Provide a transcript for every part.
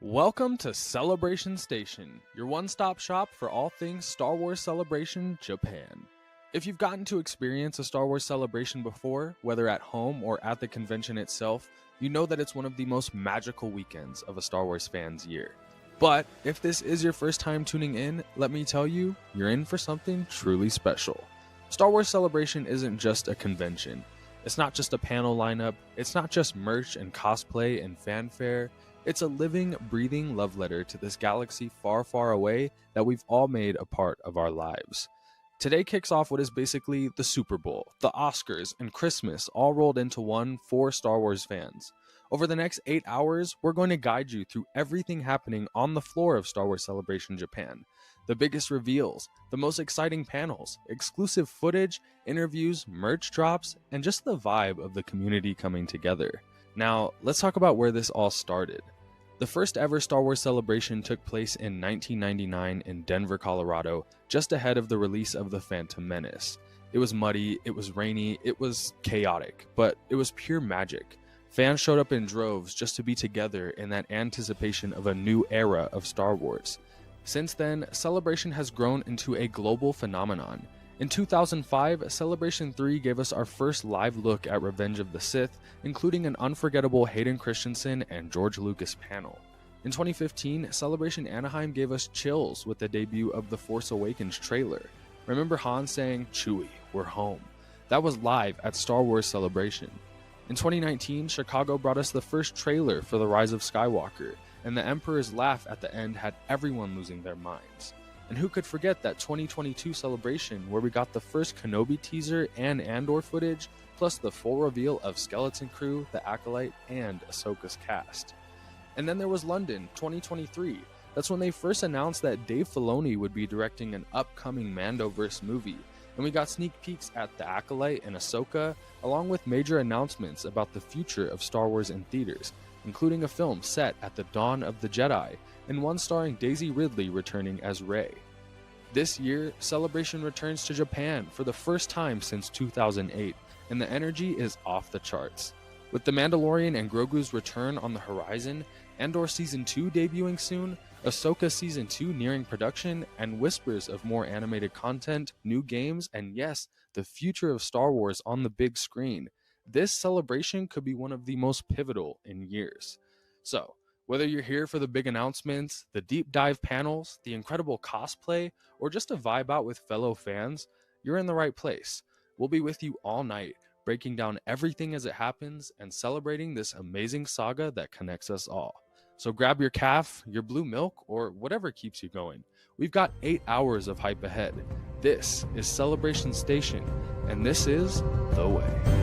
Welcome to Celebration Station, your one-stop shop for all things Star Wars Celebration Japan. If you've gotten to experience a Star Wars celebration before, whether at home or at the convention itself, you know that it's one of the most magical weekends of a Star Wars fan's year. But if this is your first time tuning in, let me tell you, you're in for something truly special. Star Wars Celebration isn't just a convention. It's not just a panel lineup, it's not just merch and cosplay and fanfare. It's a living, breathing love letter to this galaxy far, far away that we've all made a part of our lives. Today kicks off what is basically the Super Bowl, the Oscars, and Christmas all rolled into one for Star Wars fans. Over the next 8 hours, we're going to guide you through everything happening on the floor of Star Wars Celebration Japan. The biggest reveals, the most exciting panels, exclusive footage, interviews, merch drops, and just the vibe of the community coming together. Now, let's talk about where this all started. The first ever Star Wars celebration took place in 1999 in Denver, Colorado, just ahead of the release of The Phantom Menace. It was muddy, it was rainy, it was chaotic, but it was pure magic. Fans showed up in droves just to be together in that anticipation of a new era of Star Wars. Since then, Celebration has grown into a global phenomenon. In 2005, Celebration 3 gave us our first live look at Revenge of the Sith, including an unforgettable Hayden Christensen and George Lucas panel. In 2015, Celebration Anaheim gave us chills with the debut of The Force Awakens trailer. Remember Han saying, "Chewie, we're home." That was live at Star Wars Celebration. In 2019, Chicago brought us the first trailer for The Rise of Skywalker, and the Emperor's laugh at the end had everyone losing their minds. And who could forget that 2022 celebration where we got the first Kenobi teaser and Andor footage, plus the full reveal of Skeleton Crew, the Acolyte, and Ahsoka's cast. And then there was London, 2023. That's when they first announced that Dave Filoni would be directing an upcoming Mandoverse movie. And we got sneak peeks at the Acolyte and Ahsoka, along with major announcements about the future of Star Wars in theaters, including a film set at the dawn of the Jedi, and one starring Daisy Ridley returning as Rey. This year, Celebration returns to Japan for the first time since 2008, and the energy is off the charts. With The Mandalorian and Grogu's return on the horizon, Andor Season 2 debuting soon, Ahsoka Season 2 nearing production, and whispers of more animated content, new games, and yes, the future of Star Wars on the big screen, this celebration could be one of the most pivotal in years. So, whether you're here for the big announcements, the deep dive panels, the incredible cosplay, or just to vibe out with fellow fans, you're in the right place. We'll be with you all night, breaking down everything as it happens and celebrating this amazing saga that connects us all. So grab your calf, your blue milk, or whatever keeps you going. We've got 8 hours of hype ahead. This is Celebration Station, and this is The Way.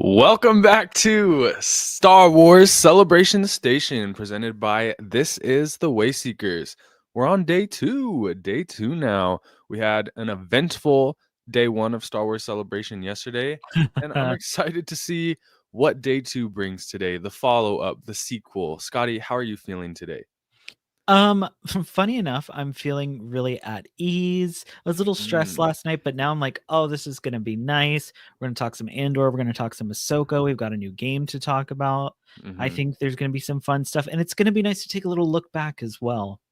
Welcome back to Star Wars Celebration Station, presented by This is the Wayseekers. We're on day two now. We had an eventful day one of Star Wars Celebration yesterday, and I'm excited to see what day two brings today, the follow-up, the sequel. Scotty, how are you feeling today? Funny enough, I'm feeling really at ease. I was a little stressed last night, but now I'm like, oh, this is gonna be nice. We're gonna talk some Andor, we're gonna talk some Ahsoka. We've got a new game to talk about. I think there's gonna be some fun stuff, and it's gonna be nice to take a little look back as well.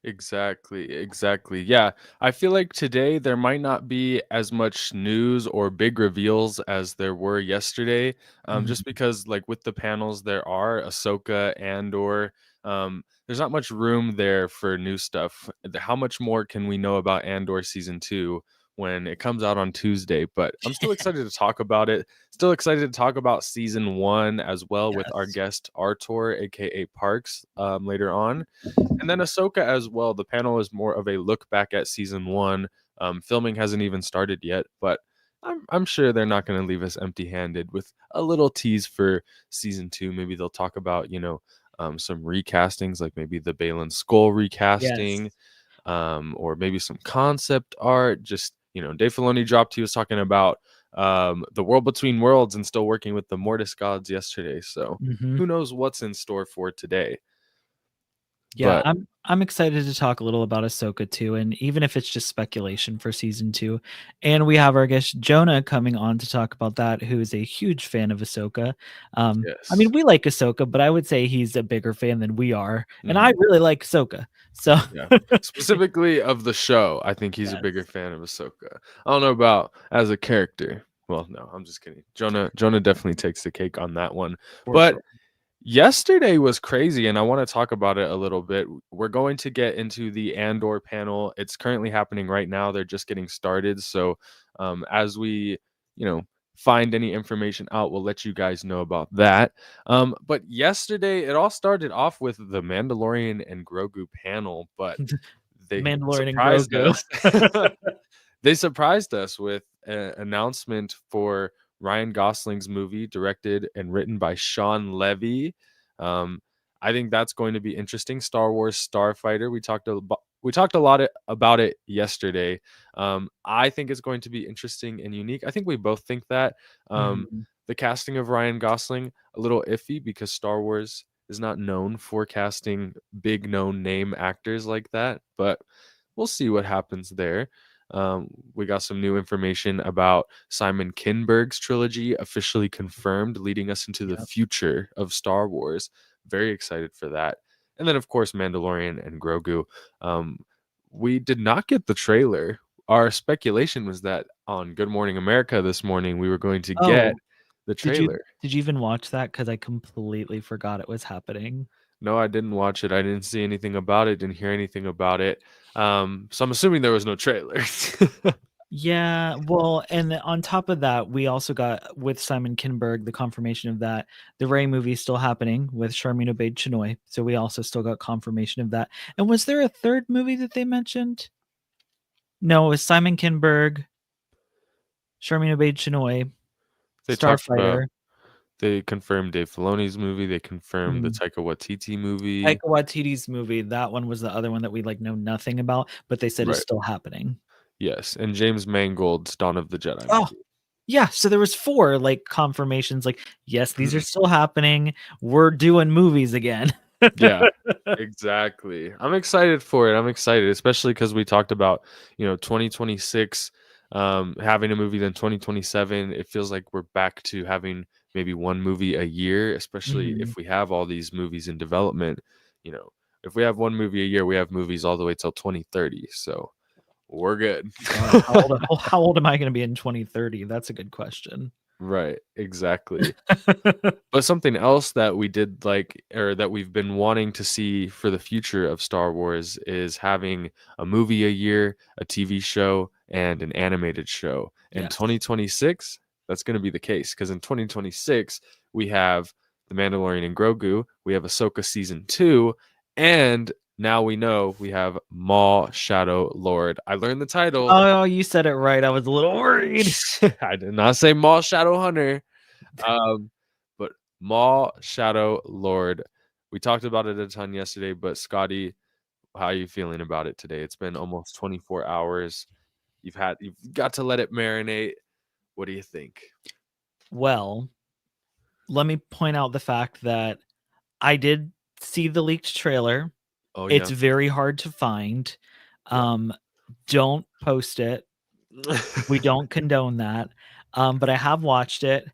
Exactly. Yeah, I feel like today there might not be as much news or big reveals as there were yesterday. Just because, like, with the panels, there are Ahsoka, Andor. There's not much room there for new stuff. How much more can we know about Andor season 2 when it comes out on Tuesday? But I'm still excited to talk about it. Still excited to talk about season 1 as well with our Yes. guest Artur, aka Parks, later on. And then Ahsoka as well. The panel is more of a look back at season 1. Filming hasn't even started yet, but I'm sure they're not going to leave us empty-handed with a little tease for season 2. Maybe they'll talk about, some recastings, like maybe the Baylan Skoll recasting, Yes. or maybe some concept art. Just, Dave Filoni dropped, he was talking about the world between worlds and still working with the Mortis gods yesterday. So who knows what's in store for today. Yeah, But I'm excited to talk a little about Ahsoka too, and even if it's just speculation for season 2. And we have our guest Jonah coming on to talk about that, who is a huge fan of Ahsoka. I mean, yes. we like Ahsoka, but I would say he's a bigger fan than we are, and I Mhm. really like Ahsoka. So Yeah. Specifically of the show, I think he's a bigger yes, fan of Ahsoka. I don't know about as a character. Well, no, I'm just kidding. Jonah definitely takes the cake on that one. for But sure. yesterday was crazy, and I want to talk about it a little bit. We're going to get into the Andor panel. It's currently happening right now. They're just getting started. So, as we, you know, find any information out, we'll let you guys know about that. But yesterday, it all started off with the Mandalorian and Grogu panel, but they Mandalorian and surprised Grogu. us. They surprised us with an announcement for Ryan Gosling's movie, directed and written by Sean Levy. Um, I think that's going to be interesting. Star Wars Starfighter. We talked a lot about it yesterday. I think it's going to be interesting and unique. I think we both think that. Mhm. The casting of Ryan Gosling a little iffy because Star Wars is not known for casting big known name actors like that, but we'll see what happens there. We got some new information about Simon Kinberg's trilogy officially confirmed, leading us into the Yep. future of Star Wars. Very excited for that. And then, of course, Mandalorian and Grogu. Um, we did not get the trailer. Our speculation was that on Good Morning America this morning, we were going to get Oh, the did you trailer. did you even watch that? Because I completely forgot it was happening. No, I didn't watch it. I didn't see anything about it, didn't hear anything about it. So I'm assuming there was no trailer. Yeah, well, and on top of that, we also got with Simon Kinberg the confirmation of that the Ray movie is still happening with Charmin Obaid-Chinoy. So we also still got confirmation of that. And was there a third movie that they mentioned? No, it was Simon Kinberg, Charmin Obaid-Chinoy, They talked about Starfighter. they confirmed Dave Filoni's movie, they confirmed the Mhm. Taika Waititi movie. Taika Waititi's movie, that one was the other one that we like know nothing about, but they said is Right. still happening. Yes, and James Mangold's Dawn of the Jedi Oh, movie. yeah, so there was 4 like confirmations like, yes, these are Mhm. still happening. We're doing movies again. Yeah, exactly. I'm excited for it. I'm excited, especially because we talked about, 2026, having a movie, then 2027. It feels like we're back to having maybe one movie a year, especially Mhm. if we have all these movies in development. You know, if we have one movie a year, we have movies all the way till 2030. So we're good. God, how old am I gonna be in 2030? That's a good question. Right, exactly. But something else that we did like or that we've been wanting to see for the future of Star Wars is having a movie a year, a TV show, and an animated show. In Yes. 2026, that's going to be the case because in 2026, we have The Mandalorian and Grogu, we have Ahsoka season 2, and now we know we have Maul Shadow Lord. I learned the title. Oh, you said it right, I was a little worried. I did not say Maul Shadow Hunter. Um, but Maul Shadow Lord. We talked about it a ton yesterday, but Scotty, how are you feeling about it today? It's been almost 24 hours. You've got to let it marinate. What do you think? Well, let me point out the fact that I did see the leaked trailer. Oh It's yeah. very hard to find. Yeah. Um, don't post it. We don't condone that. But I have watched it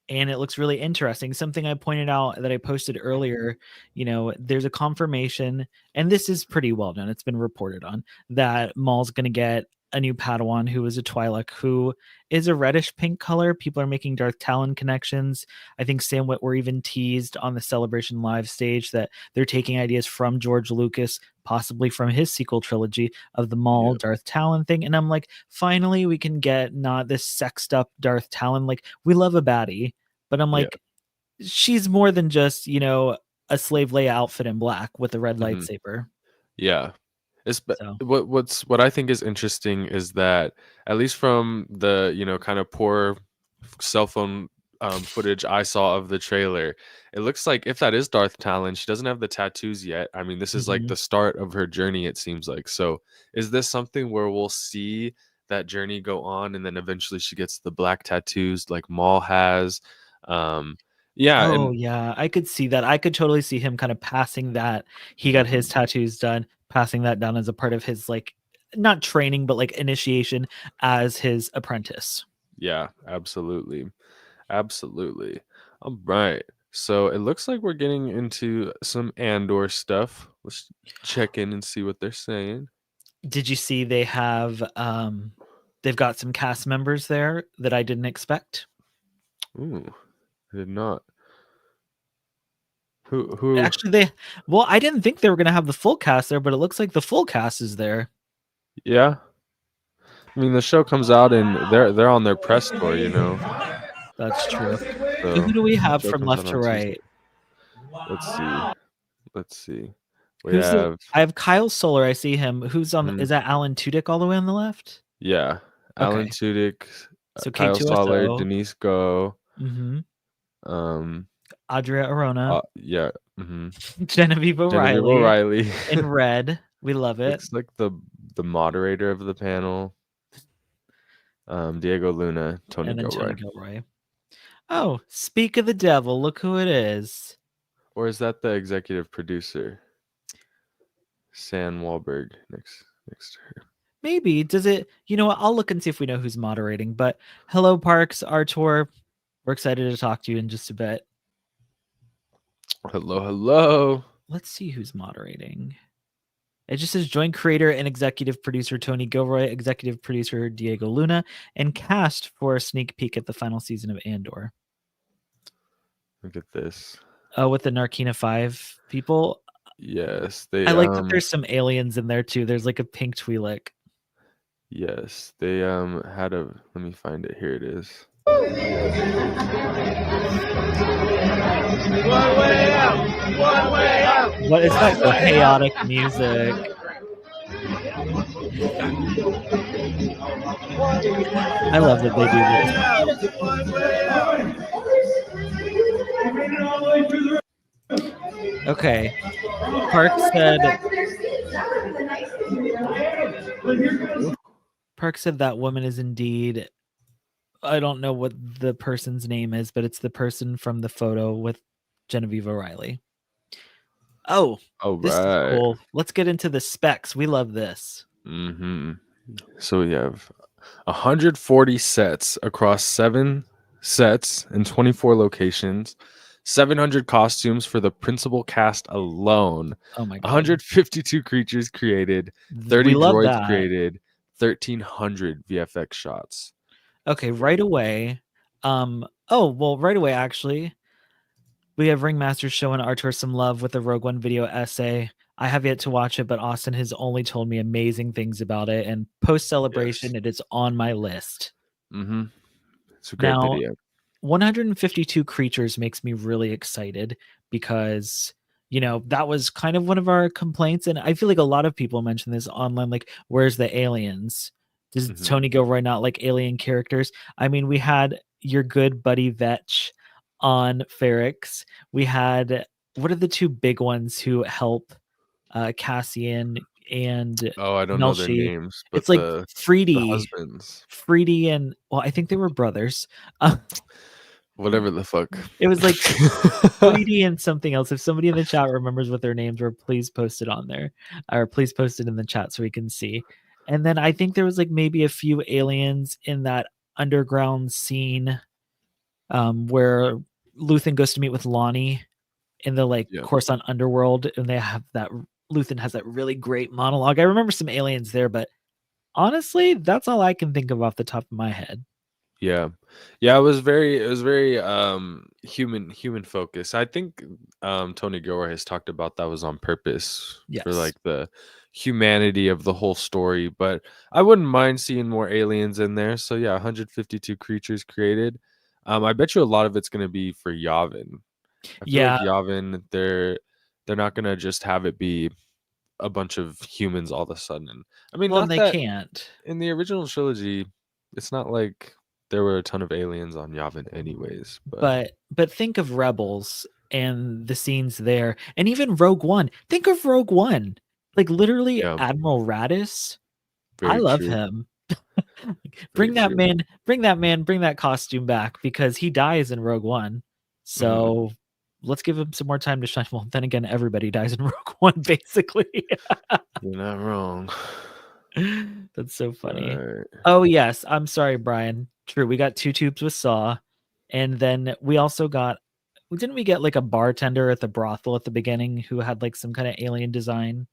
and it looks really interesting. Something I pointed out that I posted earlier, there's a confirmation, and this is pretty well known. It's been reported on that Maul's going to get a new Padawan who is a Twi'lek who is a reddish pink color. People are making Darth Talon connections. I think Sam Witwer even teased on the Celebration Live stage that they're taking ideas from George Lucas, possibly from his sequel trilogy of the Maul Yeah. Darth Talon thing. And I'm like, finally, we can get not this sexed up Darth Talon. Like, we love a baddie, but I'm Yeah. like, she's more than just, a slave Leia outfit in black with a red Mhm. lightsaber. Yeah. So, What I think is interesting is that at least from the kind of poor cell phone footage I saw of the trailer, it looks like if that is Darth Talon, she doesn't have the tattoos yet. I mean, this is like mhm. the start of her journey. It seems like. So, is this something where we'll see that journey go on, and then eventually she gets the black tattoos like Maul has? Um, Yeah, Oh and yeah, I could see that. I could totally see him kind of passing that. He got his tattoos done, passing that down as a part of his like not training, but like initiation as his apprentice. yeah, absolutely. Absolutely. All right. So it looks like we're getting into some Andor stuff. Let's check in and see what they're saying. Did you see they have they've got some cast members there that I didn't expect? Ooh, I did not. Who Actually, they well, I didn't think they were gonna have the full cast there, but it looks like the full cast is there. yeah. I mean the show comes out and they're on their press tour, you know. That's true. So So who do we the have show from comes out left to on Tuesday. right? Let's see. Let's see. We Who's the have I have Kyle Solar, I see him. Who's on mm, is that Alan Tudyk all the way on the left? yeah, Alan Okay. Tudyk, So Kyle Soller, K2SO. Denise Go, Mhm. um Adria Arona. yeah, mm-hmm. Genevieve Genevieve O'Reilly O'Reilly. in red. We love it. Looks like the moderator of the panel. Diego Luna, Tony And then Tony Gilroy. Gilroy. Oh, speak of the devil, look who it is. Or is that the executive producer? San Wahlberg next to her. Maybe. Does it you know what? I'll look and see if we know who's moderating. But hello, Parks, Artur. We're excited to talk to you in just a bit. Hello, hello. Let's see who's moderating. It just says joint creator and executive producer Tony Gilroy, executive producer Diego Luna, and cast for a sneak peek at the final season of Andor. Look at this. With the Narkina 5 people. Yes, they I like that there's some aliens in there too. There's like a pink Twi'lek. yes, they had a let me find it. Here it is. One way out. One way out. What is that chaotic music? I love that they do this. Okay. Park said that woman is indeed, I don't know what the person's name is, but it's the person from the photo with Genevieve O'Reilly. Oh, this is cool. Let's get into the specs. We love this. Mm-hmm. So we have 140 sets across 7 sets in 24 locations, 700 costumes for the principal cast alone. Oh my god. 152 creatures created, 30 droids created, 1,300 VFX shots. Okay, right away. Right away, actually. We have Ringmasters showing Artur some love with the Rogue One video essay. I have yet to watch it, but Austin has only told me amazing things about it. And post-celebration, It is on my list. Mm-hmm. It's a great video. 152 creatures makes me really excited because, that was kind of one of our complaints. And I feel like a lot of people mention this online, like, where's the aliens? Does Tony Gilroy not like alien characters? I mean, we had your good buddy Vetch on Ferrix. We had, what are the 2 big ones who help Cassian and I don't know their names, but it's like the husbands. Freedy and, well, I think they were brothers. Whatever the fuck. It was like Freedy and something else. If somebody in the chat remembers what their names were, please post it on there, or please post it in the chat so we can see. And then I think there was like maybe a few aliens in that underground scene where Luthen goes to meet with Lonnie in the course on Underworld, and they have that Luthen has that really great monologue. I remember some aliens there, but honestly, that's all I can think of off the top of my head. Yeah. It was very human focused. I think Tony Gilroy has talked about that was on purpose for like the humanity of the whole story, but I wouldn't mind seeing more aliens in there. So yeah, 152 creatures created. I bet you a lot of it's going to be for Yavin. I feel like Yavin, they're not going to just have it be a bunch of humans all of a sudden. I mean, well, they can't. In the original trilogy, it's not like there were a ton of aliens on Yavin anyways. But think of Rebels and the scenes there, and even Rogue One. Think of Rogue One. Like literally Admiral Radis. I love him. Bring that costume back because he dies in Rogue One. So let's give him some more time to shine. Well, then again, everybody dies in Rogue One, basically. You're not wrong. That's so funny. Right. Oh yes, I'm sorry, Brian. True, we got 2 tubes with Saw, and then we also got. Didn't we get like a bartender at the brothel at the beginning who had like some kind of alien design?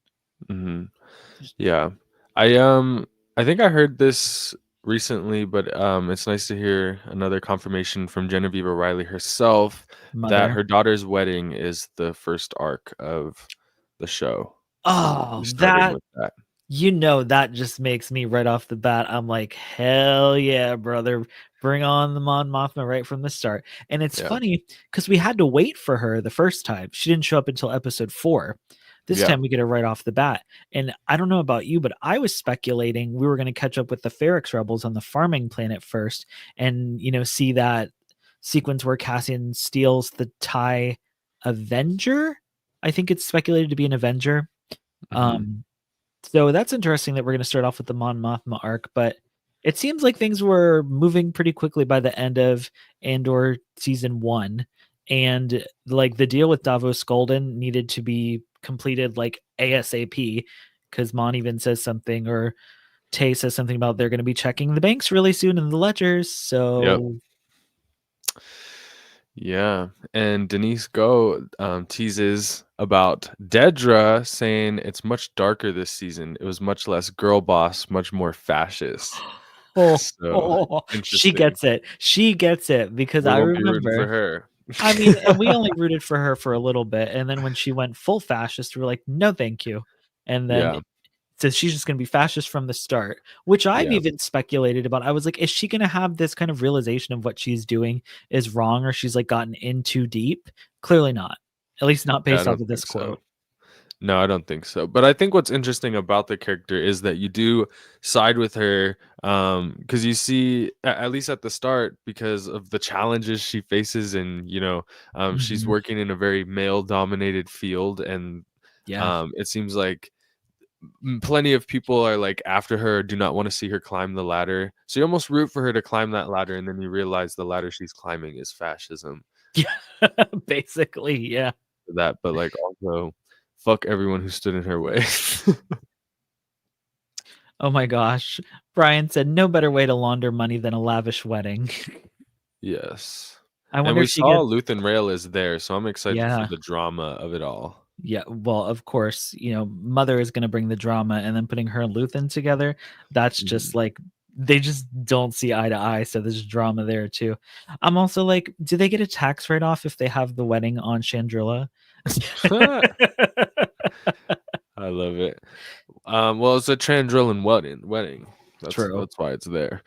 Yeah, I think I heard this recently, but it's nice to hear another confirmation from Genevieve O'Reilly herself that Mother. her daughter's wedding is the first arc of the show. Oh, We're starting that with that. that just makes me right off the bat. I'm like, hell yeah, brother. Bring on the Mon Mothma right from the start. And it's funny because we had to wait for her the first time. She didn't show up until episode 4. This time we get her right off the bat. And I don't know about you, but I was speculating we were going to catch up with the Ferrix rebels on the farming planet first and, see that sequence where Cassian steals the TIE Avenger. I think it's speculated to be an Avenger. So that's interesting that we're going to start off with the Mon Mothma arc, but it seems like things were moving pretty quickly by the end of Andor season 1. And like the deal with Davos Golden needed to be completed like ASAP because Mon even says something, or Tay says something about they're going to be checking the banks really soon in the ledgers. So yeah, and Denise Go teases about Dedra, saying it's much darker this season. It was much less girl boss, much more fascist. She gets it. She gets it because I remember for her. I mean, and we only rooted for her for a little bit, and then when she went full fascist, we were like, no, thank you. And then so she's just going to be fascist from the start, which I've even speculated about. I was like, is she going to have this kind of realization of what she's doing is wrong, or she's like gotten in too deep? Clearly not. At least not based off of this quote. No, I don't think so. But I think what's interesting about the character is that you do side with her because you see, at least at the start, because of the challenges she faces, and she's working in a very male-dominated field, and it seems like plenty of people are like after her, do not want to see her climb the ladder. So you almost root for her to climb that ladder, and then you realize the ladder she's climbing is fascism. Yeah, basically, yeah. That, but like also fuck everyone who stood in her way. Oh my gosh. Brian said no better way to launder money than a lavish wedding. Yes. I wonder and we if she saw gets... Luthen Rail is there, so I'm excited for the drama of it all. Yeah, well, of course, Mother is going to bring the drama, and then putting her and Luthen together, that's just like, they just don't see eye to eye, so there's drama there too. I'm also like, do they get a tax write-off if they have the wedding on Chandrilla? I love it. Well, it's a Chandrillan wedding. True. That's why it's there.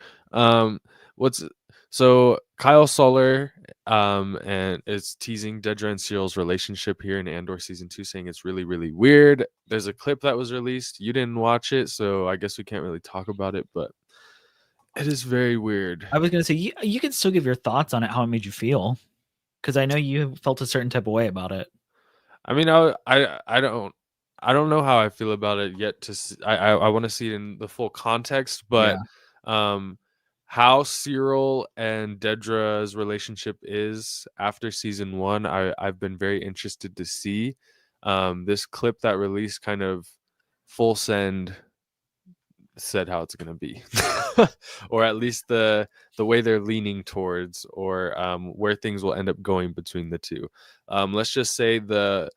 So Kyle Soller and is teasing Dedra and Cyril's relationship here in Andor season 2, saying it's really, really weird. There's a clip that was released. You didn't watch it, so I guess we can't really talk about it, but it is very weird. I was gonna say you can still give your thoughts on it, how it made you feel, because I know you felt a certain type of way about it. I mean, I don't know how I feel about it yet. I want to see it in the full context, but how Cyril and Dedra's relationship is after season 1, I've been very interested to see. This clip that released kind of full send said how it's gonna be, or at least the way they're leaning towards, or where things will end up going between the two. Let's just say the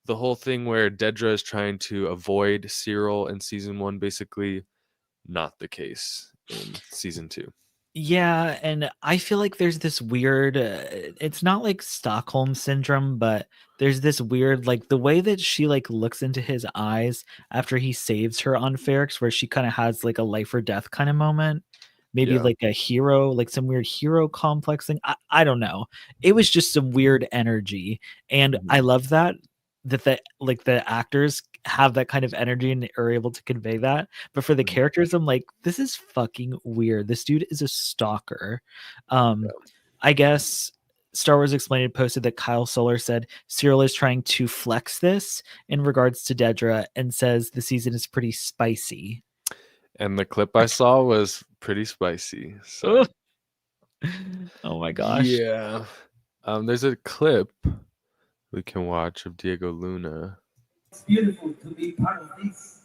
whole thing where Dedra is trying to avoid Cyril in season 1, basically not the case in season 2. Yeah, and I feel like there's this weird it's not like Stockholm syndrome, but there's this weird, like, the way that she like looks into his eyes after he saves her on Ferrix, where she kind of has like a life or death kind of moment. Maybe like a hero, like some weird hero complex thing. I don't know. It was just some weird energy. And I love that the actors have that kind of energy and are able to convey that. But for the characters, I'm like, this is fucking weird. This dude is a stalker. I guess Star Wars Explained posted that Kyle Soller said Cyril is trying to flex this in regards to Dedra, and says the season is pretty spicy. And the clip I saw was pretty spicy. So oh my gosh. Yeah. There's a clip we can watch of Diego Luna. It's beautiful to be part of this,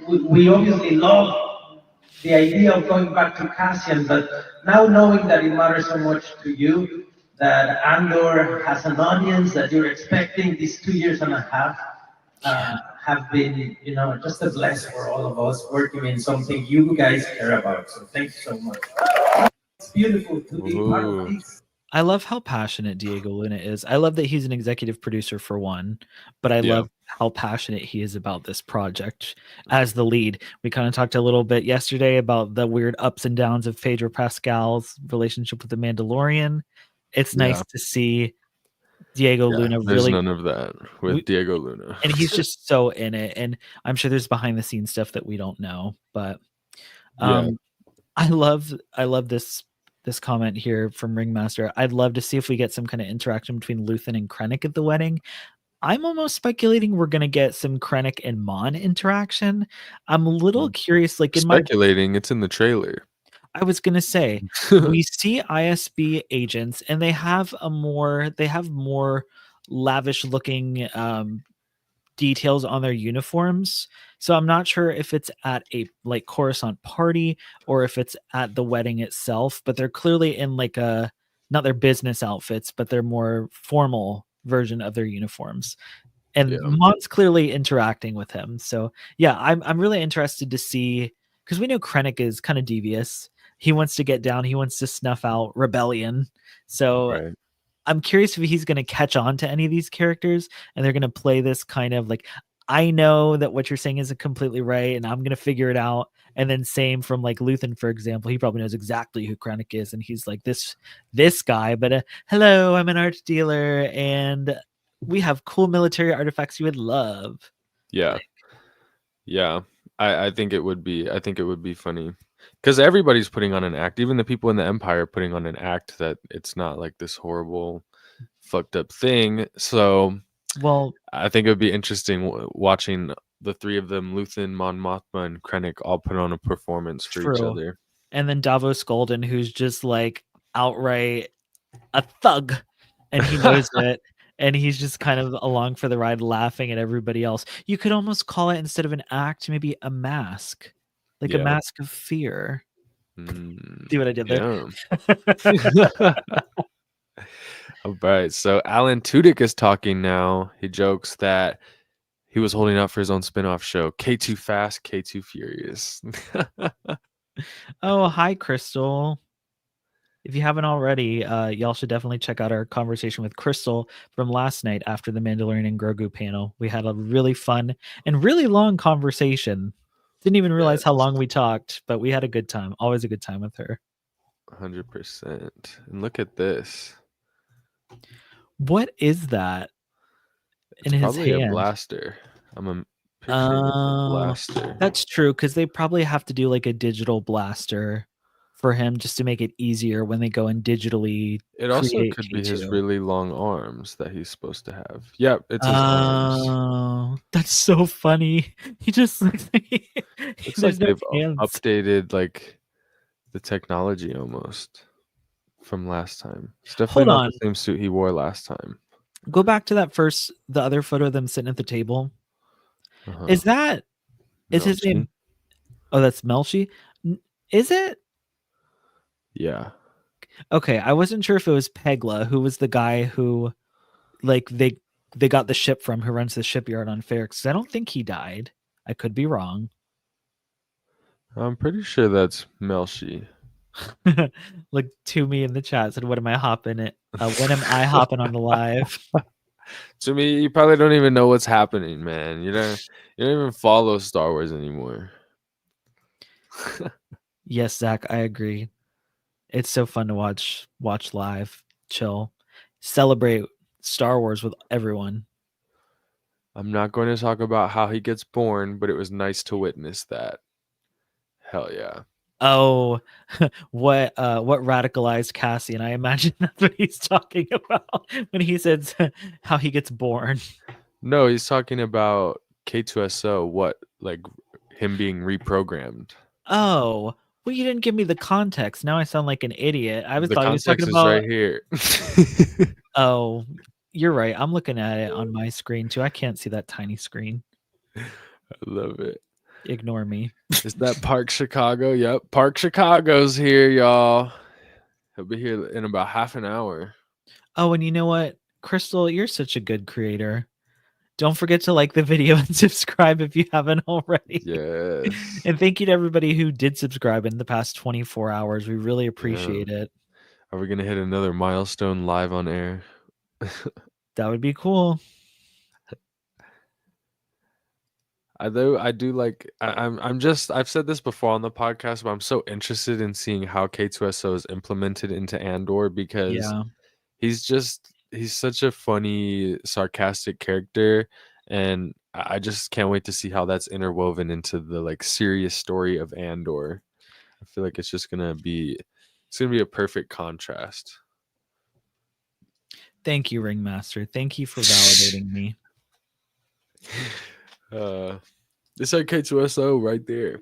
we obviously love the idea of going back to Cassian, but now knowing that it matters so much to you, that Andor has an audience, that you're expecting these 2 years and a half, have been, just a blessing for all of us working in something you guys care about. So thank you so much. It's beautiful to be part of this. I love how passionate Diego Luna is. I love that he's an executive producer for one, but I love how passionate he is about this project as the lead. We kind of talked a little bit yesterday about the weird ups and downs of Pedro Pascal's relationship with the Mandalorian. It's nice to see Diego Luna there's really. None of that with Diego Luna. And he's just so in it. And I'm sure there's behind the scenes stuff that we don't know, but I love this comment here from Ringmaster. I'd love to see if we get some kind of interaction between Luthen and Krennic at the wedding. I'm almost speculating we're going to get some Krennic and Mon interaction. I'm a little curious. Like it's in the trailer. I was going to say, we see ISB agents and they have more lavish looking details on their uniforms. So I'm not sure if it's at a like Coruscant party or if it's at the wedding itself, but they're clearly in like not their business outfits, but their more formal version of their uniforms. And Mon's clearly interacting with him. So yeah, I'm really interested to see, because we know Krennic is kind of devious. He wants to get down. He wants to snuff out rebellion. So I'm curious if he's going to catch on to any of these characters and they're going to play this kind of like, I know that what you're saying isn't completely right and I'm going to figure it out. And then same from like Luthen, for example, he probably knows exactly who Krennic is. And he's like this guy, but hello, I'm an art dealer and we have cool military artifacts you would love. Yeah. Yeah. I think it would be funny because everybody's putting on an act. Even the people in the Empire are putting on an act that it's not like this horrible fucked up thing. So I think it would be interesting watching the three of them, Luthen, Mon Mothma, and Krennic, all put on a performance for each other. And then Davos Golden, who's just like outright a thug, and he knows it. And he's just kind of along for the ride, laughing at everybody else. You could almost call it, instead of an act, maybe a mask, like a mask of fear. See what I did there? All right. So Alan Tudyk is talking now. He jokes that he was holding out for his own spinoff show, K2 Fast, K2 Furious. Oh, hi, Crystal. If you haven't already, y'all should definitely check out our conversation with Crystal from last night after the Mandalorian and Grogu panel. We had a really fun and really long conversation. Didn't even realize how long we talked, but we had a good time. Always a good time with her. 100%. And look at this. What is that in his hand? Probably a blaster. I'm picturing a blaster. That's true, because they probably have to do like a digital blaster for him just to make it easier when they go and digitally. It also could be his really long arms that he's supposed to have. Yep, it's his arms. That's so funny. He just looks like it's like they've updated like the technology almost from last time. It's definitely not the same suit he wore last time. Go back to the other photo of them sitting at the table. Is his name? Oh, that's Melshi. Is it? Yeah. Okay, I wasn't sure if it was Pegla, who was the guy who, like, they got the ship from, who runs the shipyard on Ferrix. I don't think he died. I could be wrong. I'm pretty sure that's Melshi. Look to me in the chat said, "What am I hopping it? When am I hopping on the live?" To me, you probably don't even know what's happening, man. You don't even follow Star Wars anymore. Yes, Zach, I agree. It's so fun to watch live, chill, celebrate Star Wars with everyone. I'm not going to talk about how he gets born, but it was nice to witness that. Hell yeah. Oh, what radicalized Cassian? I imagine that's what he's talking about when he says how he gets born. No, he's talking about K2SO, like him being reprogrammed. Oh, Well, you didn't give me the context. Now I sound like an idiot. I The thought he was talking context is about. right here. Oh, you're right. I'm looking at it on my screen too. I can't see that tiny screen. I love it. Ignore me. Is that Park Chicago? Yep. Park Chicago's here, y'all. He'll be here in about half an hour. Oh, and you know what? Crystal, you're such a good creator. Don't forget to like the video and subscribe if you haven't already. Yes. And thank you to everybody who did subscribe in the past 24 hours. We really appreciate it. Are we going to hit another milestone live on air? That would be cool. I've said this before on the podcast, but I'm so interested in seeing how K2SO is implemented into Andor because he's such a funny, sarcastic character, and I just can't wait to see how that's interwoven into the like serious story of Andor. I feel like it's gonna be a perfect contrast. Thank you, Ringmaster. Thank you for validating me. It's like K2SO right there.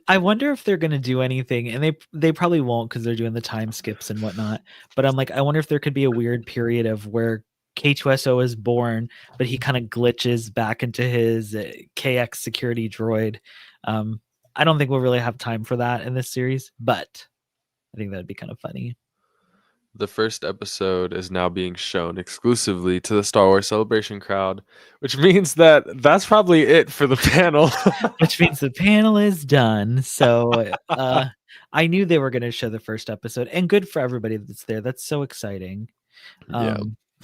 I wonder if they're gonna do anything, and they probably won't because they're doing the time skips and whatnot. But I'm like, I wonder if there could be a weird period of where K2SO is born, but he kind of glitches back into his KX security droid. I don't think we'll really have time for that in this series, but I think that'd be kind of funny. The first episode is now being shown exclusively to the Star Wars Celebration crowd, which means that's probably it for the panel. Which means the panel is done. So I knew they were going to show the first episode, and good for everybody that's there. That's so exciting.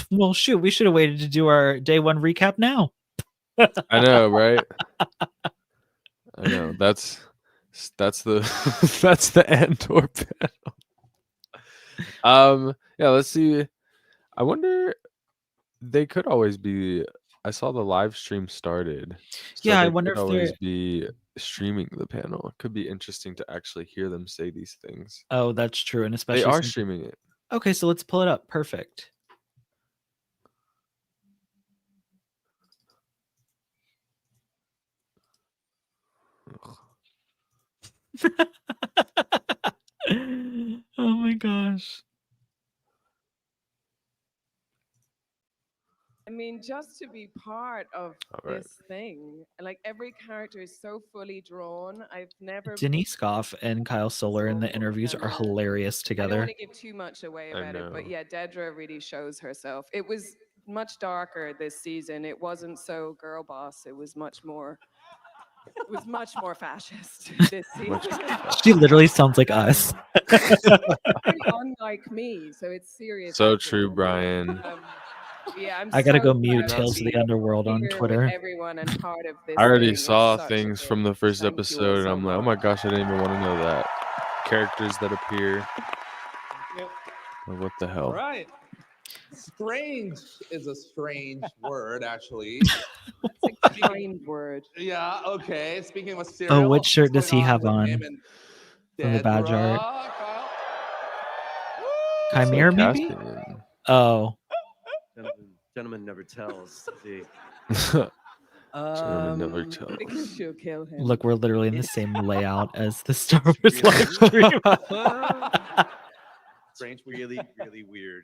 Well, shoot, we should have waited to do our day one recap now. I know, right? I know. That's the that's the Andor panel. Let's see. I wonder, they could always be. I saw the live stream started. So I wonder if always be streaming the panel. It could be interesting to actually hear them say these things. Oh, that's true, and especially they are streaming it. Okay, so let's pull it up. Perfect. Oh my gosh. I mean, just to be part of this thing, like every character is so fully drawn. I've never. Denise Goff and Kyle Solar in the interviews are hilarious together. I don't want to give too much away about it, but yeah, Dedra really shows herself. It was much darker this season. It wasn't so girl boss. It was much more. It was much more fascist this season. She literally sounds like us. Unlike me, so it's serious. So true, Brian. I gotta go mute Tales of the Underworld on Twitter. Everyone and part of this I already saw things from the first episode, and I'm like, oh my gosh, I didn't even want to know that. Characters that appear. What the hell? All right. Strange is a strange word, actually. It's a kind word. Yeah, okay. Speaking of cereal. Oh, what shirt does he have on? From the badge art. Chimera, maybe? Oh. Gentleman never tells. Gentleman never tells. Because she'll kill him. Look, we're literally in the same layout as the Star Wars live stream. Strange, really, really weird.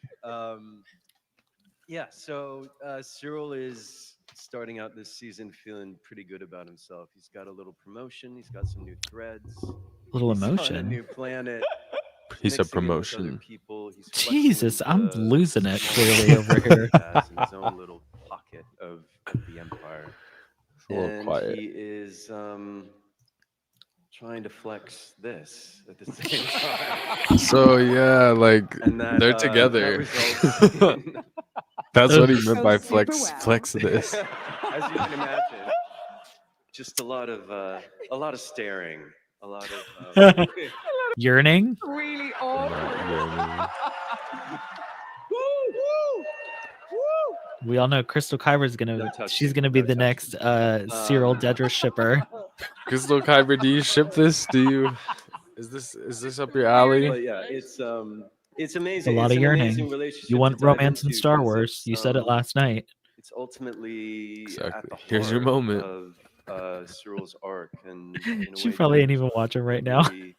So Cyril is starting out this season feeling pretty good about himself. He's got a little promotion. He's got some new threads. Little He's emotion. on a new planet. He's a promotion. Jesus, I'm losing it clearly over here. In his own little pocket of the Empire. It's a little quiet. He is trying to flex this at the same time. So yeah, like they're together. That's what he meant by flex this. As you can imagine, just a lot of staring, a lot of yearning. Really awful. We all know Crystal Kyber's she's gonna be the next Cyril Dedra shipper. Crystal Kyber, do you ship this? Is this up your alley? But yeah, it's amazing. A lot of yearning. You want romance in Star Wars. You said it last night. It's ultimately exactly. Here's your moment. Cyril's arc, and in a She way, probably ain't Dedra's even arc watching is right now. really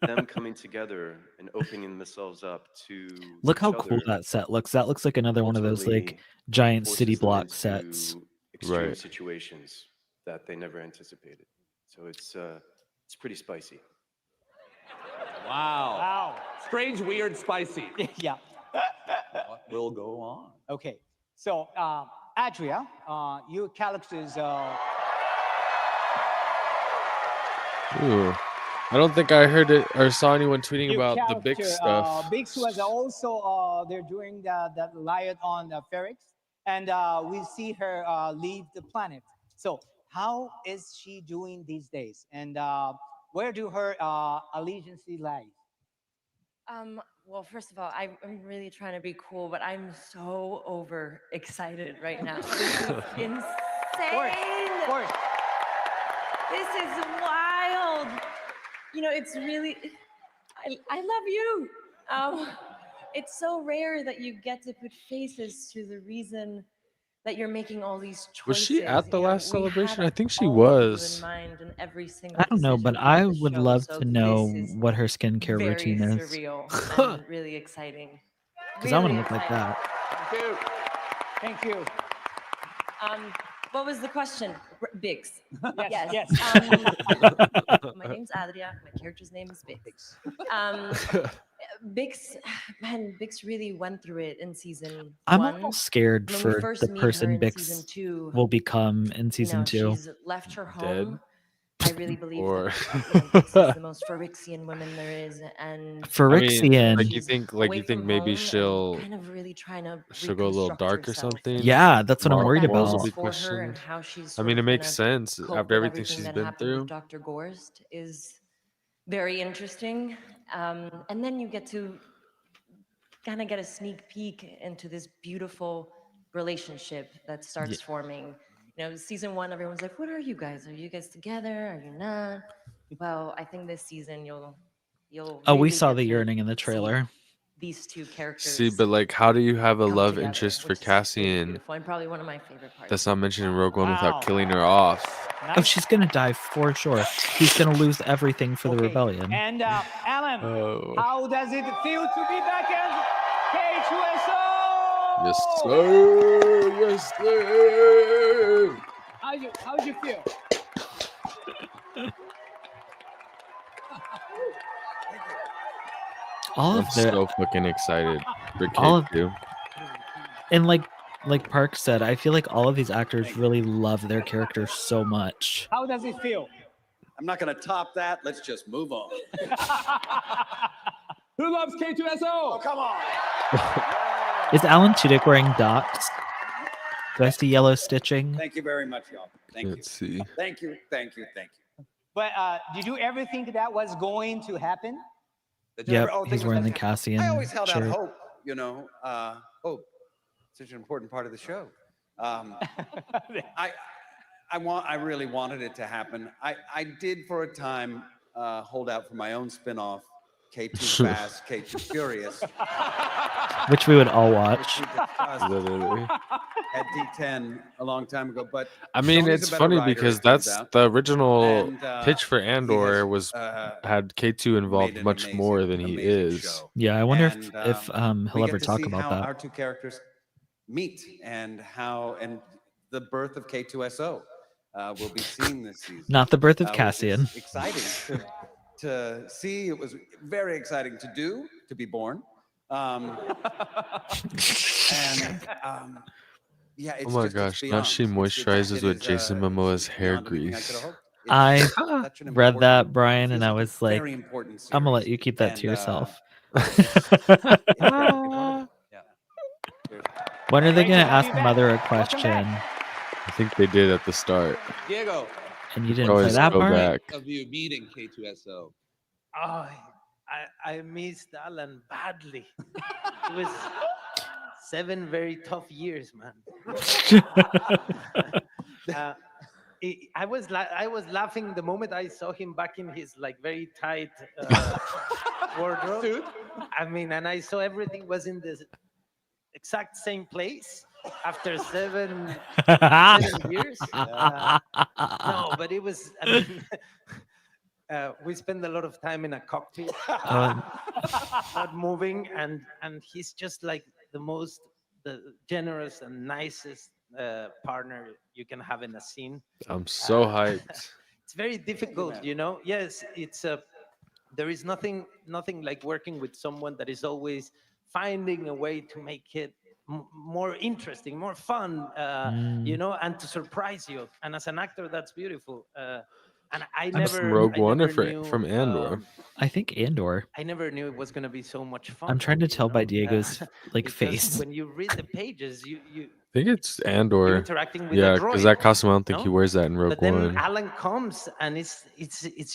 them coming together and opening themselves up to Look each how cool other. that set looks. That looks like another one of those like Ultimately giant city forces them block into sets. extreme Right. situations that they never anticipated. So it's pretty spicy. Wow. Wow. Strange, weird, spicy. Yeah. What will go on? Okay. So, Adria, your characters. Ooh. I don't think I heard it or saw anyone tweeting Your about the big character, stuff. Bix was also they're doing that riot on Ferrix, and we see her leave the planet. So how is she doing these days, and where do her allegiances lie? Well, first of all, I'm really trying to be cool, but I'm so overexcited right now. This is insane. Course. This is wild. You know, it's really, I love you. It's so rare that you get to put faces to the reason that you're making all these choices. Was she at the You know, last we have celebration? I think she all of you was. in mind in every single I don't know, but decision on I the would show, love so to know this is what her skincare very routine is. surreal and really exciting. Because I want to Really look like exciting. that. Thank you. What was the question? Bix. Yes. Yes. My name's Adria. My character's name is Bix. Bix really went through it in season I'm one. almost scared When we for first the meet her person in season Bix two, will become in you season know, 2. she's left her Dead? home. I really believe Or that you know, Bix is the most Phyrexian woman there is, and Phyrexian. like you she's think away from maybe home and she'll kind of really trying to go a little reconstruct dark or herself. something. Yeah, that's what I'm What worried that Morals will means about. be for her and questioned. how she's I sort mean, it of makes gonna sense cope after with everything everything she's that been happened through. with Dr. Gorst is very interesting. And then you get to kind of get a sneak peek into this beautiful relationship that starts forming. You know, season one, everyone's like, "What are you guys? Are you guys together? Are you not?" Well, I think this season you'll Oh, we really saw get the to yearning in the see trailer. these two characters. See, but like, how do you have a come love together, interest for which is really Cassian beautiful and probably one of my favorite parts. that's not mentioned in Rogue One Wow. without killing her off? Oh, she's gonna die for sure. He's gonna lose everything for the Okay. rebellion. And Alan, Oh, how does it feel to be back as K2SO? yes, sir. Yes, sir. How'd you feel? All I'm of the so fucking excited for all of K2. and like Park said, I feel like all of these actors really love their characters so much. How does it feel? I'm not going to top that. Let's just move on. Who loves K2SO? Oh, come on. Is Alan Tudyk wearing docs? Do I see yellow stitching? Thank you very much, y'all. Thank you. Let's see. Thank you. Thank you. Thank you. But did you ever think that was going to happen? Did you Yep, ever- oh, he's think wearing the about- Cassian I always held out shirt. hope, you know, hope. Such an important part of the show. I really wanted it to happen. I did for a time hold out for my own spinoff, K2 Fast, K2 Furious, Which we would all which watch. we discussed Literally. at D10 a long time ago. But I mean, Tony's it's a better funny writer, because it turns that's out. the original And, pitch for he Andor has, was had K2 involved made an much more than he amazing is. show. Yeah, I wonder And, if we he'll get ever to talk see about how that. our two characters meet and the birth of K2SO will be seen this season. Not the birth of which is Cassian. Exciting to see. It was very exciting to do, to be born. Yeah, it's Oh my just, gosh, it's now she beyond. moisturizes It with is, Jason it's Momoa's hair beyond anything I grease. could have hoped. It's I such an read that, important- Brian, it and feels I like a was like, very important I'm gonna let series. you keep that to And, yourself. it's very- When are they Great to gonna have ask you back. Mother a Welcome question? back. I think they did at the start. Diego, And you didn't Always play that go part? back. of you meeting K2SO. Oh, I missed Alan badly. It was 7 very tough years, man. I was laughing the moment I saw him back in his like very tight wardrobe. Suit? I mean, and I saw everything was in the exact same place. after 7 years. No, but it was. I mean, we spend a lot of time in a cockpit, not moving, and he's just like the generous and nicest partner you can have in a scene. I'm so hyped. It's very difficult, you know. Yes, it's there is nothing like working with someone that is always finding a way to make it more interesting, more fun, you know, and to surprise you. And as an actor, that's beautiful. And I That's from Rogue One or from Andor? I think Andor. I never knew it was going to be so much fun. I'm trying to tell by Diego's like face. When you read the pages, you I think it's Andor. You're interacting with Yeah, a droid, because that costume, I don't think no? he wears that in Rogue But then One. Alan comes, and it's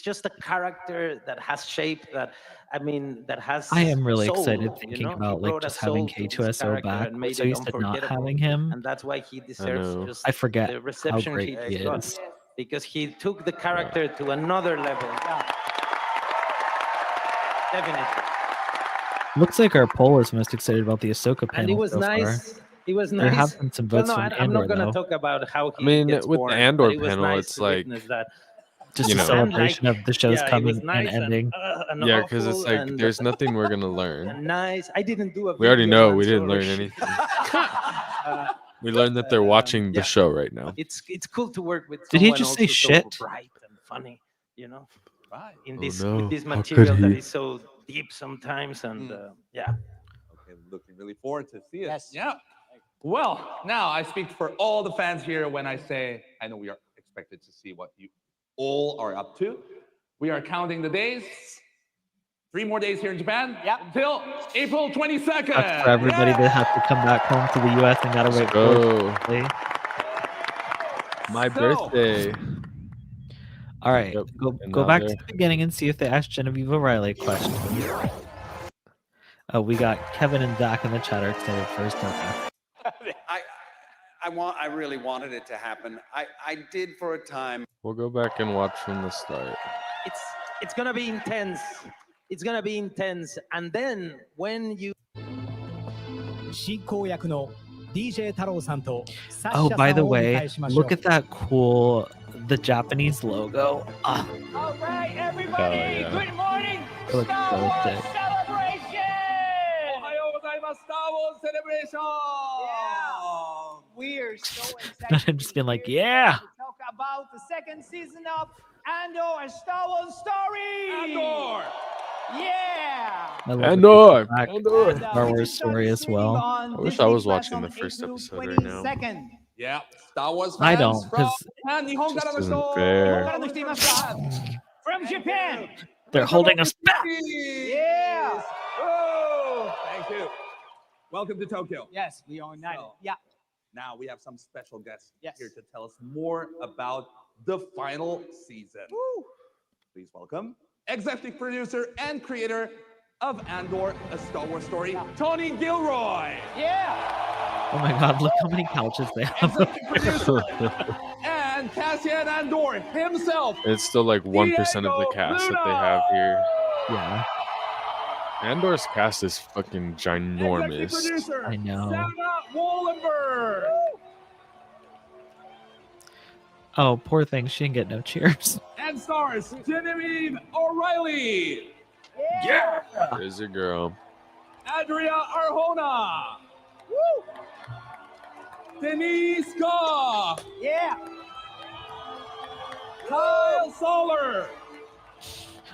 just a character that has shape. That I mean, that has. I am really soul, excited you thinking know? He about like brought a just having soul to this K2SO character back. and I'm made so it used to not unforgettable. having him. And that's why he deserves know. just I forget the how reception great he got, is. because he took the character to another level. Yeah. Definitely. Looks like our poll is most excited about the Ahsoka panel And it was so nice. far. It was There nice. have been some votes no, from I'm not Andor, going to though. talk about how he I mean, gets with born, the Andor but it was panel, nice it's to like witness that. Just you a know. celebration of the show's it coming was nice and ending. and Yeah, because it's awful like there's nothing we're gonna learn. and nice. I didn't do a We already video know once we didn't or learn shit. anything. We learned that they're watching the yeah. show right now. It's cool to work with Did he someone just also say so shit? bright and funny, you know. Right. In Oh, this no. with this How could material that he? is so deep sometimes, and yeah. Okay, looking really forward to see it. Yes. Yeah. Well, now I speak for all the fans here when I say I know we are expected to see what you all are up to. We are counting the days. 3 more days here in Japan. Yep. Until April 22nd. Sucks for everybody that has to come back home to the U.S. and gotta wait for Go. it. My So- birthday. All right, Yep, go and go now back to they're- the beginning and see if they asked Genevieve O'Reilly a question. Oh, we got Kevin and Zach in the chat are excited first. Okay. I really wanted it to happen. I did for a time. We'll go back and watch from the start. It's gonna be intense. It's gonna be intense, and then when you. Oh, by the way, look at that cool, the Japanese logo. Ah, All right, everybody. yeah. Good morning. it looks Star so Wars sick. celebration. Star Wars celebration. Yeah. We are so excited. I'm just being like, yeah. To talk about the second season of Andor, a Star Wars story. Andor. Yeah. I love Andor. it. Back Andor. Star Wars story as well. I wish I was watching the first episode right now. Yeah. Star Wars I fans don't, from 'cause Japan, Nihon Justからのisn't人。 fair. From Japan. They're holding us back. Yeah. Oh, thank you. Welcome to Tokyo. Yes, we are united. So- Yeah. Now we have some special guests Yes. here to tell us more about the final season. Woo. Please welcome executive producer and creator of Andor, a Star Wars story, Tony Gilroy. Yeah. Oh my God, look how many couches they have. Executive producer and Cassian Andor himself. It's still like 1% of the cast that they have here. Yeah, Andor's cast is fucking Executive ginormous. producer, I know. Sarah Wallenberg. Oh, poor thing. She didn't get no cheers. And stars Genevieve O'Reilly, Yeah. There's your girl. Adria Arjona, Denise Gaw, Yeah. Kyle Soller,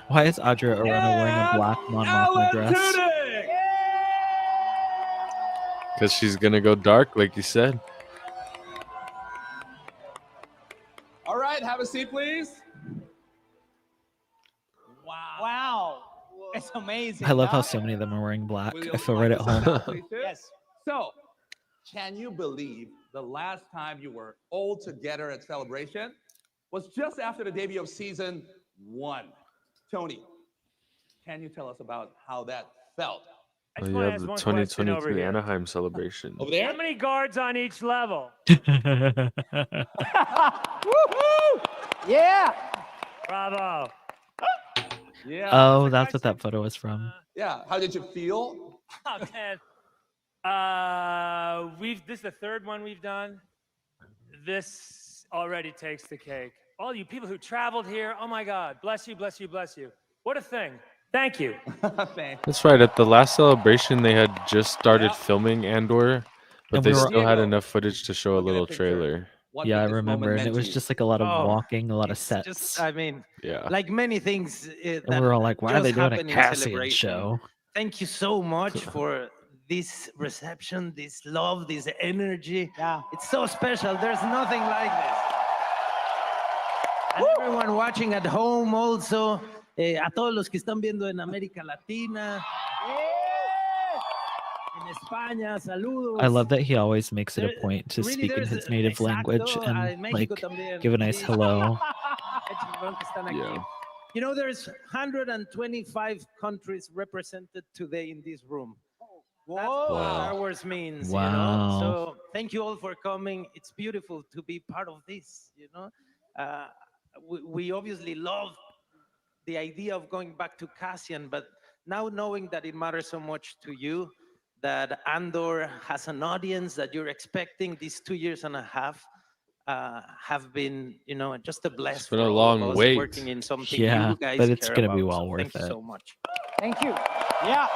Why is Adria Arona wearing a black Mon Mothma Alan dress? Tudyk. Because she's gonna go dark, like you said. All right, have a seat, please. Wow. It's amazing. I love how huh? so many of them are wearing black. Will you I feel like right at to sit home. down, please, too? Yes. So, can you believe the last time you were all together at Celebration was just after the debut of season 1? Tony, can you tell us about how that felt? Oh, you have the 2022 Anaheim celebration. Over there? How many guards on each level? Woohoo! Yeah. Bravo. Yeah. Oh, that's what that photo was from. Yeah. How did you feel? Oh, man. This is the third one we've done. This already takes the cake. All you people who traveled here, oh my God, bless you, bless you, bless you. What a thing. Thank you. That's right. At the last celebration, they had just started filming Andor, but And they we were- still had enough footage to show a little trailer. Yeah, I remember, and it was just like a lot of Oh, walking, a lot of it's sets. just, I mean, Yeah. like many things And that we were all like, why are they just doing a happen in Cassian celebration. show? Thank you so much for this reception, this love, this energy. Yeah. It's so special. There's nothing like this. And everyone watching at home also, a todos los que están viendo en América Latina, en España, saludos. I love that he always makes it a point to Really, speak in there's his native exacto, language and en México like también, give a nice sí. hello. Qué chingón que están aquí. Yeah. You know, there's 125 countries represented today in this room. That's what Wow. Star Wars means, you Wow. know. So thank you all for coming. It's beautiful to be part of this, you know. We obviously love the idea of going back to Cassian, but now knowing that it matters so much to you, that Andor has an audience that you're expecting these 2 years and a half, have been, you know, just a bless been for a all long of us wait. working in something Yeah, you guys but it's care gonna be about. well So worth thank you it. so much. Thank you. Yeah.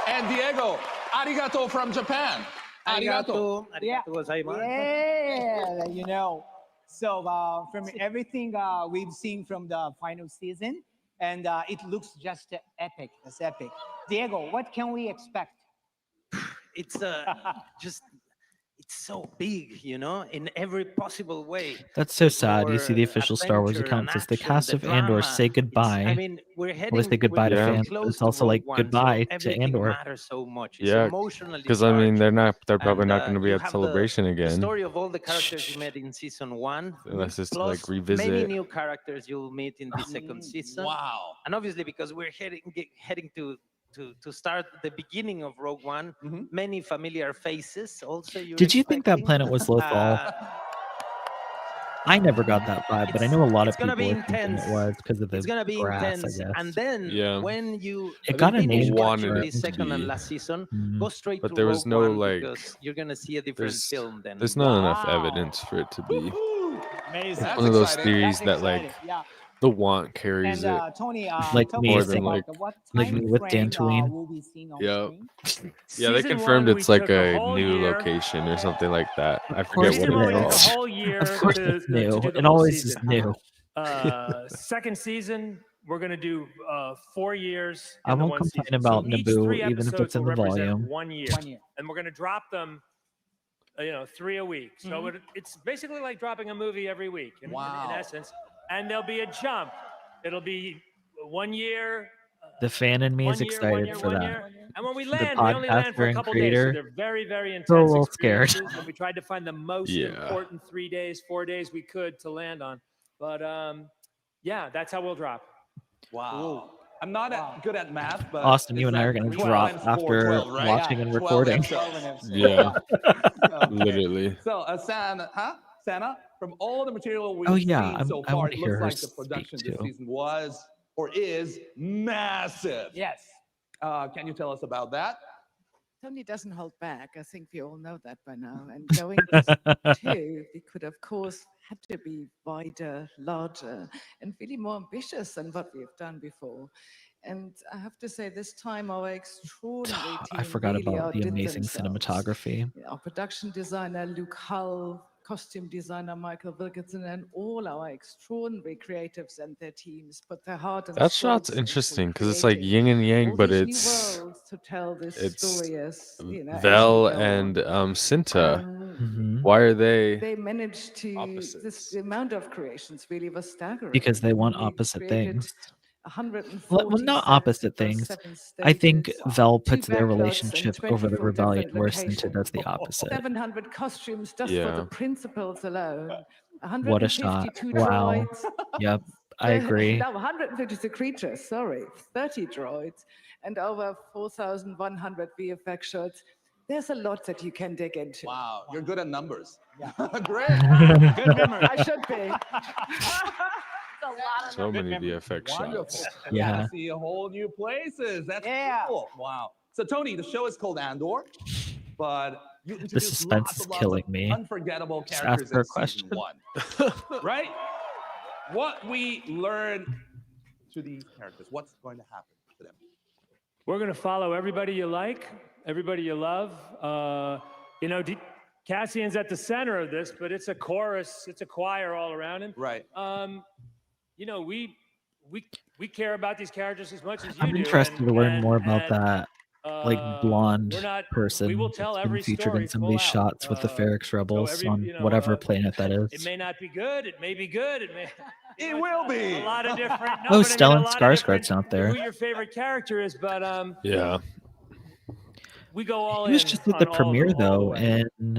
And Diego, arigato from Japan. Arigato. Yeah. Arigato gozaimasu. Yeah, you know. So from everything we've seen from the final season, and it looks just epic. It's epic. Diego, what can we expect? It's just, it's so big, you know, in every possible way. That's so sad. You see the More official Star Wars adventure and account says the action, cast the of Andor drama. say goodbye. I mean, we're Or say heading, goodbye to we're fans, but close it's to also Rogue like One, so goodbye to everything Andor. matters so much. It's Yeah. emotionally Because I mean, charged. they're probably And, not going to be you at have celebration the again, story of all the characters you met in season 1, unless it's to plus like many revisit. new characters you'll meet in the second season. Wow. And obviously, because we're heading to start the beginning of Rogue One, many familiar faces also. Did you think that planet was Lothal? I never got that vibe, but I know a lot of it's gonna people be were thinking intense. it was because of the It's gonna be grass, intense, I guess. and then Yeah. when you It got a finish name watching wanted the it to second and be. last season, Mhm. go straight But to there was Rogue no, One like, because you're gonna see a different There's film. Then there's not enough evidence for it to be. Amazing. That's One of those exciting. theories That's that like exciting. Yeah. the want carries And it. Tony, Like tell me me More about than like what like me time with frame Dantooine. will be seen on Yep. screen? Yeah, they Season confirmed one, it's we like took a a whole new year. location or something like that. I Of course forget Season what one, it we took a is. whole year Of course to it's new. do the It whole always is season. new. Second season, we're going to do 4 years. I in the won't one complain season. about so each Naboo, 3 even if episodes it's in will the represent volume. 1 year. 1 year. And we're going to drop them, 3 a week. So it's basically like dropping a movie every week in Wow. essence. And there'll be a jump. It'll be 1 year. The fan in me is 1 year, 1 excited year, for 1 that. year. And when we The land, we only land for podcaster a and couple days. So creator. they're very, very intense Still a little scared. experiences. And we tried to find the most Yeah. important 3 days, 4 days we could to land on. But yeah, that's how we'll drop. Wow. I'm not good at math, but Austin, you it's and I are like going to 12 drop times 4, after 12, right? watching and 12 recording. episodes. Yeah, Okay. literally. So, Sana, from all the material we've Oh, yeah, seen I'm- so I far, wanna it hear looks her like the speak, production this too. season was or is massive. Yes. Can you tell us about that? Tony doesn't hold back. I think we all know that by now. And going to two, we could, of course, had to be wider, larger, and really more ambitious than what we've done before. And I have to say, this time our extraordinary team I forgot really about the outdid amazing themselves. cinematography. Our production designer, Luke Hull, costume designer, Michael Wilkinson, and all our extraordinary creatives and their teams put their heart and That shot's souls into interesting because it's like creating yin and yang, all but these new it's worlds to tell this it's story as, as Vel we go and on. Cinta. Mhm. Why are they? They managed to, opposites? the amount of creations really was staggering. Because they want We opposite created things. 140 Well, not sets opposite across things. 7 I think stages, Vel 2 puts their backlots, and relationship over the 24 rebellion, different where Cinta does the locations. opposite. 700 costumes just for Yeah. the principals alone. What a shot. 152 Wow. droids. Yep, I agree. No, 152 creatures, sorry. 30 droids. And over 4,100 VFX shots. There's a lot that you can dig into. Wow, you're good at numbers. Great. Good memory. I should be. So many VFX Wonderful. shots. Yeah. See a whole new places. That's Yeah. cool. Wow. So Tony, the show is called Andor. but you The introduced suspense lots is and lots killing of me. unforgettable Just characters ask her a in season question. 1. Right? What we learned to these characters, what's going to happen to them? We're going to follow everybody you like, everybody you love. You know, Cassian's at the center of this, but it's a chorus, it's a choir all around him. Right. You know, we care about these characters as much as you I'm do. interested to learn more about that, like blonde person we will that's tell been every featured story in some of full these out. shots with the Ferrix Rebels on you know, whatever planet that It is. may not be good. It may be good. It may. It will be. A lot of different. No, Oh, but I mean, a Stellan lot of different- Skarsgård's not there. Who your favorite character is, but Yeah. we go all He was in just at on the all of premiere them all the though, way. and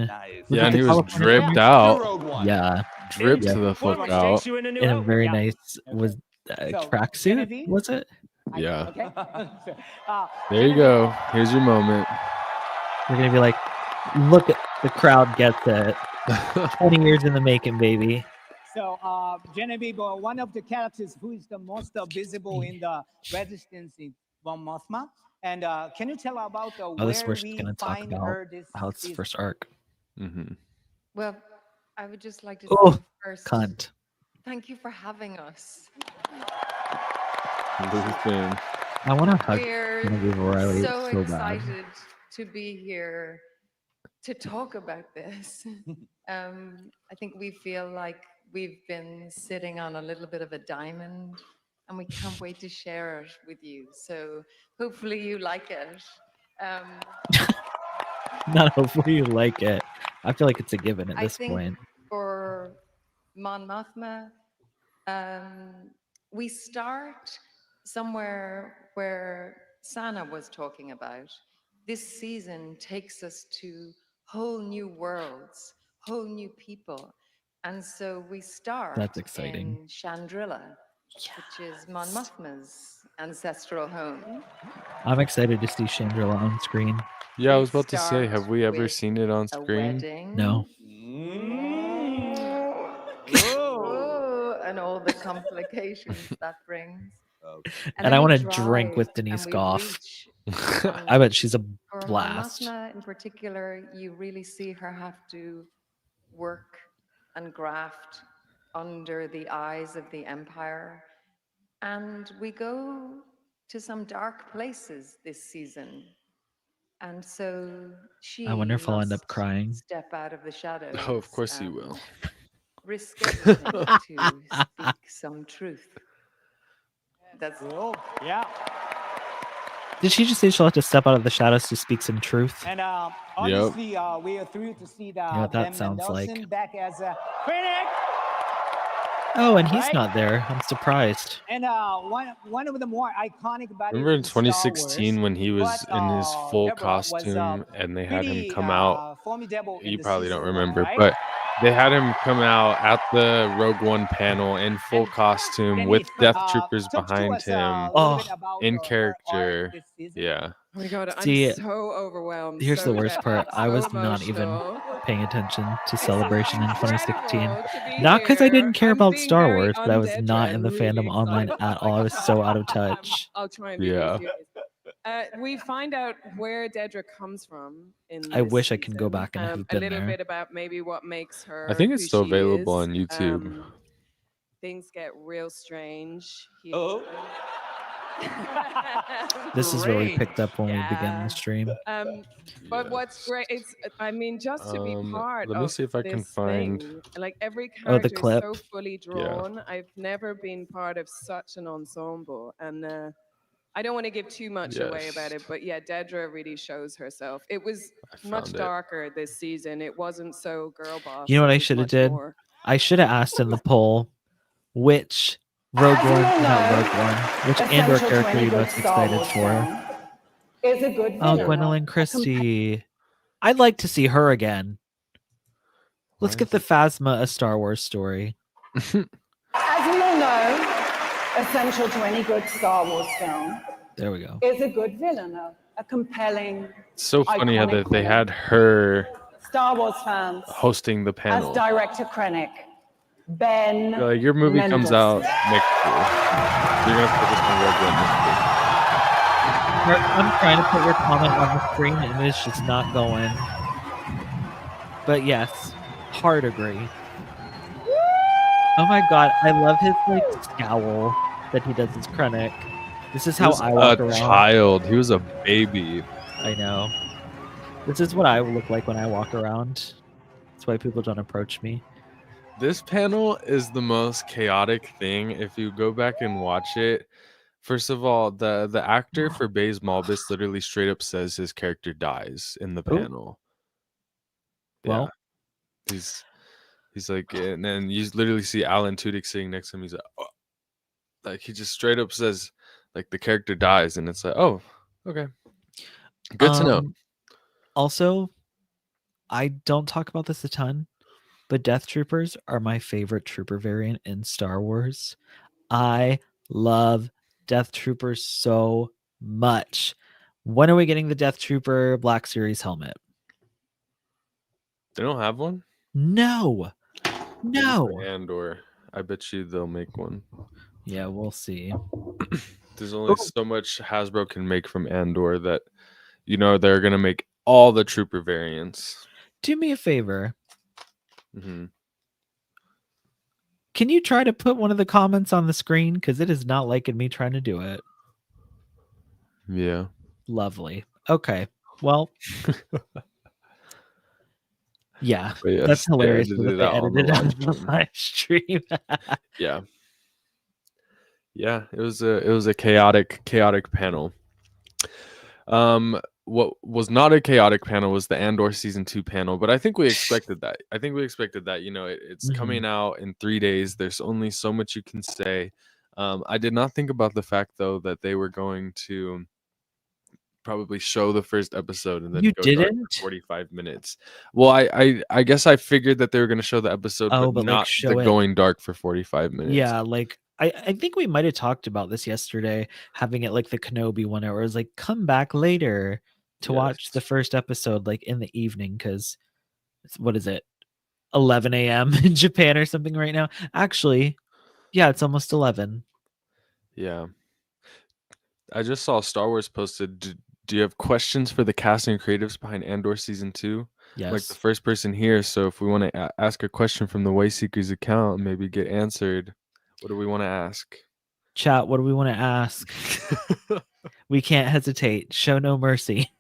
Yeah, and he was California dripped premiere. out. Yeah, Dripped the fuck Which out. takes you into new in a outlook. very Yeah. nice was So, tracksuit. Genevieve? Was it? Yeah. Okay. There you go. Here's your moment. You're gonna be like, look at the crowd gets it. 20 years in the making, baby. So, Genevieve, one of the characters who is the most visible in the Resistance is Von Mothma. And can you tell about This is where where she's we gonna talk find about her this how it's the season? first arc. Mm-hmm. Well, I would just like to Oh, say first, cunt. thank you for having us. I want to hug We're Genevieve O'Reilly so so bad. excited to be here to talk about this. I think we feel like we've been sitting on a little bit of a diamond, and we can't wait to share it with you. So hopefully you like it. Not hopefully you like it. I feel like it's a given at I this think point. for Mon Mothma, we start somewhere where Sana was talking about. This season takes us to whole new worlds, whole new people. And so we start That's exciting. in Chandrila, which is Mon Mothma's ancestral home. I'm excited to see Chandrila on screen. Yeah, I was about to say, have we ever seen it on A screen? wedding. No. Oh, and all the complications that brings. And I then want we to drink drive with Denise and we Goff. reach, I bet she's a for Mon blast. Mothma in particular, you really see her have to work and graft under the eyes of the Empire. And we go to some dark places this season. And so she I wonder if I'll end up must crying. step out of the shadows. Oh, of course you and will. Risk everything to speak some truth. That's Yeah. Did she just say she'll have to step out of the shadows to speak some truth? And obviously, we are thrilled to see what that Ben sounds like. Mendelsohn back as a critic. Oh, and he's Right? not there. I'm surprised. And one of the more iconic bodies Remember in in Star 2016 Wars, when he was but, in his full Deborah was, costume and they had him pretty, come out? formidable in You the probably don't season, remember, right? but they had him come out at the Rogue One panel in full costume with Death Troopers talk to behind us, him a little Oh, bit about in her character. arc this season. Yeah. Oh my God, I'm See, so overwhelmed. Here's so the worst part. I so was not even emotional. paying attention to Celebration in 2016. Incredible to be Not because I here. didn't care I'm about being Star very Wars, but I was undead not and in the really fandom online excited. at all. I was so out of touch. I'll try and be Yeah. serious. We find out where Dedra comes from in I this wish I can go season. back and have a been little there. bit about maybe what makes her. I think it's who still she available is. on YouTube. Things get real strange. Here. Oh. This is where we picked up when we began Yeah. the stream. But what's great, it's I mean, just to be part let me of see if I can this find- thing, like every Oh, the character clip. is so fully drawn. I've never been part of such an ensemble, and I don't want to give too much away about it, but yeah, Dedra really shows herself. It was much found it. darker this season. It wasn't so girl boss. You know what it I was should have much did? more- I should have asked in the poll which Rogue One, not Rogue One, which Andor character are you most excited for? Is a good Oh, villain. Gwendolyn Christie. I'd like to see her again. Let's get the Phasma a Star Wars story. As we all know, essential to any good Star Wars film There we go. is a good villain, a compelling It's so funny how iconic they villain. had her Star Wars fans hosting the panel. as director Krennic. Ben You're like, your movie comes Mendelsohn. out next year. You're gonna put this in Rogue One next year. I'm trying to put your comment on the screen and it's just not going. But yes, hard agree. Oh my god, I love his like scowl that he does his Krennic. This is how I walk around. Child. He was a baby. I know. This is what I look like when I walk around. That's why people don't approach me. This panel is the most chaotic thing. If you go back and watch it, first of all, the actor for Baze Malbus literally straight up says his character dies in the panel. Well, he's like, and then you literally see Alan Tudyk sitting next to him. He's like, oh. Like he just straight up says, like the character dies, and it's like, oh, okay, good to know. Also, I don't talk about this a ton, but Death Troopers are my favorite trooper variant in Star Wars. I love Death Troopers so much. When are we getting the Death Trooper Black Series helmet? They don't have one? No. Andor. I bet you they'll make one. Yeah, we'll see. There's only so much Hasbro can make from Andor that, you know, they're going to make all the trooper variants. Do me a favor. Mm-hmm. Can you try to put one of the comments on the screen? Because it is not liking me trying to do it. Yeah. Lovely. Okay. Well. Yeah. Yes, that's hilarious. They That they edited on the live stream. Yeah. Yeah. It was a chaotic panel. What was not a chaotic panel was the Andor season 2 panel, but I think we expected that. You know, it's coming out in 3 days. There's only so much you can say. I did not think about the fact though that they were going to probably show the first episode and then you go didn't dark for 45 minutes. Well, I guess I figured that they were going to show the episode, but like, not show the it. going dark for 45 minutes. Yeah, like I think we might have talked about this yesterday, having it like the Kenobi one, where it was like, come back later to watch the first episode, like in the evening, because what is it, 11 a.m. in Japan or something right now? Actually, yeah, it's almost 11. Yeah. I just saw Star Wars posted. Do you have questions for the cast and creatives behind Andor season 2? Yes. Like the first person here. So if we want to ask a question from the Wayseekers account and maybe get answered, what do we want to ask? Chat, what do we want to ask? We can't hesitate. Show no mercy.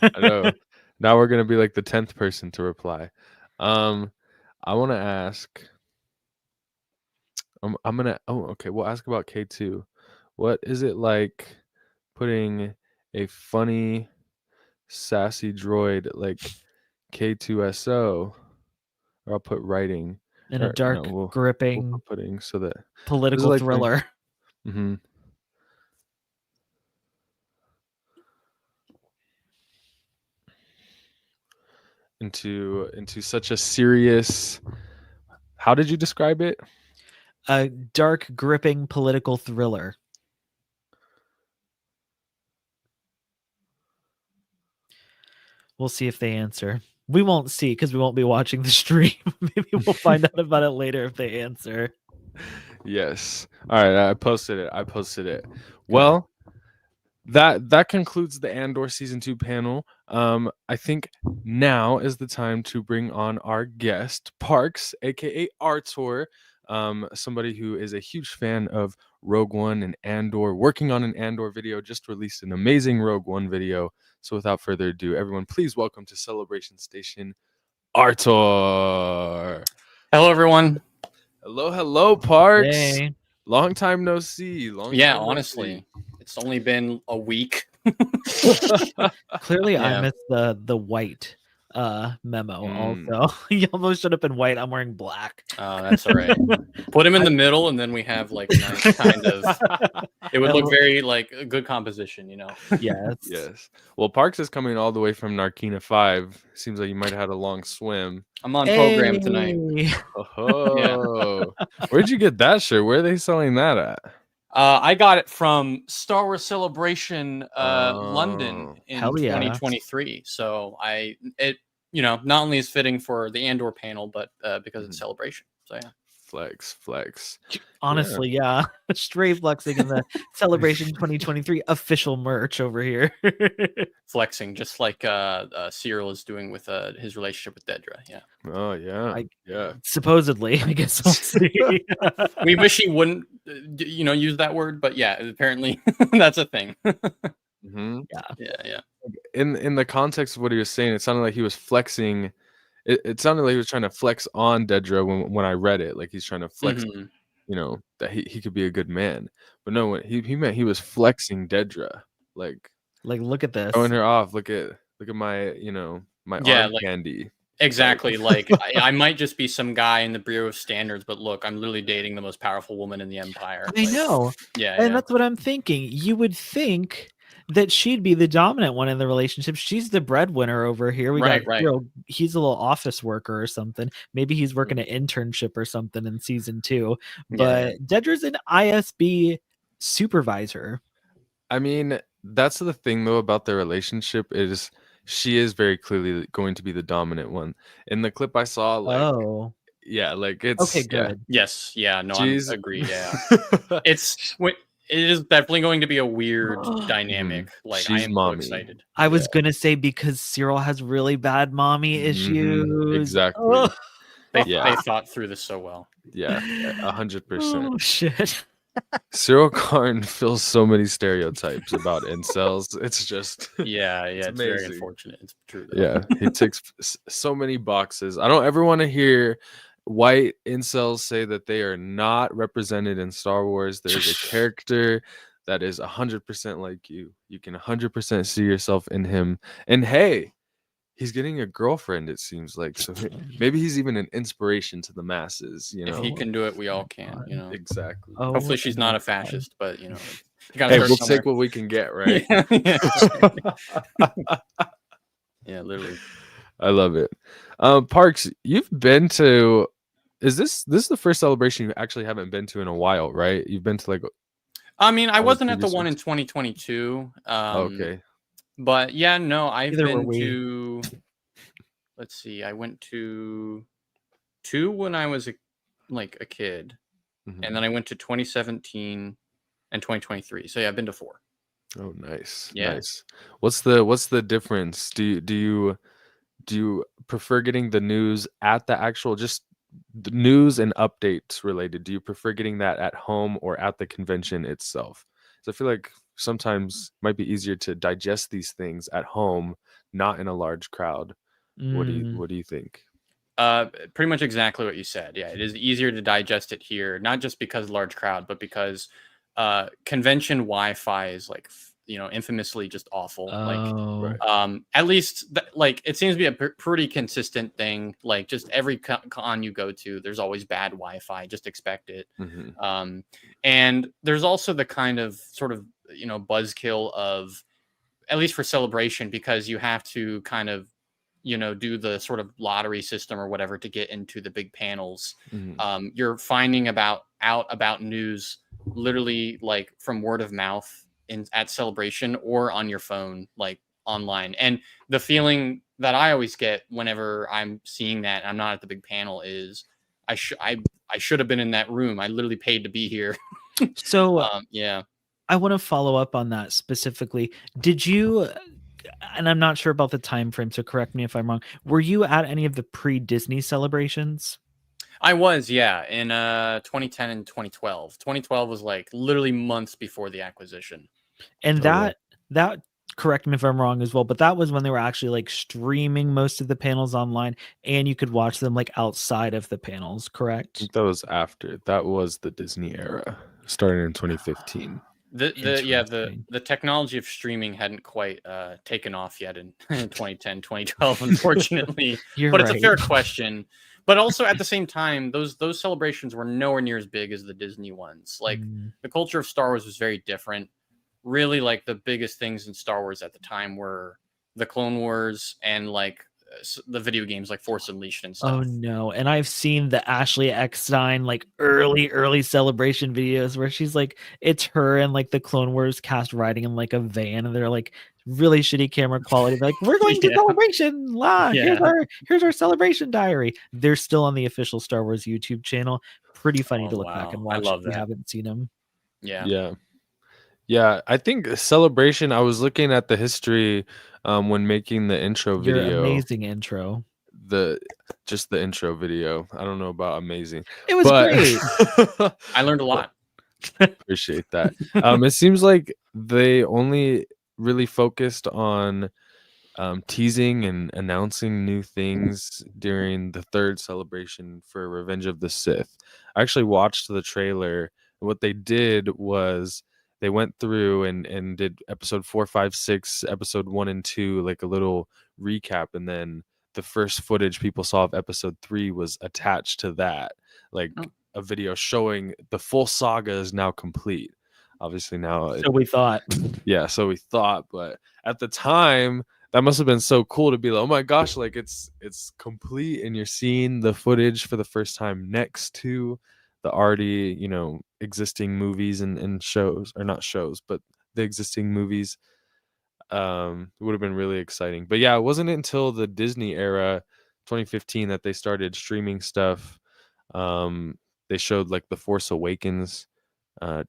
I know. Now we're going to be like the 10th person to reply. I want to ask. I'm going to. Oh, okay. We'll ask about K2. What is it like putting a funny, sassy droid like K2SO? Or I'll put writing. In a dark, gripping, we'll putting so that political like thriller. Mm-hmm. Into such a serious. How did you describe it? A dark, gripping political thriller. We'll see if they answer. We won't see because we won't be watching the stream. Maybe we'll find out about it later if they answer. Yes. All right. I posted it. Well, that concludes the Andor season 2 panel. I think now is the time to bring on our guest, Parks, aka Artur. Somebody who is a huge fan of Rogue One and Andor, working on an Andor video, just released an amazing Rogue One video. So without further ado, everyone, please welcome to Celebration Station, Artur. Hello, everyone. Hello, Parks. Hey. Long time no see. Honestly, it's only been a week. Clearly, I missed the white memo. Also, you almost should have been white. I'm wearing black. Oh, that's all right. Put him in the middle, and then we have like a nice kind of. It would look very like a good composition, you know. Yes. Well, Parks is coming all the way from Narkina 5. Seems like you might have had a long swim. I'm on program tonight. Oh, where'd you get that shirt? Where are they selling that at? I got it from Star Wars Celebration London in 2023. So it not only is fitting for the Andor panel, but because it's Celebration. So yeah. Flex. Honestly, yeah. Straight flexing in the Celebration 2023 official merch over here. Flexing, just like Cyril is doing with his relationship with Dedra. Yeah. Oh yeah. Yeah. Supposedly, I guess we'll see. We wish he wouldn't, use that word, but yeah, apparently that's a thing. Mm-hmm. Yeah. In the context of what he was saying, it sounded like he was flexing. It sounded like he was trying to flex on Dedra when I read it. Like he's trying to flex, that he could be a good man. But no, what he meant, he was flexing Dedra. Like look at this. Showing her off. Look at my, my arm candy. Exactly. Like I might just be some guy in the Bureau of Standards, but look, I'm literally dating the most powerful woman in the Empire. I know. Yeah. And that's what I'm thinking. You would think that she'd be the dominant one in the relationship. She's the breadwinner over here. We got he's a little office worker or something. Maybe he's working an internship or something in season 2. But Dedra's an ISB supervisor. I mean, that's the thing though about their relationship is she is very clearly going to be the dominant one. In the clip I saw, it's okay, good. Yes, yeah, no, I agree. Yeah, it is definitely going to be a weird dynamic. Like I am so excited. I was gonna say because Cyril has really bad mommy issues. Exactly. They thought through this so well. Yeah, 100%. Oh shit. Cyril Karn fills so many stereotypes about incels. It's just it's very unfortunate. It's true. Though. Yeah, he ticks so many boxes. I don't ever want to hear white incels say that they are not represented in Star Wars. There's a character that is 100% like you. You can 100% see yourself in him. And hey, he's getting a girlfriend, it seems like. So maybe he's even an inspiration to the masses, If he can do it, we all can, Exactly. Hopefully she's not a fascist, but hey, we'll take what we can get, right? Yeah, literally. I love it. Parks, you've been to this is the first celebration you actually haven't been to in a while, right? You've been to I wasn't at the one in 2022. Okay. But yeah, no, I've been to. Let's see, I went to 2 when I was a kid, and then I went to 2017 and 2023. So yeah, I've been to 4. Oh, nice. Yeah. Nice. What's the difference? Do you prefer getting the news at the actual just the news and updates related? Do you prefer getting that at home or at the convention itself? So I feel like sometimes it might be easier to digest these things at home, not in a large crowd. What do you think? Pretty much exactly what you said. Yeah, it is easier to digest it here, not just because large crowd, but because convention Wi-Fi is infamously just awful. At least it seems to be a pretty consistent thing. Like just every con you go to, there's always bad Wi-Fi. Just expect it. And there's also the kind of sort of buzzkill of, at least for Celebration, because you have to kind of do the sort of lottery system or whatever to get into the big panels. You're finding out about news literally from word of mouth at Celebration or on your phone, online. And the feeling that I always get whenever I'm seeing that and I'm not at the big panel is I should have been in that room. I literally paid to be here. So yeah, I want to follow up on that specifically. Did you, and I'm not sure about the time frame, so correct me if I'm wrong, were you at any of the pre-Disney celebrations? I was, yeah, in 2010 and 2012. 2012 was literally months before the acquisition. And that correct me if I'm wrong as well, but that was when they were actually streaming most of the panels online and you could watch them outside of the panels, correct? That was after. That was the Disney era, starting in 2015. The technology of streaming hadn't quite taken off yet in 2010, 2012, unfortunately. But it's a fair question. But also at the same time, those celebrations were nowhere near as big as the Disney ones. The culture of Star Wars was very different. Really, the biggest things in Star Wars at the time were the Clone Wars and the video games like Force Unleashed and stuff. Oh no. And I've seen the Ashley Eckstein early celebration videos where she's it's her and the Clone Wars cast riding in a van and they're really shitty camera quality. Like, we're going to Celebration. Here's our Celebration diary. They're still on the official Star Wars YouTube channel. Pretty funny to look back and watch if you haven't seen them. Yeah, I think Celebration, I was looking at the history when making the intro Your video. amazing intro. Just the intro video. I don't know about amazing. It was great. I learned a lot. Appreciate that. It seems like they only really focused on teasing and announcing new things during the third celebration for Revenge of the Sith. I actually watched the trailer. What they did was they went through and did episode 4, 5, 6, episode 1 and 2, like a little recap, and then the first footage people saw of episode 3 was attached to that, like a video showing the full saga is now complete. Obviously now so we thought. Yeah, so we thought, but at the time that must have been so cool to be like, oh my gosh, like it's complete and you're seeing the footage for the first time next to the already, existing movies and shows, or not shows, but the existing movies. It would have been really exciting. But yeah, it wasn't until the Disney era, 2015, that they started streaming stuff. They showed like the Force Awakens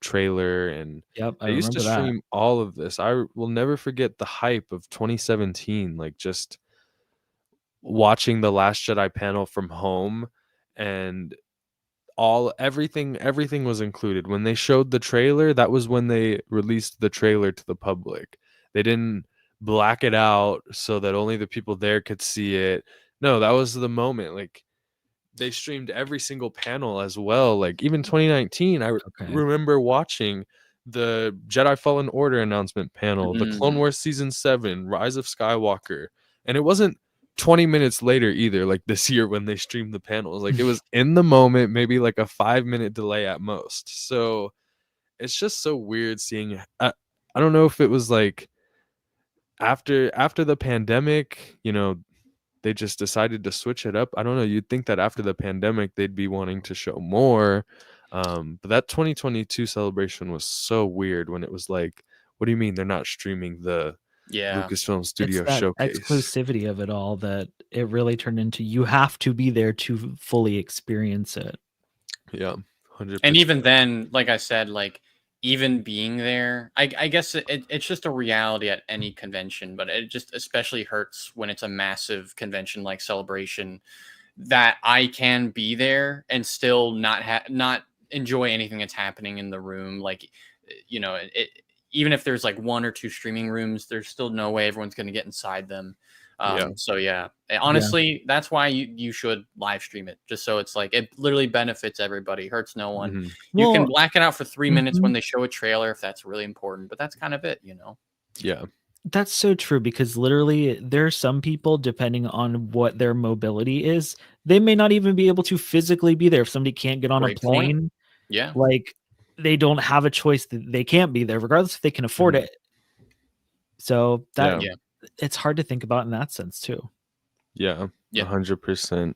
trailer, and I they used to remember that. stream all of this. I will never forget the hype of 2017, like just watching the Last Jedi panel from home, and everything was included. When they showed the trailer, that was when they released the trailer to the public. They didn't black it out so that only the people there could see it. No, that was the moment. Like, they streamed every single panel as well. Like, even 2019, I remember watching the Jedi Fallen Order announcement panel, the Clone Wars Season 7, Rise of Skywalker. And it wasn't 20 minutes later either, like this year when they streamed the panels. Like, it was in the moment, maybe like a 5-minute delay at most. So it's just so weird seeing. I don't know if it was like after the pandemic, they just decided to switch it up. I don't know. You'd think that after the pandemic, they'd be wanting to show more. But that 2022 celebration was so weird when it was like, what do you mean they're not streaming the Lucasfilm Studio it's that showcase? Exclusivity of it all that it really turned into. You have to be there to fully experience it. Yeah, 100%. And even then, like I said, like even being there, I guess it's just a reality at any convention, but it just especially hurts when it's a massive convention like Celebration, that I can be there and still not enjoy anything that's happening in the room. Like, even if there's like 1 or 2 streaming rooms, there's still no way everyone's going to get inside them. So yeah, honestly, that's why you should live stream it, just so it's like it literally benefits everybody, hurts no one. You can black it out for 3 minutes when they show a trailer if that's really important, but that's kind of it, Yeah, that's so true, because literally there are some people, depending on what their mobility is, they may not even be able to physically be there. If somebody can't get on a plane, like they don't have a choice, that they can't be there regardless if they can afford it. So that it's hard to think about in that sense too. Yeah, 100%.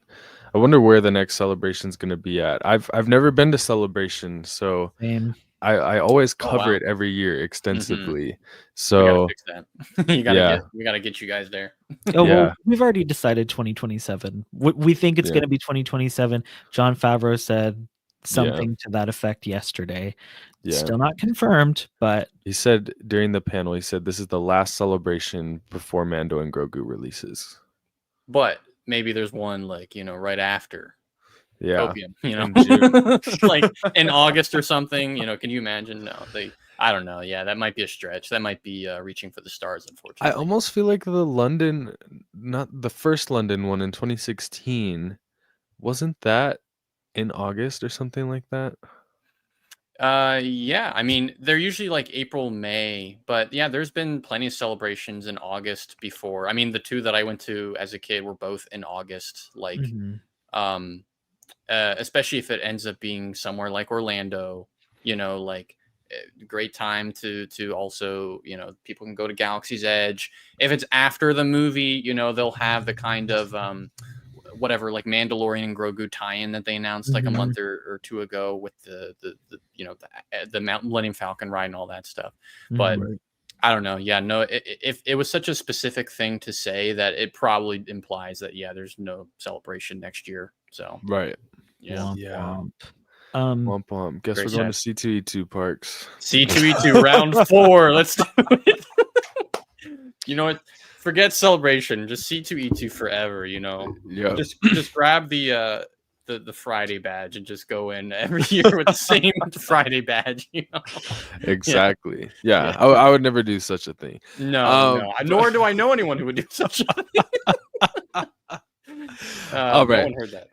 I wonder where the next celebration is going to be at. I've never been to Celebration, so I always cover it every year extensively. So we gotta fix that. We gotta get you guys there. Well, we've already decided 2027. We think it's going to be 2027. Jon Favreau said something to that effect yesterday. Still not confirmed, but he said during the panel, he said this is the last celebration before Mando and Grogu releases. But maybe there's one like, right after. Opium, like in August or something, can you imagine? No, I don't know. Yeah, that might be a stretch. That might be reaching for the stars, unfortunately. I almost feel like not the first London one in 2016, wasn't that in August or something like that? Yeah, I mean, they're usually like April, May, but yeah, there's been plenty of celebrations in August before. I mean, the 2 that I went to as a kid were both in August, like, especially if it ends up being somewhere like Orlando, like great time to also, people can go to Galaxy's Edge. If it's after the movie, they'll have the kind of, whatever, like Mandalorian and Grogu tie-in that they announced like a month or 2 ago with the Millennium Falcon ride and all that stuff. But I don't know. Yeah, no. If it was such a specific thing to say that it probably implies that there's no celebration next year. So right. Yeah. Womp Yeah. womp. Womp womp. Guess Great we're going set. to C2E2 Parks. C2E2 round 4. Let's do it. You know what? Forget celebration. Just C2E2 forever. You know. Yeah. Just grab the Friday badge and just go in every year with the same Friday badge. You know. Exactly. Yeah. I would never do such a thing. No. Nor do I know anyone who would do such a thing. All right. No one heard that.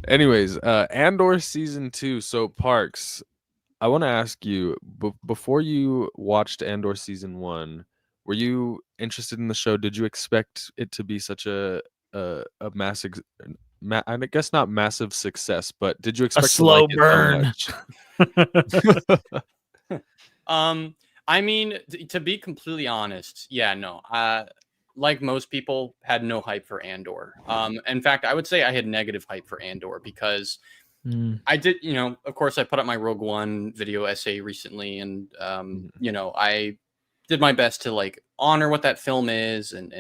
Anyways, Andor season 2. So Parks, I want to ask you, before you watched Andor season 1, were you interested in the show? Did you expect it to be such a massive, I guess not massive success, but did you expect slow to like burn? It so much? I mean, to be completely honest, no. Like most people, had no hype for Andor. In fact, I would say I had negative hype for Andor because I did, of course, I put up my Rogue One video essay recently, and I did my best to like honor what that film is and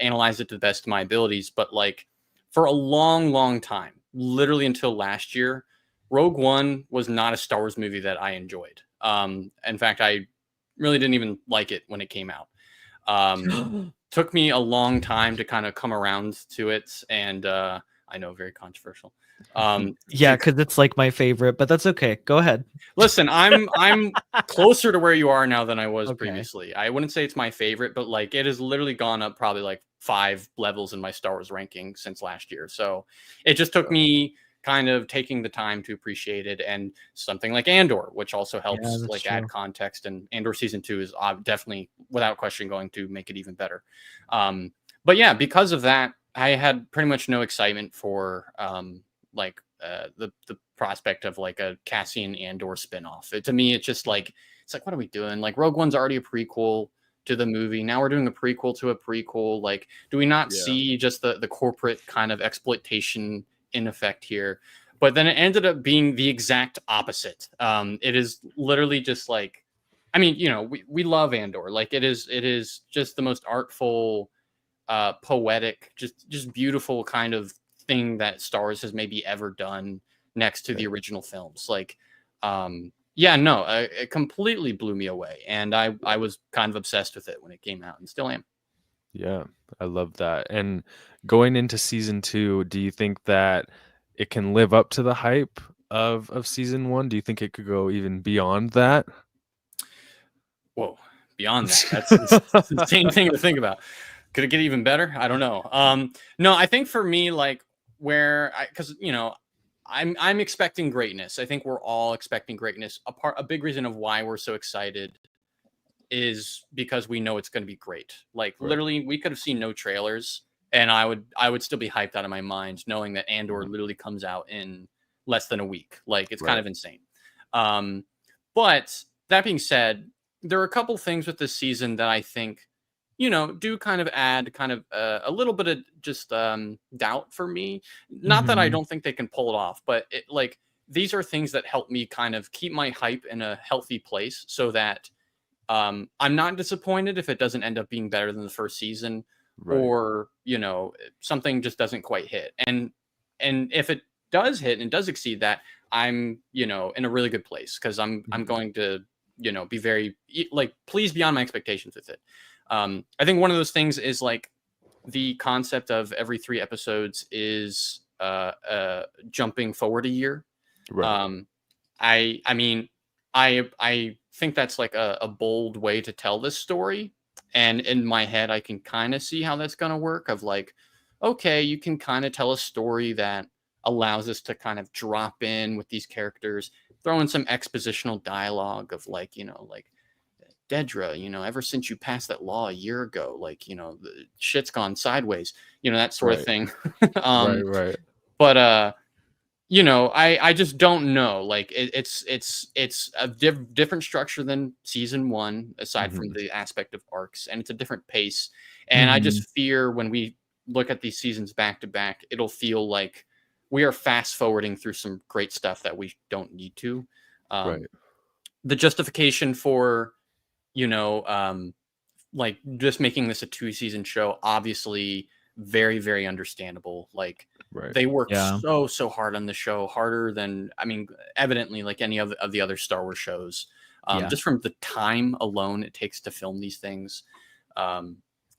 analyze it to the best of my abilities. But like for a long time, literally until last year, Rogue One was not a Star Wars movie that I enjoyed. In fact, I really didn't even like it when it came out. Took me a long time to kind of come around to it, and I know, very controversial. Yeah, because it's like my favorite, but that's okay. Go ahead. Listen, I'm closer to where you are now than I was previously. I wouldn't say it's my favorite, but like it has literally gone up probably like 5 levels in my Star Wars ranking since last year. So it just took me kind of taking the time to appreciate it, and something like Andor, which also helps add context, and Andor season 2 is definitely without question going to make it even better. But yeah, because of that, I had pretty much no excitement for the prospect of like a Cassian Andor spinoff. To me, it's just like, what are we doing? Like Rogue One's already a prequel to the movie. Now we're doing a prequel to a prequel. Like, do we not see just the corporate kind of exploitation in effect here? But then it ended up being the exact opposite. It is literally just like, I mean, we love Andor. Like it is just the most artful, poetic, just beautiful kind of thing that Star Wars has maybe ever done next to the original films. Like, it completely blew me away, and I was kind of obsessed with it when it came out, and still am. Yeah, I love that. And going into season 2, do you think that it can live up to the hype of season 1? Do you think it could go even beyond that? Whoa, beyond that. That's an insane thing to think about. Could it get even better? I don't know. No, I think for me, like because I'm expecting greatness. I think we're all expecting greatness. A big reason of why we're so excited is because we know it's going to be great. Like literally, we could have seen no trailers, and I would still be hyped out of my mind knowing that Andor literally comes out in less than a week. Like it's kind of insane. But that being said, there are a couple things with this season that I think do kind of add kind of a little bit of just doubt for me. Not that I don't think they can pull it off, but these are things that help me kind of keep my hype in a healthy place, so that I'm not disappointed if it doesn't end up being better than the first season, or something just doesn't quite hit. And if it does hit and does exceed that, I'm in a really good place, because I'm going to be very pleased beyond my expectations with it. I think one of those things is like the concept of every 3 episodes is jumping forward a year. Right. I mean, I think that's like a bold way to tell this story. And in my head, I can kind of see how that's going to work, of like, okay, you can kind of tell a story that allows us to kind of drop in with these characters, throw in some expositional dialogue of like, Dedra, ever since you passed that law a year ago, like, the shit's gone sideways, that sort of thing. Right. But, I just don't know. Like it's a different structure than season 1, aside from the aspect of arcs, and it's a different pace. And I just fear when we look at these seasons back to back, it'll feel like we are fast forwarding through some great stuff that we don't need to. The justification for you know, like just making this a 2-season show, obviously very, very understandable. Like they worked so hard on the show, harder than, I mean, evidently like any of the other Star Wars shows, just from the time alone it takes to film these things.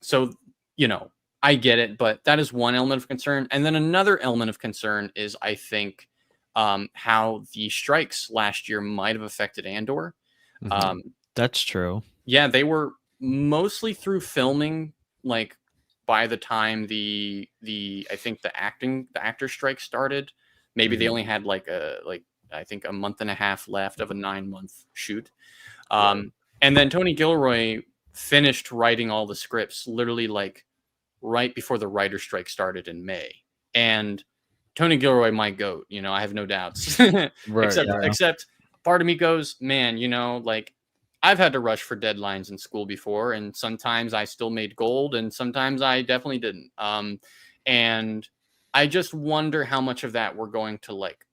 So, you know, I get it, but that is one element of concern. And then another element of concern is, I think, how the strikes last year might have affected Andor. That's true. Yeah, they were mostly through filming, like by the time the I think the actor strike started. Maybe they only had I think a month and a half left of a 9-month shoot. And then Tony Gilroy finished writing all the scripts literally like right before the writer strike started in May. And Tony Gilroy, my goat, you know, I have no doubts. Except part of me goes, man, you know, like I've had to rush for deadlines in school before, and sometimes I still made gold and sometimes I definitely didn't. And I just wonder how much of that we're going to like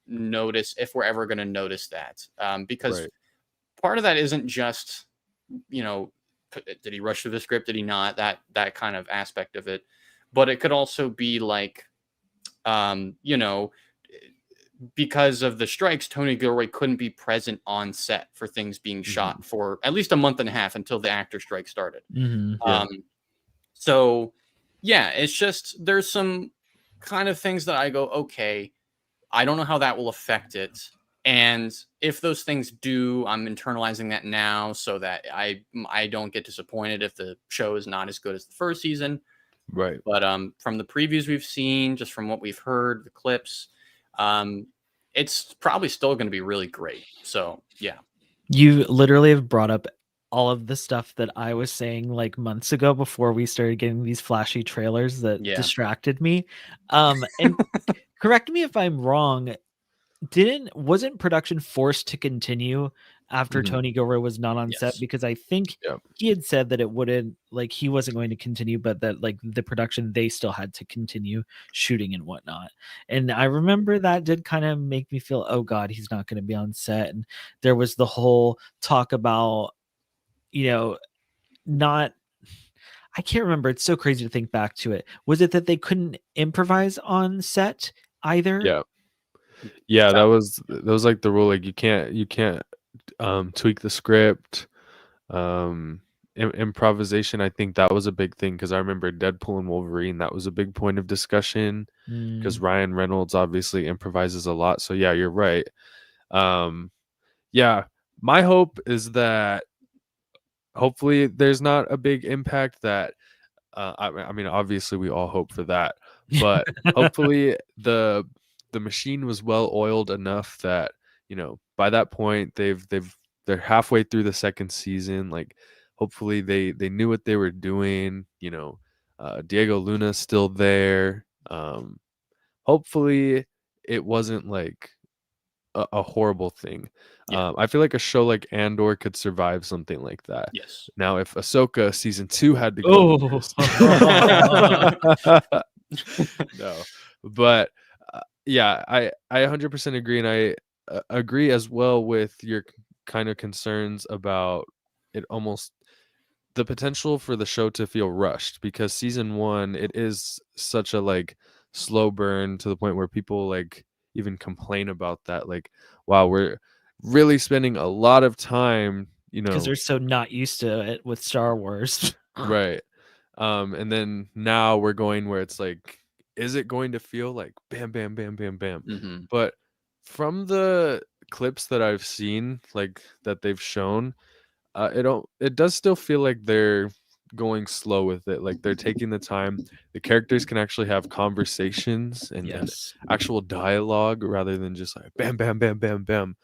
notice, if we're ever going to notice that. Because part of that isn't just, you know, did he rush through the script? Did he not? That kind of aspect of it. But it could also be like, you know, because of the strikes, Tony Gilroy couldn't be present on set for things being shot for at least a month and a half until the actor strike started. So yeah, it's just, there's some kind of things that I go, okay, I don't know how that will affect it. And if those things do, I'm internalizing that now so that I don't get disappointed if the show is not as good as the first season. Right. But from the previews we've seen, just from what we've heard, the clips, it's probably still going to be really great. So yeah. You literally have brought up all of the stuff that I was saying like months ago before we started getting these flashy trailers that distracted me. And correct me if I'm wrong. Wasn't production forced to continue after Tony Gilroy was not on set? Because I think he had said that it wouldn't, like, he wasn't going to continue, but that like the production, they still had to continue shooting and whatnot. And I remember that did kind of make me feel, oh God, he's not going to be on set. And there was the whole talk about, you know, I can't remember. It's so crazy to think back to it. Was it that they couldn't improvise on set either? Yeah, that was like the rule. Like you can't tweak the script. Improvisation, I think that was a big thing, because I remember Deadpool and Wolverine, that was a big point of discussion, because Ryan Reynolds obviously improvises a lot. So yeah, you're right. Yeah, my hope is that hopefully there's not a big impact. That I mean, obviously we all hope for that, but hopefully the machine was well oiled enough that, you know, by that point they're halfway through the second season. Like hopefully they knew what they were doing. You know, Diego Luna's still there. Hopefully it wasn't like a horrible thing. I feel like a show like Andor could survive something like that. Yes. Now, if Ahsoka season 2 had to go, no, but yeah, I 100% agree, and I agree as well with your kind of concerns about it, almost the potential for the show to feel rushed, because season 1, it is such a like slow burn to the point where people like even complain about that, like, wow, we're really spending a lot of time, you know, because they're so not used to it with Star Wars. Right. And then now we're going where it's like, is it going to feel like bam, bam, bam, bam, bam? But from the clips that I've seen, like that they've shown, it does still feel like they're going slow with it. Like they're taking the time. The characters can actually have conversations and actual dialogue, rather than just like bam, bam, bam, bam, bam.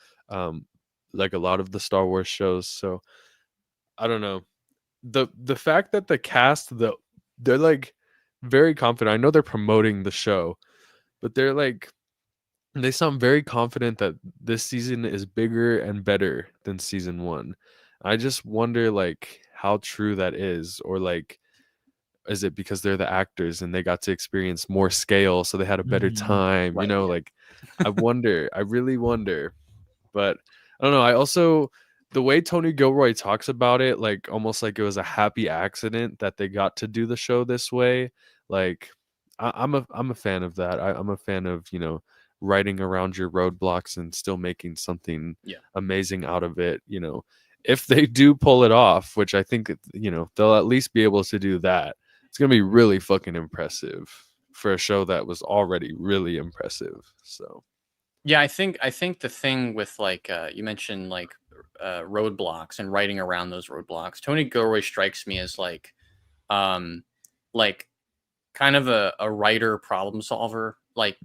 Like a lot of the Star Wars shows. So I don't know. The fact that the cast, they're like very confident. I know they're promoting the show, but they're like, they sound very confident that this season is bigger and better than season 1. I just wonder like how true that is, or like, is it because they're the actors and they got to experience more scale, so they had a better time, you know, like I really wonder. But I don't know. I also the way Tony Gilroy talks about it, like almost like it was a happy accident that they got to do the show this way. Like I'm a fan of that. I'm a fan of, you know, writing around your roadblocks and still making something amazing out of it. You know, if they do pull it off, which I think, you know, they'll at least be able to do that. It's gonna be really fucking impressive for a show that was already really impressive. So yeah, I think the thing with like you mentioned like roadblocks and writing around those roadblocks, Tony Gilroy strikes me as like kind of a writer problem solver. Like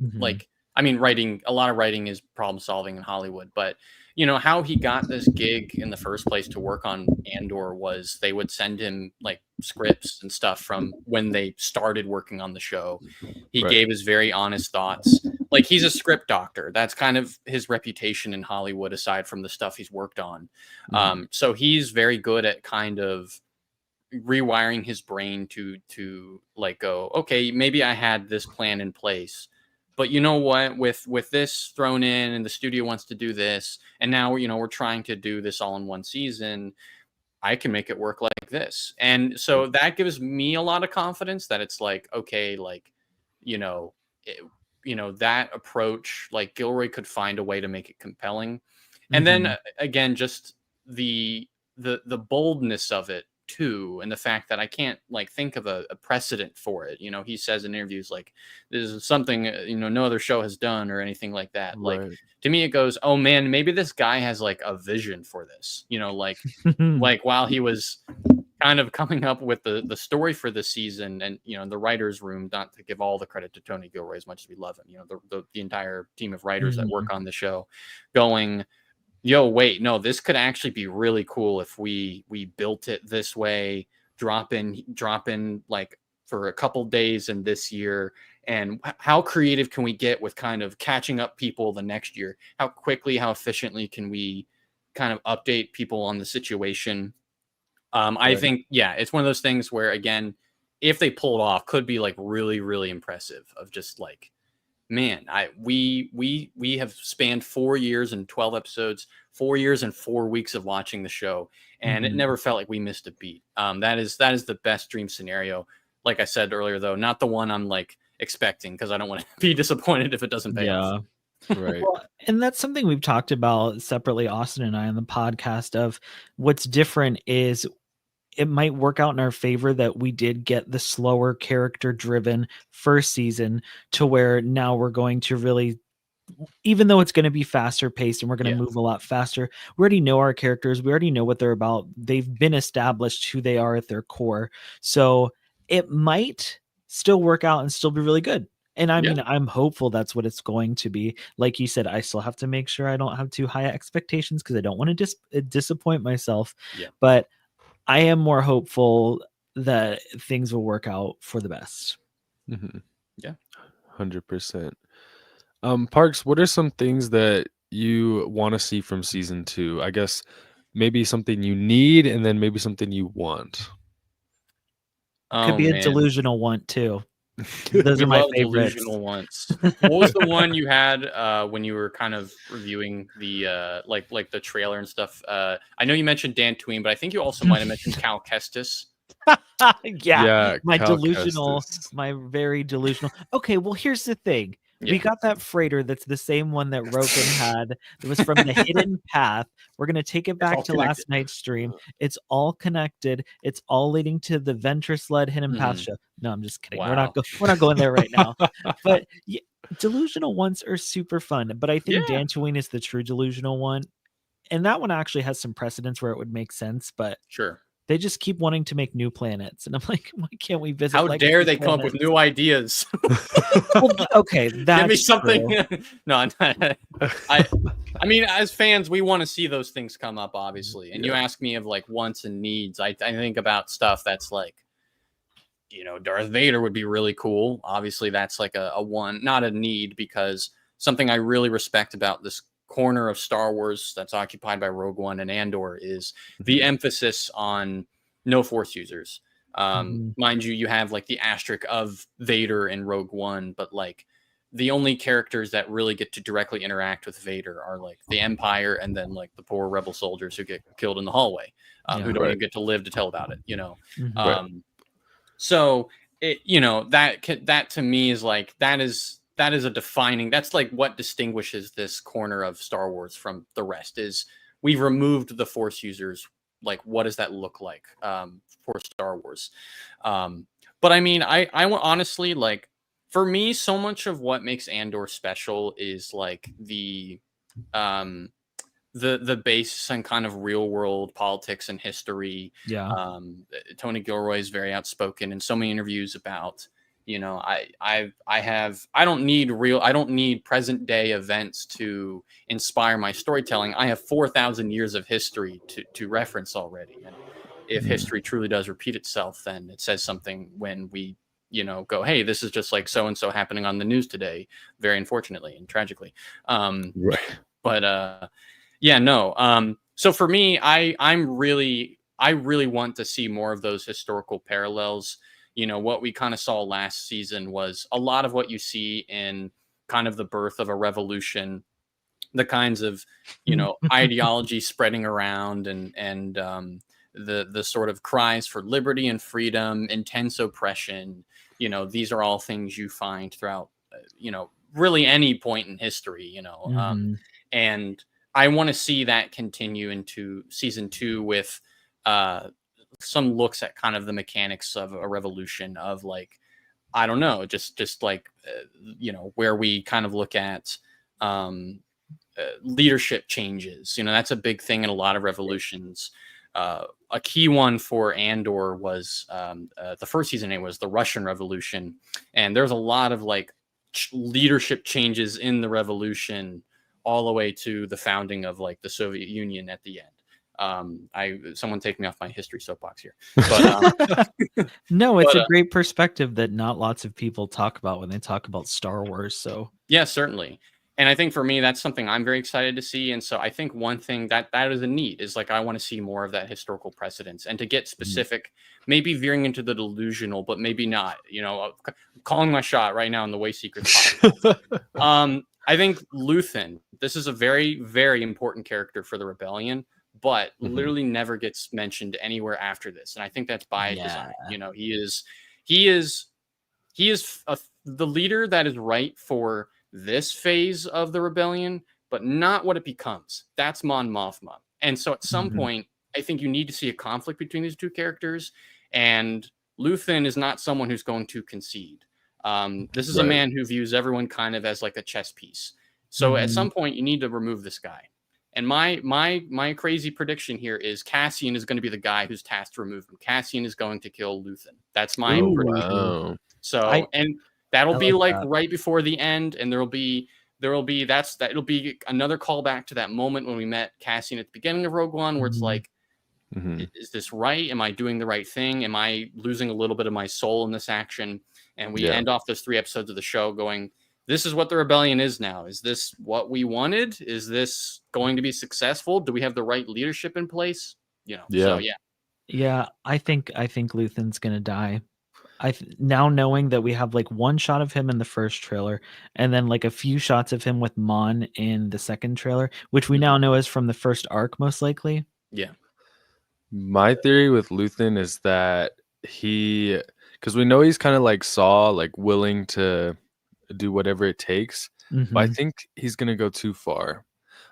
I mean, a lot of writing is problem solving in Hollywood, but you know how he got this gig in the first place to work on Andor was they would send him like scripts and stuff from when they started working on the show. He gave his very honest thoughts. Like he's a script doctor. That's kind of his reputation in Hollywood, aside from the stuff he's worked on. So he's very good at kind of rewiring his brain to like go, okay, maybe I had this plan in place, but you know what, with this thrown in and the studio wants to do this, and now, you know, we're trying to do this all in one season, I can make it work like this. And so that gives me a lot of confidence that it's like, okay, like, you know, that approach, like Gilroy could find a way to make it compelling. And then again, just the boldness of it too, and the fact that I can't like think of a precedent for it. You know, he says in interviews like this is something, you know, no other show has done or anything like that. Like to me it goes, oh man, maybe this guy has like a vision for this, you know, like like while he was kind of coming up with the story for this season, and you know, the writers room, not to give all the credit to Tony Gilroy as much as we love him, you know, the entire team of writers that work on the show, going, yo, wait, no, this could actually be really cool if we built it this way, drop in like for a couple days in this year. And how creative can we get with kind of catching up people the next year? How quickly, how efficiently can we kind of update people on the situation? I think, yeah, it's one of those things where, again, if they pull it off, could be like really, really impressive of just like, man, we have spanned 4 years and 12 episodes, 4 years and 4 weeks of watching the show, and it never felt like we missed a beat. That is the best dream scenario. Like I said earlier, though, not the one I'm like expecting, because I don't want to be disappointed if it doesn't pay off. Right. Well, and that's something we've talked about separately, Austin and I, on the podcast, of what's different is it might work out in our favor that we did get the slower character driven first season, to where now we're going to really, even though it's going to be faster paced and we're going to move a lot faster, we already know our characters. We already know what they're about. They've been established who they are at their core. So it might still work out and still be really good. And I mean, I'm hopeful that's what it's going to be. Like you said, I still have to make sure I don't have too high expectations, because I don't want to disappoint myself. But I am more hopeful that things will work out for the best. Yeah, 100%. Parks, what are some things that you want to see from season 2? I guess maybe something you need, and then maybe something you want. Could be a delusional want too. Those are my favorites. Delusional ones. What was the one you had when you were kind of reviewing the like the trailer and stuff? I know you mentioned Dan Tween, but I think you also might have mentioned Cal Kestis. My Cal delusional, Kestis. my very delusional. Okay, well, here's the thing. We got that freighter that's the same one that Roken had. That was from the hidden path. We're going to take it back to last night's stream. It's all connected. It's all leading to the Ventress-led hidden path show. No, I'm just kidding. Wow. We're not going there right now. But delusional ones are super fun. But I think Dan Tween is the true delusional one. And that one actually has some precedence where it would make sense. But they just keep wanting to make new planets, and I'm like, why can't we visit? How dare legacy they come up with new ideas? Well, okay, that's give me something. true. No, I mean, as fans, we want to see those things come up, obviously. And you ask me of like wants and needs. I think about stuff that's like, you know, Darth Vader would be really cool. Obviously, that's like a one, not a need, because something I really respect about this corner of Star Wars that's occupied by Rogue One and Andor is the emphasis on no Force users. Mind you have like the asterisk of Vader in Rogue One, but like the only characters that really get to directly interact with Vader are like the Empire and then like the poor rebel soldiers who get killed in the hallway, who don't even get to live to tell about it, you know. So it, you know, that to me is like that is a defining, that's like what distinguishes this corner of Star Wars from the rest, is we've removed the Force users. Like, what does that look like for Star Wars? But I mean, I honestly, like, for me, so much of what makes Andor special is like the basis and kind of real world politics and history. Tony Gilroy is very outspoken in so many interviews about, you know, I don't need present day events to inspire my storytelling. I have 4,000 years of history to reference already. And if history truly does repeat itself, then it says something when we, you know, go, hey, this is just like so and so happening on the news today, very unfortunately and tragically. But yeah, no. So for me, I really want to see more of those historical parallels. You know, what we kind of saw last season was a lot of what you see in kind of the birth of a revolution, the kinds of, you know, ideology spreading around and the sort of cries for liberty and freedom, intense oppression. You know, these are all things you find throughout, you know, really any point in history, you know. And I want to see that continue into season 2 with some looks at kind of the mechanics of a revolution, of like, I don't know, just like, you know, where we kind of look at leadership changes. You know, that's a big thing in a lot of revolutions. A key one for Andor was the first season. It was the Russian Revolution, and there's a lot of like leadership changes in the revolution, all the way to the founding of like the Soviet Union at the end. Someone take me off my history soapbox here, but no, it's a great perspective that not lots of people talk about when they talk about Star Wars. So yeah, certainly. And I think for me, that's something I'm very excited to see. And so I think one thing that is a need is like, I want to see more of that historical precedence, and to get specific, maybe veering into the delusional, but maybe not, you know, calling my shot right now in the Wayseekers podcast. I think Luthen, this is a very, very important character for the Rebellion, but literally never gets mentioned anywhere after this. And I think that's by design. You know, he is the leader that is right for this phase of the rebellion, but not what it becomes. That's Mon Mothma. And so at some point, I think you need to see a conflict between these two characters. And Luthen is not someone who's going to concede. This is a man who views everyone kind of as like a chess piece. So at some point, you need to remove this guy. And my crazy prediction here is Cassian is going to be the guy who's tasked to remove him. Cassian is going to kill Luthen. That's my prediction. Wow. So that'll be like right before the end, and it'll be another callback to that moment when we met Cassian at the beginning of Rogue One, where it's like, is this right? Am I doing the right thing? Am I losing a little bit of my soul in this action? And we end off those 3 episodes of the show going, this is what the rebellion is now. Is this what we wanted? Is this going to be successful? Do we have the right leadership in place? You know, so yeah. I think Luthen's gonna die. Now knowing that we have like one shot of him in the first trailer, and then like a few shots of him with Mon in the second trailer, which we now know is from the first arc, most likely. Yeah. My theory with Luthen is that because we know he's kind of like Saw, like willing to do whatever it takes, but I think he's gonna go too far.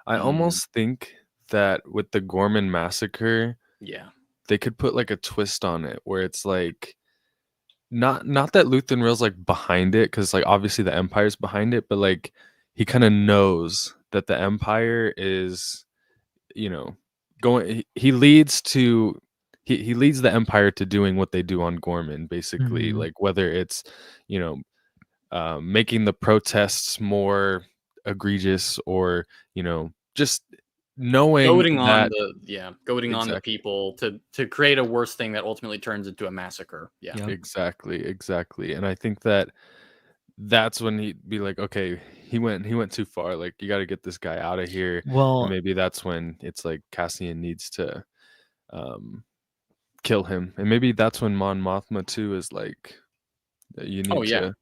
I almost think that with the Gorman massacre, they could put like a twist on it where it's like not that Luthen Rail's like behind it, because like obviously the Empire's behind it, but like he kind of knows that the Empire is, you know, he leads the Empire to doing what they do on Gorman, basically, like whether it's, you know, making the protests more egregious, or, you know, just knowing goading that, on the people to create a worse thing that ultimately turns into a massacre. Exactly. And I think that's when he'd be like, okay, he went too far, like you got to get this guy out of here. Well, and maybe that's when it's like Cassian needs to kill him, and maybe that's when Mon Mothma too is like, you need to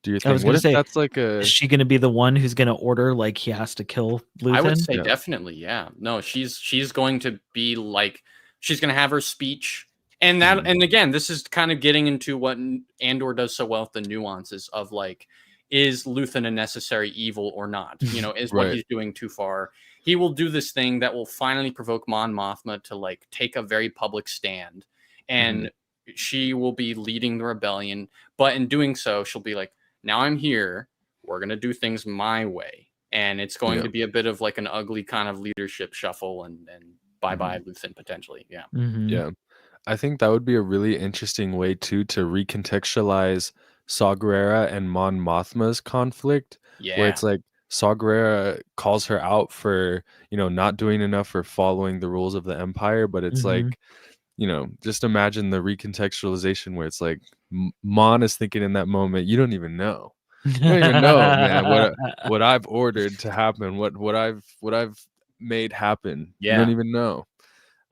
do your I was thing. What gonna if say, that's like is a she gonna be the one who's gonna order like he has to kill Luthen? I would say definitely, yeah. No, she's going to be like, she's going to have her speech, and that, and again, this is kind of getting into what Andor does so well with the nuances of like, is Luthen a necessary evil or not? You know, is what Right. he's doing too far? He will do this thing that will finally provoke Mon Mothma to like take a very public stand, and she will be leading the rebellion. But in doing so, she'll be like, now I'm here. We're going to do things my way. And it's going to be a bit of like an ugly kind of leadership shuffle and bye-bye Luthen potentially. Yeah. Yeah. I think that would be a really interesting way too to recontextualize Saw Gerrera and Mon Mothma's conflict. Where Yeah. it's like Saw Gerrera calls her out for, you know, not doing enough for following the rules of the Empire, but it's like, you know, just imagine the recontextualization where it's like Mon is thinking in that moment, you don't even know. You don't even know, man, what I've ordered to happen, what I've made happen. You don't even know.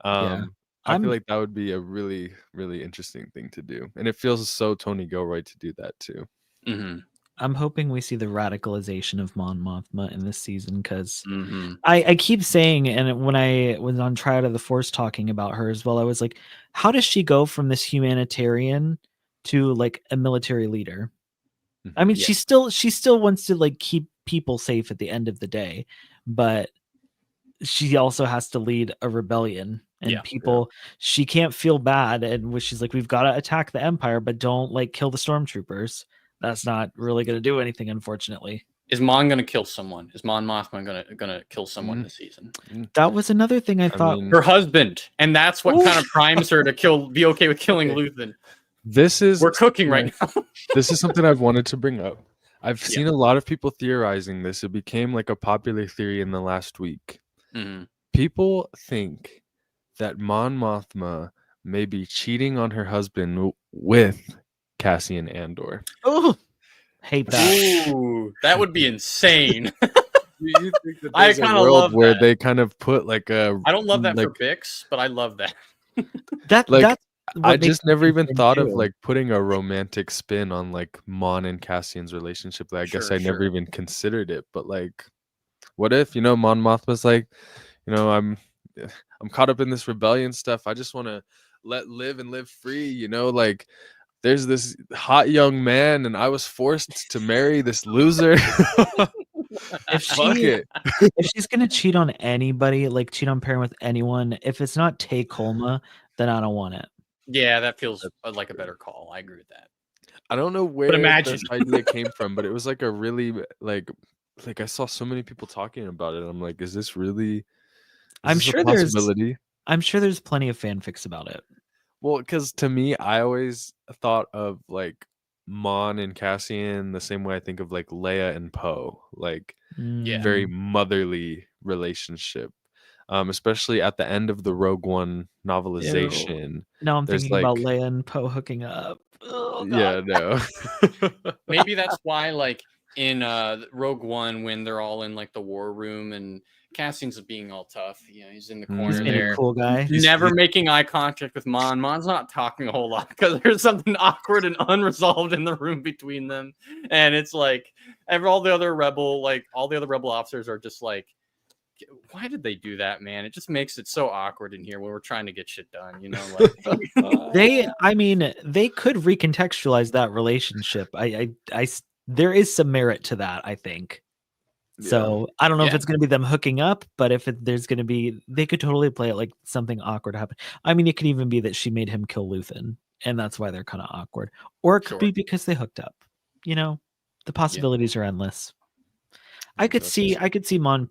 I feel like that would be a really, really interesting thing to do. And it feels so Tony Gilroy to do that too. I'm hoping we see the radicalization of Mon Mothma in this season because I keep saying, and when I was on Triad of the Force talking about her as well, I was like, how does she go from this humanitarian to like a military leader? I mean, she still wants to like keep people safe at the end of the day, but she also has to lead a rebellion and people. She can't feel bad, and she's like, we've got to attack the Empire, but don't like kill the stormtroopers. That's not really going to do anything, unfortunately. Is Mon going to kill someone? Is Mon Mothma going to kill someone this season? That was another thing I thought. Her husband, and that's what kind of primes her to be okay with killing Luthen. We're cooking right now. This is something I've wanted to bring up. I've seen a lot of people theorizing this. It became like a popular theory in the last week. People think that Mon Mothma may be cheating on her husband with Cassian Andor. Oh, hate that. Ooh, that would be insane. You think that I there's a kind of world love where that. they kind of put like a. I don't love that like, for Bix, but I love that. That's I just never even thought of like putting a romantic spin on like Mon and Cassian's relationship. Like, I guess I never even considered it. But like, what if, you know, Mon Mothma's like, you know, I'm caught up in this rebellion stuff. I just want to live free. You know, like there's this hot young man, and I was forced to marry this loser. If she's gonna cheat on anybody, like cheat on pairing with anyone, if it's not Tay Kolma, then I don't want it. Yeah, that feels like a better call. I agree with that. I don't know where this idea came from, but it was like a really like I saw so many people talking about it. I'm like, is this really? I'm sure there's plenty of fanfics about it. Well, because to me, I always thought of like Mon and Cassian the same way I think of like Leia and Poe, like very motherly relationship. Especially at the end of the Rogue One novelization. Ew. Now I'm thinking about Leia and Poe hooking up. Oh, yeah, no. Maybe that's why, like in Rogue One, when they're all in like the war room and Cassian's being all tough, you know, he's in the corner there, cool guy, never making eye contact with Mon. Mon's not talking a whole lot because there's something awkward and unresolved in the room between them, and it's like all the other rebel officers are just like, why did they do that, man? It just makes it so awkward in here when we're trying to get shit done, you know. Like they could recontextualize that relationship. There is some merit to that, I think. So I don't know if it's going to be them hooking up, but if there's going to be, they could totally play it like something awkward happened. I mean, it could even be that she made him kill Luthen, and that's why they're kind of awkward. Or it could be because they hooked up. You know, the possibilities are endless. I could see Mon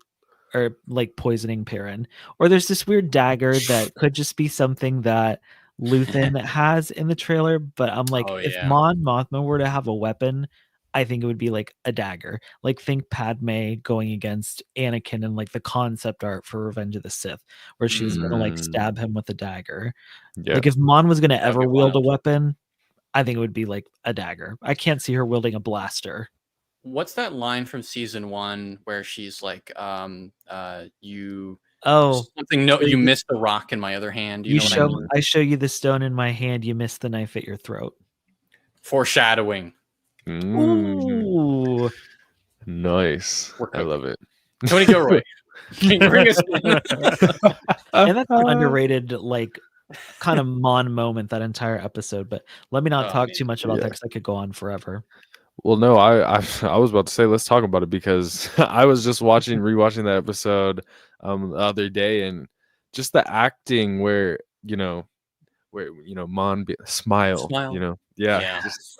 or like poisoning Perrin, or there's this weird dagger that could just be something that Luthen has in the trailer. But I'm like, if Mon Mothma were to have a weapon, I think it would be like a dagger. Like think Padme going against Anakin in like the concept art for Revenge of the Sith, where she was gonna like stab him with a dagger. Like if Mon was gonna ever wield a weapon, I think it would be like a dagger. I can't see her wielding a blaster. What's that line from season 1 where she's like, you missed the rock in my other hand. You know what I mean? I show you the stone in my hand, you miss the knife at your throat. Foreshadowing. Ooh. Ooh. Nice. I love it. Tony Gilroy. Can you bring us in? And that's an underrated, like, kind of Mon moment, that entire episode. But let me not talk too much about that because I could go on forever. Well, no, I was about to say let's talk about it because I was just rewatching that episode the other day, and just the acting where Mon smile, just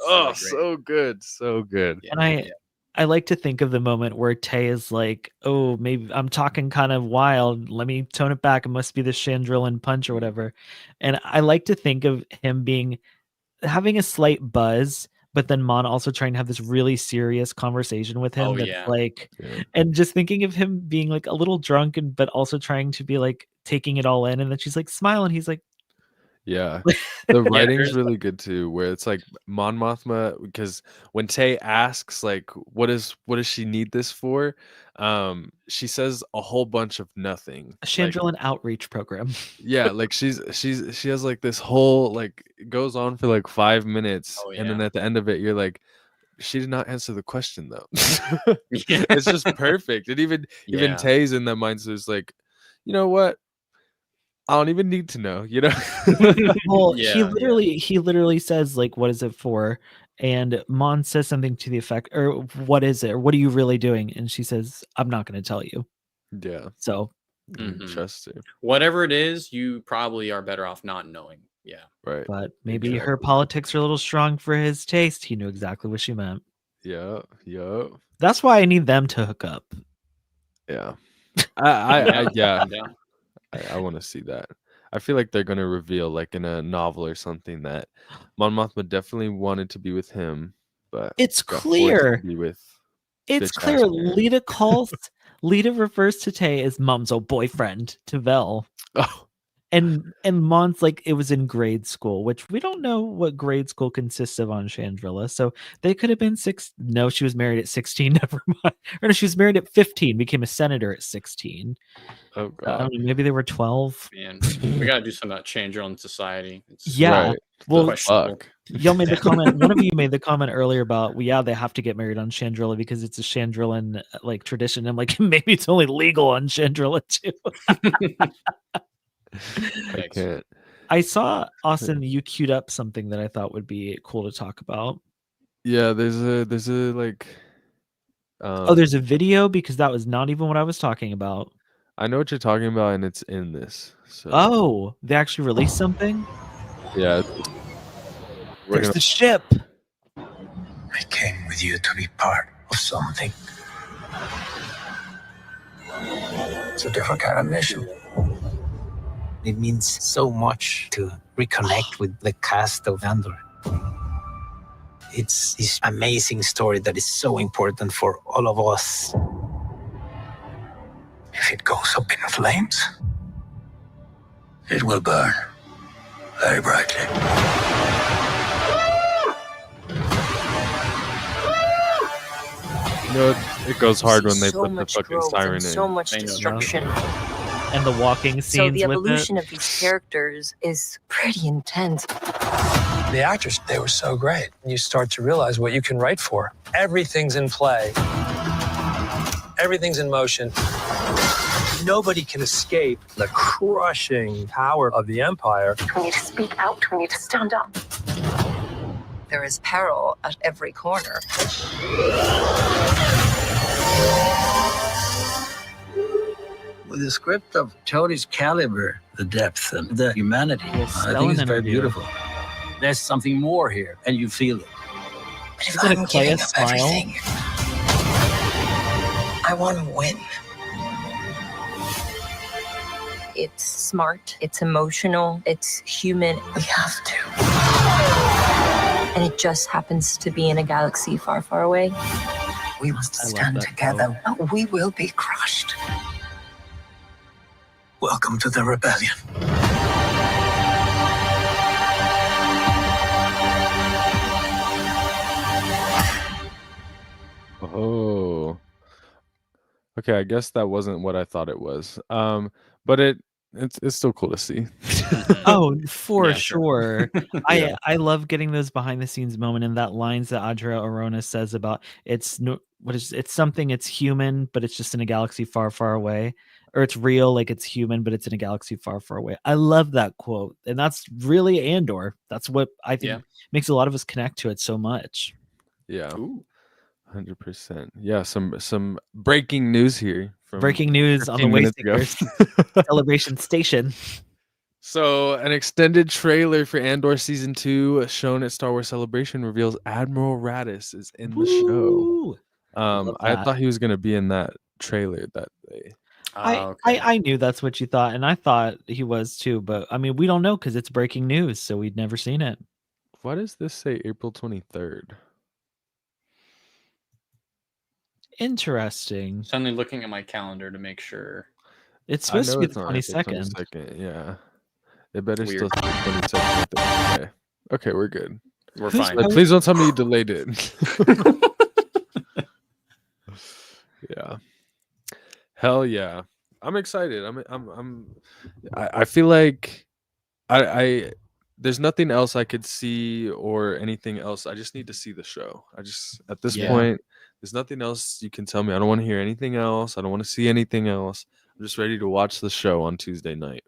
so good, so good. And I like to think of the moment where Tay is like, oh, maybe I'm talking kind of wild. Let me tone it back. It must be the Chandrillan punch or whatever. And I like to think of him having a slight buzz, but then Mon also trying to have this really serious conversation with him. And just thinking of him being like a little drunk, but also trying to be like taking it all in. And then she's like, smile. And he's like, yeah, the writing's really good too, where it's like Mon Mothma, because when Tay asks like what does she need this for, she says a whole bunch of nothing. A Chandrillan outreach program. Yeah, like she has like this whole, like, it goes on for like 5 minutes, and then at the end of it you're like, she did not answer the question though. It's just perfect. And even Tay's in that mindset is like, you know what, I don't even need to know, Well, he literally says like, what is it for? And Mon says something to the effect, or what is it? Or what are you really doing? And she says, I'm not going to tell you. Yeah. So interesting. Whatever it is, you probably are better off not knowing. Yeah. Right. But maybe her politics are a little strong for his taste. He knew exactly what she meant. Yeah. That's why I need them to hook up. Yeah. I want to see that. I feel like they're going to reveal, like in a novel or something, that Mon Mothma definitely wanted to be with him, but it's got forced clear. to be with It's bitch-ass clear. Mary. Lita refers to Tay as Mom's old boyfriend to Vel. Oh. And Mon's like, it was in grade school, which we don't know what grade school consists of on Chandrilla. So they could have been 6. No, she was married at 16. Never mind. Or no, she was married at 15, became a senator at 16. Oh God. I mean, maybe they were 12. Man, we gotta do something about change on society. Yeah. Well, questionable. Y'all made the comment. One of you made the comment earlier about, well, they have to get married on Chandrilla because it's a Chandrillan like tradition. I'm like, maybe it's only legal on Chandrilla too. I can't. I saw, Austin, you queued up something that I thought would be cool to talk about. Yeah, there's a like. There's a video, because that was not even what I was talking about. I know what you're talking about, and it's in this. So. Oh, they actually released something? Yeah. There's the ship. I came with you to be part of something. It's a different kind of mission. It means so much to reconnect with the cast of Andor. It's this amazing story that is so important for all of us. If it goes up in flames, it will burn very brightly. It goes hard when they put the fucking siren in. So much destruction. And the walking scenes. So the evolution of these characters is pretty intense. The actors, they were so great. You start to realize what you can write for. Everything's in play. Everything's in motion. Nobody can escape the crushing power of the Empire. We need to speak out. We need to stand up. There is peril at every corner. With the script of Tony's caliber, the depth and the humanity, I think it's very beautiful. There's something more here, and you feel it. But if I'm giving up everything, I want to win. It's smart, it's emotional, it's human. We have to. And it just happens to be in a galaxy far, far away. We must stand together. We will be crushed. Welcome to the rebellion. Oh. Okay, I guess that wasn't what I thought it was. But it's still cool to see. Oh, for sure. I love getting those behind the scenes moment, and that lines that Adra Arona says about it's it's something, it's human, but it's just in a galaxy far, far away. Or it's real, like it's human, but it's in a galaxy far, far away. I love that quote. And that's really Andor. That's what I think makes a lot of us connect to it so much. Yeah. 100%. Yeah, some breaking news here. Breaking news on the Wayseekers Celebration Station. So, an extended trailer for Andor Season 2 shown at Star Wars Celebration reveals Admiral Raddus is in the show. I thought he was going to be in that trailer that day. I knew that's what you thought, and I thought he was too, but I mean, we don't know because it's breaking news, so we'd never seen it. Why does this say April 23rd? Interesting. Suddenly looking at my calendar to make sure. It's supposed to be the 22nd. 22nd. Yeah. It better still say 22nd. Okay, we're good. We're fine. Please don't tell me you delayed it. Yeah. Hell yeah. I'm excited. I feel like I there's nothing else I could see or anything else. I just need to see the show. At this point, there's nothing else you can tell me. I don't want to hear anything else. I don't want to see anything else. I'm just ready to watch the show on Tuesday night.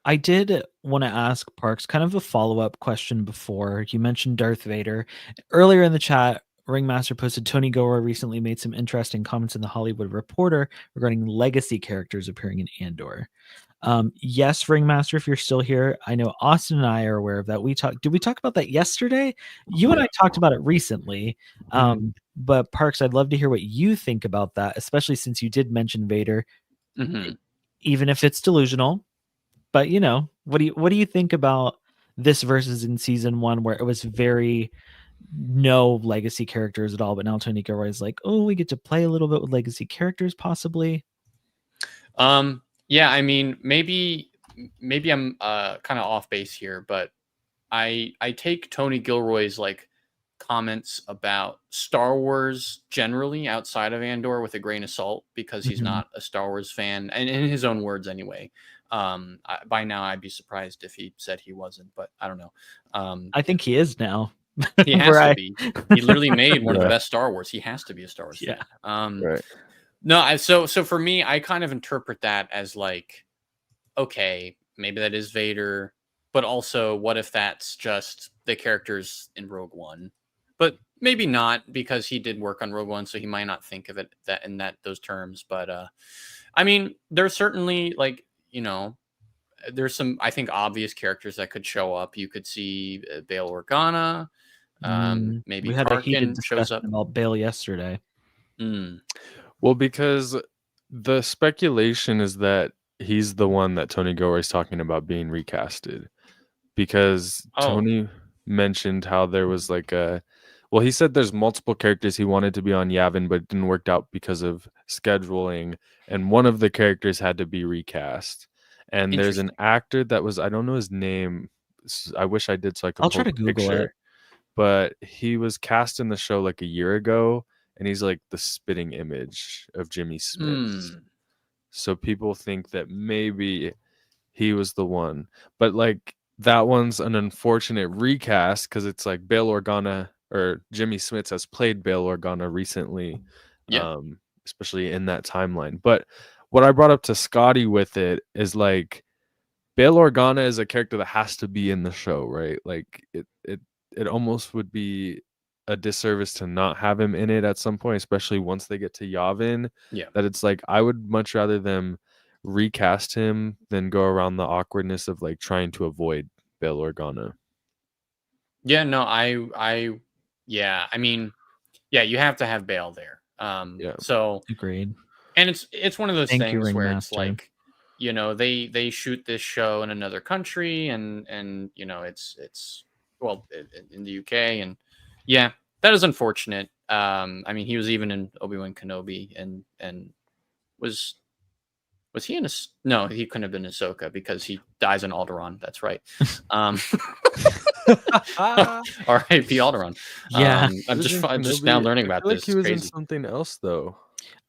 I did want to ask Parks kind of a follow-up question before. You mentioned Darth Vader. Earlier in the chat, Ringmaster posted Tony Gilroy recently made some interesting comments in the Hollywood Reporter regarding legacy characters appearing in Andor. Yes, Ringmaster, if you're still here, I know Austin and I are aware of that. Did we talk about that yesterday? You and I talked about it recently. But Parks, I'd love to hear what you think about that, especially since you did mention Vader, even if it's delusional. But what do you think about this versus in season 1 where it was very no legacy characters at all, but now Tony Gilroy is like, oh, we get to play a little bit with legacy characters possibly. Yeah, I mean, maybe I'm kind of off base here, but I take Tony Gilroy's like comments about Star Wars generally outside of Andor with a grain of salt because he's not a Star Wars fan, and in his own words anyway. By now I'd be surprised if he said he wasn't, but I don't know. I think he is now. He has to be. He literally made one of the best Star Wars. He has to be a Star Wars fan. Right. No, so for me, I kind of interpret that as like, okay, maybe that is Vader, but also what if that's just the characters in Rogue One? But maybe not, because he did work on Rogue One, so he might not think of it that in those terms. But I mean, there's certainly like, there's some, I think, obvious characters that could show up. You could see Bail Organa. Maybe we had a heated Tarkin shows discussion up about Bail yesterday. Well, because the speculation is that he's the one that Tony Gilroy is talking about being recasted, because Tony mentioned how there was like he said there's multiple characters he wanted to be on Yavin, but it didn't work out because of scheduling, and one of the characters had to be recast. And there's an actor that was, I don't know his name. I wish I did so I could. I'll try to Google it. But he was cast in the show like a year ago, and he's like the spitting image of Jimmy Smith. So people think that maybe he was the one. But like that one's an unfortunate recast because it's like Bail Organa, or Jimmy Smith has played Bail Organa recently, especially in that timeline. But what I brought up to Scotty with it is like Bail Organa is a character that has to be in the show, right? Like it almost would be a disservice to not have him in it at some point, especially once they get to Yavin. That it's like I would much rather them recast him than go around the awkwardness of like trying to avoid Bail Organa. Yeah, no, I mean, you have to have Bail there. So agreed. And it's one of those things where Ringmaster. it's like, they shoot this show in another country, and it's in the UK, and that is unfortunate. I mean, he was even in Obi-Wan Kenobi, and was he in no, he couldn't have been Ahsoka because he dies in Alderaan. That's right. R.I.P. Alderaan. I'm just now learning about this. Like he was in something else though.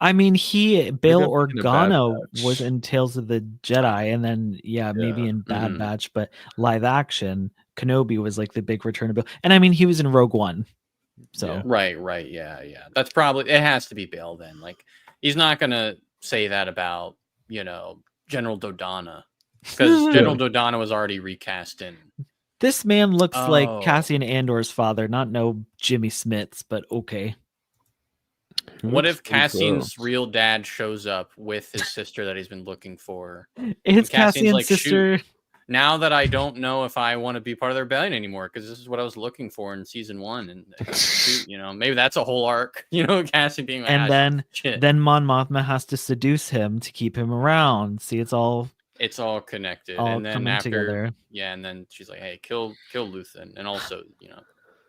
I mean, Bail Organa was in Tales of the Jedi, and then maybe in Bad Batch, but live action Kenobi was like the big return of Bail. And I mean, he was in Rogue One. So right, yeah. That's probably it. Has to be Bail then. Like he's not gonna say that about General Dodonna because General Dodonna was already recast in. This man looks like Cassian Andor's father, not no Jimmy Smith's, but okay. What if Cassian's real dad shows up with his sister that he's been looking for? It's Cassian's sister. Shoot, now that I don't know if I want to be part of the rebellion anymore, because this is what I was looking for in season 1, and shoot, maybe that's a whole arc. Cassian being like, and then Mon Mothma has to seduce him to keep him around. See, it's all connected, all and then coming after, together. yeah, and then she's like, hey, kill Luthen, and also,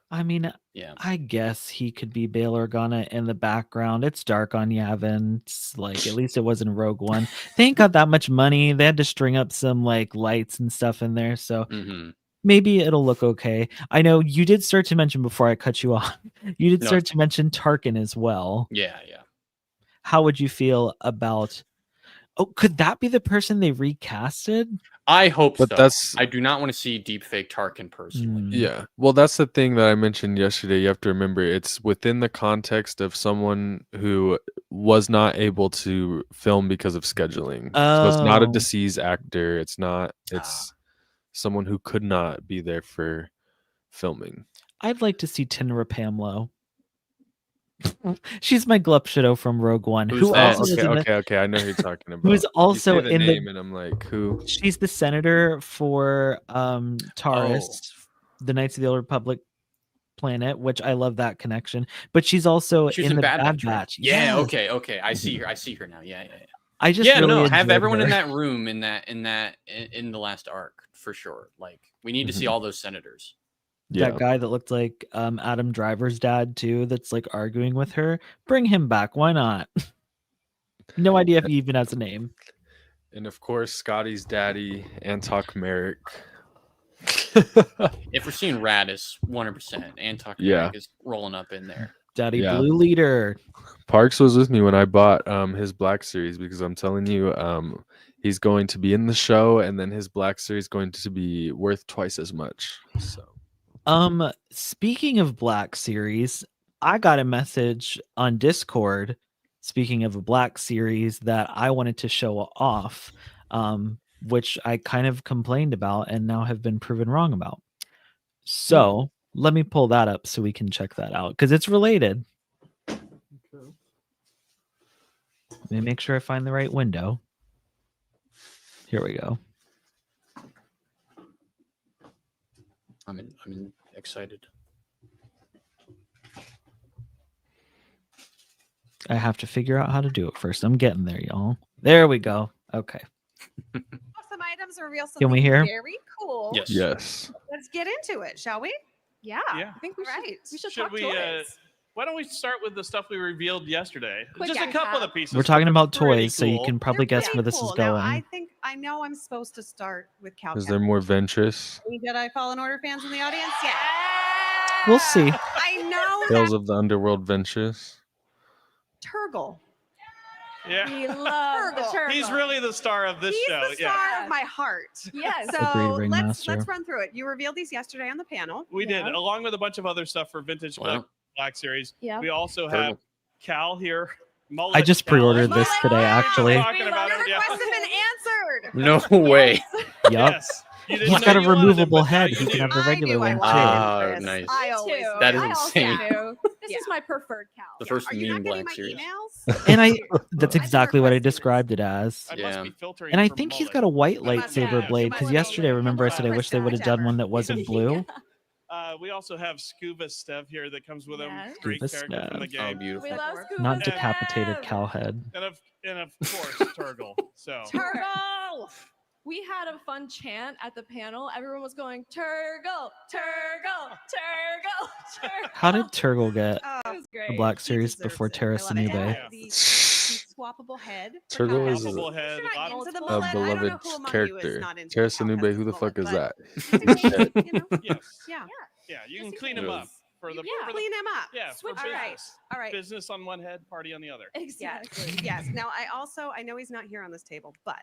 I mean, yeah, I guess he could be Bail Organa in the background. It's dark on Yavin. It's like, at least it wasn't Rogue One. They ain't got that much money. They had to string up some like lights and stuff in there. So maybe it'll look okay. I know you did start to mention before I cut you off. You did start to mention Tarkin as well. Yeah. How would you feel about... Oh, could that be the person they recasted? I hope But so. that's- I do not want to see deepfake Tarkin personally. Yeah. Well, that's the thing that I mentioned yesterday. You have to remember it's within the context of someone who was not able to film because of scheduling. So it's not a Oh. deceased actor. It's someone who could not be there for filming. I'd like to see Tenra Pamlo. She's my Glupshido from Rogue One. Who's who that? also was in the- Okay. I know who you're talking about. Who's also you say the in name, the... and I'm like, who? She's the senator for Taurus, the Knights of the Old Republic planet, which I love that connection. But she's also She's in the Bad right? Batch. Yeah. Yes. Okay. I see her. I see her now. Yeah. I just really have enjoyed everyone in her. that room in the last arc for sure. Like we need to see all those senators. That guy that looked like Adam Driver's dad too, that's like arguing with her. Bring him back. Why not? No idea if he even has a name. And of course, Scotty's daddy, Antok Merrick. If we're seeing Radis, 100%, Antok Yeah. is rolling up in there. Daddy Blue Leader. Parks was with me when I bought his Black Series because I'm telling you, he's going to be in the show, and then his Black Series is going to be worth twice as much. So. Speaking of Black Series, I got a message on Discord. Speaking of a Black Series that I wanted to show off, which I kind of complained about and now have been proven wrong about. So let me pull that up so we can check that out because it's related. Let me make sure I find the right window. Here we go. I'm excited. I have to figure out how to do it first. I'm getting there, y'all. There we go. Okay. Some items reveal something Can we hear? very cool. Yes. Let's get into it, shall we? Yeah. Yeah. I think we should Should talk we? toys. Why don't we start with the stuff we revealed yesterday? Quick Just a recap. couple of pieces. We're talking but about they're pretty toys, so you cool. can probably guess where this is Cool. Now, going. I think I know I'm supposed to start with Cal. Is there more Ventress? Any Jedi Fallen Order fans in the audience? Yeah. We'll see. I know Tales that of the Underworld Ventress. Turgle. Yeah. We love the Turgle. He's really the star of this He's show. the star of my heart. Yes. Agreed, So Ringmaster. let's run through it. You revealed these yesterday on the panel. We did, along with a bunch of other stuff for Vintage Black Series. Yeah. We also have Cal here. I just pre-ordered this today, actually. Talking about it, yeah. Requests have been answered. No way. Yup. Yes. You didn't He's know got a you wanted removable it, but now head. you He do. can have the regular I one knew too. I wanted Oh, this. nice. I always That is I also insane. knew. This is my preferred Cal. The first Are you meme not getting Black my Series. emails? And that's exactly what I described it as. I must be filtering And I for think he's mullet. got a white But- lightsaber Yeah, blade because yesterday, remember, I said I wish they would have done one that wasn't blue. We also have Scuba Stev here that comes with him. Yes. Great Scuba character from the Stev. game. Oh, beautiful. We love Scuba Not Stev. decapitated cow head. And of course, Turgle. So Turgle! We had a fun chant at the panel. Everyone was going, Turgle, Turgle, Turgle, Turgle. How did Turgle get Oh, it was the Black Series before Terra Sinube? The swappable head. for Turgle Cal. is a, Swappable head, You're not lots into the of- a mullet. I don't know beloved who among you is character. not into Terra the Cal Sinube, who the Kestis fuck is mullet, that? but, you know, Yes. yeah. Yeah, you can clean him up for the for the- Clean him up. Yeah, for All business. right. All right. Business on one head, party on the other. Exactly. Yes. Now I know he's not here on this table, but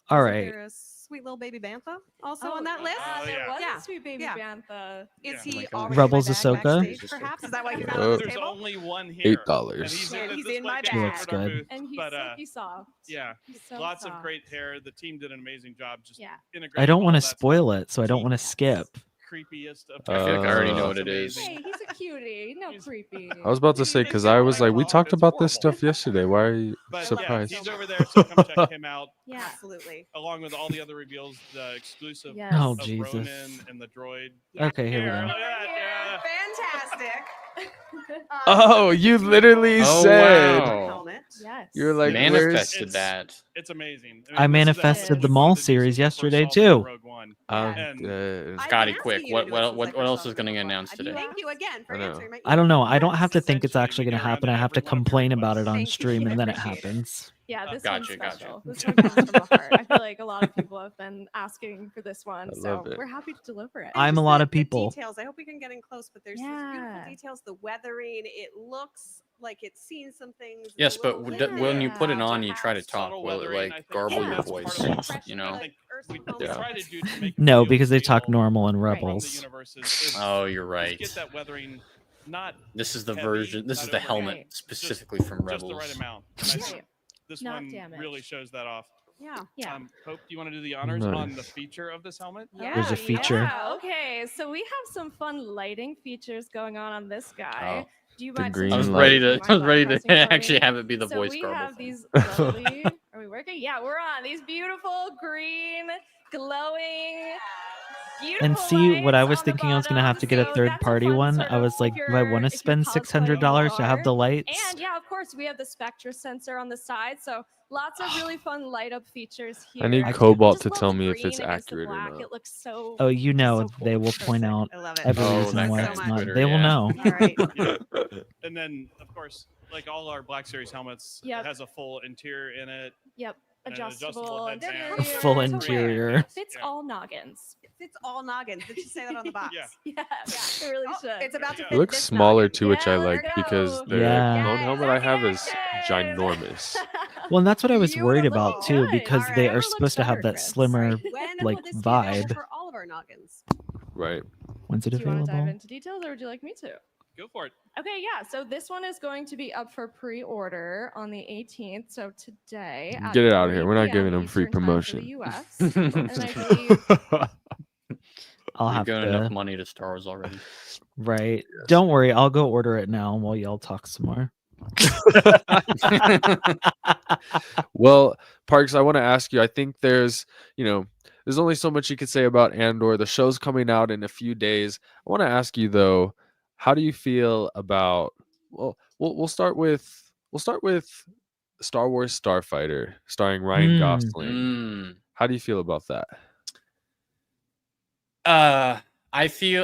All Isn't right. there a sweet little baby bantha also on that list? There was Yeah. a sweet baby bantha. Is Oh he my God. already Rebels in my bag Ahsoka? backstage, perhaps? Is that why he's not on this There's table? only one here. $8. And he's in, He's the in my display She case looks at our good. booth, And he's but, silky soft. yeah, He's so lots of soft. great hair. The team did an amazing job just Yeah. integrating I don't all want to that spoil it, so I don't want to skip. creepiest of I feel like I already know what It's it is. Hey, he's a cutie. No creepy. I was about to say, because I was like, we talked about this stuff yesterday. Why are you But surprised? yeah, he's over there, so come check him out. Yeah, absolutely. Along with all the other reveals, the exclusive Yes. Oh, of Jesus. Ronan and the droid. Okay, here we go. Fantastic. Oh, you literally Oh, said. wow. Helmet. Yes. You're like, Manifested that. It's amazing. I manifested the mall series yesterday too. Scotty, quick. What else is going to get announced today? Thank you again for I know. answering my I don't know. I don't have to think it's actually going to happen. I have to complain about it on stream, and then it happens. Yeah, this Gotcha, one's special. gotcha. This one comes from the heart. I feel like a lot of people have been asking for this one, I so love it. we're happy to deliver it. I'm a lot of people. Details. I hope we can get in close, but there's these beautiful details. The weathering. It looks like it's seen some things. Yes, but when you put it on, you try to talk. Will it like garble your voice? You know? No, because they talk normal in Rebels. Oh, you're right. Get that weathering not This is the heavy, version. This not is the overheavy, helmet specifically just, from just Rebels. the right amount. And I think this Not one damaged. really shows that off. Yeah. Yeah. Hope, do you want to do the honors Nice. on the feature of this helmet? There's a feature. Yeah, okay, so we have some fun lighting features going on this guy. Oh. Do you The mind? green I was light. ready to. Do you I was mind ready pressing to for me? actually have it be the So voice we garble. have thing. these lovely. Are we working? Yeah, we're on these beautiful green, glowing, beautiful. And see, what I was lights on the thinking I was going to have to get a so third that's a party fun one. sort I of was like, do I want to if spend you're $600 to have the lights? And yeah, of course, we have the spectra sensor on the side, so lots of really fun light up features here. I need Just Cobalt to love tell the me if it's green against the accurate or black. not. It looks so. Oh, you know, they will point out I love it. every Oh, reason that why guy it's on not. Twitter, They will yeah. know. All right. And then, of course, like all our Black Series helmets, Yep. it has a full interior in it. Yep, and an adjustable headband. interior. Full interior. Fits all noggins. It fits all noggins. Did you say that on the box? Yeah. Yeah, it really should. It's about to It fit looks this smaller noggin. too, which I Yeah, like let's because go. the Yeah. clone helmet I have is ginormous. Well, and that's what I was worried about too, Good. because All right. they Whatever are supposed to have that Chris. slimmer When like will this be vibe. available for all of our noggins? Right. When's it Do you want to dive available? into details, or would you like me to? Go for it. Okay, yeah. So this one is going to be up for pre-order on the 18th. So today. at Get it out of here. 3 We're not p.m. giving them free Eastern time for promotion. the US. And I believe I'll You've have given to. enough money to Star Wars already. Right. Don't worry. I'll go order it now while y'all talk some more. Well, Parks, I want to ask you. I think there's only so much you could say about Andor. The show's coming out in a few days. I want to ask you though, how do you feel about? Well, we'll start with Star Wars Starfighter, starring Ryan Gosling. How do you feel about that? I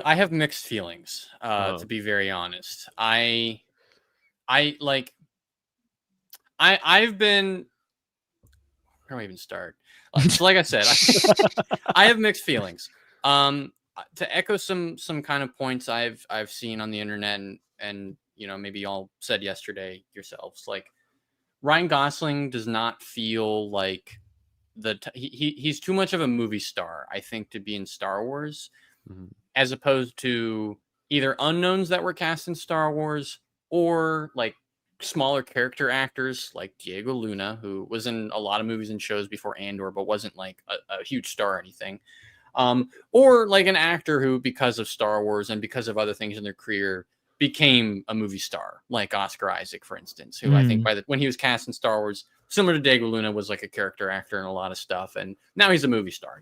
have mixed feelings, to be very honest. I've been, where do I even start? So like I said, I have mixed feelings. To echo some kind of points I've seen on the internet and maybe y'all said yesterday yourselves, like Ryan Gosling does not feel like he's too much of a movie star, I think, to be in Star Wars, as opposed to either unknowns that were cast in Star Wars or like smaller character actors like Diego Luna, who was in a lot of movies and shows before Andor, but wasn't like a huge star or anything. Or like an actor who, because of Star Wars and because of other things in their career, became a movie star, like Oscar Isaac, for instance, who I think when he was cast in Star Wars, similar to Diego Luna, was like a character actor in a lot of stuff, and now he's a movie star.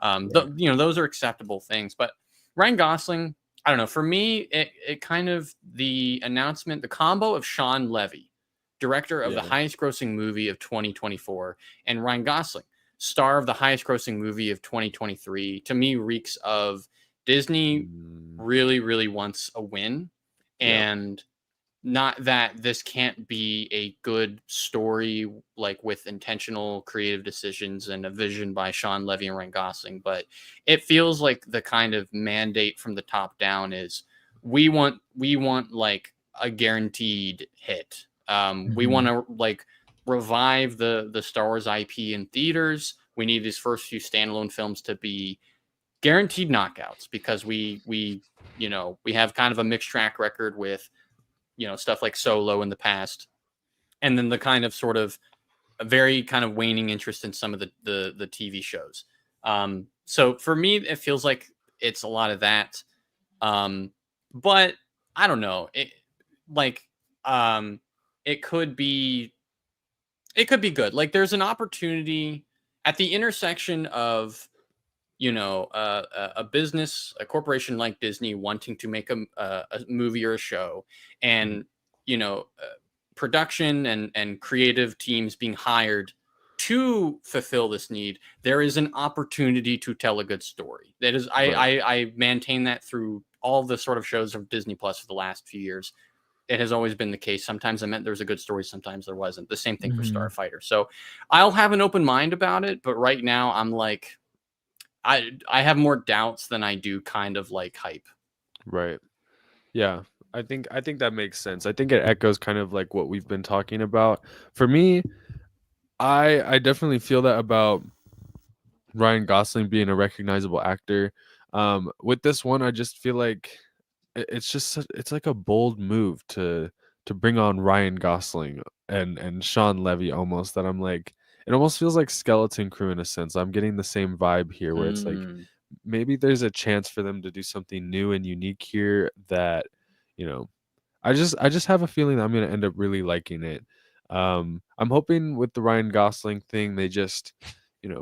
Those are acceptable things. But Ryan Gosling, I don't know. For me, it kind of the announcement, the combo of Sean Levy, director of the highest grossing movie of 2024, and Ryan Gosling, star of the highest grossing movie of 2023, to me reeks of Disney really, really wants a win. And not that this can't be a good story, like with intentional creative decisions and a vision by Sean Levy and Ryan Gosling, but it feels like the kind of mandate from the top down is we want like a guaranteed hit. We want to like revive the Star Wars IP in theaters. We need these first few standalone films to be guaranteed knockouts, because we have kind of a mixed track record with, stuff like Solo in the past, and then the kind of sort of a very kind of waning interest in some of the TV shows. So for me, it feels like it's a lot of that. But I don't know. It could be good. Like, there's an opportunity at the intersection of, a business, a corporation like Disney wanting to make a movie or a show, and, production and creative teams being hired to fulfill this need. There is an opportunity to tell a good story. That is, I maintain that through all the sort of shows of Disney Plus for the last few years. It has always been the case. Sometimes I meant there was a good story, sometimes there wasn't. The same thing for Starfighter. So I'll have an open mind about it, but right now I'm like, I have more doubts than I do kind of like hype. Right. Yeah. I think that makes sense. I think it echoes kind of like what we've been talking about. For me, I definitely feel that about Ryan Gosling being a recognizable actor. With this one, I just feel like it's like a bold move to bring on Ryan Gosling and Sean Levy almost, that I'm like, it almost feels like Skeleton Crew in a sense. I'm getting the same vibe here, where it's like maybe there's a chance for them to do something new and unique here that, I just have a feeling that I'm going to end up really liking it. I'm hoping with the Ryan Gosling thing, they just,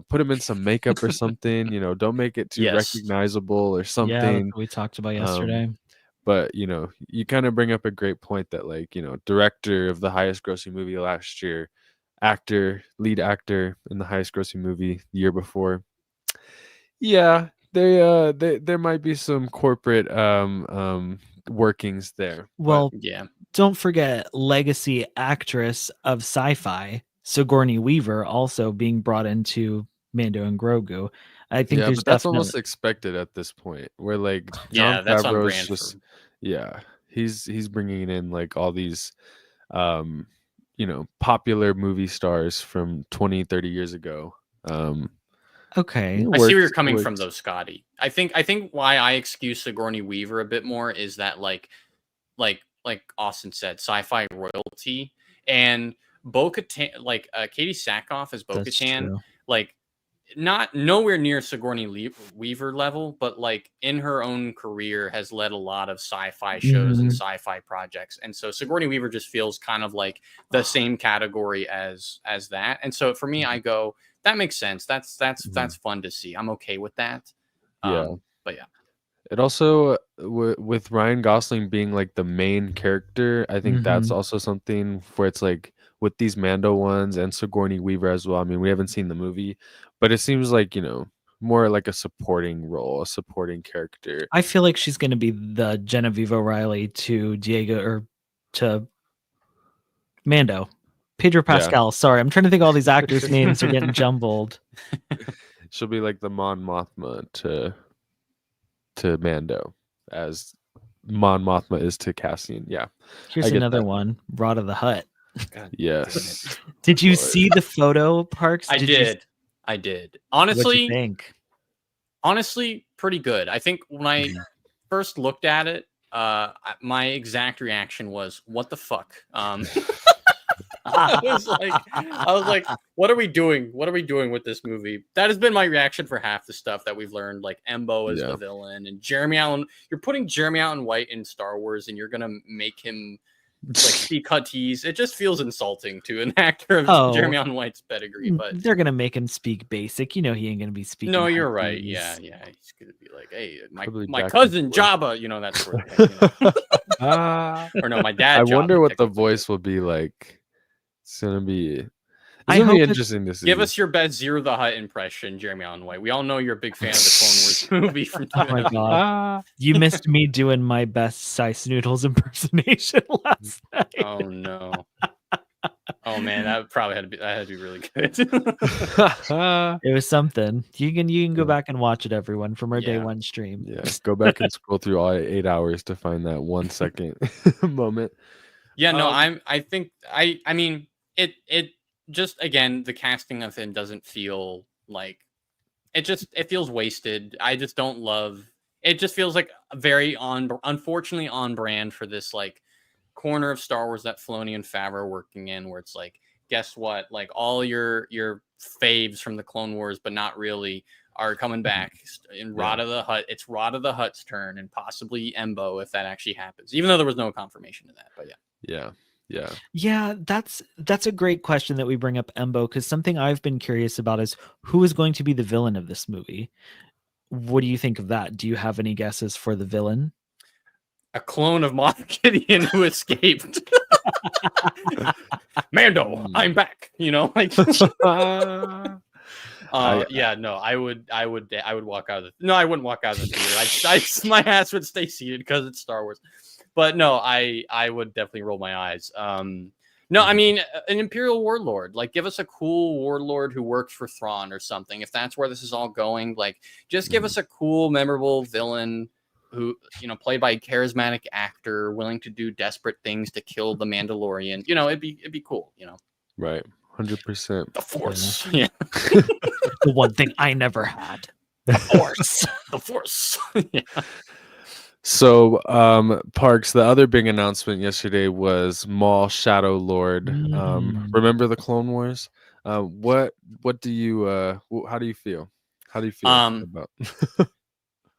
put him in some makeup or something, don't make it too recognizable or something. Yeah, that's what we talked about yesterday. But, you kind of bring up a great point that, like, director of the highest grossing movie last year, lead actor in the highest grossing movie the year before. Yeah, there might be some corporate workings there. Well, yeah. Don't forget legacy actress of sci-fi, Sigourney Weaver, also being brought into Mando and Grogu. I think there's but that's almost expected at this point. Where like Jon that's on Favreau's brand just for... he's bringing in like all these popular movie stars from 20-30 years ago. Okay, I see where you're coming from though, Scotty. I think why I excuse Sigourney Weaver a bit more is that like Austin said, sci-fi royalty, and Bo-Katan, like Katie Sackhoff as Bo-Katan, like not nowhere near Sigourney Weaver level, but like in her own career has led a lot of sci-fi shows and sci-fi projects. And so Sigourney Weaver just feels kind of like the same category as that. And so for me, I go, that makes sense. That's fun to see. I'm okay with that. But yeah. It also, with Ryan Gosling being like the main character, I think that's also something where it's like with these Mando ones and Sigourney Weaver as well. I mean, we haven't seen the movie, but it seems like, more like a supporting role, a supporting character. I feel like she's going to be the Genevieve O'Reilly to Diego or to Mando. Pedro Pascal. Yeah. Sorry, I'm trying to think all these actors' names are getting jumbled. She'll be like the Mon Mothma to Mando, as Mon Mothma is to Cassian. Yeah. Here's another one. Rod of the Hutt. God, yes. Did you see the photo, Parks? I did. Honestly, what'd you think? Honestly, pretty good. I think when I first looked at it, my exact reaction was, "What the fuck?" I was like, "What are we doing? What are we doing with this movie?" That has been my reaction for half the stuff that we've learned. Like Embo is the villain, and Jeremy Allen. You're putting Jeremy Allen White in Star Wars, and you're gonna make him like speak Huttese. It just feels insulting to an actor of Jeremy Allen White's pedigree. But they're gonna make him speak basic. He ain't gonna be speaking. No, you're Huttese. Right. Yeah. He's gonna be like, "Hey, my cousin Jabba," that sort of thing. Or no, my dad. I Jabba, wonder what the voice will be like. It's gonna be interesting to see. Give us your best Zero the Hutt impression, Jeremy Allen White. We all know you're a big fan of the Clone Wars movie. From oh my god, you missed me doing my best Sice Noodles impersonation last night. Oh no. Oh man, that probably had to be really good. It was something. You can go back and watch it, everyone, from our day one stream. Yeah, go back and scroll through all 8 hours to find that 1 second moment. Yeah, no, I mean it just, again, the casting of him doesn't feel Like, it feels wasted. I just don't love. It just feels like very unfortunately on brand for this like corner of Star Wars that Filoni and Favreau are working in, where it's like, guess what? Like all your faves from the Clone Wars, but not really, are coming back in Rod of the Hutt. It's Rod of the Hutt's turn, and possibly Embo if that actually happens. Even though there was no confirmation to that, but Yeah, that's a great question that we bring up Embo, because something I've been curious about is who is going to be the villain of this movie. What do you think of that? Do you have any guesses for the villain? A clone of Moff Gideon who escaped. Mando, I'm back. You know, like. Yeah, no, I would walk out of the. No, I wouldn't walk out of the theater. My ass would stay seated because it's Star Wars. But no, I would definitely roll my eyes. No, I mean an Imperial warlord. Like, give us a cool warlord who works for Thrawn or something. If that's where this is all going, like, just give us a cool, memorable villain who, you know, played by a charismatic actor, willing to do desperate things to kill the Mandalorian. You know, it'd be cool. You know, right? 100%. The Force. Yeah. The one thing I never had. The Force. The Force. Yeah. So, Parks, the other big announcement yesterday was Maul Shadow Lord. Remember the Clone Wars? What do you how do you feel? How do you feel about?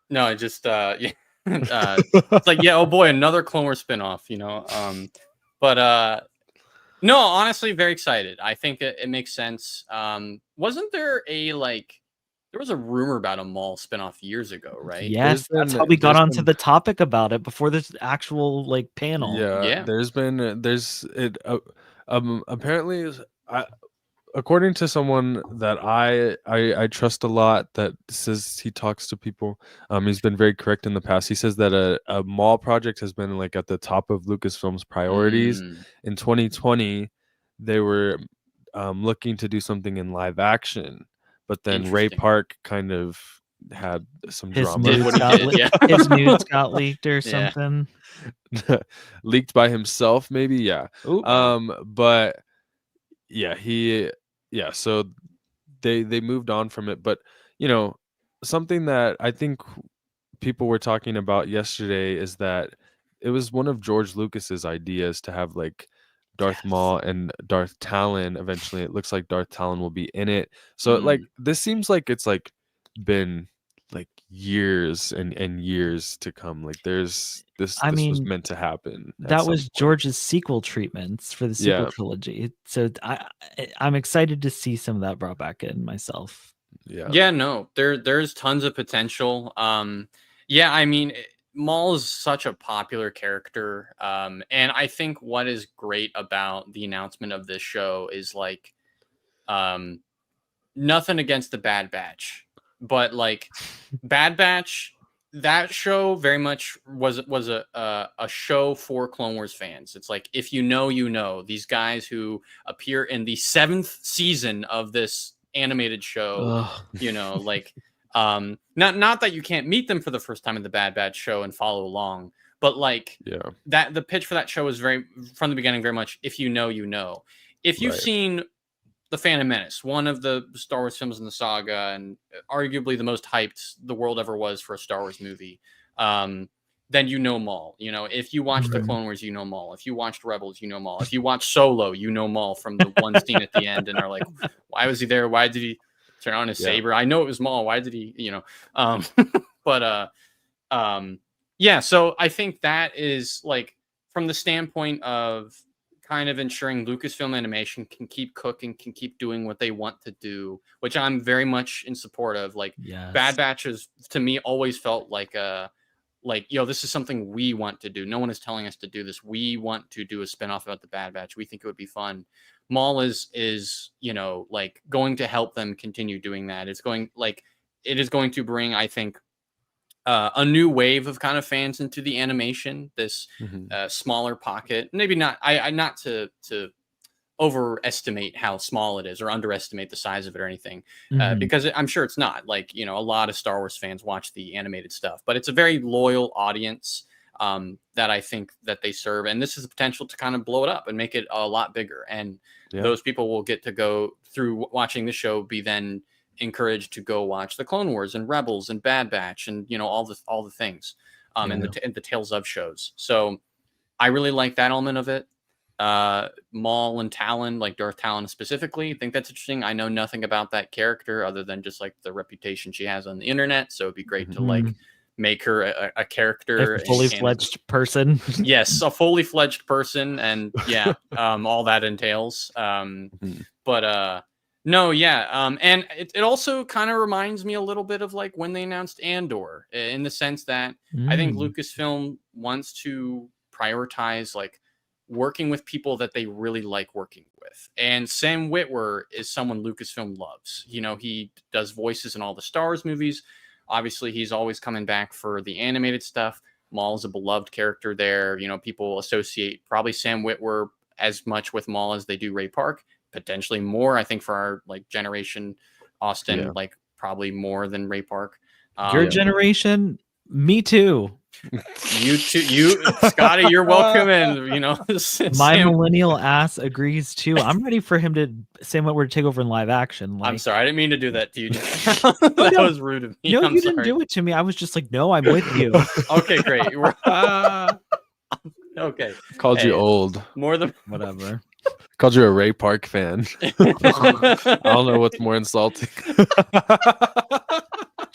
No, I just yeah. It's like, yeah, oh boy, another Clone Wars spinoff, you know. But no, honestly, very excited. I think it makes sense. Wasn't there there was a rumor about a Maul spinoff years ago, right? Yes, that's how we got onto the topic about it before this actual panel. Yeah. Apparently, according to someone that I trust a lot, that says he talks to people, he's been very correct in the past. He says that a Maul project has been like at the top of Lucasfilm's priorities. In 2020, they were looking to do something in live action, but then Ray Park kind of had some drama. His news got leaked or something. Leaked by himself, maybe. Yeah. But yeah, so they moved on from it. But you know, something that I think people were talking about yesterday is that it was one of George Lucas's ideas to have like Darth Maul and Darth Talon. Eventually, it looks like Darth Talon will be in it. So like this seems like it's like been like years and years to come. Like this was meant to happen. That was George's sequel treatments for the sequel trilogy. So I'm excited to see some of that brought back in myself. Yeah, no, there's tons of potential. Yeah, I mean, Maul is such a popular character, and I think what is great about the announcement of this show is like, nothing against the Bad Batch, but like Bad Batch, that show very much was a show for Clone Wars fans. It's like, if you know, you know, these guys who appear in the 7th season of this animated show, you know, like. Not that you can't meet them for the first time in the Bad Batch show and follow along, but like that the pitch for that show was very from the beginning very much, if you know, you know. If you've seen The Phantom Menace, one of the Star Wars films in the saga, and arguably the most hyped the world ever was for a Star Wars movie, then you know Maul. You know, if you watched the Clone Wars, you know Maul. If you watched Rebels, you know Maul. If you watched Solo, you know Maul from the one scene at the end and are like, why was he there? Why did he turn on his saber? I know it was Maul. Why did he, you know? Yeah, so I think that is like, from the standpoint of kind of ensuring Lucasfilm Animation can keep cooking, can keep doing what they want to do, which I'm very much in support of. Like, Bad Batch is, to me, always felt like this is something we want to do. No one is telling us to do this. We want to do a spinoff about the Bad Batch. We think it would be fun. Maul is you know, like, going to help them continue doing that. It is going to bring, I think, a new wave of kind of fans into the animation. This smaller pocket, maybe not. I not to overestimate how small it is or underestimate the size of it or anything, because I'm sure it's not. Like, you know, a lot of Star Wars fans watch the animated stuff, but it's a very loyal audience that I think that they serve, and this is the potential to kind of blow it up and make it a lot bigger. And those people will get to go through watching the show, be then encouraged to go watch the Clone Wars and Rebels and Bad Batch and all the things and the Tales of shows. So I really like that element of it. Maul and Talon, like Darth Talon specifically, I think that's interesting. I know nothing about that character other than just like the reputation she has on the internet. So it'd be great to like make her a character, a fully fledged person. Yes, a fully fledged person, and all that entails. But no, and it also kind of reminds me a little bit of like when they announced Andor, in the sense that I think Lucasfilm wants to prioritize like working with people that they really like working with. And Sam Witwer is someone Lucasfilm loves. He does voices in all the Star Wars movies. Obviously, he's always coming back for the animated stuff. Maul is a beloved character there. People associate probably Sam Witwer as much with Maul as they do Ray Park, potentially more. I think for our like generation, Austin, like probably more than Ray Park. Your generation, me too. You too, Scotty, you're welcome. And my millennial ass agrees too. I'm ready for him to Sam Witwer to take over in live action. I'm sorry, I didn't mean to do that to you. That was rude of me. No, I'm you sorry. didn't do it to me. I was just like, no, I'm with you. Okay, great. Okay. Called you old. More than whatever. Called you a Ray Park fan. I don't know what's more insulting.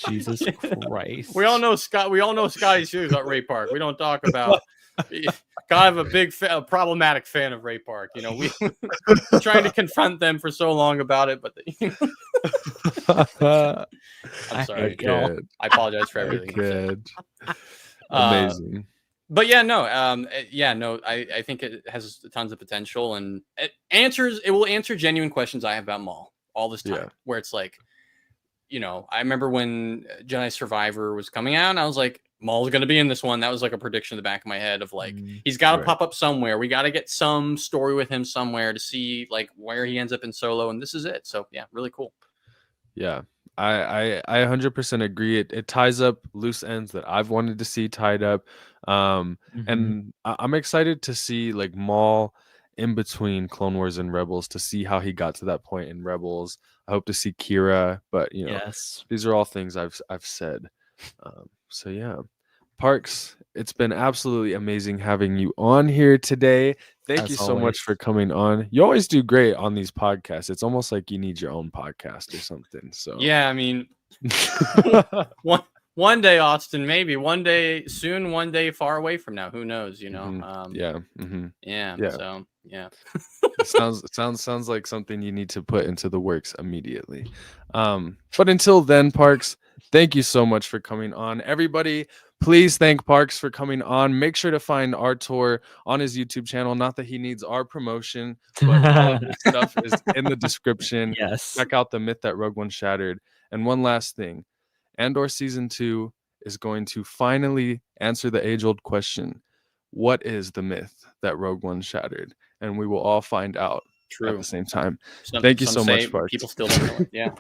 Jesus Christ. We all know Scotty's feelings about Ray Park. We don't talk about kind of a big problematic fan of Ray Park. We trying to confront them for so long about it, but I'm sorry. I apologize for everything. Amazing. But I think it has tons of potential, and it will answer genuine questions I have about Maul all this time, where it's like, I remember when Jedi Survivor was coming out, and I was like, Maul's going to be in this one. That was like a prediction in the back of my head of like, he's got to pop up somewhere. We got to get some story with him somewhere to see like where he ends up in Solo. And this is it. So yeah, really cool. Yeah, I 100% agree. It ties up loose ends that I've wanted to see tied up. And I'm excited to see like Maul in between Clone Wars and Rebels, to see how he got to that point in Rebels. I hope to see Kira, but these are all things I've said. So yeah, Parks, it's been absolutely amazing having you on here today. Thank you so much for coming on. You always do great on these podcasts. It's almost like you need your own podcast or something. So yeah, I mean, one day, Austin, maybe one day soon, one day far away from now. Who knows? Yeah. So yeah. It sounds like something you need to put into the works immediately. But until then, Parks, thank you so much for coming on. Everybody, please thank Parks for coming on. Make sure to find our tour on his YouTube channel. Not that he needs our promotion, but all of his stuff is in the description. Yes. Check out The Myth That Rogue One Shattered. And one last thing, Andor Season 2 is going to finally answer the age-old question: what is the myth that Rogue One shattered? And we will all find out at the same time. Thank you so much, Parks. People still don't know it. Yeah.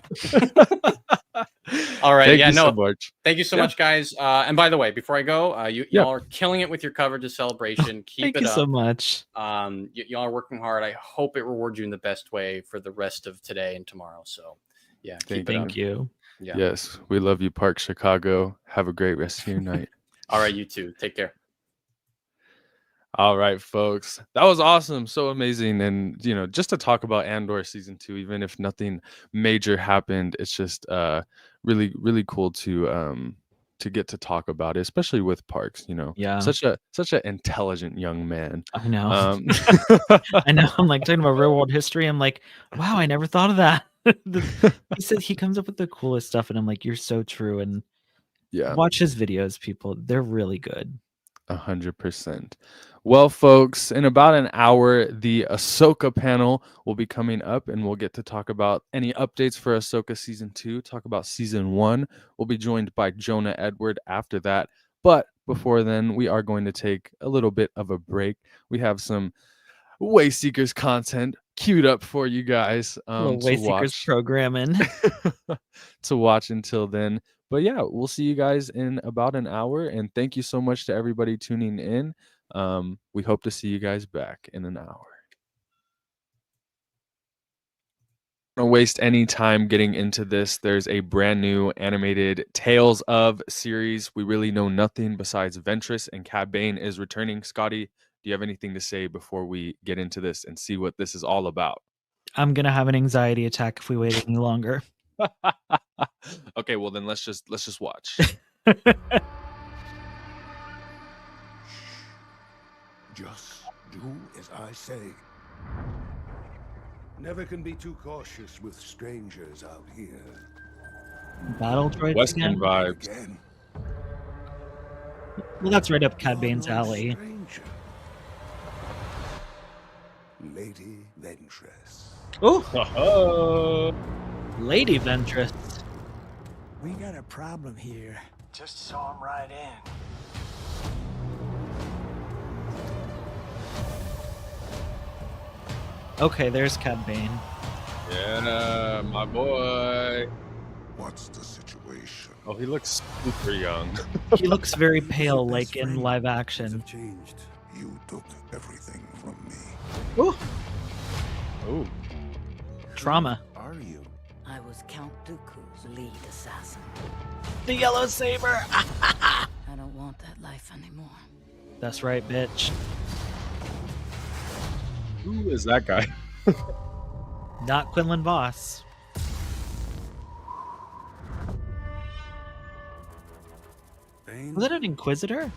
All right. Thank you so much. Thank you so much, guys. And by the way, before I go, y'all are killing it with your coverage of Celebration. Keep Thank it you up. so much. Y'all are working hard. I hope it rewards you in the best way for the rest of today and tomorrow. So yeah, thank you. Yeah. Yes, we love you, Park Chicago. Have a great rest of your night. All right, you too. Take care. All right, folks. That was awesome. So amazing. And, just to talk about Andor Season 2, even if nothing major happened, it's just really, really cool to get to talk about it, especially with Parks, Yeah. Such an intelligent young man. I know. I know. I'm like talking about real world history. I'm like, wow, I never thought of that. He said he comes up with the coolest stuff, and I'm like, you're so true. And watch his videos, people. They're really good. 100%. Well, folks, in about an hour, the Ahsoka panel will be coming up, and we'll get to talk about any updates for Ahsoka Season 2, talk about Season 1. We'll be joined by Jonah Edward after that. But before then, we are going to take a little bit of a break. We have some Wayseekers content queued up for you guys to Wayseekers watch. programming. To watch until then. But yeah, we'll see you guys in about an hour. And thank you so much to everybody tuning in. We hope to see you guys back in an hour. Don't waste any time getting into this. There's a brand new animated Tales of series. We really know nothing besides Ventress and Cad Bane is returning. Scotty, do you have anything to say before we get into this and see what this is all about? I'm gonna have an anxiety attack if we wait any longer. Okay, well then let's just watch. Just do as I say. Never can be too cautious with strangers out here. Battle droids Western again? vibes. Again. Well, that's right up Cad Bane's alley. Stranger. Lady Ventress. Oh, Lady Ventress. We got a problem here. Just saw him right in. Okay, there's Cad Bane. Yeah, my boy. What's the situation? Oh, he looks super young. He looks very pale, like in live action. Changed. You took everything from me. Ooh. Ooh. Trauma. Are you? I was Count Dooku's lead assassin. The yellow saber. I don't want that life anymore. That's right, bitch. Who is that guy? Not Quinlan Voss. Was that an Inquisitor?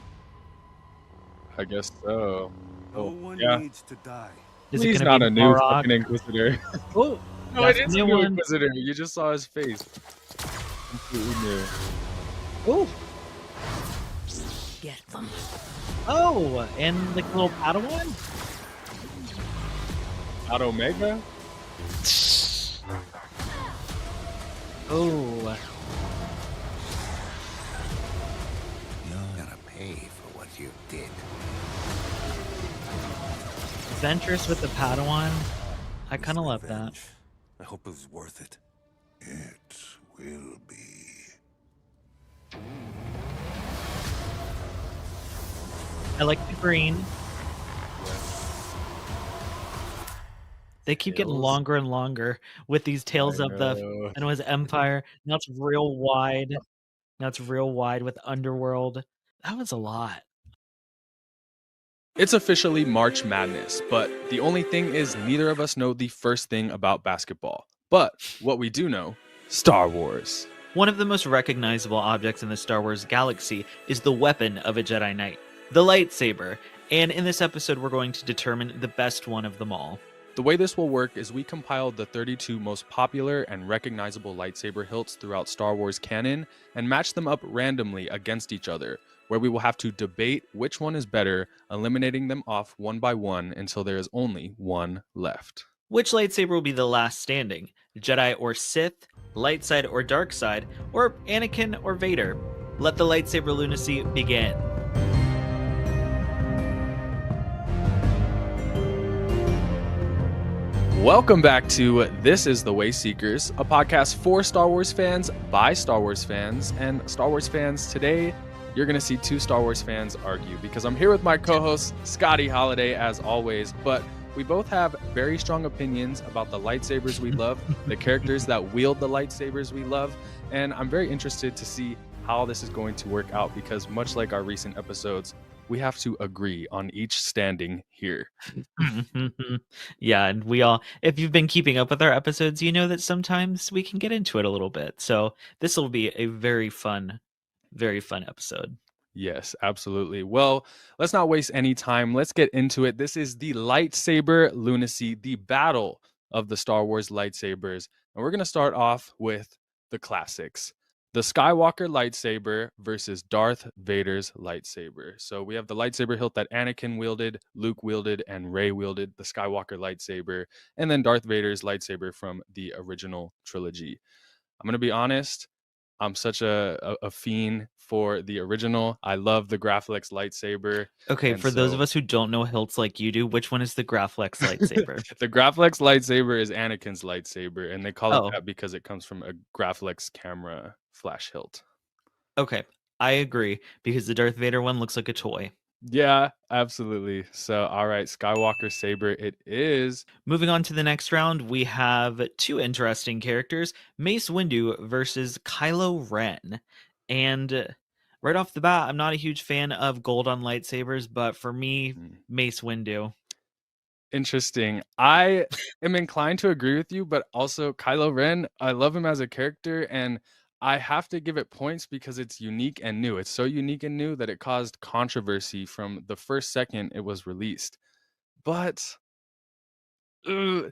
I guess so. No Oh, one yeah. needs to die. Is it He's gonna not be a new Morag? fucking Inquisitor. Oh, No, that's it is the a new new one. Inquisitor. You just saw his face. Completely new. Oh. Get them. Oh, and like a little Padawan? Out Omega? Oh. You're gonna pay for what you did. Ventress with the Padawan. I kind of love that. I hope it was worth it. It will be. I like the green. They keep getting Tails. longer and longer with these tales I of the. know. And it was Empire. Now it's real wide. Now it's real wide with Underworld. That was a lot. It's officially March Madness, but the only thing is neither of us know the first thing about basketball. But what we do know, Star Wars. One of the most recognizable objects in the Star Wars galaxy is the weapon of a Jedi Knight, the lightsaber. And in this episode, we're going to determine the best one of them all. The way this will work is we compiled the 32 most popular and recognizable lightsaber hilts throughout Star Wars canon and matched them up randomly against each other, where we will have to debate which one is better, eliminating them off one by one until there is only one left. Which lightsaber will be the last standing? Jedi or Sith, light side or dark side, or Anakin or Vader? Let the lightsaber lunacy begin. Welcome back to This is the Wayseekers, a podcast for Star Wars fans by Star Wars fans. And Star Wars fans, today you're going to see two Star Wars fans argue because I'm here with my co-host Scotty Holiday as always, but we both have very strong opinions about the lightsabers we love, the characters that wield the lightsabers we love, and I'm very interested to see how this is going to work out because much like our recent episodes, we have to agree on each standing here. Yeah, and we all, if you've been keeping up with our episodes, you know that sometimes we can get into it a little bit. So this will be a very fun episode. Yes, absolutely. Well, let's not waste any time. Let's get into it. This is the lightsaber lunacy, the battle of the Star Wars lightsabers. And we're going to start off with the classics. The Skywalker lightsaber versus Darth Vader's lightsaber. So we have the lightsaber hilt that Anakin wielded, Luke wielded, and Rey wielded, the Skywalker lightsaber, and then Darth Vader's lightsaber from the original trilogy. I'm going to be honest, I'm such a fiend for the original. I love the Graflex lightsaber. Okay, And for those of so- us who don't know hilts like you do, which one is the Graflex lightsaber? The Graflex lightsaber is Anakin's lightsaber, and they call Oh. it that because it comes from a Graflex camera flash hilt. Okay, I agree because the Darth Vader one looks like a toy. Yeah, absolutely. So, all right, Skywalker saber it is. Moving on to the next round, we have two interesting characters, Mace Windu versus Kylo Ren. And right off the bat, I'm not a huge fan of gold on lightsabers, but for me, Mace Windu. Interesting. I am inclined to agree with you, but also Kylo Ren, I love him as a character, and I have to give it points because it's unique and new. It's so unique and new that it caused controversy from the first second it was released. But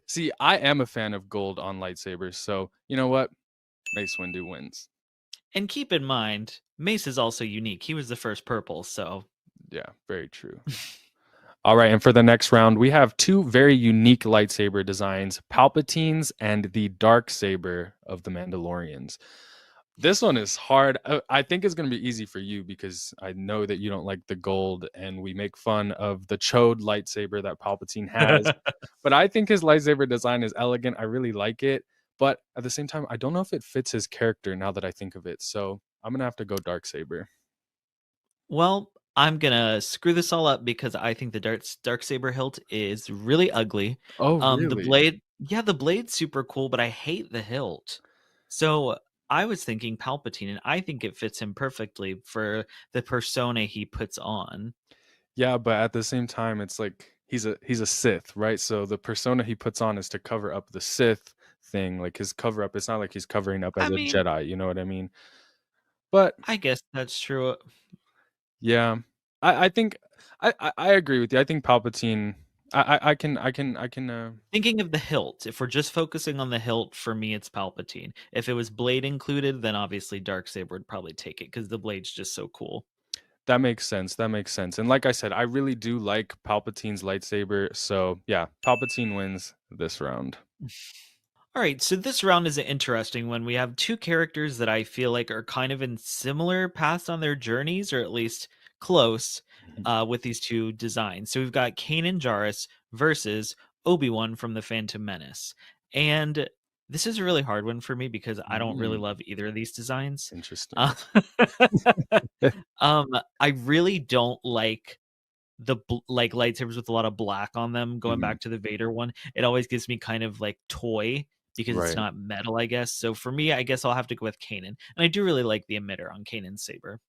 see, I am a fan of gold on lightsabers, so you know what? Mace Windu wins. And keep in mind, Mace is also unique. He was the first purple, so yeah, very true. All right, and for the next round, we have two very unique lightsaber designs, Palpatine's and the dark saber of the Mandalorians. This one is hard. I think it's going to be easy for you because I know that you don't like the gold and we make fun of the chode lightsaber that Palpatine has. But I think his lightsaber design is elegant. I really like it. But at the same time, I don't know if it fits his character now that I think of it. So I'm going to have to go dark saber. Well, I'm gonna screw this all up because I think the dark saber hilt is really ugly. Oh, really? The blade, yeah, the blade's super cool, but I hate the hilt. So I was thinking Palpatine, and I think it fits him perfectly for the persona he puts on. Yeah, but at the same time, it's like he's a Sith, right? So the persona he puts on is to cover up the Sith thing, like his cover up. It's not like he's covering up as a Jedi, you know what I mean? But I guess that's true. Yeah, I think I agree with you. I think Palpatine. I can. Thinking of the hilt, if we're just focusing on the hilt, for me, it's Palpatine. If it was blade included, then obviously Darksaber would probably take it because the blade's just so cool. That makes sense. That makes sense. And like I said, I really do like Palpatine's lightsaber. So yeah, Palpatine wins this round. All right, so this round is an interesting one. We have two characters that I feel like are kind of in similar paths on their journeys, or at least close, with these two designs. So we've got Kanan Jarrus versus Obi-Wan from The Phantom Menace. And this is a really hard one for me because I don't really love either of these designs. Interesting. I really don't like the lightsabers with a lot of black on them. Going back to the Vader one, it always gives me kind of like toy because it's not metal, I guess. So for me, I guess I'll have to go with Kanan. And I do really like the emitter on Kanan's saber.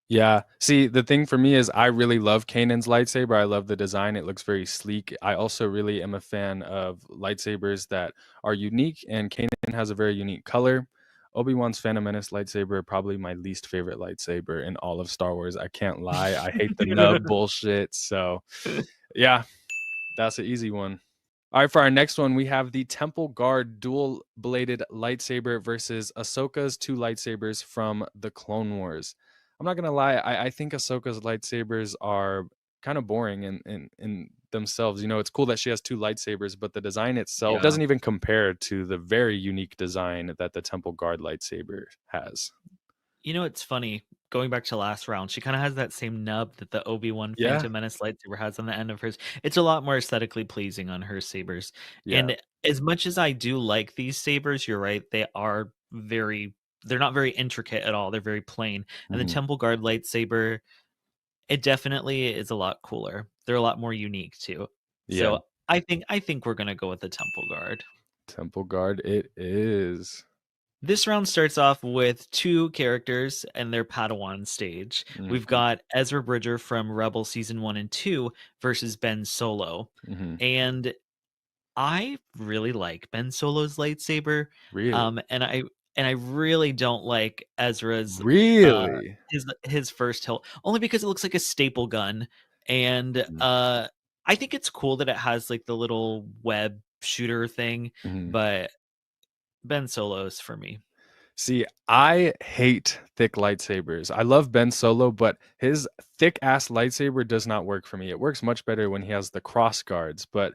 Yeah. See, the thing for me is I really love Kanan's lightsaber. I love the design. It looks very sleek. I also really am a fan of lightsabers that are unique, and Kanan has a very unique color. Obi-Wan's Phantom Menace lightsaber, probably my least favorite lightsaber in all of Star Wars. I can't lie. I hate the nub bullshit. So yeah, that's an easy one. All right, for our next one, we have the Temple Guard dual-bladed lightsaber versus Ahsoka's two lightsabers from the Clone Wars. I'm not gonna lie, I think Ahsoka's lightsabers are kind of boring in themselves. You know, it's cool that she has two lightsabers, but the design itself doesn't even compare to the very unique design that the Temple Guard lightsaber has. You know, it's funny. Going back to last round, she kind of has that same nub that the Obi-Wan Phantom Menace lightsaber has on the end of hers. It's a lot more aesthetically pleasing on her sabers. Yeah. And as much as I do like these sabers, you're right, they're not very intricate at all. They're very plain. And the Temple Guard lightsaber, it definitely is a lot cooler. They're a lot more unique too. Yeah. So I think we're gonna go with the Temple Guard. Temple Guard it is. This round starts off with two characters and their Padawan stage. We've got Ezra Bridger from Rebel Season 1 and 2 versus Ben Solo. And I really like Ben Solo's lightsaber. Really? And I really don't like Ezra's his first hilt, only because it looks like a staple gun. And I think it's cool that it has like the little web shooter thing, but Ben Solo's for me. See, I hate thick lightsabers. I love Ben Solo, but his thick ass lightsaber does not work for me. It works much better when he has the cross guards, but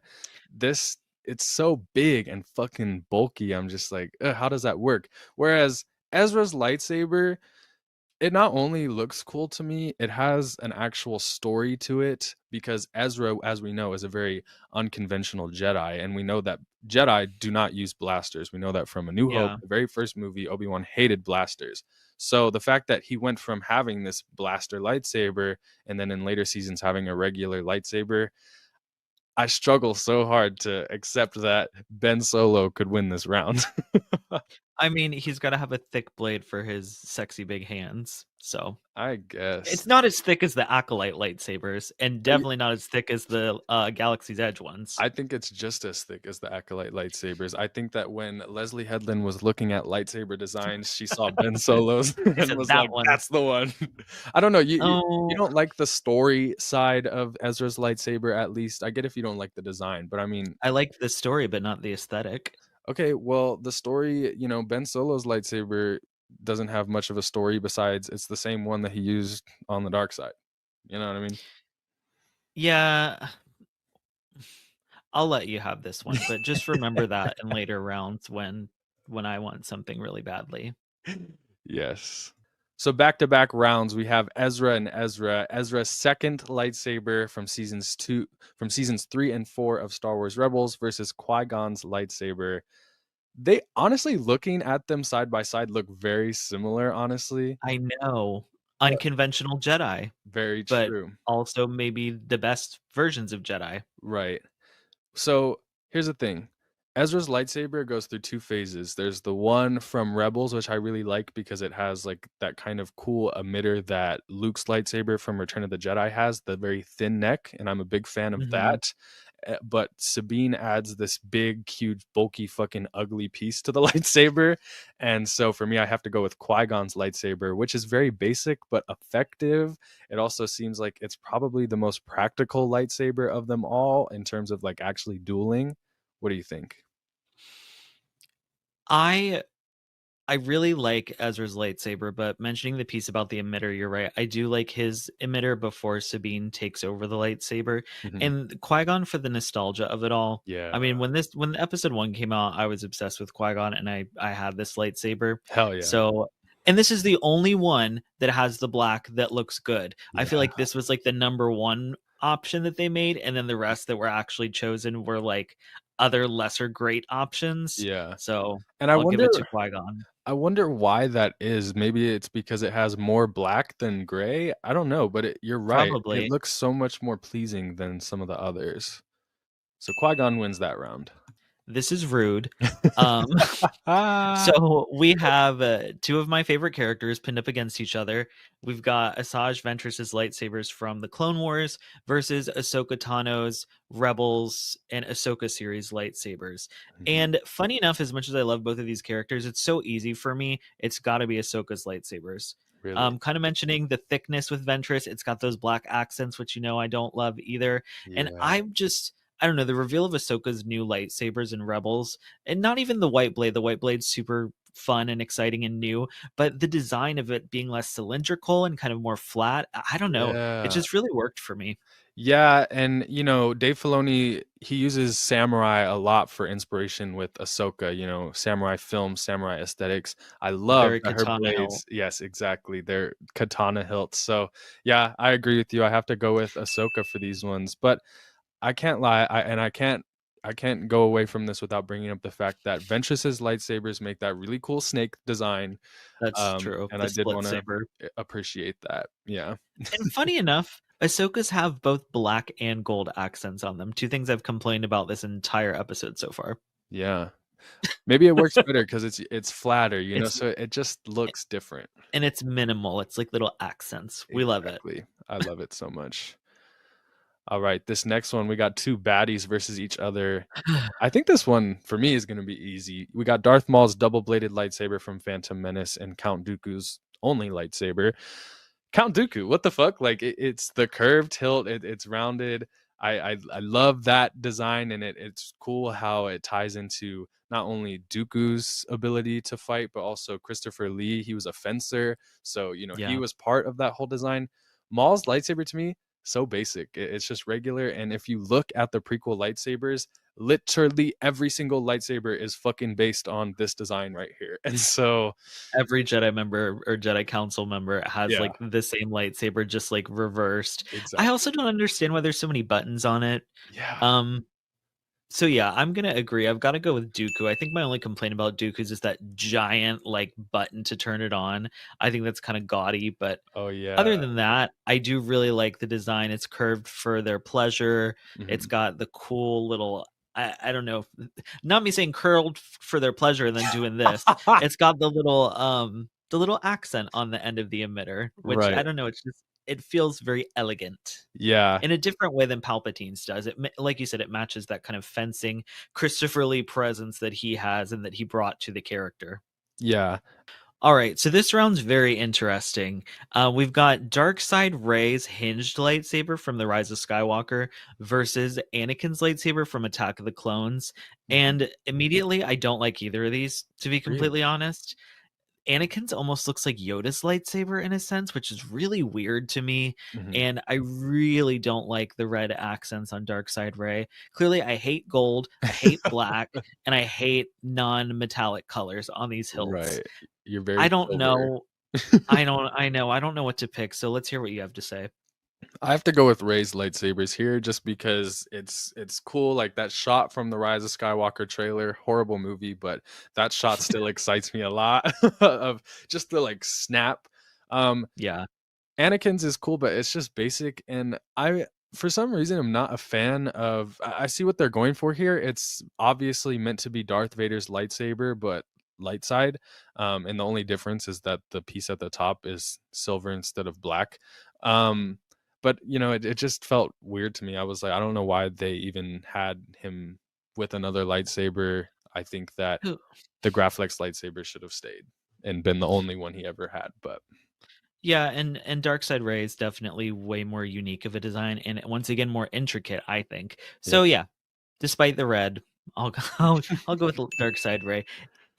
this, it's so big and fucking bulky. I'm just like, how does that work? Whereas Ezra's lightsaber, it not only looks cool to me, it has an actual story to it, because Ezra, as we know, is a very unconventional Jedi, and we know that Jedi do not use blasters. We know that from A New Hope, the very first movie, Obi-Wan hated blasters. So the fact that he went from having this blaster lightsaber and then in later seasons having a regular lightsaber, I struggle so hard to accept that Ben Solo could win this round. I mean, he's got to have a thick blade for his sexy big hands. So I guess it's not as thick as the Acolyte lightsabers, and definitely not as thick as the Galaxy's Edge ones. I think it's just as thick as the Acolyte lightsabers. I think that when Leslie Headland was looking at lightsaber designs, she saw Ben Solo's and was like, "That's the one." I don't know. You don't like the story side of Ezra's lightsaber, at least. I get if you don't like the design, but I mean, I like the story, but not the aesthetic. Okay, well, the story, Ben Solo's lightsaber doesn't have much of a story besides it's the same one that he used on the dark side. You know what I mean? Yeah. I'll let you have this one, but just remember that in later rounds when I want something really badly. Yes. So back-to-back rounds, we have Ezra and Ezra. Ezra's second lightsaber from seasons 3 and 4 of Star Wars Rebels versus Qui-Gon's lightsaber. They honestly, looking at them side by side, look very similar, honestly. I know. Unconventional Jedi. Very but true. Also maybe the best versions of Jedi. Right. So here's the thing. Ezra's lightsaber goes through 2 phases. There's the one from Rebels, which I really like because it has like that kind of cool emitter that Luke's lightsaber from Return of the Jedi has, the very thin neck, and I'm a big fan of that. But Sabine adds this big, huge, bulky, fucking ugly piece to the lightsaber. And so for me, I have to go with Qui-Gon's lightsaber, which is very basic but effective. It also seems like it's probably the most practical lightsaber of them all in terms of like actually dueling. What do you think? I really like Ezra's lightsaber, but mentioning the piece about the emitter, you're right. I do like his emitter before Sabine takes over the lightsaber. And Qui-Gon for the nostalgia of it all. Yeah. I mean, when episode 1 came out, I was obsessed with Qui-Gon and I had this lightsaber. Hell yeah. So, and this is the only one that has the black that looks good. I feel like this was like the number 1 option that they made, and then the rest that were actually chosen were like other lesser great options. Yeah. So, and I'll give it to Qui-Gon. I wonder why that is. Maybe it's because it has more black than gray. I don't know, but you're right. Probably. It looks so much more pleasing than some of the others. So Qui-Gon wins that round. This is rude. So we have 2 of my favorite characters pinned up against each other. We've got Asajj Ventress's lightsabers from the Clone Wars versus Ahsoka Tano's Rebels and Ahsoka series lightsabers. And funny enough, as much as I love both of these characters, it's so easy for me. It's got to be Ahsoka's lightsabers. Really? Kind of mentioning the thickness with Ventress. It's got those black accents, which I don't love either. And I don't know, the reveal of Ahsoka's new lightsabers in Rebels, and not even the white blade. The white blade's super fun and exciting and new, but the design of it being less cylindrical and kind of more flat, I don't know. It just really worked for me. Yeah, and Dave Filoni, he uses samurai a lot for inspiration with Ahsoka, samurai films, samurai aesthetics. I love Very that her katana blades. hilt. Yes, exactly. They're katana hilts. So yeah, I agree with you. I have to go with Ahsoka for these ones, but I can't lie, I can't go away from this without bringing up the fact that Ventress's lightsabers make that really cool snake design. That's true. And The I did split want to saber. appreciate that. Yeah. And funny enough, Ahsoka's have both black and gold accents on them. 2 things I've complained about this entire episode so far. Yeah. Maybe it works better because it's flatter, so it just looks different. And it's minimal. It's like little accents. We love it. I love it so much. All right, this next one, we got 2 baddies versus each other. I think this one, for me, is going to be easy. We got Darth Maul's double-bladed lightsaber from Phantom Menace and Count Dooku's only lightsaber. Count Dooku, what the fuck? Like, it's the curved hilt. It's rounded. I love that design, and it's cool how it ties into not only Dooku's ability to fight, but also Christopher Lee. He was a fencer, so, he was part of that whole design. Maul's lightsaber, to me, so basic. It's just regular. And if you look at the prequel lightsabers, literally every single lightsaber is fucking based on this design right here. And so every Jedi member or Jedi Council member has like the same lightsaber, just like reversed. Exactly. I also don't understand why there's so many buttons on it. Yeah. So yeah, I'm gonna agree. I've got to go with Dooku. I think my only complaint about Dooku's is that giant like button to turn it on. I think that's kind of gaudy, but Oh other yeah. than that, I do really like the design. It's curved for their pleasure. It's got the cool little I don't know, not me saying curled for their pleasure and then doing this. It's got the little accent on the end of the emitter, which I Right. don't know, it's just it feels very elegant Yeah. in a different way than Palpatine's does. Like you said, it matches that kind of fencing Christopher Lee presence that he has and that he brought to the character. Yeah. All right, so this round's very interesting. We've got Darkseid Rey's hinged lightsaber from The Rise of Skywalker versus Anakin's lightsaber from Attack of the Clones. And immediately, I don't like either of these, to be completely honest. Anakin's almost looks like Yoda's lightsaber in a sense, which is really weird to me. And I really don't like the red accents on Darkseid Rey. Clearly, I hate gold, I hate black, and I hate non-metallic colors on these hilts. Right. You're very I don't silver. know. I don't know what to pick. So let's hear what you have to say. I have to go with Rey's lightsabers here just because it's cool. Like that shot from the Rise of Skywalker trailer, horrible movie, but that shot still excites me a lot of just the like snap. Yeah. Anakin's is cool, but it's just basic. And for some reason, I'm not a fan of, I see what they're going for here. It's obviously meant to be Darth Vader's lightsaber, but light side. And the only difference is that the piece at the top is silver instead of black. But you know, it just felt weird to me. I was like, I don't know why they even had him with another lightsaber. I think that the Graflex lightsaber should have stayed and been the only one he ever had. But yeah, and Darkseid Rey is definitely way more unique of a design, and once again more intricate, I think. So yeah, despite the red, I'll go with Darkseid Rey.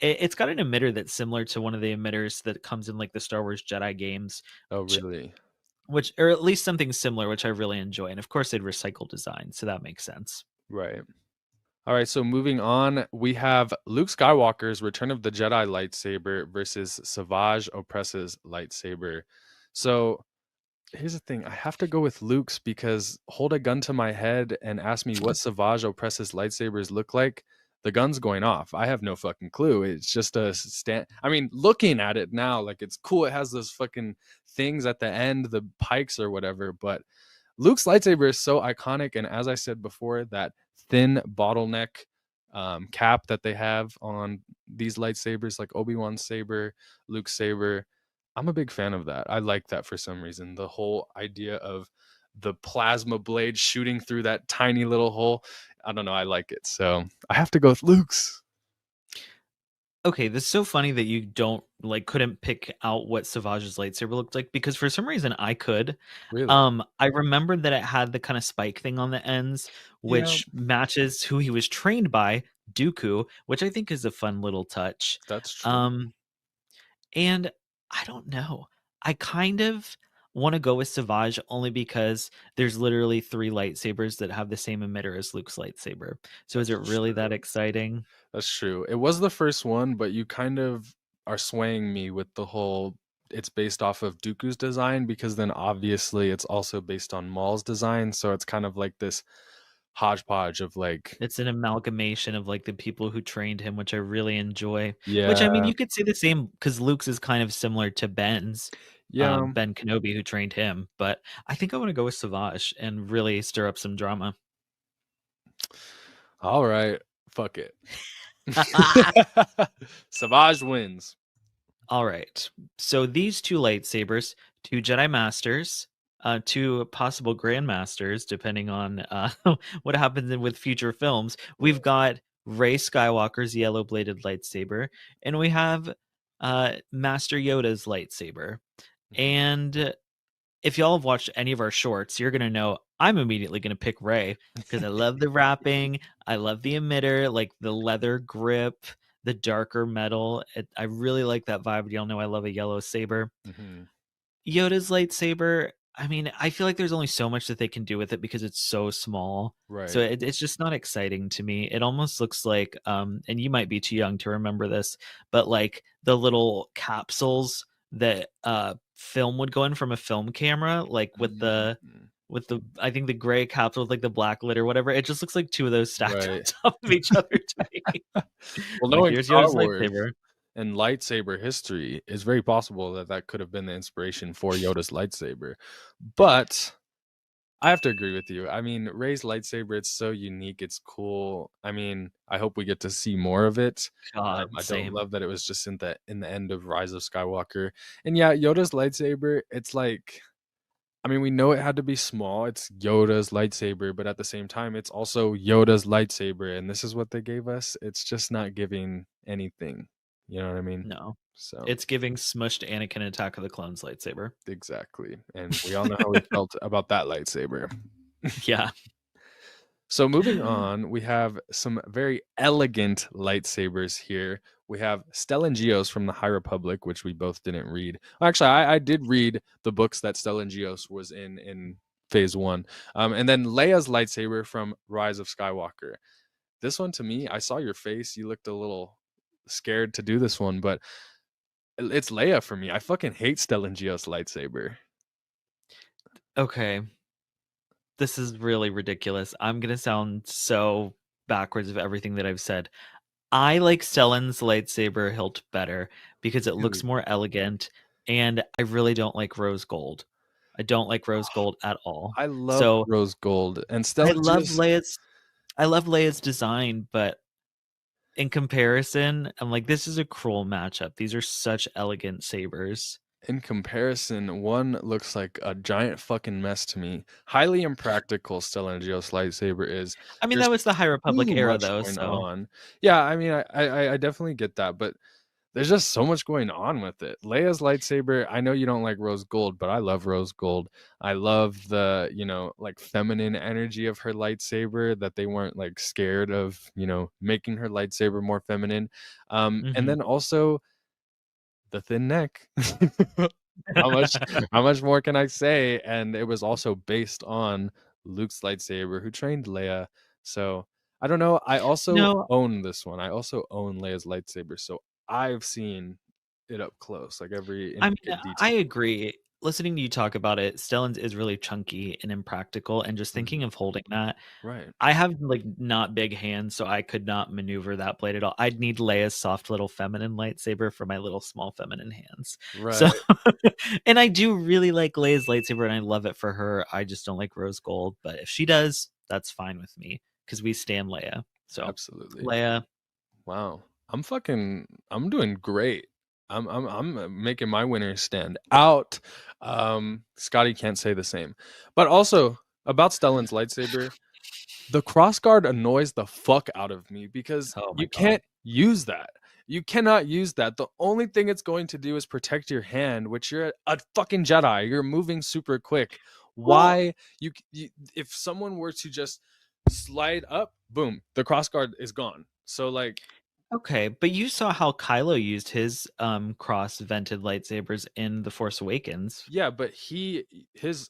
It's got an emitter that's similar to one of the emitters that comes in like the Star Wars Jedi games. Oh, really? Which, or at least something similar, which I really enjoy. And of course, they'd recycle design, so that makes sense. Right. All right, so moving on, we have Luke Skywalker's Return of the Jedi lightsaber versus Savage Opress's lightsaber. So here's the thing. I have to go with Luke's because hold a gun to my head and ask me what Savage Opress's lightsabers look like. The gun's going off. I have no fucking clue. It's just a stand. I mean, looking at it now, like it's cool. It has those fucking things at the end, the pikes or whatever. But Luke's lightsaber is so iconic. And as I said before, that thin bottleneck cap that they have on these lightsabers, like Obi-Wan's saber, Luke's saber, I'm a big fan of that. I like that for some reason. The whole idea of the plasma blade shooting through that tiny little hole. I don't know. I like it. So I have to go with Luke's. Okay, this is so funny that you couldn't pick out what Savage's lightsaber looked like, because for some reason I could. Really? I remembered that it had the kind of spike thing on the ends, which matches who he was trained by, Dooku, which I think is a fun little touch. That's true. And I don't know. I kind of want to go with Savage only because there's literally 3 lightsabers that have the same emitter as Luke's lightsaber. So is it really that exciting? That's true. It was the first one, but you kind of are swaying me with the whole it's based off of Dooku's design, because then obviously it's also based on Maul's design. So it's kind of like this hodgepodge of like, it's an amalgamation of like the people who trained him, which I really enjoy. yeah. Which I mean, you could say the same because Luke's is kind of similar to Ben's. Yeah. Ben Kenobi, who trained him. But I think I want to go with Savage and really stir up some drama. All right. Fuck it. Savage wins. All right. So these 2 lightsabers, 2 Jedi Masters, 2 possible Grandmasters, depending on what happens with future films. We've got Rey Skywalker's yellow-bladed lightsaber, and we have Master Yoda's lightsaber. And if y'all have watched any of our shorts, you're going to know I'm immediately going to pick Rey because I love the wrapping. I love the emitter, like the leather grip, the darker metal. I really like that vibe. Y'all know I love a yellow saber. Yoda's lightsaber, I mean, I feel like there's only so much that they can do with it because it's so small. Right. So it's just not exciting to me. It almost looks like, and you might be too young to remember this, but like the little capsules that film would go in from a film camera, like with the with the, I think the gray caps with like the black lid or whatever. It just looks like two of those stacked on Right. top of each other to me. Well, Like, knowing here's Star Yoda's Wars lightsaber. and lightsaber history, it's very possible that that could have been the inspiration for Yoda's lightsaber. But I have to agree with you. I mean, Rey's lightsaber, it's so unique. It's cool. I mean, I hope we get to see more of it. God, I same. don't love that it was just in the end of Rise of Skywalker. And yeah, Yoda's lightsaber, it's like, I mean, we know it had to be small. It's Yoda's lightsaber, but at the same time, it's also Yoda's lightsaber. And this is what they gave us. It's just not giving anything. You know what I mean? No. So It's giving smushed Anakin Attack of the Clones lightsaber. exactly. And we all know how we felt about that lightsaber. Yeah. So moving on, we have some very elegant lightsabers here. We have Stellan Gios from the High Republic, which we both didn't read. Actually, I did read the books that Stellan Gios was in Phase 1. And then Leia's lightsaber from Rise of Skywalker. This one, to me, I saw your face. You looked a little scared to do this one, but it's Leia for me. I fucking hate Stellan Gios' lightsaber. Okay. This is really ridiculous. I'm going to sound so backwards of everything that I've said. I like Stellan's lightsaber hilt better because it looks more elegant, and I really don't like rose gold. I don't like rose gold at all. I love rose gold, and Stellan I love Leia's design, but in comparison, I'm like, this is a cruel matchup. These are such elegant sabers. In comparison, one looks like a giant fucking mess to me. Highly impractical Stellan Gios lightsaber is. I mean, There's that was the High Republic too era, much though. going So on. Yeah, I mean, I definitely get that, but there's just so much going on with it. Leia's lightsaber, I know you don't like rose gold, but I love rose gold. I love the, like feminine energy of her lightsaber, that they weren't like scared of, making her lightsaber more feminine. And then also the thin neck. how much more can I say? And it was also based on Luke's lightsaber, who trained Leia. So I don't know. I also own this one. I also own Leia's lightsaber, so I've seen it up close, like every intricate detail. I agree. Listening to you talk about it, Stellan's is really chunky and impractical, and just thinking of holding that. Right. I have like not big hands, so I could not maneuver that blade at all. I'd need Leia's soft little feminine lightsaber for my little small feminine hands. Right. So, and I do really like Leia's lightsaber, and I love it for her. I just don't like rose gold, but if she does, that's fine with me because we stand Leia. So absolutely, Leia. Wow, I'm doing great. I'm making my winners stand out. Scotty can't say the same. But also about Stellan's lightsaber, the crossguard annoys the fuck out of me because you can't use that. You cannot use that. The only thing it's going to do is protect your hand, which you're a fucking Jedi. You're moving super quick. Why you if someone were to just slide up, boom, the crossguard is gone. So like, okay, but you saw how Kylo used his cross-vented lightsabers in The Force Awakens. Yeah, but his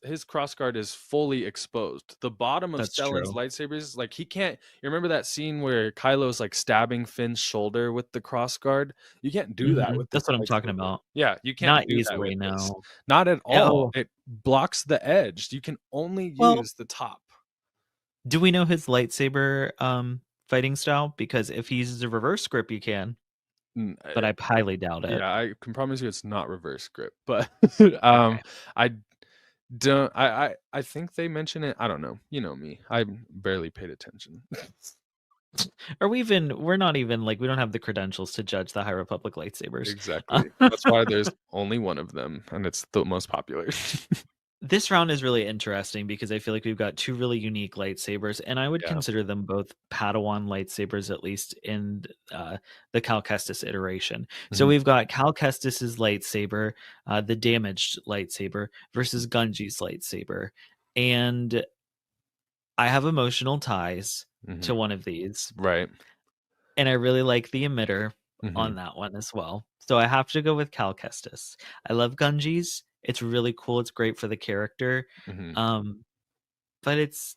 crossguard is fully exposed. The bottom of Stellan's lightsabers, like he can't. You remember that scene where Kylo's like stabbing Finn's shoulder with the crossguard? You can't do that with this. That's what I'm talking about. Yeah, you can't Not do easily that with this. now. Not at all. No. It blocks the edge. You can only use the top. Do we know his lightsaber fighting style? Because if he uses a reverse grip, you can. But I highly doubt it. Yeah, I can promise you it's not reverse grip. But Okay. I don't. I think they mention it. I don't know. You know me. I barely paid attention. We're not even like, we don't have the credentials to judge the High Republic lightsabers. Exactly. That's why there's only one of them, and it's the most popular. This round is really interesting because I feel like we've got two really unique lightsabers, and I would consider them both Padawan lightsabers, at least in the Cal Kestis iteration. So we've got Cal Kestis's lightsaber, the damaged lightsaber, versus Gunji's lightsaber. And I have emotional ties to one of these. Right. And I really like the emitter on that one as well. So I have to go with Cal Kestis. I love Gunji's. It's really cool. It's great for the character. But it's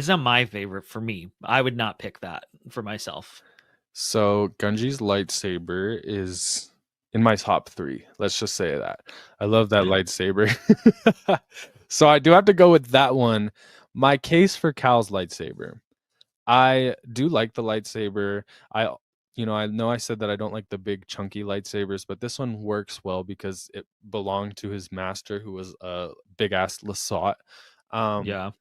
not my favorite for me. I would not pick that for myself. So Gunji's lightsaber is in my top 3. Let's just say that. I love that lightsaber. So I do have to go with that one. My case for Cal's lightsaber. I do like the lightsaber. I know I said that I don't like the big chunky lightsabers, but this one works well because it belonged to his master, who was a big ass Lasat. Yeah.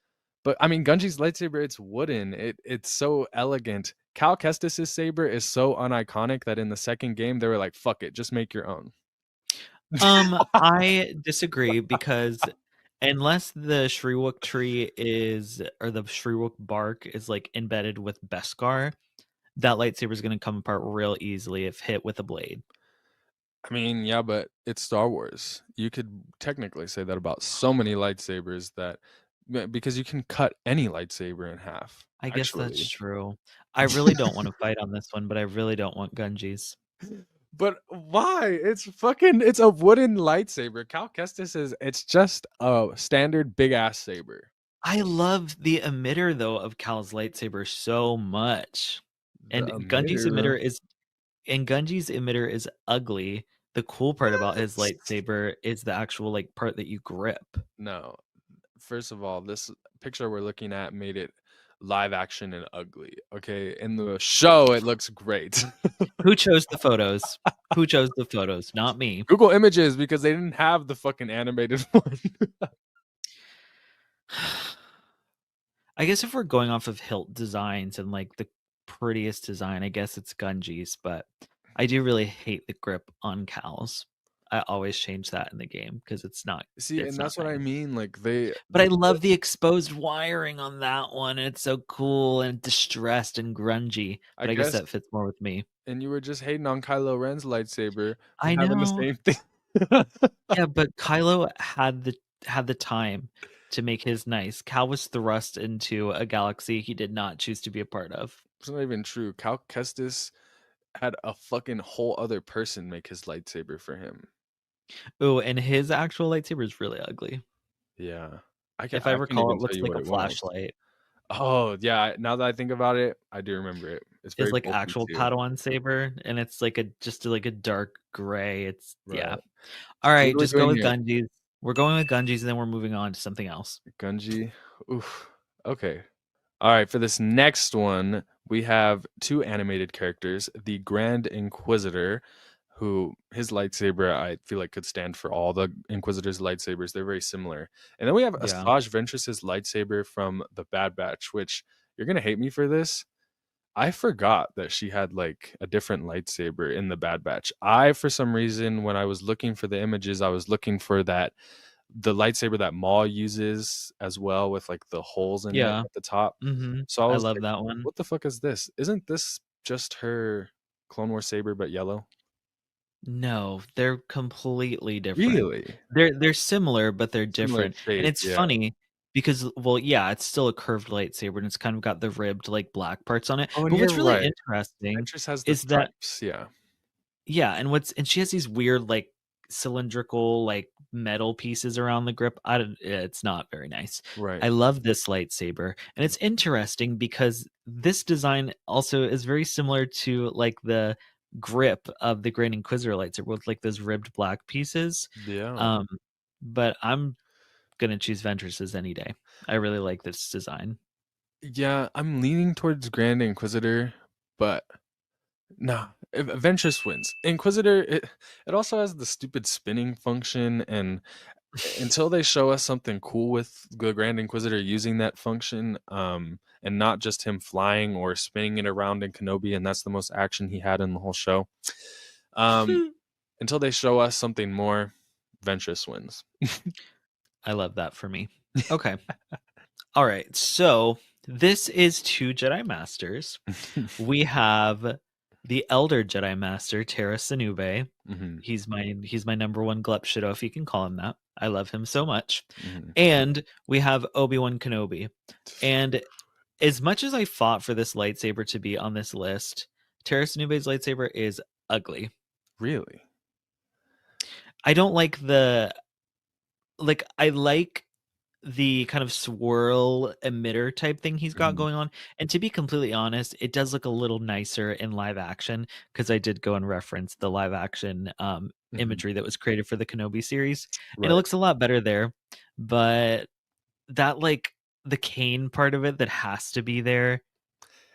But I mean, Gunji's lightsaber, it's wooden. It's so elegant. Cal Kestis' saber is so uniconic that in the second game they were like, "Fuck it, just make your own." I disagree because unless the Shriwook tree or the Shriwook bark is like embedded with Beskar, that lightsaber is going to come apart real easily if hit with a blade. I mean, yeah, but it's Star Wars. You could technically say that about so many lightsabers because you can cut any lightsaber in half. I guess that's true. I really don't want to fight on this one, but I really don't want Gunji's. But why? It's a wooden lightsaber. Cal Kestis it's just a standard big ass saber. I love the emitter though of Cal's lightsaber so much. And Gunji's emitter is ugly. The cool part about his lightsaber is the actual like part that you grip. No. First of all, this picture we're looking at made it live action and ugly. Okay, in the show it looks great. Who chose the photos? Who chose the photos? Not me. Google Images, because they didn't have the fucking animated one. I guess if we're going off of hilt designs and like the prettiest design, I guess it's Gunji's, but I do really hate the grip on Cal's. I always change that in the game because it's not. See, it's and not that's what I nice. mean. Like But I love the exposed wiring on that one. And it's so cool and distressed and grungy. But I guess that fits more with me. And you were just hating on Kylo Ren's lightsaber. I having the know. same thing. Yeah, but Kylo had the time to make his nice. Cal was thrust into a galaxy he did not choose to be a part of. It's not even true. Cal Kestis had a fucking whole other person make his lightsaber for him. Oh, and his actual lightsaber is really ugly. Yeah. If I recall, it looks like a flashlight. Oh, yeah. Now that I think about it, I do remember it. It's very like bulky actual too. Padawan saber, and it's like a dark gray. It's yeah. Right. All right, What are we just go doing with here? Gunji's. We're going with Gunji's, and then we're moving on to something else. Gunji. Oof. Okay. All right. For this next one, we have two animated characters. The Grand Inquisitor, who his lightsaber I feel like could stand for all the Inquisitor's lightsabers. They're very similar. And then we have Yeah. Asajj Ventress's lightsaber from the Bad Batch, which you're gonna hate me for this. I forgot that she had like a different lightsaber in the Bad Batch. For some reason, when I was looking for the images, I was looking for the lightsaber that Maul uses as well, with like the holes in it Yeah. at the top. Mhm. So I I was love like, that one. what the fuck is this? Isn't this just her Clone Wars saber but yellow? No, they're completely different. Really? They're similar, but they're Similar different. shape, And it's yeah. funny because, well, yeah, it's still a curved lightsaber, and it's kind of got the ribbed like black parts on it. Oh, and But what's you're really right. interesting Ventress has the is that stripes, yeah. yeah, and she has these weird like cylindrical like metal pieces around the grip. It's not very nice. Right. I love this lightsaber, and it's interesting because this design also is very similar to like the grip of the Grand Inquisitor lightsaber with like those ribbed black pieces. Yeah. But I'm gonna choose Ventress's any day. I really like this design. Yeah, I'm leaning towards Grand Inquisitor, but no, Ventress wins. Inquisitor, it also has the stupid spinning function, and until they show us something cool with the Grand Inquisitor using that function, and not just him flying or spinning it around in Kenobi, and that's the most action he had in the whole show. Until they show us something more, Ventress wins. I love that for me. Okay. All right. So this is two Jedi Masters. We have the Elder Jedi Master, Tera Sinube. Mhm. He's my number one Glup Shido, if you can call him that. I love him so much. Mhm. And we have Obi-Wan Kenobi. And as much as I fought for this lightsaber to be on this list, Tera Sinube's lightsaber is ugly. Really? I don't like I like the kind of swirl emitter type thing he's got going on. And to be completely honest, it does look a little nicer in live action, because I did go and reference the live action imagery that was created for the Kenobi series, and it Right. looks a lot better there. But that like the cane part of it that has to be there,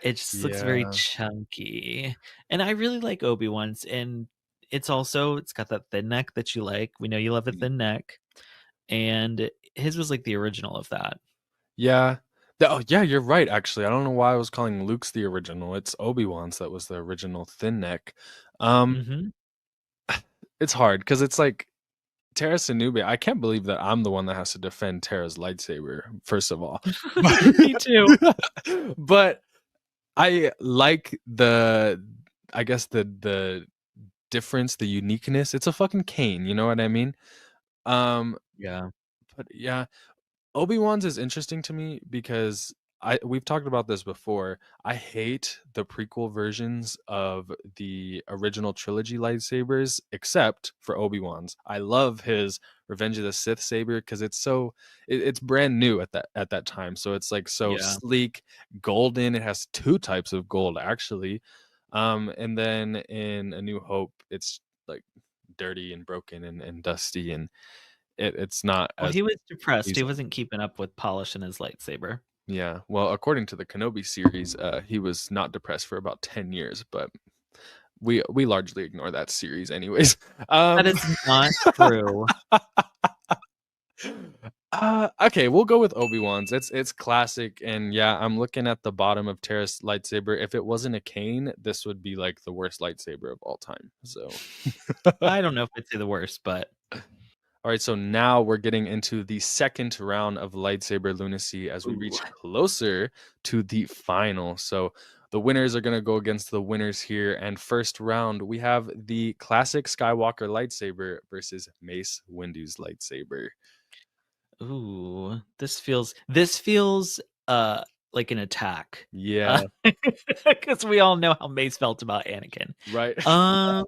it just looks very Yeah. chunky. And I really like Obi-Wan's, and it's got that thin neck that you like. We know you love a thin neck, and his was like the original of that. Yeah. Oh, yeah, you're right, actually. I don't know why I was calling Luke's the original. It's Obi-Wan's that was the original thin neck. Mhm. It's hard because it's like Tara Sanube. I can't believe that I'm the one that has to defend Tara's lightsaber, first of all. Me too. But I like I guess the difference, the uniqueness. It's a fucking cane, you know what I mean? Yeah. But yeah, Obi-Wan's is interesting to me because we've talked about this before. I hate the prequel versions of the original trilogy lightsabers, except for Obi-Wan's. I love his Revenge of the Sith saber because it's brand new at that time. So it's like so Yeah. sleek, golden. It has 2 types of gold actually. And then in A New Hope, it's like dirty and broken and dusty, and it's not Well, as he was depressed. He pleasing. wasn't keeping up with polish in his lightsaber. Yeah, well, according to the Kenobi series, he was not depressed for about 10 years, but we largely ignore that series anyways. That is not true. Okay, we'll go with Obi-Wan's. It's classic, and yeah, I'm looking at the bottom of Tara's lightsaber. If it wasn't a cane, this would be like the worst lightsaber of all time. So I don't know if I'd say the worst, but all right, so now we're getting into the second round of lightsaber lunacy as we reach closer to the final. So the winners are going to go against the winners here. And first round, we have the classic Skywalker lightsaber versus Mace Windu's lightsaber. ooh, this feels like an attack. Yeah. Because we all know how Mace felt about Anakin. Right. I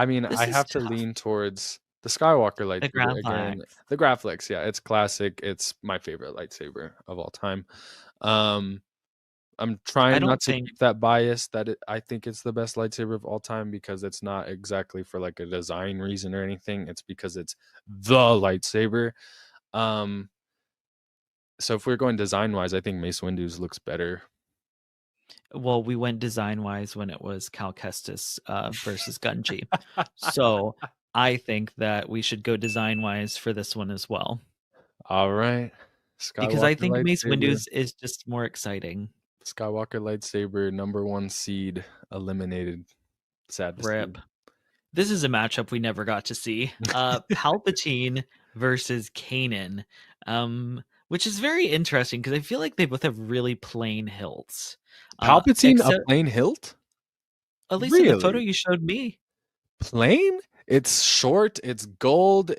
mean, This I is have to tough. lean towards the Skywalker The lightsaber again. Graflex. The Graflex, yeah, it's classic. It's my favorite lightsaber of all time. I'm I trying don't not to think keep that bias that I think it's the best lightsaber of all time because it's not exactly for like a design reason or anything. It's because it's the lightsaber. So if we're going design wise, I think Mace Windu's looks better. Well, we went design wise when it was Cal Kestis versus Gunji. So I think that we should go design wise for this one as well. All right. Because I Skywalker think Mace lightsaber. Windu's is just more exciting. Skywalker lightsaber, number 1 seed eliminated. Sad to see. Rip. This is a matchup we never got to see. Palpatine versus Kanan, which is very interesting because I feel like they both have really plain hilts. Palpatine a Except, plain hilt? at least in the photo Really? you showed me. Plain? It's short, it's gold,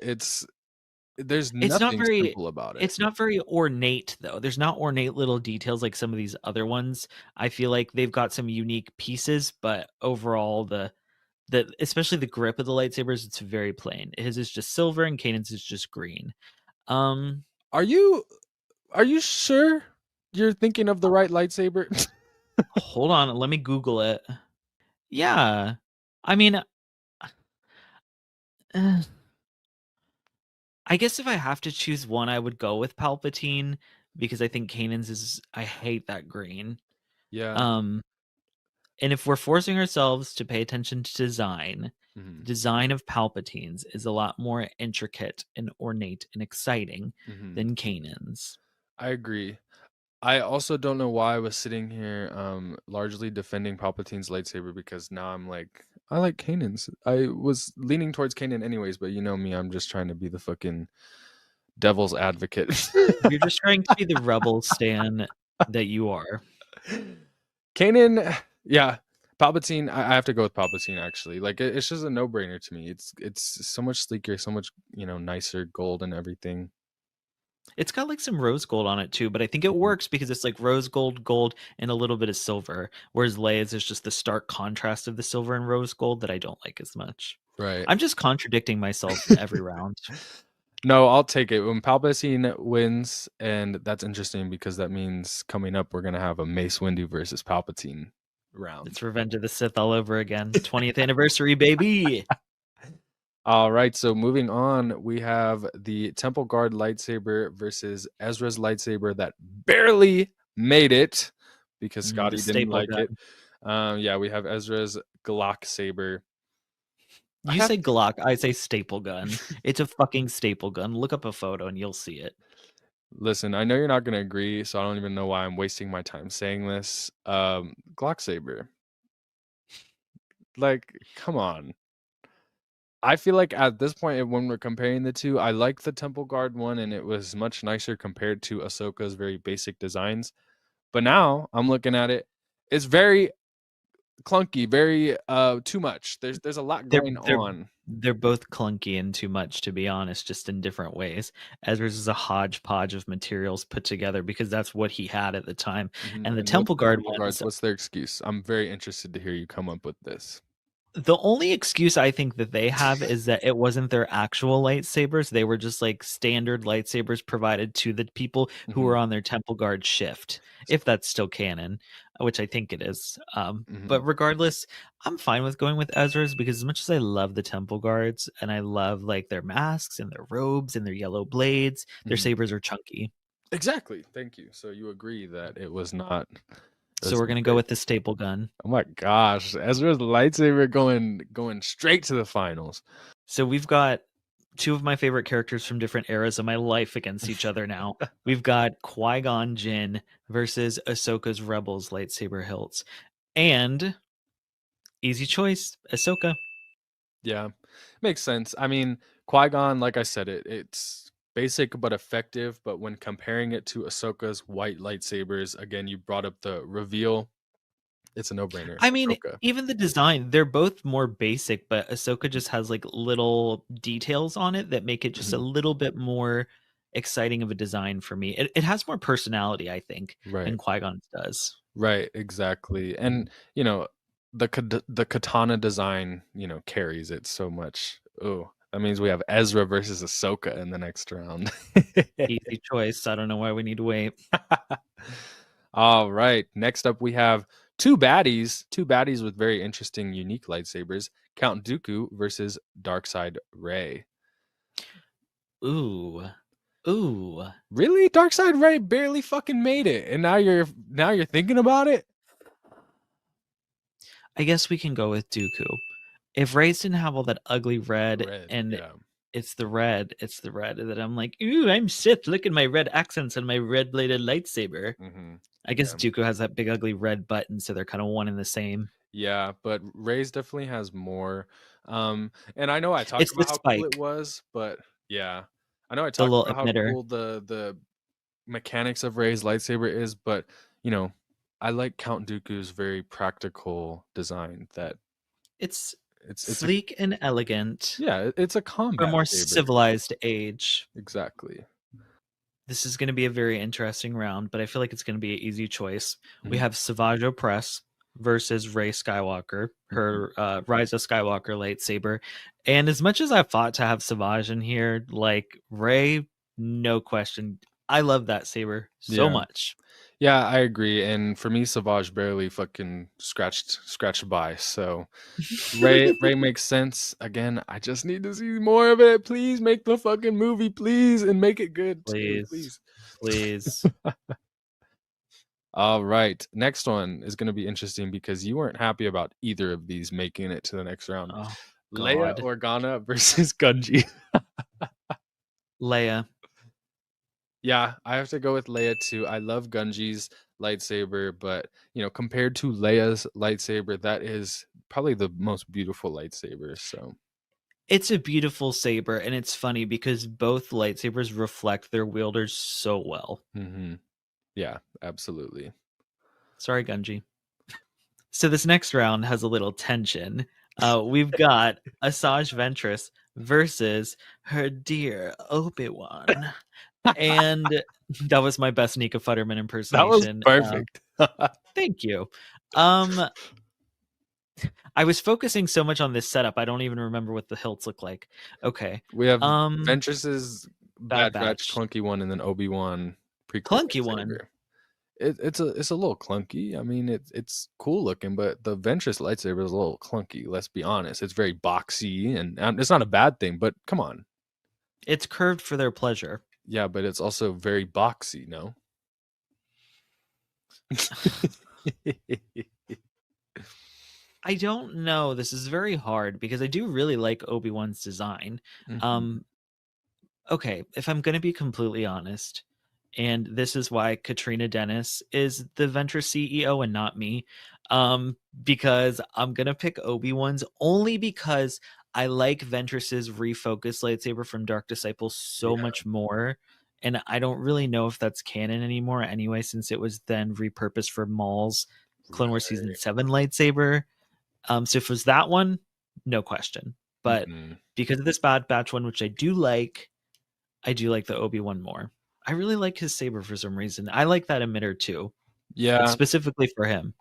there's It's not nothing very simple about it. it's not very ornate though. There's not ornate little details like some of these other ones. I feel like they've got some unique pieces, but overall the especially the grip of the lightsabers, it's very plain. His is just silver and Kanan's is just green. Are you sure you're thinking of the right lightsaber? Hold on, let me Google it. Yeah. I mean, I guess if I have to choose one, I would go with Palpatine because I think Kanan's is I hate that green. Yeah. And if we're forcing ourselves to pay attention to design, Mhm. design of Palpatine's is a lot more intricate and ornate and exciting Mhm. than Kanan's. I agree. I also don't know why I was sitting here largely defending Palpatine's lightsaber because now I'm like, I like Kanan's. I was leaning towards Kanan anyways, but you know me, I'm just trying to be the fucking devil's advocate. You're just trying to be the rebel stan that you are. Kanan, yeah, Palpatine. I have to go with Palpatine actually. Like it's just a no-brainer to me. It's so much sleeker, so much nicer gold and everything. It's got like some rose gold on it too, but I think it works because it's like rose gold, gold, and a little bit of silver. Whereas Leia's is just the stark contrast of the silver and rose gold that I don't like as much. Right. I'm just contradicting myself every round. No, I'll take it. When Palpatine wins, and that's interesting because that means coming up we're gonna have a Mace Windu versus Palpatine round. It's Revenge of the Sith all over again. 20th anniversary, baby. All right, so moving on, we have the Temple Guard lightsaber versus Ezra's lightsaber that barely made it because Scotty didn't like it. Yeah, we have Ezra's Glock saber. You say Glock, I say staple gun. It's a fucking staple gun. Look up a photo and you'll see it. Listen, I know you're not going to agree, so I don't even know why I'm wasting my time saying this. Glock saber. Like, come on. I feel like at this point, when we're comparing the two, I like the Temple Guard one, and it was much nicer compared to Ahsoka's very basic designs. But now I'm looking at it; it's very clunky, very too much. There's a lot going on. They're both clunky and too much, to be honest, just in different ways. Ezra's is a hodgepodge of materials put together because that's what he had at the time. And the Temple Guard ones, what's their excuse? I'm very interested to hear you come up with this. the only excuse I think that they have is that it wasn't their actual lightsabers. They were just like standard lightsabers provided to the people who were on their Temple Guard shift, if that's still canon, which I think it is. But regardless, I'm fine with going with Ezra's because as much as I love the Temple Guards and I love like their masks and their robes and their yellow blades, their sabers are chunky. Exactly. Thank you. So you agree that it was not. So we're gonna go with the staple gun. Oh my gosh, Ezra's lightsaber going straight to the finals. So we've got two of my favorite characters from different eras of my life against each other now. We've got Qui-Gon Jinn versus Ahsoka's Rebels lightsaber hilts. And easy choice, Ahsoka. Yeah, makes sense. I mean, Qui-Gon, like I said, it's basic but effective, but when comparing it to Ahsoka's white lightsabers, again, you brought up the reveal. It's a no-brainer. I mean, Ahsoka. even the design, they're both more basic, but Ahsoka just has like little details on it that make it just a little bit more exciting of a design for me. It has more personality, I think, than Qui-Gon does. Right, exactly. And, you know, the katana design, you know, carries it so much. Oh, that means we have Ezra versus Ahsoka in the next round. Easy choice. I don't know why we need to wait. All right. Next up, we have two baddies with very interesting, unique lightsabers. Count Dooku versus Darkseid Rey. Ooh. Really? Darkseid Rey barely fucking made it, and now you're thinking about it? I guess we can go with Dooku. If Rey's didn't have all that ugly red and it's the red that I'm like, ooh, I'm Sith. Look at my red accents and my red bladed lightsaber. I guess Dooku has that big ugly red button, so they're kind of one and the same. Yeah, but Rey's definitely has more. And I know I talked about how cool it was, but yeah, I know I talked about how cool the mechanics of Rey's lightsaber is, but you know, I like Count Dooku's very practical design. That it's sleek and elegant. Yeah, it's a combat for a more saber. civilized age. Exactly. This is going to be a very interesting round, but I feel like it's going to be an easy choice. We have Savage Opress versus Rey Skywalker, her Rise of Skywalker lightsaber. And as much as I fought to have Savage in here, like Rey, no question. I love that saber so much. Yeah, I agree. And for me, Savage barely fucking scratched by. So Rey makes sense. Again, I just need to see more of it. Please make the fucking movie, please, and make it good. Please. All right. Next one is going to be interesting because you weren't happy about either of these making it to the next round. Oh, Leia Organa versus Gunji. Leia. Yeah, I have to go with Leia too. I love Gunji's lightsaber, but you know, compared to Leia's lightsaber, that is probably the most beautiful lightsaber. So it's a beautiful saber, and it's funny because both lightsabers reflect their wielders so well. Yeah, absolutely. Sorry, Gunji. So this next round has a little tension. We've got Asajj Ventress versus her dear Obi-Wan. And that was my best Nika Futterman impersonation. That was perfect. Thank you. I was focusing so much on this setup, I don't even remember what the hilts look like. Okay. We have Ventress's Bad Batch clunky one, and then Obi-Wan clunky one. it's a little clunky. I mean, it's cool looking, but the Ventress lightsaber is a little clunky. Let's be honest. It's very boxy, and it's not a bad thing. But come on, It's curved for their pleasure. yeah, but it's also very boxy. No. I don't know. This is very hard because I do really like Obi-Wan's design. Okay, if I'm going to be completely honest, and this is why Katrina Dennis is the Ventress CEO and not me, because I'm going to pick Obi-Wan's only because I like Ventress's refocused lightsaber from Dark Disciples so much more. And I don't really know if that's canon anymore anyway, since it was then repurposed for Maul's Clone Wars Season 7 lightsaber. So if it was that one, no question. But because of this Bad Batch one, which I do like the Obi-Wan more. I really like his saber for some reason. I like that emitter too. Yeah. Like, specifically for him.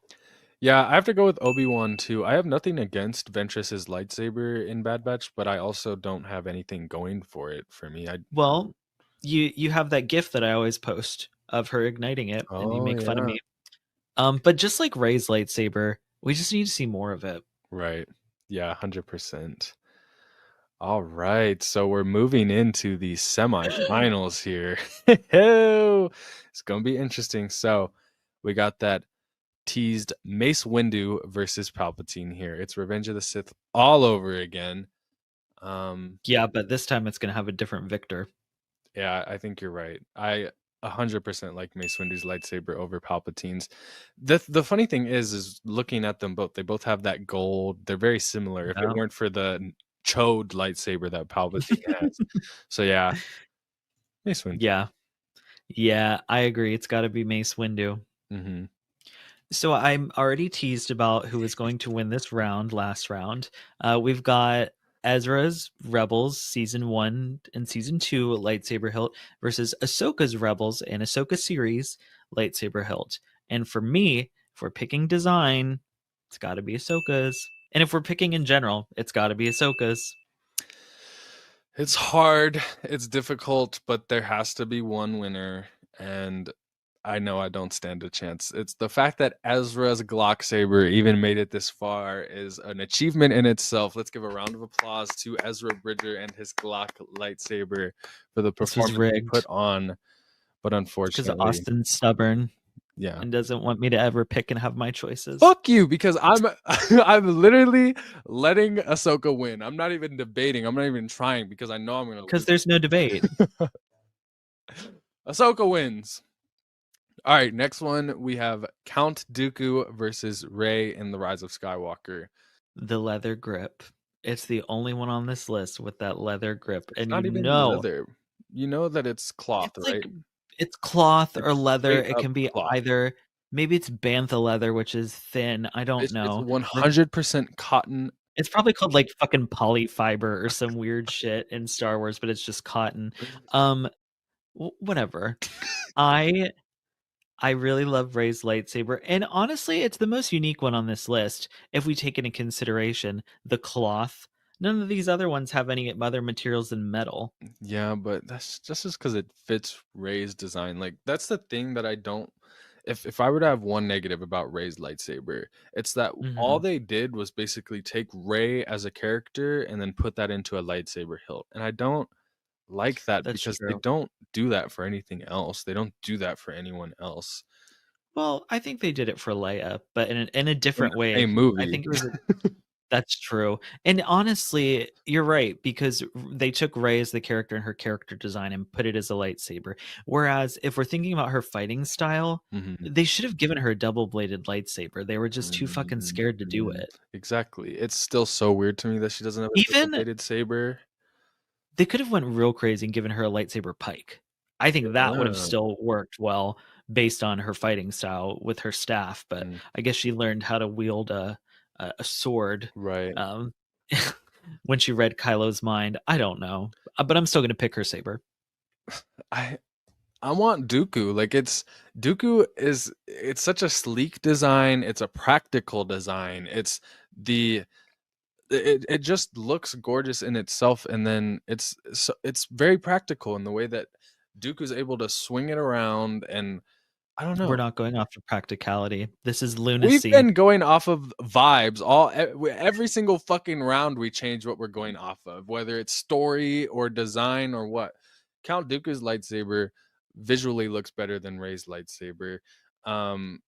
Yeah, I have to go with Obi-Wan too. I have nothing against Ventress's lightsaber in Bad Batch, but I also don't have anything going for it for me. Well, you have that GIF that I always post of her igniting it, and you make fun of me. But just like Rey's lightsaber, we just need to see more of it. Right. Yeah, 100%. All right, so we're moving into the semifinals here. It's gonna be interesting. So we got that teased Mace Windu versus Palpatine here. It's Revenge of the Sith all over again. Yeah, but this time it's gonna have a different victor. Yeah, I think you're right. I 100% like Mace Windu's lightsaber over Palpatine's. The funny thing is looking at them both, they both have that gold. They're very similar. If it weren't for the chode lightsaber that Palpatine has. So yeah, Mace Windu. Yeah, I agree. It's got to be Mace Windu. So I'm already teased about who is going to win this last round. We've got Ezra's Rebels Season 1 and Season 2 lightsaber hilt versus Ahsoka's Rebels and Ahsoka series lightsaber hilt. And for me, if we're picking design, it's got to be Ahsoka's. And if we're picking in general, it's got to be Ahsoka's. It's hard. It's difficult, but there has to be one winner. And I know I don't stand a chance. It's the fact that Ezra's Glock saber even made it this far is an achievement in itself. Let's give a round of applause to Ezra Bridger and his Glock lightsaber for the performance he put on. But unfortunately, because Austin's stubborn. Yeah. And doesn't want me to ever pick and have my choices. Fuck you, because I'm literally letting Ahsoka win. I'm not even debating. I'm not even trying because I know I'm gonna lose. Because there's no debate. Ahsoka wins. All right, next one we have Count Dooku versus Rey in The Rise of Skywalker. The leather grip. It's the only one on this list with that leather grip. It's and not even leather. You know that it's cloth, right? It's cloth or leather. It straight can be up cloth. either. Maybe it's bantha leather, which is thin. I don't know. It's 100% cotton. It's probably called like fucking polyfiber or some weird shit in Star Wars, but it's just cotton. Whatever. I really love Rey's lightsaber, and honestly, it's the most unique one on this list. If we take into consideration the cloth, none of these other ones have any other materials than metal. Yeah, but that's just because it fits Rey's design. Like that's the thing that I don't. If I were to have one negative about Rey's lightsaber, it's that all they did was basically take Rey as a character and then put that into a lightsaber hilt, and I don't like that because they don't do that for anything else. They don't do that for anyone else. Well, I think they did it for Leia, but in a different way. A movie. I think it was. That's true. And honestly, you're right, because they took Rey as the character and her character design and put it as a lightsaber. Whereas if we're thinking about her fighting style, they should have given her a double-bladed lightsaber. They were just too fucking scared to do it. Exactly. It's still so weird to me that she doesn't have a double-bladed saber. They could have went real crazy and given her a lightsaber pike. I think that would have still worked well based on her fighting style with her staff, but I guess she learned how to wield a sword right when she read Kylo's mind. I don't know, but I'm still gonna pick her saber. I want Dooku. Like Dooku is such a sleek design. It's a practical design. It's it just looks gorgeous in itself, and then it's very practical in the way that Dooku's able to swing it around and I don't know. We're not going off of practicality. This is We've lunacy. been going off of vibes. Every single fucking round we change what we're going off of, whether it's story or design or what. Count Dooku's lightsaber visually looks better than Rey's lightsaber. And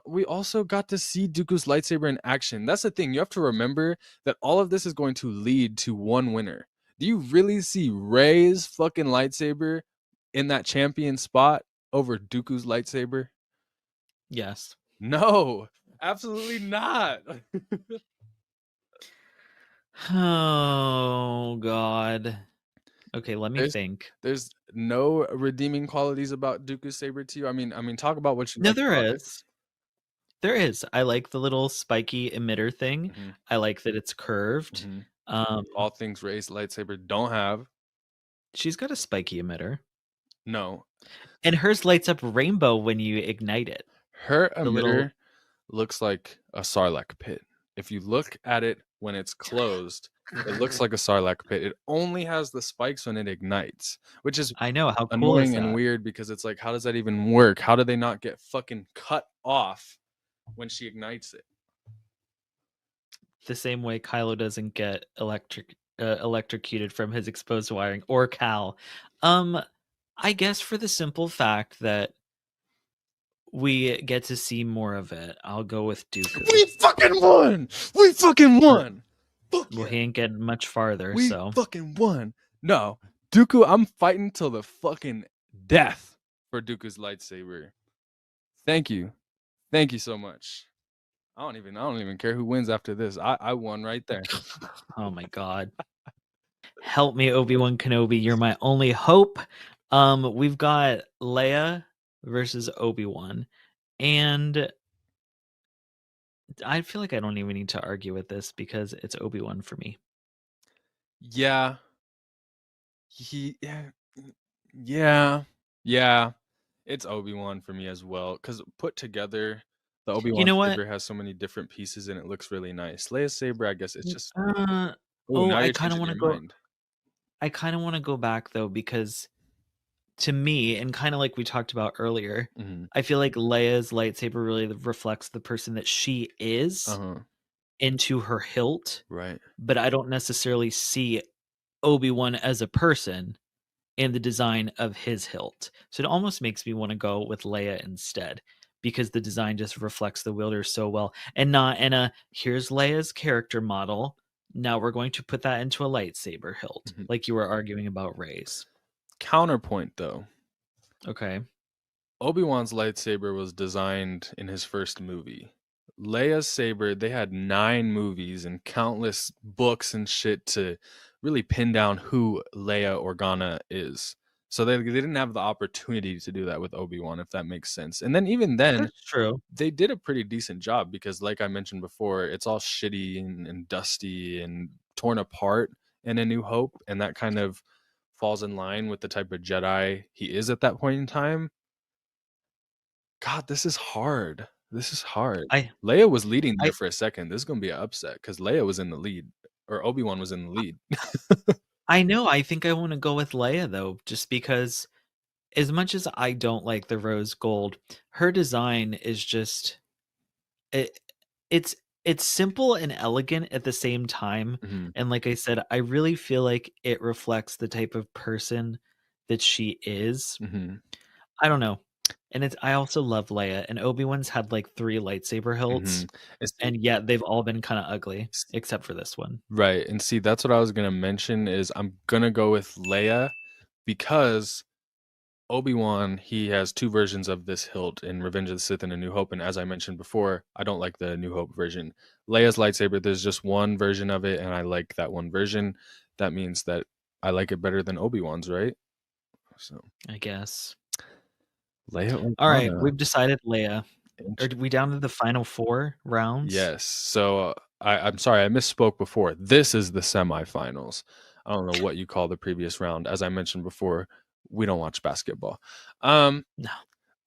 we also got to see Dooku's lightsaber in action. That's the thing. You have to remember that all of this is going to lead to one winner. Do you really see Rey's fucking lightsaber in that champion spot over Dooku's lightsaber? Yes. No, absolutely not. Oh God. Okay, let me think. There's no redeeming qualities about Dooku's saber to you. I mean, talk about what you No, like there about it. is. There is. I like the little spiky emitter thing. Mm-hmm. I like that it's curved. All things Rey's lightsaber don't have. She's got a spiky emitter. No. And hers lights up rainbow when you ignite it. Her emitter looks like a Sarlacc pit. If you look at it when it's closed, it looks like a Sarlacc pit. It only has the spikes when it ignites, which is I know how cool annoying is and that? weird because it's like, how does that even work? How do they not get fucking cut off when she ignites it? The same way Kylo doesn't get electrocuted from his exposed wiring, or Cal. I guess for the simple fact that we get to see more of it, I'll go with Dooku. We fucking won! We fucking won! Well, he ain't getting much farther, We so fucking won. No, Dooku, I'm fighting till the fucking death for Dooku's lightsaber. Thank you. Thank you so much. I don't even care who wins after this. I won right there. Oh my God. Help me, Obi-Wan Kenobi. You're my only hope. We've got Leia versus Obi-Wan. And I feel like I don't even need to argue with this because it's Obi-Wan for me. Yeah. Yeah. It's Obi-Wan for me as well. Because put together, the Obi-Wan saber has so many different pieces and it looks really nice. Leia's saber, I guess it's just. I kind of want to go. I kind of want to go back though, because to me, and kind of like we talked about earlier, I feel like Leia's lightsaber really reflects the person that she is into her hilt. Right. But I don't necessarily see Obi-Wan as a person in the design of his hilt. So it almost makes me want to go with Leia instead, because the design just reflects the wielder so well, and not in a here's Leia's character model. Now we're going to put that into a lightsaber hilt, like you were arguing about Rey's. Counterpoint though. Okay. Obi-Wan's lightsaber was designed in his first movie. Leia's saber, they had 9 movies and countless books and shit to really pin down who Leia Organa is. So they didn't have the opportunity to do that with Obi-Wan, if that makes sense. And then even then, that's true. They did a pretty decent job because, like I mentioned before, it's all shitty and dusty and torn apart in A New Hope, and that kind of falls in line with the type of Jedi he is at that point in time. God, this is hard. Leia was leading there for a second. This is going to be an upset because Leia was in the lead, or Obi-Wan was in the lead. I know. I think I want to go with Leia, though, just because as much as I don't like the rose gold, her design is just... It's simple and elegant at the same time. And like I said, I really feel like it reflects the type of person that she is. I don't know. And I also love Leia, and Obi-Wan's had like 3 lightsaber hilts, and yet they've all been kind of ugly, except for this one. Right. And see, that's what I was going to mention is I'm going to go with Leia because Obi-Wan, he has 2 versions of this hilt in Revenge of the Sith and A New Hope. And as I mentioned before, I don't like the New Hope version. Leia's lightsaber, there's just one version of it, and I like that one version. That means that I like it better than Obi-Wan's, right? So I guess. Leia. All right, we've decided Leia. Are we down to the final 4 rounds? Yes. So I'm sorry, I misspoke before. This is the semifinals. I don't know what you call the previous round. As I mentioned before, we don't watch basketball. No.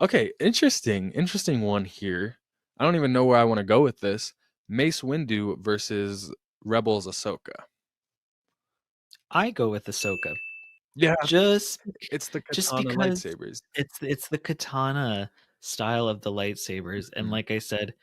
Okay, interesting one here. I don't even know where I want to go with this. Mace Windu versus Rebels Ahsoka. I go with Ahsoka. Yeah, it's the katana lightsabers. It's the katana style of the lightsabers. And like I said,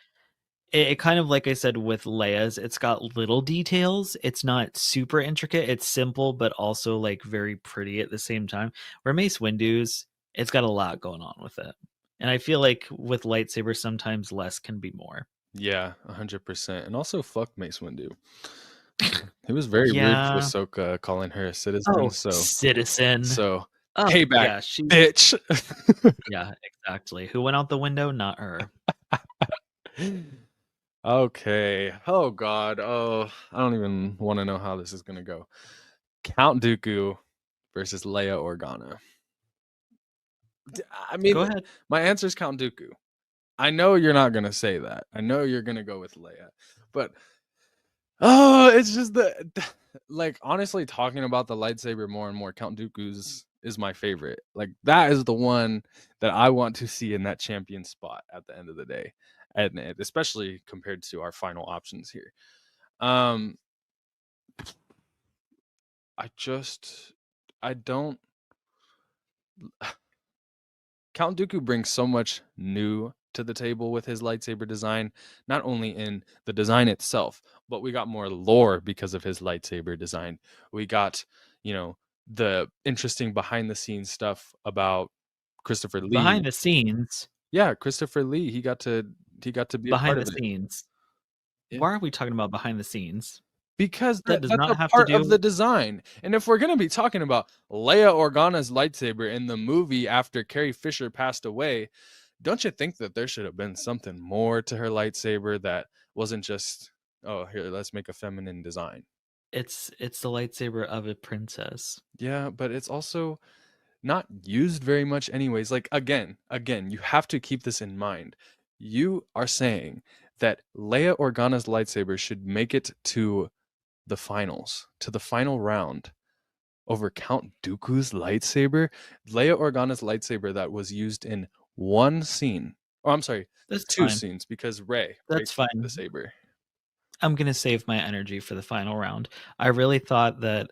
it kind of, like I said with Leia's, it's got little details. It's not super intricate. It's simple, but also like very pretty at the same time. Where Mace Windu's, it's got a lot going on with it. And I feel like with lightsabers, sometimes less can be more. Yeah, 100%. And also, fuck Mace Windu. He was very rude to Yeah. Ahsoka, calling her a citizen. Citizen. So Oh, payback, yeah, bitch. Yeah, exactly. Who went out the window? Not her. Okay. Oh God. Oh, I don't even want to know how this is gonna go. Count Dooku versus Leia Organa. I mean, Go ahead. my answer is Count Dooku. I know you're not gonna say that. I know you're gonna go with Leia, but it's just like honestly talking about the lightsaber more and more. Count Dooku's is my favorite. Like that is the one that I want to see in that champion spot at the end of the day, and especially compared to our final options here. I don't. Count Dooku brings so much new to the table with his lightsaber design, not only in the design itself, but we got more lore because of his lightsaber design. We got, the interesting behind the scenes stuff about Christopher Lee. Behind the scenes. Yeah, Christopher Lee, he got to be a part Behind of the it. scenes. Yeah. Why are we talking about behind the scenes? Because That does that's not a have part to do of the design. And if we're going to be talking about Leia Organa's lightsaber in the movie after Carrie Fisher passed away, don't you think that there should have been something more to her lightsaber that wasn't just, oh, here, let's make a feminine design? It's the lightsaber of a princess. Yeah, but it's also not used very much anyways. Like, again, you have to keep this in mind. You are saying that Leia Organa's lightsaber should make it to the finals, to the final round, over Count Dooku's lightsaber. Leia Organa's lightsaber that was used in one scene. Oh, I'm sorry, That's two fine. scenes, because Rey That's breaks fine. the saber. I'm going to save my energy for the final round. I really thought that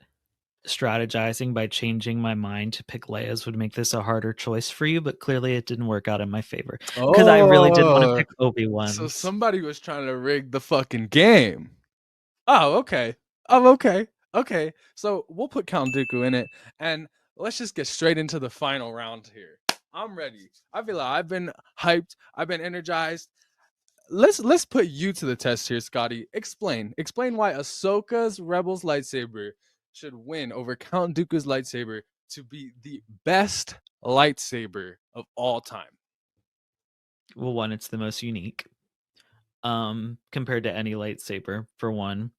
strategizing by changing my mind to pick Leia's would make this a harder choice for you, but clearly it didn't work out in my favor. Because I really did want to pick Obi-Wan. So somebody was trying to rig the fucking game. Oh, okay. Oh, okay. Okay. So we'll put Count Dooku in it, and let's just get straight into the final round here. I'm ready. I feel like I've been hyped. I've been energized. Let's put you to the test here, Scotty. Explain why Ahsoka's Rebels lightsaber should win over Count Dooku's lightsaber to be the best lightsaber of all time. Well, one, it's the most unique compared to any lightsaber, for one,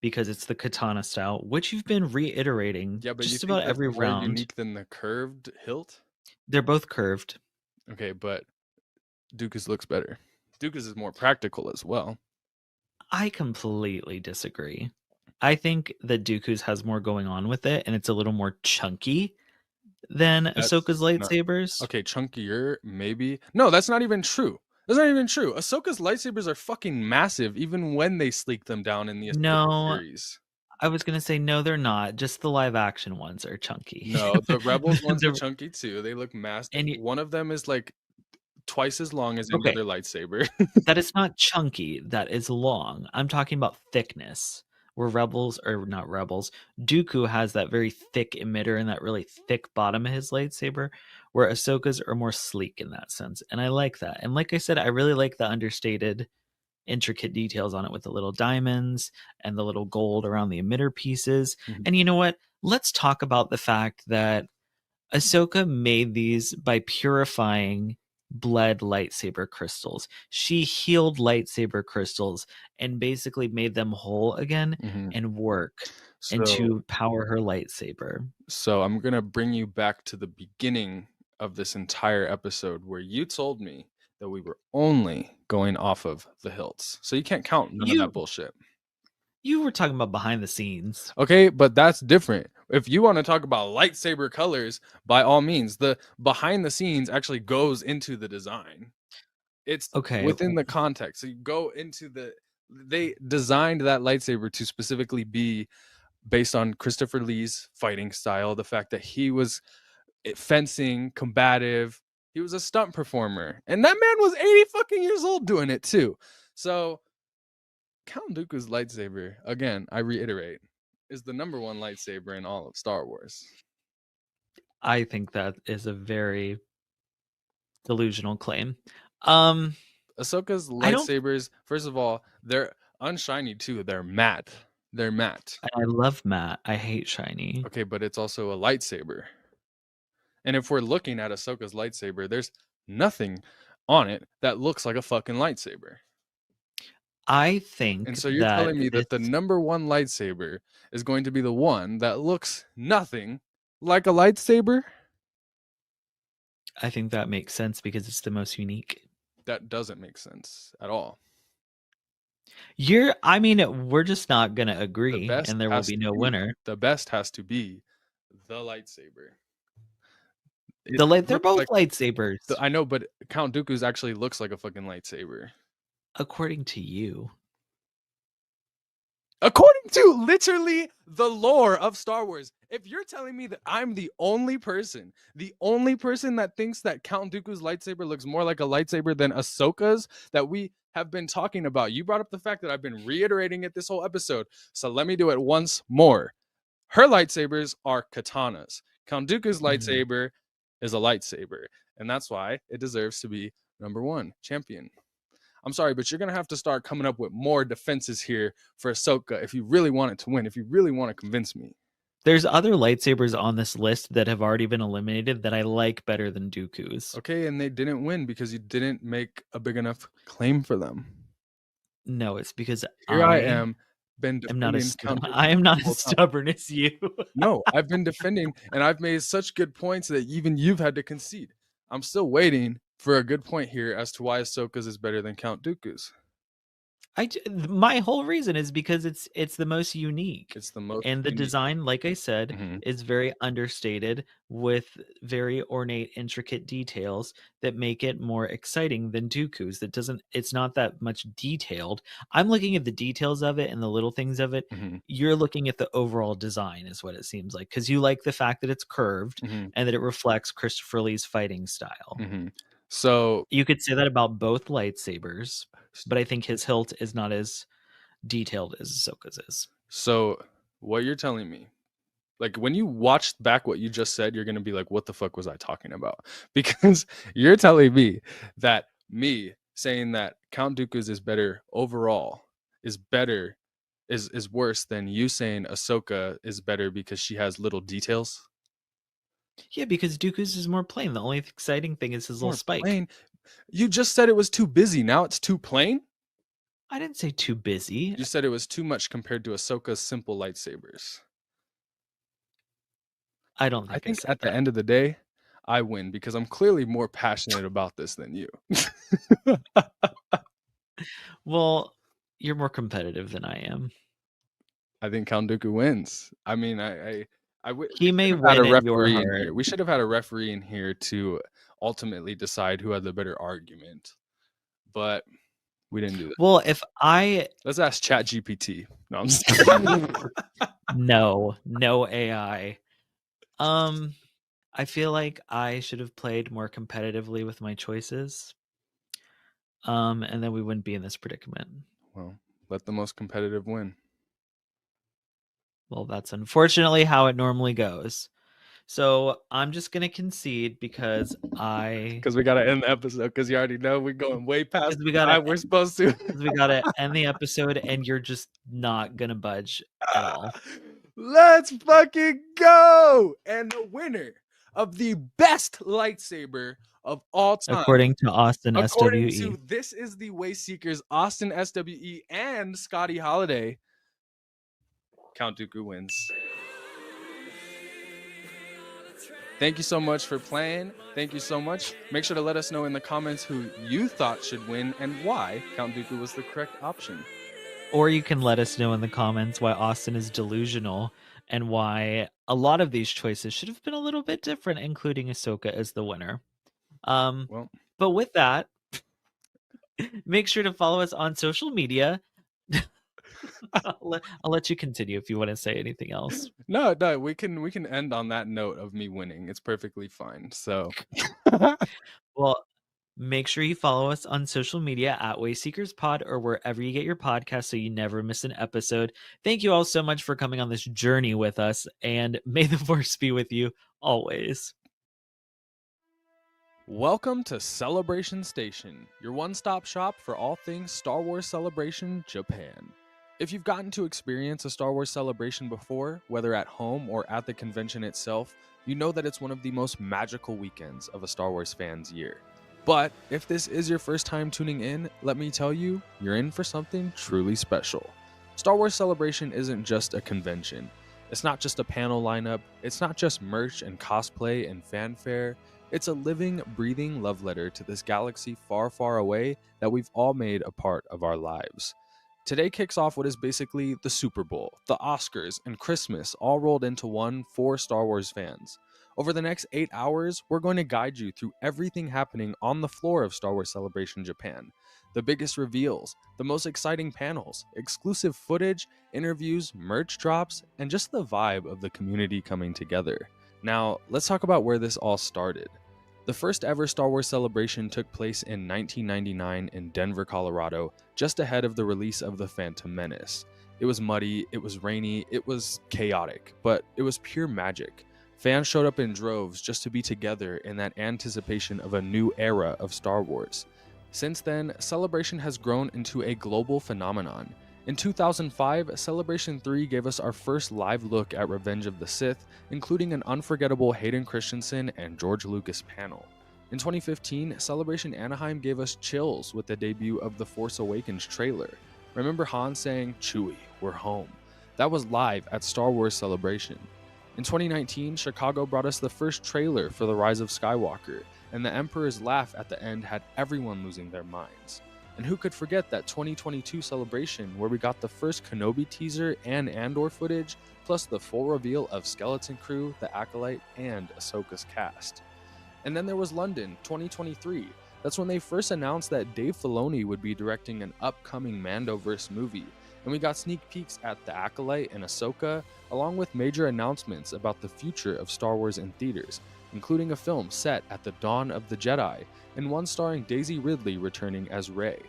because it's the katana style, which you've been reiterating just about every round. Unique than the curved hilt? They're both curved. Okay, but Dooku's looks better. Dooku's is more practical as well. I completely disagree. I think that Dooku's has more going on with it, and it's a little more chunky than Ahsoka's lightsabers. Okay, chunkier, maybe. No, that's not even true. That's not even true. Ahsoka's lightsabers are fucking massive, even when they sleek them down in the Ahsoka series. I was gonna say no, they're not. Just the live action ones are chunky. No, the Rebels ones are chunky too. They look massive. And one of them is like twice as long as any other lightsaber. That is not chunky. That is long. I'm talking about thickness. Where Dooku has that very thick emitter and that really thick bottom of his lightsaber, where Ahsoka's are more sleek in that sense. And I like that. And like I said, I really like the understated, intricate details on it with the little diamonds and the little gold around the emitter pieces. Mm-hmm. And you know what? Let's talk about the fact that Ahsoka made these by purifying bled lightsaber crystals. She healed lightsaber crystals and basically made them whole again and work and to power her lightsaber. So I'm going to bring you back to the beginning of this entire episode where you told me that we were only going off of the hilts. So you can't count none of that bullshit. You were talking about behind the scenes. Okay, but that's different. If you want to talk about lightsaber colors, by all means, the behind the scenes actually goes into the design. It's within the context. So you go into they designed that lightsaber to specifically be based on Christopher Lee's fighting style, the fact that he was fencing, combative, He was a stunt performer. And that man was 80 fucking years old doing it too. So Count Dooku's lightsaber, again, I reiterate, is the number one lightsaber in all of Star Wars. I think that is a very delusional claim. Ahsoka's lightsabers, first of all, they're unshiny too. They're matte. They're matte. I love matte. I hate shiny. Okay, but it's also a lightsaber. And if we're looking at Ahsoka's lightsaber, there's nothing on it that looks like a fucking lightsaber. I think. And so you're telling me that the number one lightsaber is going to be the one that looks nothing like a lightsaber? I think that makes sense because it's the most unique. That doesn't make sense at all. We're just not gonna agree, and there will be no winner. The best has to be the lightsaber. They're both lightsabers. I know, but Count Dooku's actually looks like a fucking lightsaber. According to you. According to literally the lore of Star Wars. If you're telling me that I'm the only person that thinks that Count Dooku's lightsaber looks more like a lightsaber than Ahsoka's that we have been talking about. You brought up the fact that I've been reiterating it this whole episode. So let me do it once more. Her lightsabers are katanas. Count Dooku's lightsaber is a lightsaber. And that's why it deserves to be number one champion. I'm sorry, but you're going to have to start coming up with more defenses here for Ahsoka if you really want it to win, if you really want to convince me. There's other lightsabers on this list that have already been eliminated that I like better than Dooku's. Okay, and they didn't win because you didn't make a big enough claim for them. No, it's because I am not as stubborn as you. No, I've been defending, and I've made such good points that even you've had to concede. I'm still waiting for a good point here as to why Ahsoka's is better than Count Dooku's. My whole reason is because it's the most unique. It's the most and the unique. Design, like I said, is very understated with very ornate, intricate details that make it more exciting than Dooku's. It's not that much detailed. I'm looking at the details of it and the little things of it. You're looking at the overall design is what it seems like, because you like the fact that it's curved and that it reflects Christopher Lee's fighting style. So you could say that about both lightsabers, but I think his hilt is not as detailed as Ahsoka's is. So what you're telling me, like when you watch back what you just said, you're going to be like, what the fuck was I talking about? Because you're telling me that me saying that Count Dooku's is better overall is worse than you saying Ahsoka is better because she has little details. Yeah, because Dooku's is more plain. The only exciting thing is his little spike. Plain. You just said it was too busy. Now it's too plain? I didn't say too busy. You said it was too much compared to Ahsoka's simple lightsabers. I think at the end of the day, I win because I'm clearly more passionate about this than you. Well, you're more competitive than I am. I think Count Dooku wins. I mean, he may win in your heart. We should have had a referee in here to ultimately decide who had the better argument, but we didn't do that. Well, let's ask ChatGPT. No, I'm just kidding. no AI. I feel like I should have played more competitively with my choices, and then we wouldn't be in this predicament. Well, let the most competitive win. Well, that's unfortunately how it normally goes. So I'm just gonna concede because we gotta end the episode because you already know we're going way past the time we're supposed to. We gotta end the episode, and you're just not gonna budge at all. Let's fucking go! And the winner of the best lightsaber of all time, according to Austin SWE. This is the Wayseekers, Austin SWE, and Scotty Holiday. Count Dooku wins. Thank you so much for playing. Thank you so much. Make sure to let us know in the comments who you thought should win and why Count Dooku was the correct option. Or you can let us know in the comments why Austin is delusional and why a lot of these choices should have been a little bit different, including Ahsoka as the winner. But with that, make sure to follow us on social media. I'll let you continue if you want to say anything else. No, we can end on that note of me winning. It's perfectly fine. So Well, make sure you follow us on social media at Wayseekers Pod or wherever you get your podcast so you never miss an episode. Thank you all so much for coming on this journey with us, and may the Force be with you always. Welcome to Celebration Station, your one-stop shop for all things Star Wars Celebration Japan. If you've gotten to experience a Star Wars celebration before, whether at home or at the convention itself, you know that it's one of the most magical weekends of a Star Wars fan's year. But if this is your first time tuning in, let me tell you, you're in for something truly special. Star Wars Celebration isn't just a convention. It's not just a panel lineup, it's not just merch and cosplay and fanfare. It's a living, breathing love letter to this galaxy far, far away that we've all made a part of our lives. Today kicks off what is basically the Super Bowl, the Oscars, and Christmas all rolled into one for Star Wars fans. Over the next 8 hours, we're going to guide you through everything happening on the floor of Star Wars Celebration Japan. The biggest reveals, the most exciting panels, exclusive footage, interviews, merch drops, and just the vibe of the community coming together. Now, let's talk about where this all started. The first ever Star Wars Celebration took place in 1999 in Denver, Colorado, just ahead of the release of The Phantom Menace. It was muddy, it was rainy, it was chaotic, but it was pure magic. Fans showed up in droves just to be together in that anticipation of a new era of Star Wars. Since then, Celebration has grown into a global phenomenon. In 2005, Celebration 3 gave us our first live look at Revenge of the Sith, including an unforgettable Hayden Christensen and George Lucas panel. In 2015, Celebration Anaheim gave us chills with the debut of The Force Awakens trailer. Remember Han saying, "Chewie, we're home." That was live at Star Wars Celebration. In 2019, Chicago brought us the first trailer for The Rise of Skywalker, and the Emperor's laugh at the end had everyone losing their minds. And who could forget that 2022 Celebration where we got the first Kenobi teaser and Andor footage, plus the full reveal of Skeleton Crew, the Acolyte, and Ahsoka's cast. And then there was London 2023. That's when they first announced that Dave Filoni would be directing an upcoming Mandoverse movie. And we got sneak peeks at the Acolyte and Ahsoka, along with major announcements about the future of Star Wars in theaters, including a film set at the dawn of the Jedi, and one starring Daisy Ridley returning as Rey.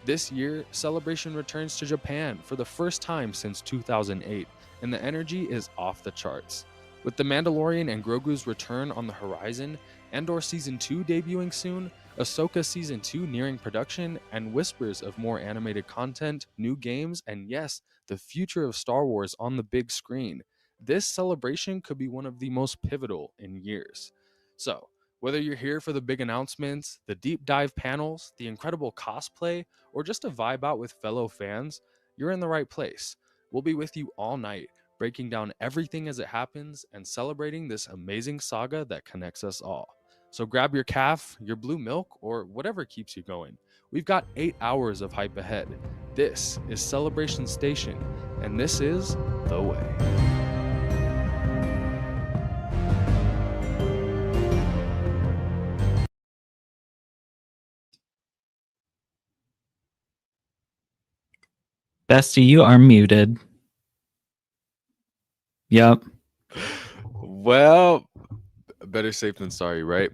This year, Celebration returns to Japan for the first time since 2008, and the energy is off the charts. With The Mandalorian and Grogu's return on the horizon, Andor Season 2 debuting soon, Ahsoka Season 2 nearing production, and whispers of more animated content, new games, and yes, the future of Star Wars on the big screen, this celebration could be one of the most pivotal in years. So, whether you're here for the big announcements, the deep dive panels, the incredible cosplay, or just a vibe out with fellow fans, you're in the right place. We'll be with you all night, breaking down everything as it happens and celebrating this amazing saga that connects us all. So grab your calf, your blue milk, or whatever keeps you going. We've got 8 hours of hype ahead. This is Celebration Station, and this is The Way. Bestie, you are muted. Yep. Well, better safe than sorry, right?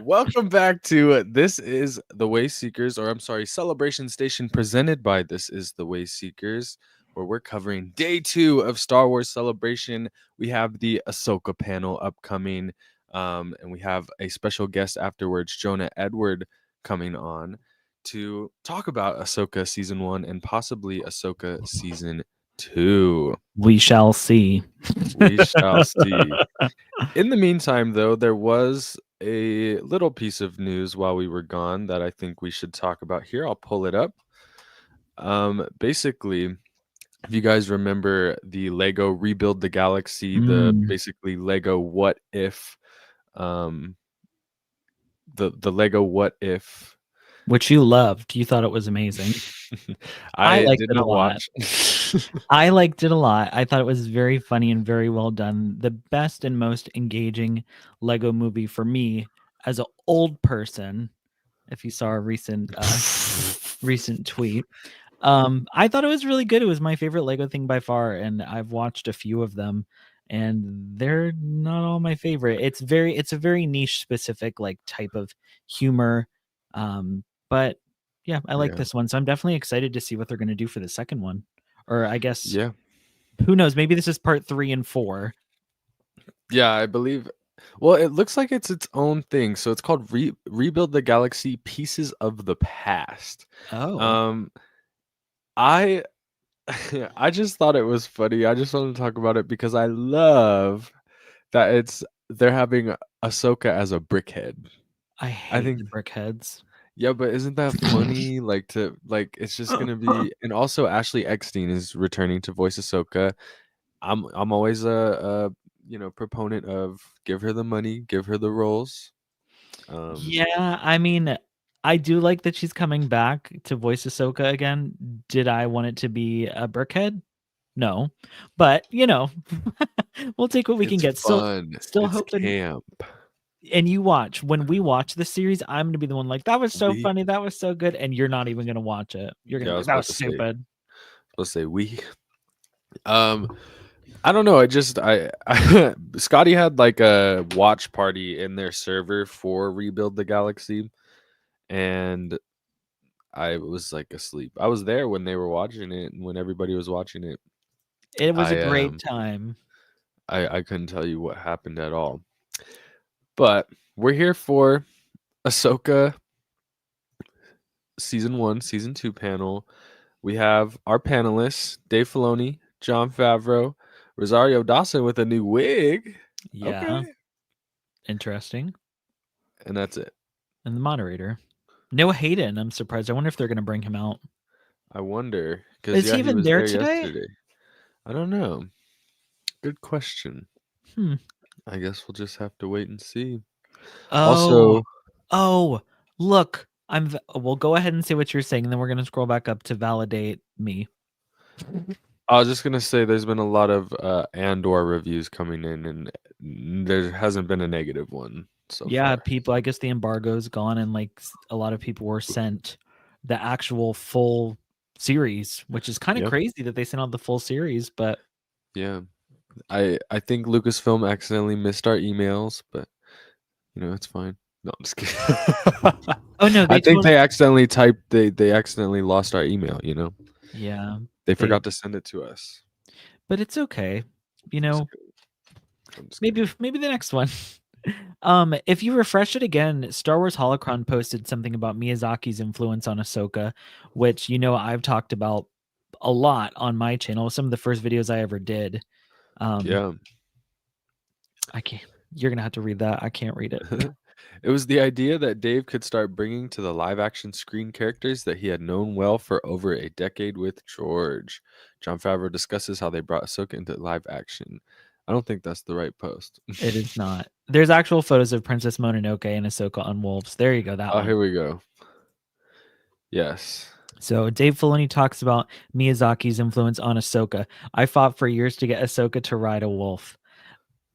Welcome back to This is the Wayseekers, or I'm sorry, Celebration Station presented by This is the Wayseekers, where we're covering day 2 of Star Wars Celebration. We have the Ahsoka panel upcoming, and we have a special guest afterwards, Jonah Edward, coming on to talk about Ahsoka Season 1 and possibly Ahsoka Season 2. We shall see. We shall see. In the meantime, though, there was a little piece of news while we were gone that I think we should talk about here. I'll pull it up. Basically, if you guys remember the Lego Rebuild the Galaxy, the basically Lego What If, the Lego What If, which you loved. You thought it was amazing. I liked did it a not lot. watch. I liked it a lot. I thought it was very funny and very well done. The best and most engaging Lego movie for me as an old person. If you saw a recent tweet, I thought it was really good. It was my favorite Lego thing by far, and I've watched a few of them, and they're not all my favorite. It's a very niche specific like type of humor. But yeah, I like this one. So I'm definitely excited to see what they're going to do for the second one. Or I guess who knows, maybe this is part 3 and 4. Yeah, I believe. Well, it looks like it's its own thing. So it's called Rebuild the Galaxy Pieces of the Past. Oh. I I just thought it was funny. I just wanted to talk about it because I love that they're having Ahsoka as a brickhead. I hate the brickheads. Yeah, but isn't that funny? It's just gonna be, and also Ashley Eckstein is returning to voice Ahsoka. I'm always a proponent of give her the money, give her the roles. Yeah, I mean, I do like that she's coming back to voice Ahsoka again. Did I want it to be a brickhead? No, but we'll take what we can get. Fun. Still it's hoping. Camp. And you watch when we watch the series, I'm gonna be the one like that was so funny, that was so good, and you're not even gonna watch it. You're gonna be like, that was stupid. Let's say we. I don't know. Scotty had like a watch party in their server for Rebuild the Galaxy, and I was like asleep. I was there when they were watching it, and when everybody was watching it. It was a great time. I couldn't tell you what happened at all. But we're here for Ahsoka Season 1, Season 2 panel. We have our panelists, Dave Filoni, Jon Favreau, Rosario Dawson with a new wig. Yeah. Okay. Interesting. And that's it. And the moderator. No Hayden. I'm surprised. I wonder if they're going to bring him out. I wonder. Is he even there today? Yesterday. I don't know. Good question. I guess we'll just have to wait and see. Look. We'll go ahead and say what you're saying, and then we're going to scroll back up to validate me. I was just going to say there's been a lot of Andor reviews coming in, and there hasn't been a negative one. So far. People, I guess the embargo's gone, and like a lot of people were sent the actual full series, which is kind of crazy that they sent out the full series, but yeah. I think Lucasfilm accidentally missed our emails, but it's fine. No, I'm just kidding. Oh no, I think they accidentally typed. They accidentally lost our email. Yeah, they forgot to send it to us. But it's okay. Maybe the next one. If you refresh it again, Star Wars Holocron posted something about Miyazaki's influence on Ahsoka, which I've talked about a lot on my channel. Some of the first videos I ever did. Yeah. I can't. You're gonna have to read that. I can't read it. It was the idea that Dave could start bringing to the live-action screen characters that he had known well for over a decade with George. Jon Favreau discusses how they brought Ahsoka into live action. I don't think that's the right post. It is not. There's actual photos of Princess Mononoke and Ahsoka on wolves. There you go. That one. Here we go. Yes. So Dave Filoni talks about Miyazaki's influence on Ahsoka. I fought for years to get Ahsoka to ride a wolf.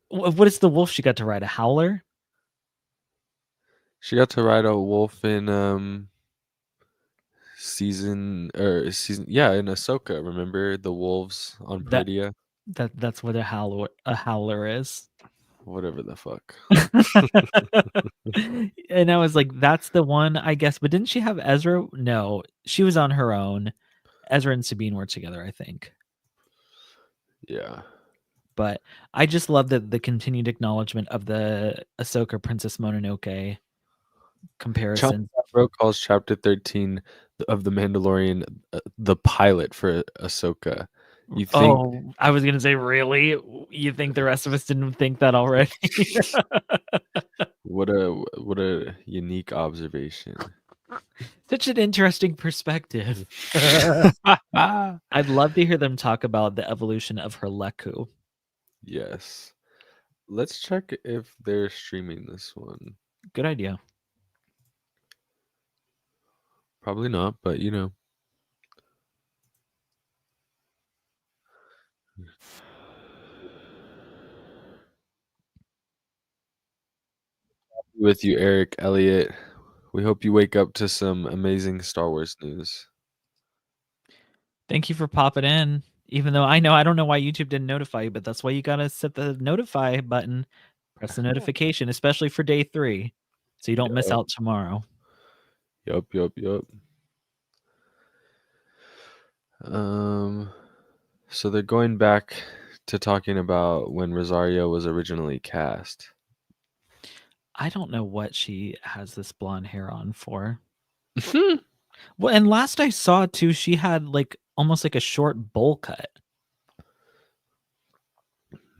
What is the wolf she got to ride? A howler? She got to ride a wolf in season in Ahsoka. Remember the wolves on Peridea? That's what a howler is. Whatever the fuck. And I was like, that's the one, I guess. But didn't she have Ezra? No, she was on her own. Ezra and Sabine were together, I think. Yeah. But I just love the continued acknowledgement of the Ahsoka Princess Mononoke comparison. Jon calls Chapter 13 of The Mandalorian the pilot for Ahsoka. You think? Oh, I was gonna say, really? You think the rest of us didn't think that already? What a unique observation. Such an interesting perspective. I'd love to hear them talk about the evolution of her Leku. Yes. Let's check if they're streaming this one. Good idea. Probably not, but With you, Eric Elliott. We hope you wake up to some amazing Star Wars news. Thank you for popping in. Even though I don't know why YouTube didn't notify you, but that's why you gotta set the notify button, press the notification, especially for day 3, so you don't miss out tomorrow. Yup. So they're going back to talking about when Rosario was originally cast. I don't know what she has this blonde hair on for. Well, and last I saw too, she had like almost like a short bowl cut.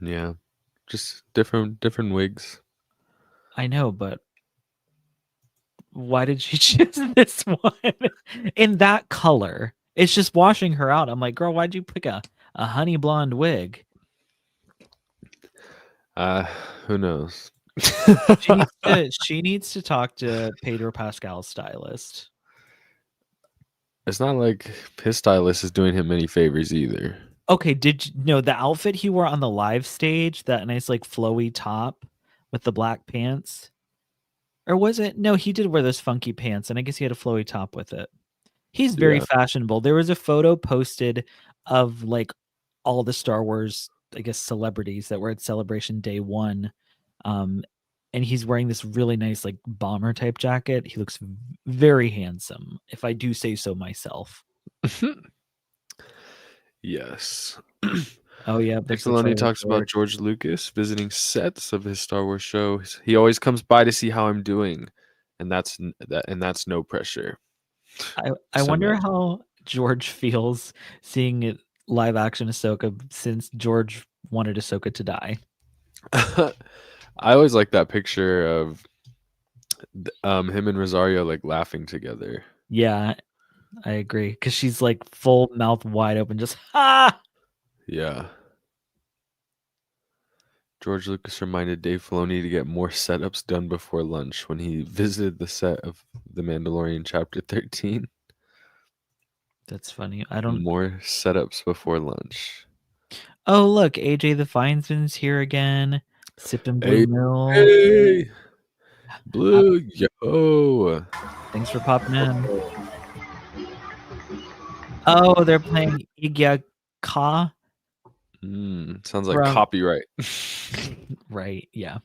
Yeah, just different wigs. I know, but why did she choose this one in that color? It's just washing her out. I'm like, girl, why'd you pick a honey blonde wig? Who knows? She needs to talk to Pedro Pascal's stylist. It's not like his stylist is doing him any favors either. Okay, did you know the outfit he wore on the live stage, that nice like flowy top with the black pants? Or was it? No, he did wear those funky pants, and I guess he had a flowy top with it. He's very fashionable. There was a photo posted of like all the Star Wars, I guess, celebrities that were at Celebration Day 1. And he's wearing this really nice like bomber type jacket. He looks very handsome, if I do say so myself. Yes. Oh yeah. Filoni talks about George Lucas visiting sets of his Star Wars show. He always comes by to see how I'm doing, and that's no pressure. I wonder how George feels seeing it live action Ahsoka, since George wanted Ahsoka to die. I always like that picture of him and Rosario like laughing together. Yeah, I agree, because she's like full mouth wide open, just ha. Yeah. George Lucas reminded Dave Filoni to get more setups done before lunch when he visited the set of The Mandalorian Chapter 13. That's funny. I don't. More setups before lunch. Oh look, AJ the Finesman's here again, sipping Blue Mill. Hey, Blue, yo. Thanks for popping in. Oh, they're playing Igya Ka. Sounds like copyright. Right, yeah.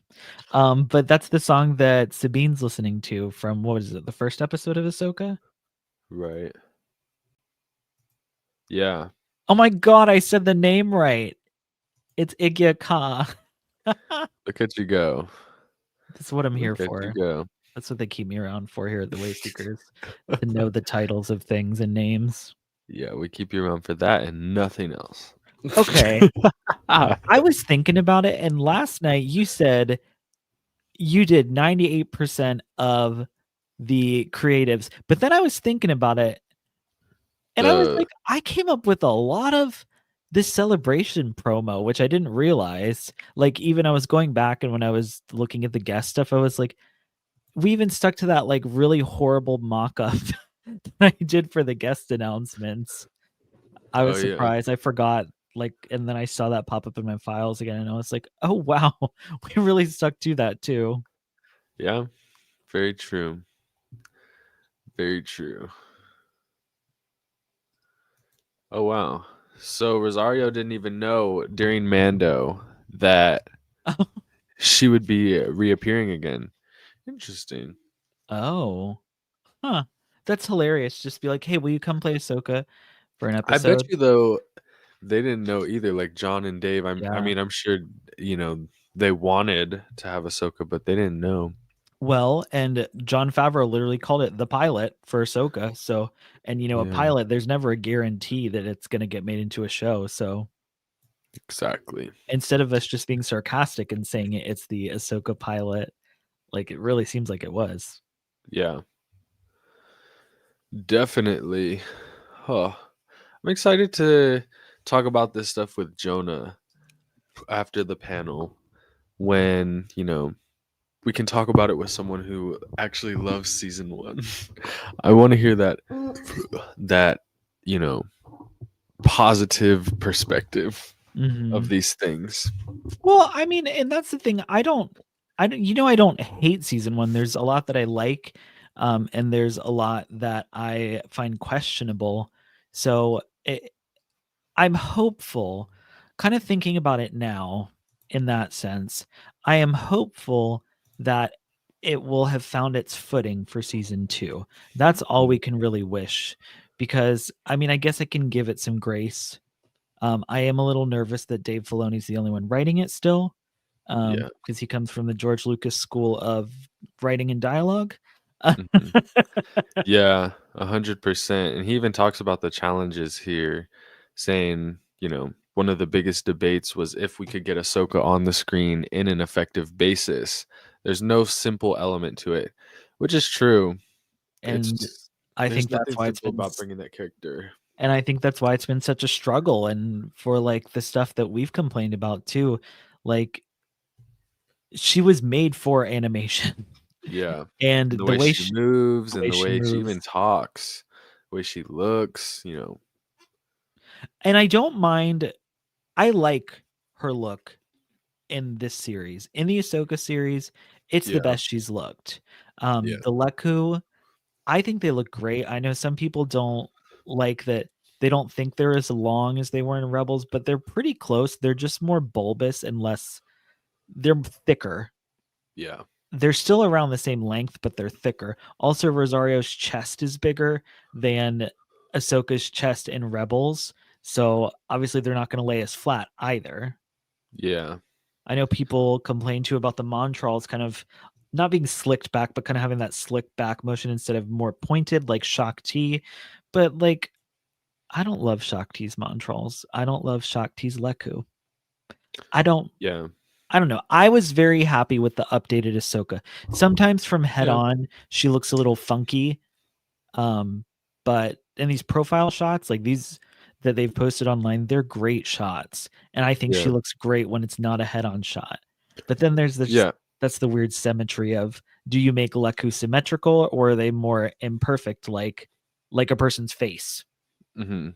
But that's the song that Sabine's listening to from, what is it, the first episode of Ahsoka? Right. Yeah. Oh my god, I said the name right. It's Igya Ka. Look at you go. That's what I'm here Look at for. you go. That's what they keep me around for here at the Wayseekers, to know the titles of things and names. Yeah, we keep you around for that and nothing else. Okay. I was thinking about it, and last night you said you did 98% of the creatives, but then I was thinking about it, and I was like, I came up with a lot of this celebration promo, which I didn't realize. Like, even I was going back, and when I was looking at the guest stuff, I was like, we even stuck to that like really horrible mock-up that I did for the guest announcements. I was surprised. I forgot, like, and then I saw that pop up in my files again, and I was like, oh wow, we really stuck to that too. Yeah, very true. Very true. Oh wow. So Rosario didn't even know during Mando that she would be reappearing again. Interesting. Oh. Huh. That's hilarious. Just be like, hey, will you come play Ahsoka for an episode? I bet you though they didn't know either, like John and Dave. I mean, I'm sure, they wanted to have Ahsoka, but they didn't know. Well, and Jon Favreau literally called it the pilot for Ahsoka. So, and a pilot, there's never a guarantee that it's going to get made into a show. So, exactly. Instead of us just being sarcastic and saying it's the Ahsoka pilot, like it really seems like it was. Yeah. Definitely. Huh. I'm excited to talk about this stuff with Jonah after the panel when, we can talk about it with someone who actually loves season 1. I want to hear that positive perspective of these things. Well, I mean, and that's the thing. I don't hate season 1. There's a lot that I like, and there's a lot that I find questionable. So I'm hopeful, kind of thinking about it now in that sense. I am hopeful that it will have found its footing for season 2. That's all we can really wish, because I mean, I guess I can give it some grace. I am a little nervous that Dave Filoni's the only one writing it still, because he comes from the George Lucas school of writing and dialogue. Yeah, 100%. And he even talks about the challenges here, saying, one of the biggest debates was if we could get Ahsoka on the screen in an effective basis. There's no simple element to it, which is true. And I think that's why it's been about bringing that character. And I think that's why it's been such a struggle. And for like the stuff that we've complained about too, like she was made for animation. Yeah. And the way she moves and the way she moves. even talks, the way she looks, And I don't mind. I like her look in this series. In the Ahsoka series, it's the best she's looked. The Leku, I think they look great. I know some people don't like that. They don't think they're as long as they were in Rebels, but they're pretty close. They're just more bulbous and less. They're thicker. Yeah. They're still around the same length, but they're thicker. Also, Rosario's chest is bigger than Ahsoka's chest in Rebels. So obviously they're not going to lay as flat either. Yeah. I know people complain too about the Montrals kind of not being slicked back, but kind of having that slick back motion instead of more pointed like Shakti. But like, I don't love Shakti's Montrals. I don't love Shakti's Leku. I don't know. I was very happy with the updated Ahsoka. Sometimes from head on, she looks a little funky. But in these profile shots, like these that they've posted online, they're great shots. And I think she looks great when it's not a head on shot. But then there's this, that's the weird symmetry of, do you make Leku symmetrical or are they more imperfect, like a person's face? Mm-hmm.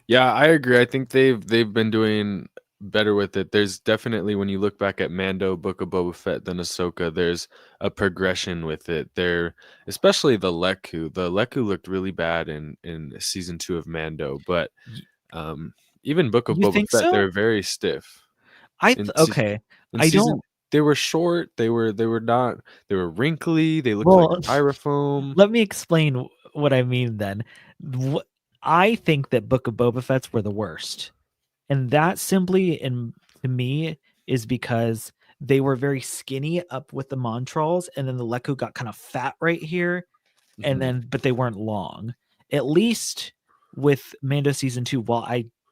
Yeah, I agree. I think they've been doing better with it. There's definitely, when you look back at Mando, Book of Boba Fett, then Ahsoka, there's a progression with it. There, especially the Leku. The Leku looked really bad in season 2 of Mando, but even Book of Boba Fett, they're very stiff. They were short. They were not. They were wrinkly. They looked like styrofoam. Let me explain what I mean. Then, I think that Book of Boba Fett's were the worst. And that simply, to me, is because they were very skinny up with the Montrals, and then the Leku got kind of fat right here, but they weren't long. At least with Mando season 2,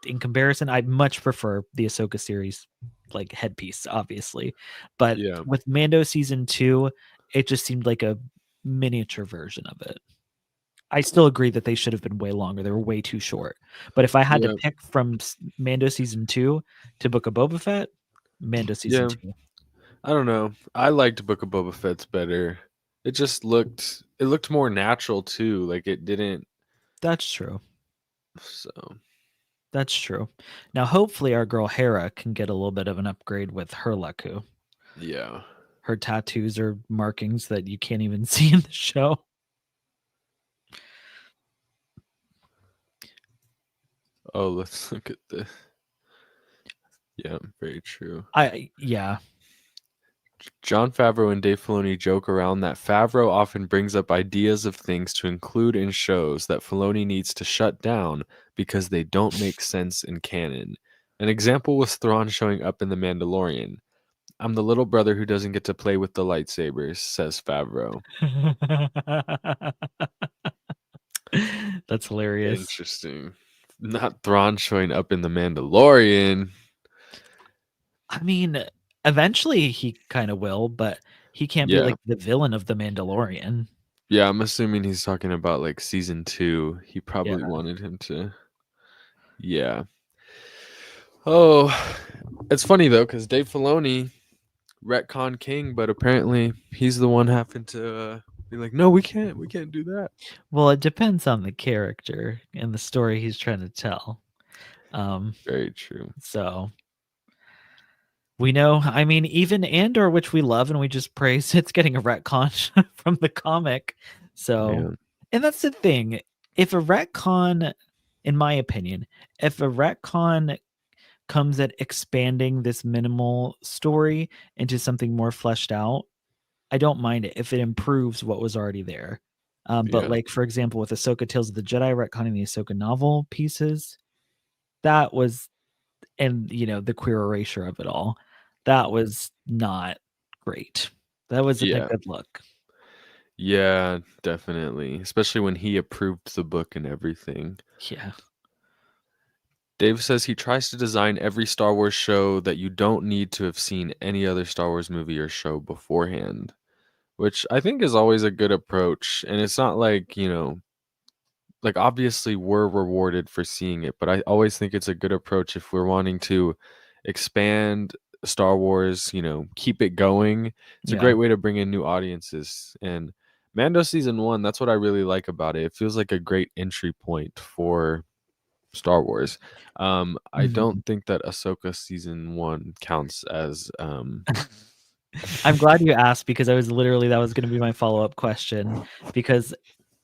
in comparison, I much prefer the Ahsoka series, like headpiece, obviously. But with Mando season 2, it just seemed like a miniature version of it. I still agree that they should have been way longer. They were way too short. But if I had to pick from Mando season 2 to Book of Boba Fett, Mando season 2. I don't know. I liked Book of Boba Fett's better. It just looked more natural too. Like it didn't. That's true. So. That's true. Now, hopefully our girl Hera can get a little bit of an upgrade with her Leku. Yeah. Her tattoos are markings that you can't even see in the show. Oh, let's look at this. Yeah, very true. Jon Favreau and Dave Filoni joke around that Favreau often brings up ideas of things to include in shows that Filoni needs to shut down because they don't make sense in canon. An example was Thrawn showing up in The Mandalorian. I'm the little brother who doesn't get to play with the lightsabers, says Favreau. That's hilarious. Interesting. Not Thrawn showing up in The Mandalorian. I mean, eventually he kind of will, but he can't be like the villain of The Mandalorian. Yeah, I'm assuming he's talking about like season 2. He probably wanted him to. Yeah. Oh, it's funny though, because Dave Filoni, retcon king, but apparently he's the one having to be like, no, we can't do that. Well, it depends on the character and the story he's trying to tell. Very true. So we know, I mean, even Andor, which we love and we just praise, it's getting a retcon from the comic. So, and that's the thing. If a retcon in my opinion, if a retcon comes at expanding this minimal story into something more fleshed out, I don't mind it if it improves what was already there. But like, for example, with Ahsoka Tales of the Jedi retconning the Ahsoka novel pieces, that was, and the queer erasure of it all, that was not great. That wasn't a good look. Yeah, definitely. Especially when he approved the book and everything. Yeah. Dave says he tries to design every Star Wars show that you don't need to have seen any other Star Wars movie or show beforehand, which I think is always a good approach. And it's not like, like obviously we're rewarded for seeing it, but I always think it's a good approach if we're wanting to expand Star Wars, keep it going. It's a great way to bring in new audiences. And Mando season 1, that's what I really like about it. It feels like a great entry point for Star Wars. I don't think that Ahsoka season 1 counts as I'm glad you asked, because that was going to be my follow-up question, because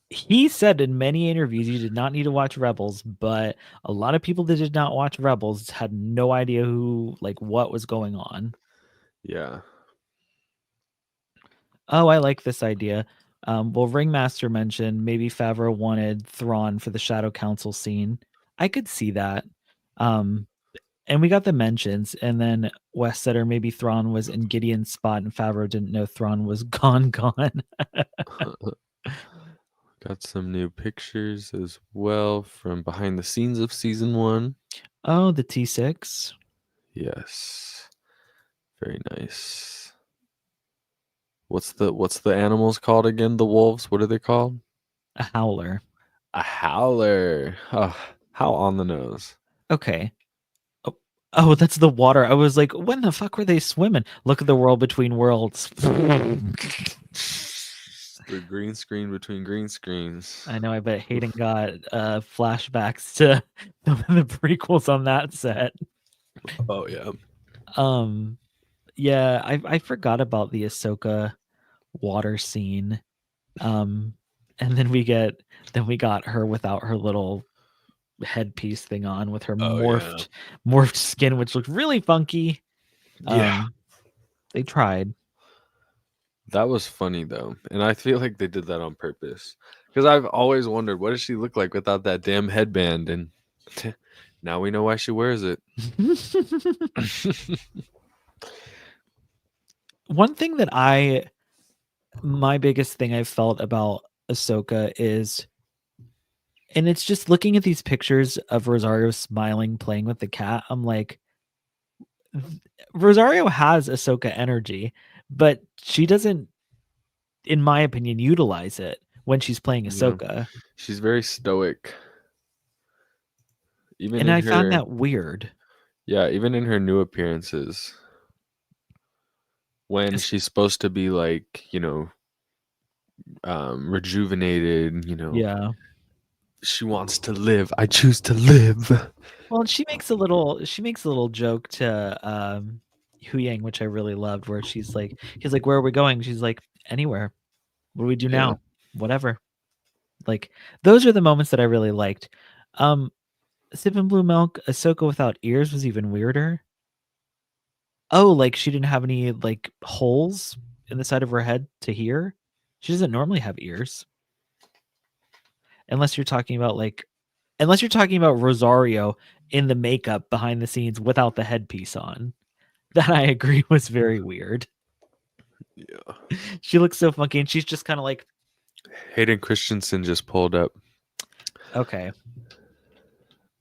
he said in many interviews you did not need to watch Rebels, but a lot of people that did not watch Rebels had no idea what was going on. Yeah. Oh, I like this idea. Well, Ringmaster mentioned maybe Favreau wanted Thrawn for the Shadow Council scene. I could see that. And we got the mentions, and then West said, or maybe Thrawn was in Gideon's spot and Favreau didn't know Thrawn was gone. Got some new pictures as well from behind the scenes of season 1. Oh, the T6. Yes. Very nice. What's the animals called again? The wolves? What are they called? A howler. A howler. Oh, how on the nose. Okay. Oh, that's the water. I was like, when the fuck were they swimming? Look at the world between worlds. The green screen between green screens. I know. I bet Hayden got flashbacks to the prequels on that set. Oh yeah. Yeah, I forgot about the Ahsoka water scene. And then we got her without her little headpiece thing on, with her morphed skin, which looked really funky. They tried. That was funny though, and I feel like they did that on purpose, because I've always wondered, what does she look like without that damn headband? And now we know why she wears it. One thing that my biggest thing I felt about Ahsoka is, and it's just looking at these pictures of Rosario smiling, playing with the cat. I'm like, Rosario has Ahsoka energy, but she doesn't, in my opinion, utilize it when she's playing Ahsoka. Yeah. She's very stoic. And I found that weird. Yeah, even in her new appearances, when she's supposed to be like, rejuvenated, Yeah. She wants to live. I choose to live. Well, she makes a little joke to Hu Yang, which I really loved, where he's like, where are we going? She's like, anywhere. What do we do now? Whatever. Like, those are the moments that I really liked. Sipping blue milk, Ahsoka without ears was even weirder. Oh, like she didn't have any like holes in the side of her head to hear. She doesn't normally have ears. Unless you're talking about Rosario in the makeup behind the scenes without the headpiece on. That I agree was very weird. Yeah. She looks so funky, and she's just kind of like... Hayden Christensen just pulled up. Okay.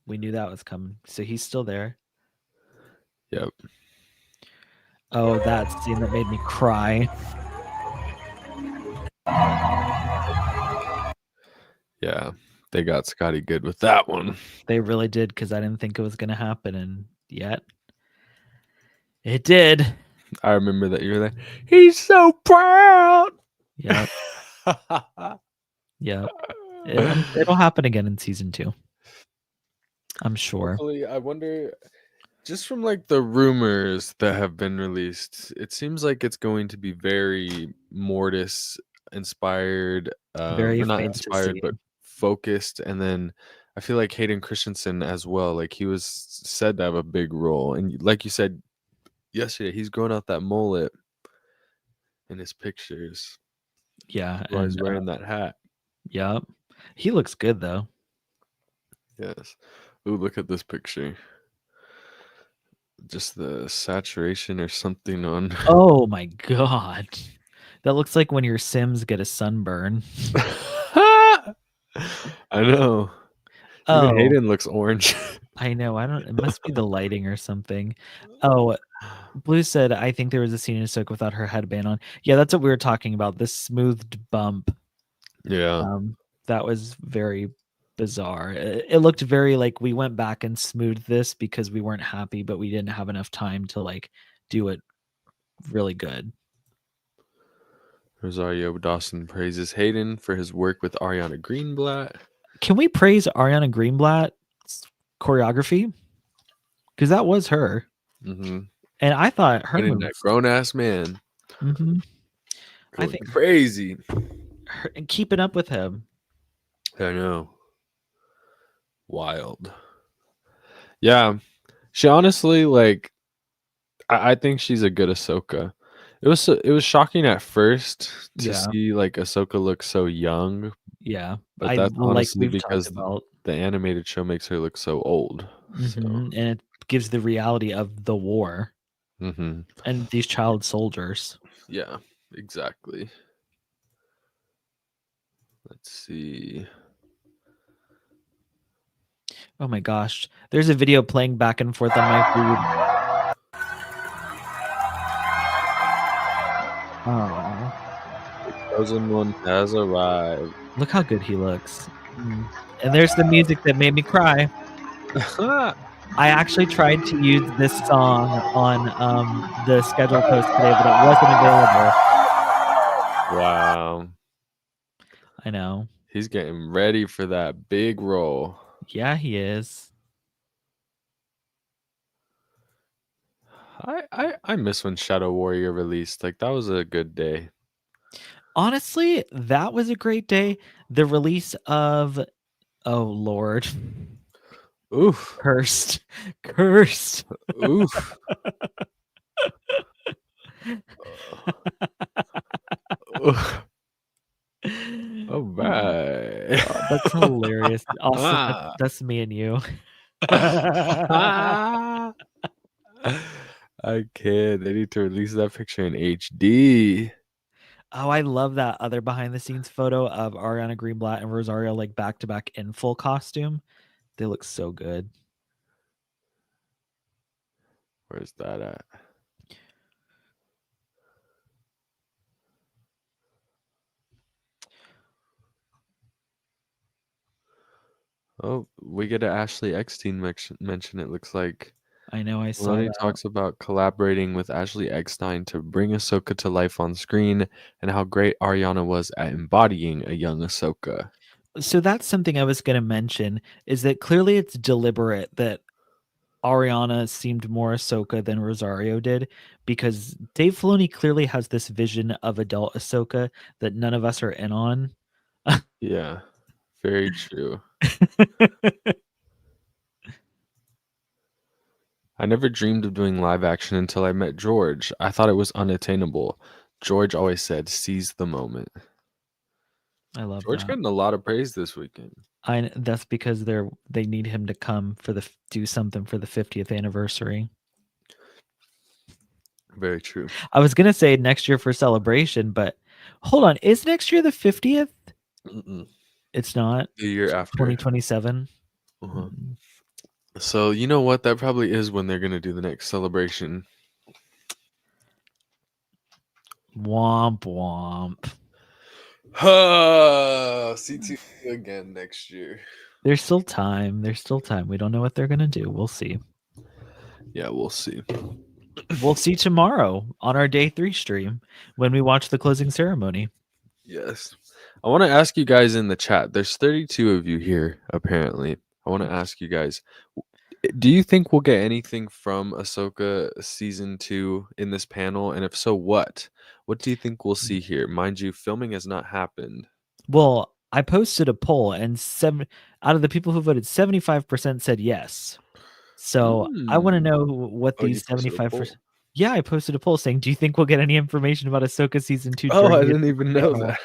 We knew that was coming. So he's still there. Yep. Oh, that scene that made me cry. Yeah, they got Scotty good with that one. They really did, because I didn't think it was going to happen, and yet it did. I remember that you were there. He's so proud. Yep. Yep. It'll happen again in season 2. I'm sure. Hopefully, I wonder, just from like the rumors that have been released, it seems like it's going to be very Mortis inspired, Very or not fantasy. inspired, but focused. And then I feel like Hayden Christensen as well. Like he was said to have a big role, and like you said yesterday, he's growing out that mullet in his pictures. Yeah, while he's and wearing that hat. Yep, he looks good though. Yes. Ooh, look at this picture. Just the saturation or something on. Oh my god, that looks like when your Sims get a sunburn. I know. Even Hayden looks orange. I know. I don't. It must be the lighting or something. Oh, Blue said, "I think there was a scene in Ahsoka without her headband on." Yeah, that's what we were talking about. This smoothed bump. Yeah. That was very bizarre. It looked very like we went back and smoothed this because we weren't happy, but we didn't have enough time to like do it really good. Rosario Dawson praises Hayden for his work with Ariana Greenblatt. Can we praise Ariana Greenblatt's choreography? Because that was her. Mm-hmm. And I thought her moves, that grown ass man. Mm-hmm. I think crazy. And keeping up with him. I know. Wild. Yeah. She honestly, like, I think she's a good Ahsoka. It was shocking at first to see like Ahsoka look so young. Yeah, but that's honestly because the animated show makes her look so old. So. And it gives the reality of the war and these child soldiers. Yeah, exactly. Let's see. Oh my gosh, there's a video playing back and forth on my feed. Oh, the chosen one has arrived. Look how good he looks. And there's the music that made me cry. I actually tried to use this song on the schedule post today, but it wasn't available. Wow. I know. He's getting ready for that big role. Yeah, he is. I miss when Shadow Warrior released. Like, that was a good day. Honestly, that was a great day. The release of, oh Lord. Oof. Cursed. Oof. Oh my. Oh, that's hilarious. Also, that's me and you. I can't. They need to release that picture in HD. Oh, I love that other behind the scenes photo of Ariana Greenblatt and Rosario like back to back in full costume. They look so good. Where's that at? Oh, we get an Ashley Eckstein mention. It looks like. I know. I saw. He talks about collaborating with Ashley Eckstein to bring Ahsoka to life on screen, and how great Ariana was at embodying a young Ahsoka. So that's something I was going to mention. Is that clearly it's deliberate that Ariana seemed more Ahsoka than Rosario did, because Dave Filoni clearly has this vision of adult Ahsoka that none of us are in on. Yeah, very true. I never dreamed of doing live action until I met George. I thought it was unattainable. George always said, "Seize the moment." I love George that. getting a lot of praise this weekend. That's because they need him to come for do something for the 50th anniversary. Very true. I was gonna say next year for Celebration, but hold on, is next year the 50th? It's not. The year after 2027. So you know what? That probably is when they're gonna do the next Celebration. Womp womp. C2 again next year. There's still time. We don't know what they're gonna do. We'll see. Yeah, we'll see. We'll see tomorrow on our day 3 stream when we watch the closing ceremony. Yes. I want to ask you guys in the chat. There's 32 of you here, apparently. I want to ask you guys, do you think we'll get anything from Ahsoka season 2 in this panel? And if so, what? What do you think we'll see here? Mind you, filming has not happened. Well, I posted a poll, and out of the people who voted, 75% said yes. So I want to know what these 75%. Yeah, I posted a poll saying, "Do you think we'll get any information about Ahsoka season 2?" Oh, I during the didn't even know panel?" that.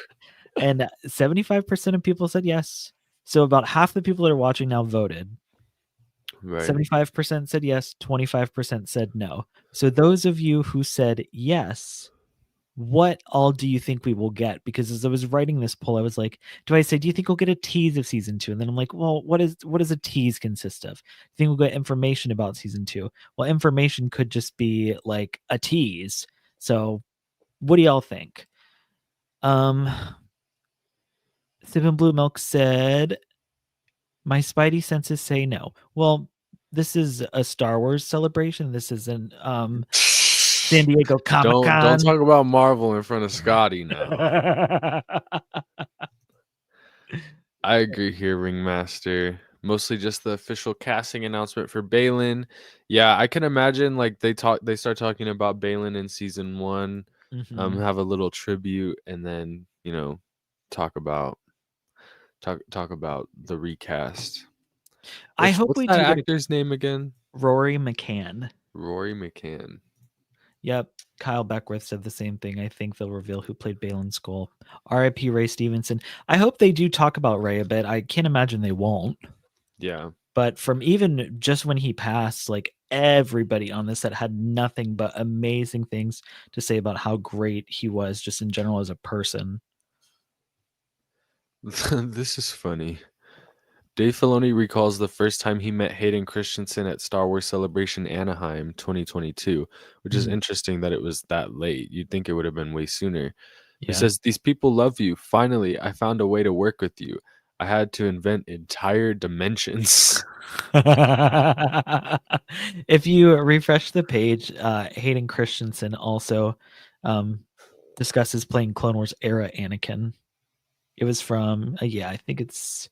And 75% of people said yes. So about half the people that are watching now voted. Right. 75% said yes, 25% said no. So those of you who said yes, what all do you think we will get? Because as I was writing this poll, I was like, do I say, do you think we'll get a tease of season 2? And then I'm like, well, what does a tease consist of? I think we'll get information about season 2. Well, information could just be like a tease. So what do y'all think? Sippin' Blue Milk said, my spidey senses say no. Well, this is a Star Wars celebration. This isn't San Diego Comic-Con. Don't talk about Marvel in front of Scotty now. I agree here, Ringmaster. Mostly just the official casting announcement for Baylan. Yeah, I can imagine like they start talking about Baylan in season 1, have a little tribute, and then talk about the recast. I hope what's we that do actor's name again? Rory McCann. Rory McCann. Yep. Kyle Beckworth said the same thing. I think they'll reveal who played Baylan Skoll. R.I.P. Ray Stevenson. I hope they do talk about Ray a bit. I can't imagine they won't. Yeah. But from even just when he passed, like everybody on this set had nothing but amazing things to say about how great he was just in general as a person. This is funny. Dave Filoni recalls the first time he met Hayden Christensen at Star Wars Celebration Anaheim 2022, which is interesting that it was that late. You'd think it would have been way sooner. He says, "These people love you. Finally, I found a way to work with you. I had to invent entire dimensions." If you refresh the page, Hayden Christensen also discusses playing Clone Wars era Anakin. It was from, I think it's...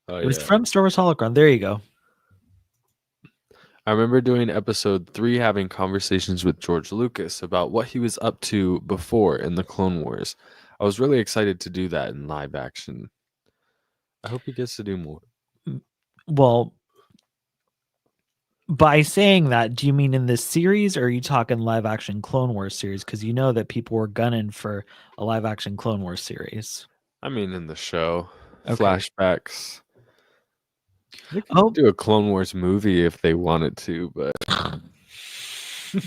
it was from Star Wars Holocron. There you go. I remember doing episode 3 having conversations with George Lucas about what he was up to before in the Clone Wars. I was really excited to do that in live action. I hope he gets to do more. Well, by saying that, do you mean in this series, or are you talking live action Clone Wars series? Because you know that people were gunning for a live action Clone Wars series. I mean, in the show, Okay. flashbacks. They could do a Clone Wars movie if they wanted to, but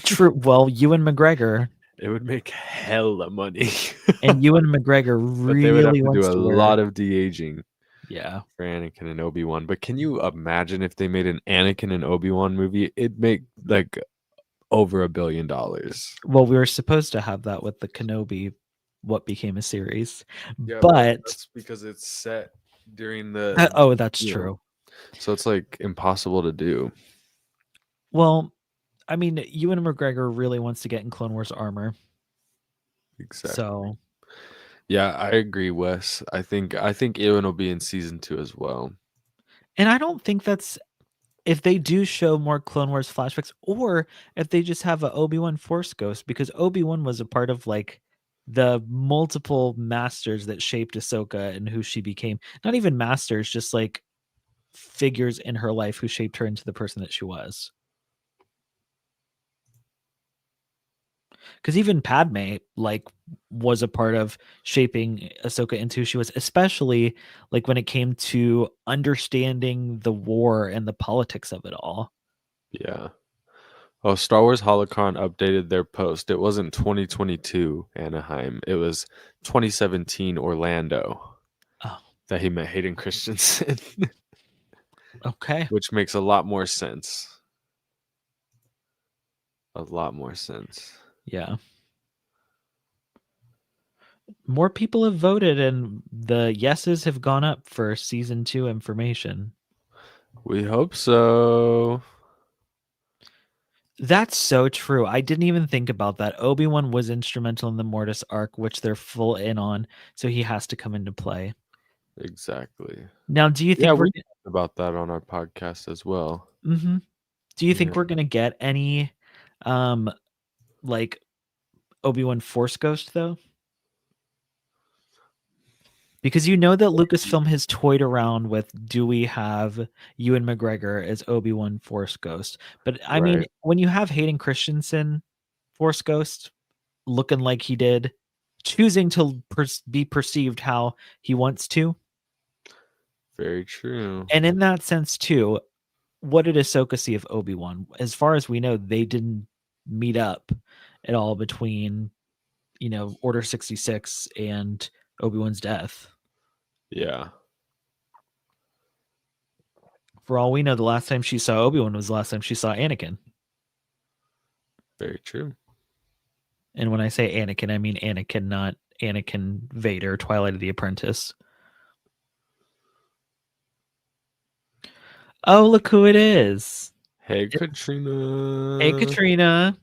true. Well, Ewan McGregor. It would make hella money. And Ewan McGregor really they would have to wants do a to lot of de-aging. Yeah. For Anakin and Obi-Wan. But can you imagine if they made an Anakin and Obi-Wan movie? It'd make like over $1 billion. Well, we were supposed to have that with the Kenobi, what became a series. Yeah, but that's because it's set during the that's true. So it's like impossible to do. Well, I mean, Ewan McGregor really wants to get in Clone Wars armor. Exactly. So yeah, I agree, Wes. I think Ewan will be in season 2 as well. And I don't think that's, if they do show more Clone Wars flashbacks, or if they just have a Obi-Wan Force Ghost, because Obi-Wan was a part of like the multiple masters that shaped Ahsoka and who she became. Not even masters, just like figures in her life who shaped her into the person that she was. Because even Padme like was a part of shaping Ahsoka into who she was, especially like when it came to understanding the war and the politics of it all. Yeah. Oh, Star Wars Holocron updated their post. It wasn't 2022 Anaheim. It was 2017 Orlando. Oh. That he met Hayden Christensen. Okay. Which makes a lot more sense. A lot more sense. Yeah. More people have voted, and the yeses have gone up for season 2 information. We hope so. That's so true. I didn't even think about that. Obi-Wan was instrumental in the Mortis arc, which they're full in on, so he has to come into play. Exactly. Now, do you think we talked about that on our podcast as well? Mm-hmm. Do you think we're gonna get any like Obi-Wan Force Ghost though? Because you know that Lucasfilm has toyed around with, do we have Ewan McGregor as Obi-Wan Force Ghost? But I mean, Right. when you have Hayden Christensen Force Ghost looking like he did, choosing to be perceived how he wants to. Very true. And in that sense too, what did Ahsoka see of Obi-Wan? As far as we know, they didn't meet up at all between, Order 66 and Obi-Wan's death. Yeah. For all we know, the last time she saw Obi-Wan was the last time she saw Anakin. Very true. And when I say Anakin, I mean Anakin, not Anakin Vader, Twilight of the Apprentice. Oh, look who it is. Hey, Katrina. Hey, Katrina.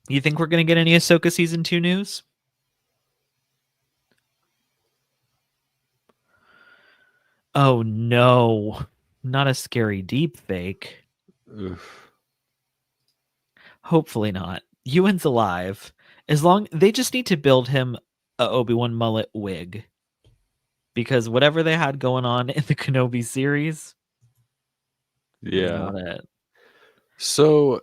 You think we're going to get any Ahsoka Season 2 news? Oh, no. Not a scary deep fake. Oof. Hopefully not. Ewan's alive. They just need to build him a Obi-Wan mullet wig. Because whatever they had going on in the Kenobi series, yeah, not it. So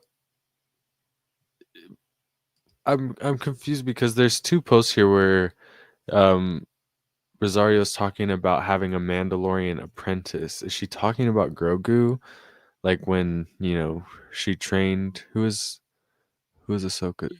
I'm confused because there's two posts here where Rosario's talking about having a Mandalorian apprentice. Is she talking about Grogu? Like when, she trained who is Ahsoka's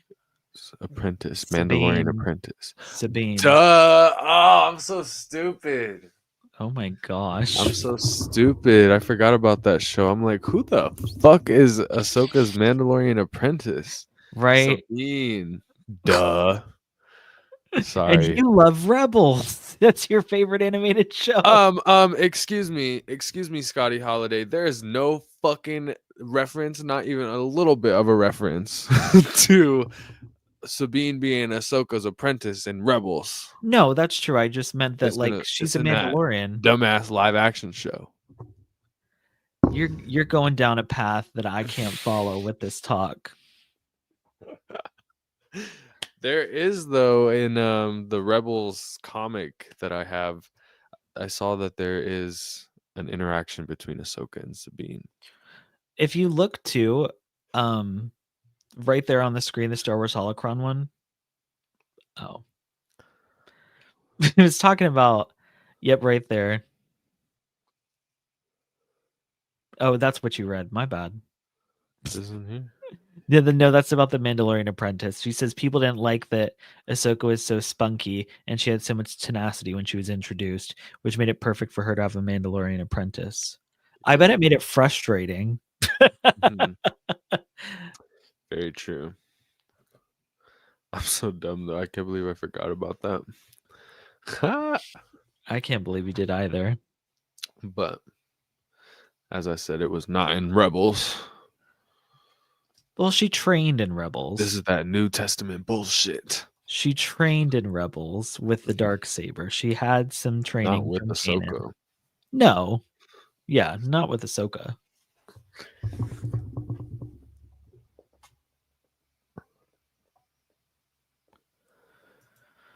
apprentice, Mandalorian apprentice. Sabine. Duh! Oh, I'm so stupid. Oh my gosh. I'm so stupid. I forgot about that show. I'm like, who the fuck is Ahsoka's Mandalorian apprentice? Right. Sabine. Duh. Sorry. And you love Rebels. That's your favorite animated show. Excuse me, Scotty Holiday. There is no fucking reference, not even a little bit of a reference to Sabine being Ahsoka's apprentice in Rebels. No, that's true. I just meant that she's a Mandalorian. Dumbass live action show. You're going down a path that I can't follow with this talk. There is, though, in the Rebels comic that I have, I saw that there is an interaction between Ahsoka and Sabine. If you look to right there on the screen, the Star Wars holocron one. Oh. It was talking about, yep, right there. Oh, that's what you read. My bad. Isn't here? No, that's about the Mandalorian apprentice. She says people didn't like that Ahsoka was so spunky and she had so much tenacity when she was introduced, which made it perfect for her to have a Mandalorian apprentice. I bet it made it frustrating. Mm-hmm. Very true. I'm so dumb, though. I can't believe I forgot about that. I can't believe you did either. But as I said, it was not in Rebels. Well, she trained in Rebels. This is that New Testament bullshit. She trained in Rebels with the Darksaber. She had some training. Not with Ahsoka. No. Yeah, not with Ahsoka.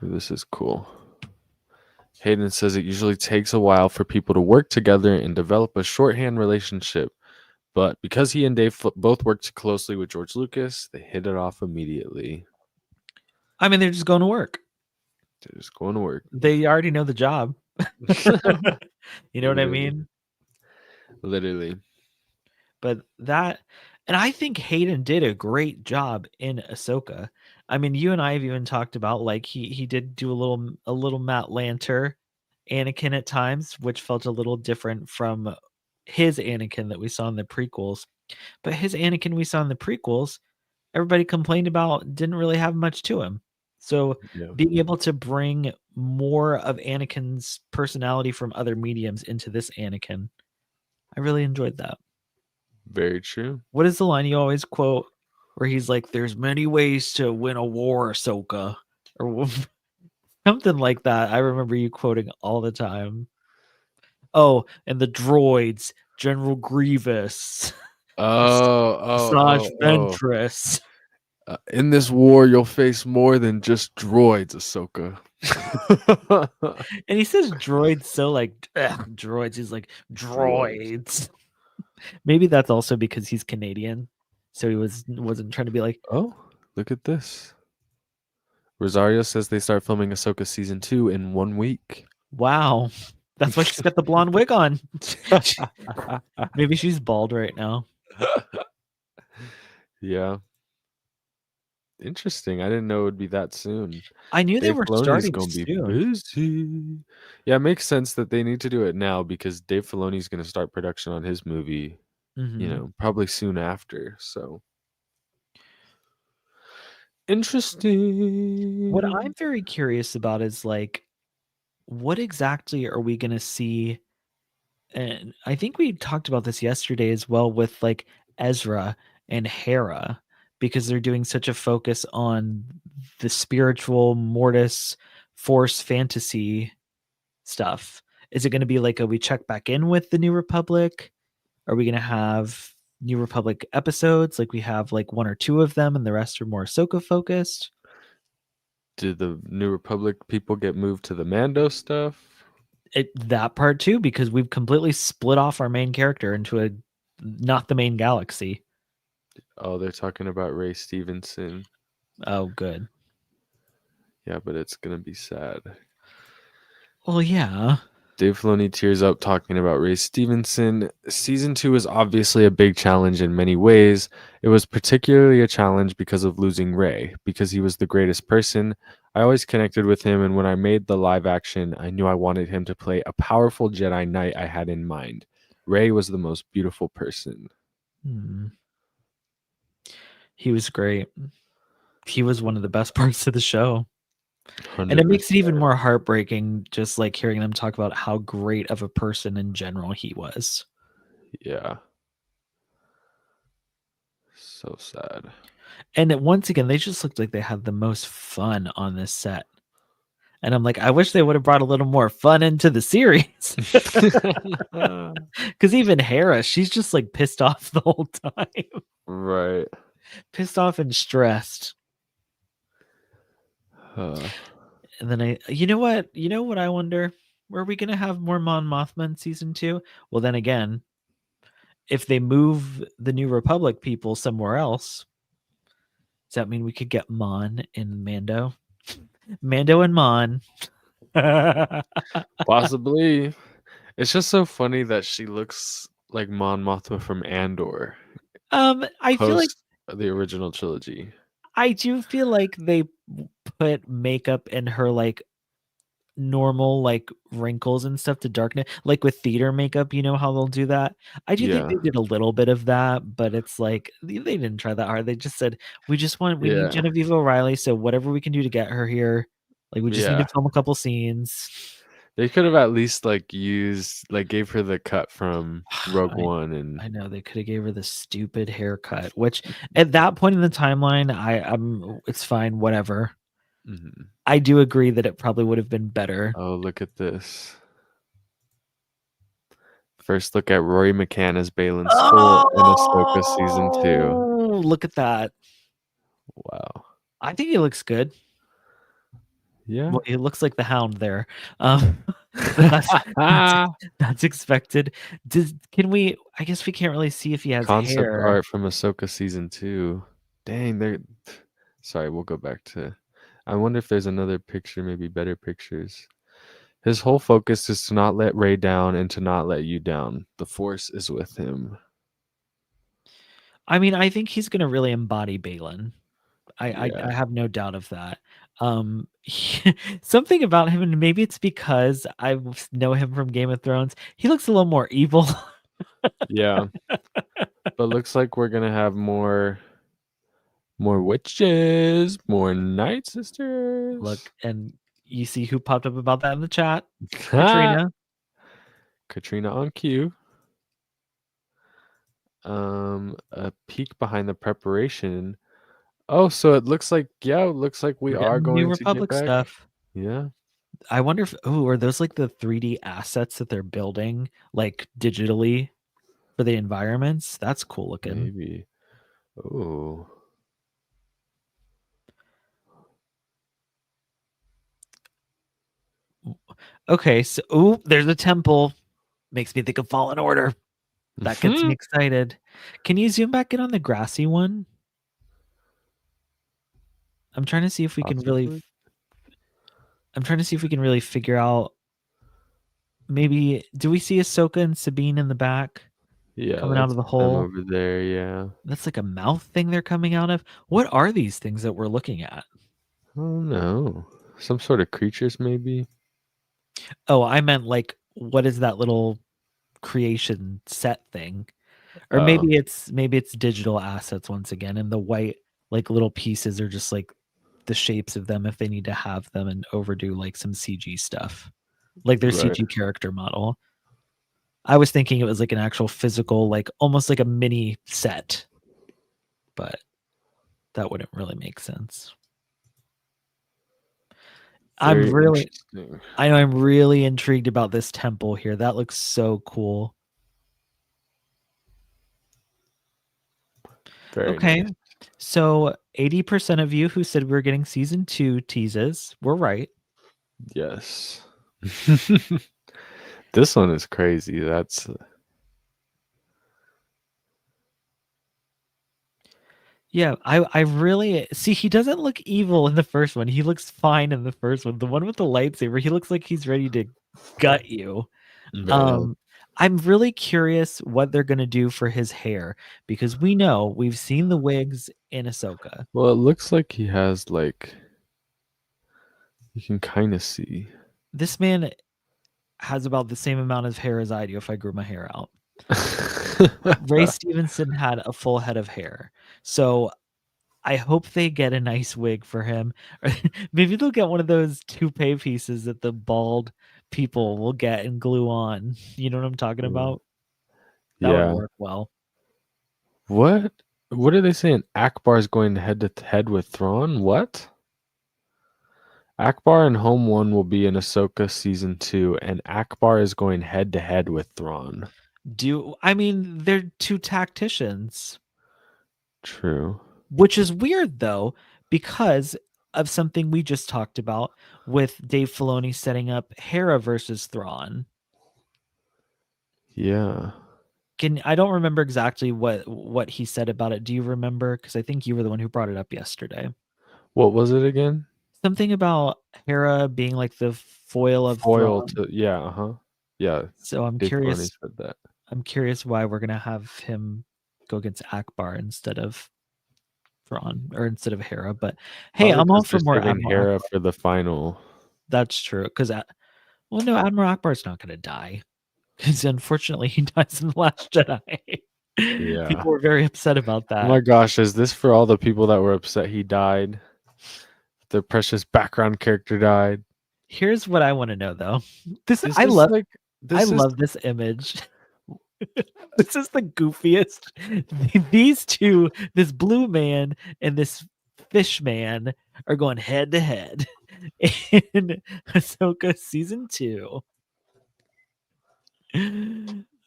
This is cool. Hayden says it usually takes a while for people to work together and develop a shorthand relationship. But because he and Dave both worked closely with George Lucas, they hit it off immediately. I mean, they're just going to work. They're just going to work. They already know the job. You know what I mean? Literally. But that, and I think Hayden did a great job in Ahsoka. I mean, you and I have even talked about, like, he did do a little Matt Lanter Anakin at times, which felt a little different from his Anakin that we saw in the prequels. But his Anakin we saw in the prequels, everybody complained about, didn't really have much to him. So being able to bring more of Anakin's personality from other mediums into this Anakin, I really enjoyed that. Very true. What is the line you always quote where he's like, there's many ways to win a war, Ahsoka? Or something like that. I remember you quoting all the time. Oh, and the droids, General Grievous. Asajj Ventress. In this war, you'll face more than just droids, Ahsoka. And he says droids so like droids. He's like droids. Maybe that's also because he's Canadian, so he wasn't trying to be like. Oh, look at this. Rosario says they start filming Ahsoka season 2 in 1 week. Wow, that's why she's got the blonde wig on. Maybe she's bald right now. Yeah. Interesting. I didn't know it would be that soon. I knew they Dave were Filoni's starting gonna be soon. busy. Yeah, it makes sense that they need to do it now because Dave Filoni's going to start production on his movie, probably soon after. So interesting. What I'm very curious about is like, what exactly are we going to see? And I think we talked about this yesterday as well with like Ezra and Hera, because they're doing such a focus on the spiritual Mortis Force fantasy stuff. Is it going to be like we check back in with the New Republic? Are we going to have New Republic episodes? Like we have like 1 or 2 of them and the rest are more Ahsoka focused? Did the New Republic people get moved to the Mando stuff? That part too, because we've completely split off our main character into not the main galaxy. Oh, they're talking about Ray Stevenson. Oh, good. Yeah, but it's gonna be sad. Well, yeah. Dave Filoni tears up talking about Ray Stevenson. Season 2 is obviously a big challenge in many ways. It was particularly a challenge because of losing Ray, because he was the greatest person. I always connected with him, and when I made the live action, I knew I wanted him to play a powerful Jedi Knight I had in mind. Ray was the most beautiful person. He was great. He was one of the best parts of the show. 100%. And it makes it even more heartbreaking just like hearing them talk about how great of a person in general he was. Yeah. So sad. And once again, they just looked like they had the most fun on this set. And I'm like, I wish they would have brought a little more fun into the series. Because even Hera, she's just like pissed off the whole time. Right. Pissed off and stressed. And then you know what I wonder? Were we going to have more Mon Mothma in season 2? Well, then again, if they move the New Republic people somewhere else, does that mean we could get Mon in Mando? Mando and Mon. Possibly. It's just so funny that she looks like Mon Mothma from Andor. I feel like the original trilogy. I do feel like they put makeup in her like normal like wrinkles and stuff to darken it, like with theater makeup. You know how they'll do that. I do think they did a little bit of that, but it's like they didn't try that hard. They just said we need Genevieve O'Reilly, so whatever we can do to get her here, like we just need to film a couple scenes. They could have at least like gave her the cut from Rogue One, and I know they could have gave her the stupid haircut, which at that point in the timeline, I'm it's fine, whatever. Mm-hmm. I do agree that it probably would have been better. Oh, look at this. First look at Rory McCann as Baylan Skoll in Ahsoka season 2. Look at that. Wow. I think he looks good. Yeah. Well, he looks like the Hound there. That's expected. Can we? I guess we can't really see if he has concept hair. art from Ahsoka season 2. Dang, they're. Sorry, we'll go back to. I wonder if there's another picture, maybe better pictures. His whole focus is to not let Rey down and to not let you down. The Force is with him. I mean, I think he's going to really embody Baylan. I have no doubt of that. Something about him, and maybe it's because I know him from Game of Thrones. He looks a little more evil. Yeah, but looks like we're gonna have more witches, more Night Sisters. Look, and you see who popped up about that in the chat? Katrina on cue. A peek behind the preparation. Oh, so it looks like we are going New Republic to get back. stuff. Yeah. I wonder if are those like the 3D assets that they're building like digitally for the environments? That's cool looking. Maybe. Oh. Okay, so there's a temple. Makes me think of Fallen Order. That gets me excited. Can you zoom back in on the grassy one? I'm trying to see if we can really. I'm trying to see if we can really figure out. Maybe do we see Ahsoka and Sabine in the back? Yeah, coming out of the them hole over there. Yeah, that's like a mouth thing they're coming out of. What are these things that we're looking at? Oh no, some sort of creatures maybe. Oh, I meant like what is that little creation set thing? Or maybe it's digital assets once again, and the white like little pieces are just like the shapes of them if they need to have them and overdo like some CG stuff. Like their Right. CG character model. I was thinking it was like an actual physical, like almost like a mini set. But that wouldn't really make sense. Very I'm really interesting. I know I'm really intrigued about this temple here. That looks so cool. Very Okay. nice. So 80% of you who said we were getting season 2 teases were right. Yes. This one is crazy. That's Yeah, I really see he doesn't look evil in the first one. He looks fine in the first one. The one with the lightsaber, he looks like he's ready to gut you. Man. I'm really curious what they're gonna do for his hair because we've seen the wigs in Ahsoka. Well, it looks like he has like you can kind of see. This man has about the same amount of hair as I do if I grew my hair out. Ray Stevenson had a full head of hair. So I hope they get a nice wig for him. Maybe they'll get one of those toupee pieces that the bald people will get and glue on. You know what I'm talking about? That Yeah. would work well. What are they saying? Ackbar is going head to head with Thrawn? What? Ackbar and Home 1 will be in Ahsoka season 2, and Ackbar is going head to head with Thrawn. They're two tacticians. True. Which is weird though, because of something we just talked about with Dave Filoni setting up Hera versus Thrawn. Yeah. I don't remember exactly what he said about it. Do you remember? Because I think you were the one who brought it up yesterday. What was it again? Something about Hera being like the foil of Foil Thrawn. Yeah. So I'm Dave curious. Filoni said that. I'm curious why we're gonna have him go against Ackbar instead of Thrawn or instead of Hera. But hey, Probably I'm all 'cause for they're more saving Admiral Hera Ackbar. for the final. That's true. Because no, Admiral Ackbar's not gonna die. Because unfortunately he dies in The Last Jedi. Yeah. People were very upset about that. Oh my gosh, is this for all the people that were upset he died? The precious background character died. Here's what I want to know though. I love this image. This is the goofiest. These two, this blue man and this fish man, are going head to head in Ahsoka season 2.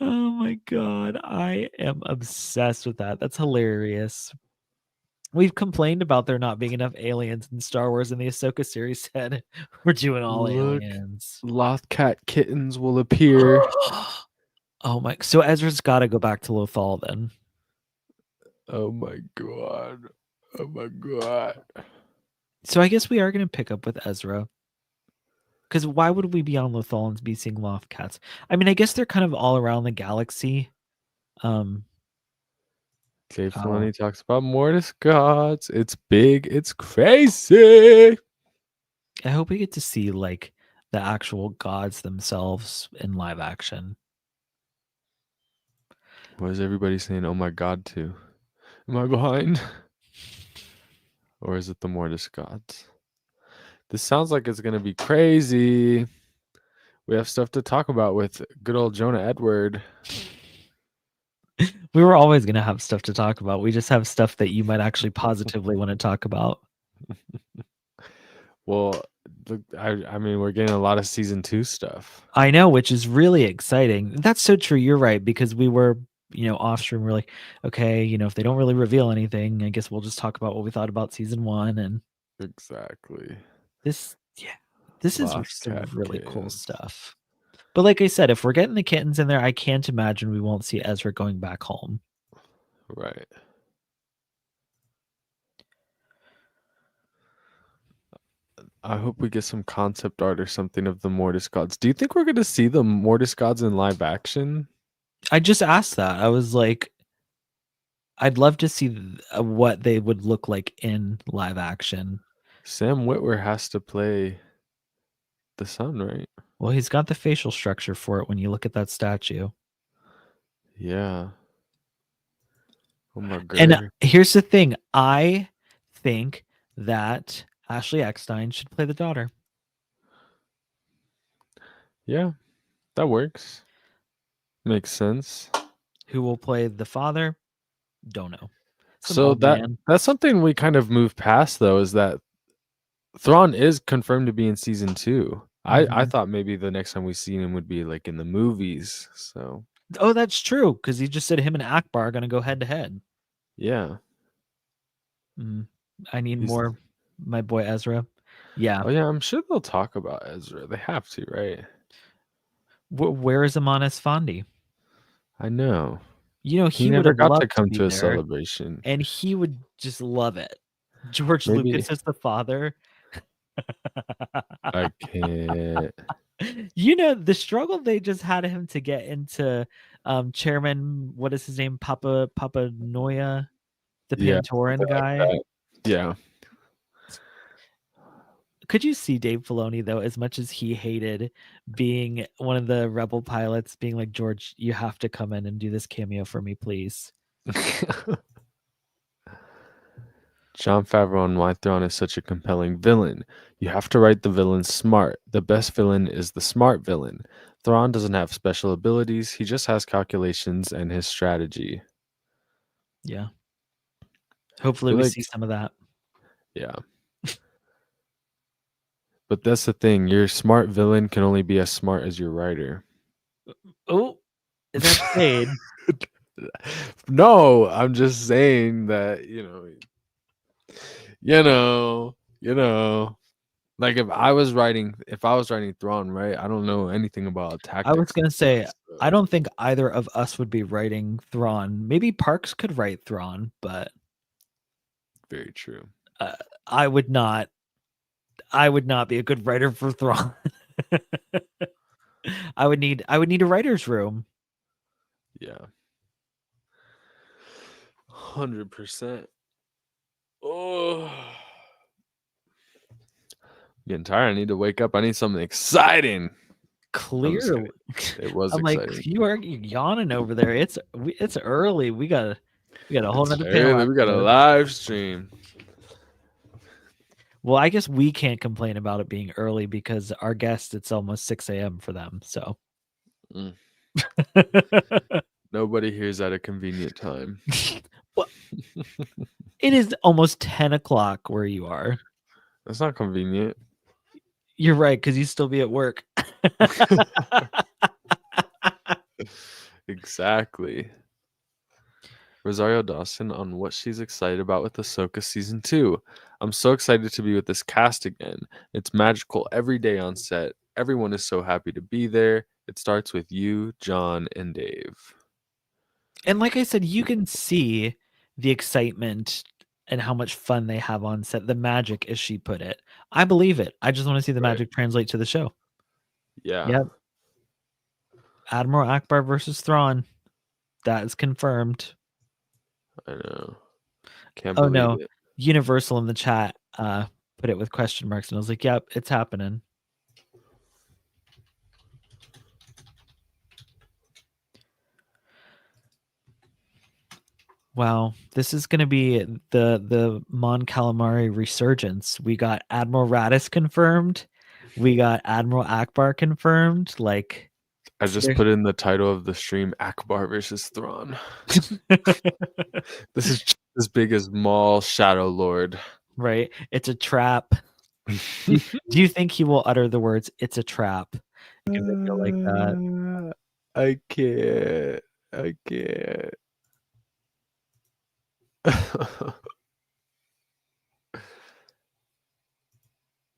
Oh my god, I am obsessed with that. That's hilarious. We've complained about there not being enough aliens in Star Wars, and the Ahsoka series said we're doing all aliens. Loth cat kittens will appear. Oh my! So Ezra's got to go back to Lothal then. Oh my god! Oh my god! So I guess we are going to pick up with Ezra. Because why would we be on Lothal and be seeing Loth cats? I mean, I guess they're kind of all around the galaxy. Dave Filoni talks about Mortis gods. It's big. It's crazy. I hope we get to see like the actual gods themselves in live action. What is everybody saying? Oh my god! To? Am I behind? Or is it the Mortis gods? This sounds like it's gonna be crazy. We have stuff to talk about with good old Jonah Edward. We were always going to have stuff to talk about. We just have stuff that you might actually positively want to talk about. Well, I mean, we're getting a lot of season 2 stuff. I know, which is really exciting. That's so true. You're right, because we were, off stream. We're like, okay, if they don't really reveal anything, I guess we'll just talk about what we thought about season 1. And exactly. This This is Lost some cat really cool kittens. stuff. But like I said, if we're getting the kittens in there, I can't imagine we won't see Ezra going back home. Right. I hope we get some concept art or something of the Mortis gods. Do you think we're going to see the Mortis gods in live action? I just asked that. I was like, I'd love to see what they would look like in live action. Sam Witwer has to play the son, right? Well, he's got the facial structure for it when you look at that statue. Yeah. Oh my god. And here's the thing. I think that Ashley Eckstein should play the daughter. Yeah, that works. Makes sense. Who will play the father? Don't know. So that's something we kind of moved past, though, is that Thrawn is confirmed to be in season 2. I thought maybe the next time we see him would be like in the movies. So Oh, that's true, because he just said him and Ackbar are going to go head to head. Yeah. I need more my boy Ezra. Yeah. Oh, yeah, I'm sure they'll talk about Ezra. They have to, right? Where is Amanis Fondi? I know. You know, He would never have got loved to come be to a there, celebration. and he would just love it. George Maybe- Lucas as the father. I can't. You know, the struggle they just had him to get into Chairman, what is his name? Papa Noya, the Yeah, Pantoran something like guy. that. Yeah. Could you see Dave Filoni, though, as much as he hated being one of the rebel pilots, being like, George, you have to come in and do this cameo for me, please. Jon Favreau on why Thrawn is such a compelling villain. You have to write the villain smart. The best villain is the smart villain. Thrawn doesn't have special abilities. He just has calculations and his strategy. Yeah. Hopefully we see some of that. Yeah. But that's the thing. Your smart villain can only be as smart as your writer. Oh, is that shade? No, I'm just saying that, like if I was writing Thrawn, right? I don't know anything about tactics. I was going to say, I don't think either of us would be writing Thrawn. Maybe Parks could write Thrawn, but very true. I would not be a good writer for Thrawn. I would need a writer's room. Yeah. 100%. Oh. Getting tired. I need to wake up. I need something exciting. Clearly. It was I'm exciting. like, you are yawning over there. It's early. We got a whole nother Early. panel. We got a live stream. Well, I guess we can't complain about it being early because our guests, it's almost 6 a.m. for them. So Nobody hears at a convenient time. Well, it is almost 10 o'clock where you are. That's not convenient. You're right, because you still be at work. Exactly. Rosario Dawson on what she's excited about with Ahsoka Season 2. I'm so excited to be with this cast again. It's magical every day on set. Everyone is so happy to be there. It starts with you, John, and Dave. And like I said, you can see the excitement and how much fun they have on set. The magic, as she put it. I believe it. I just want to see the magic translate to the show. Yeah. Yep. Admiral Ackbar versus Thrawn. That is confirmed. I know. Can't Oh believe no. it. Universal in the chat put it with question marks, and I was like, yep, it's happening. Wow, this is going to be the Mon Calamari resurgence. We got Admiral Radis confirmed. We got Admiral Ackbar confirmed. Like, I just put in the title of the stream, Ackbar versus Thrawn. This is just as big as Maul Shadow Lord. Right? It's a trap. Do you think he will utter the words, "It's a trap"? Because they feel like that. I can't. I can't.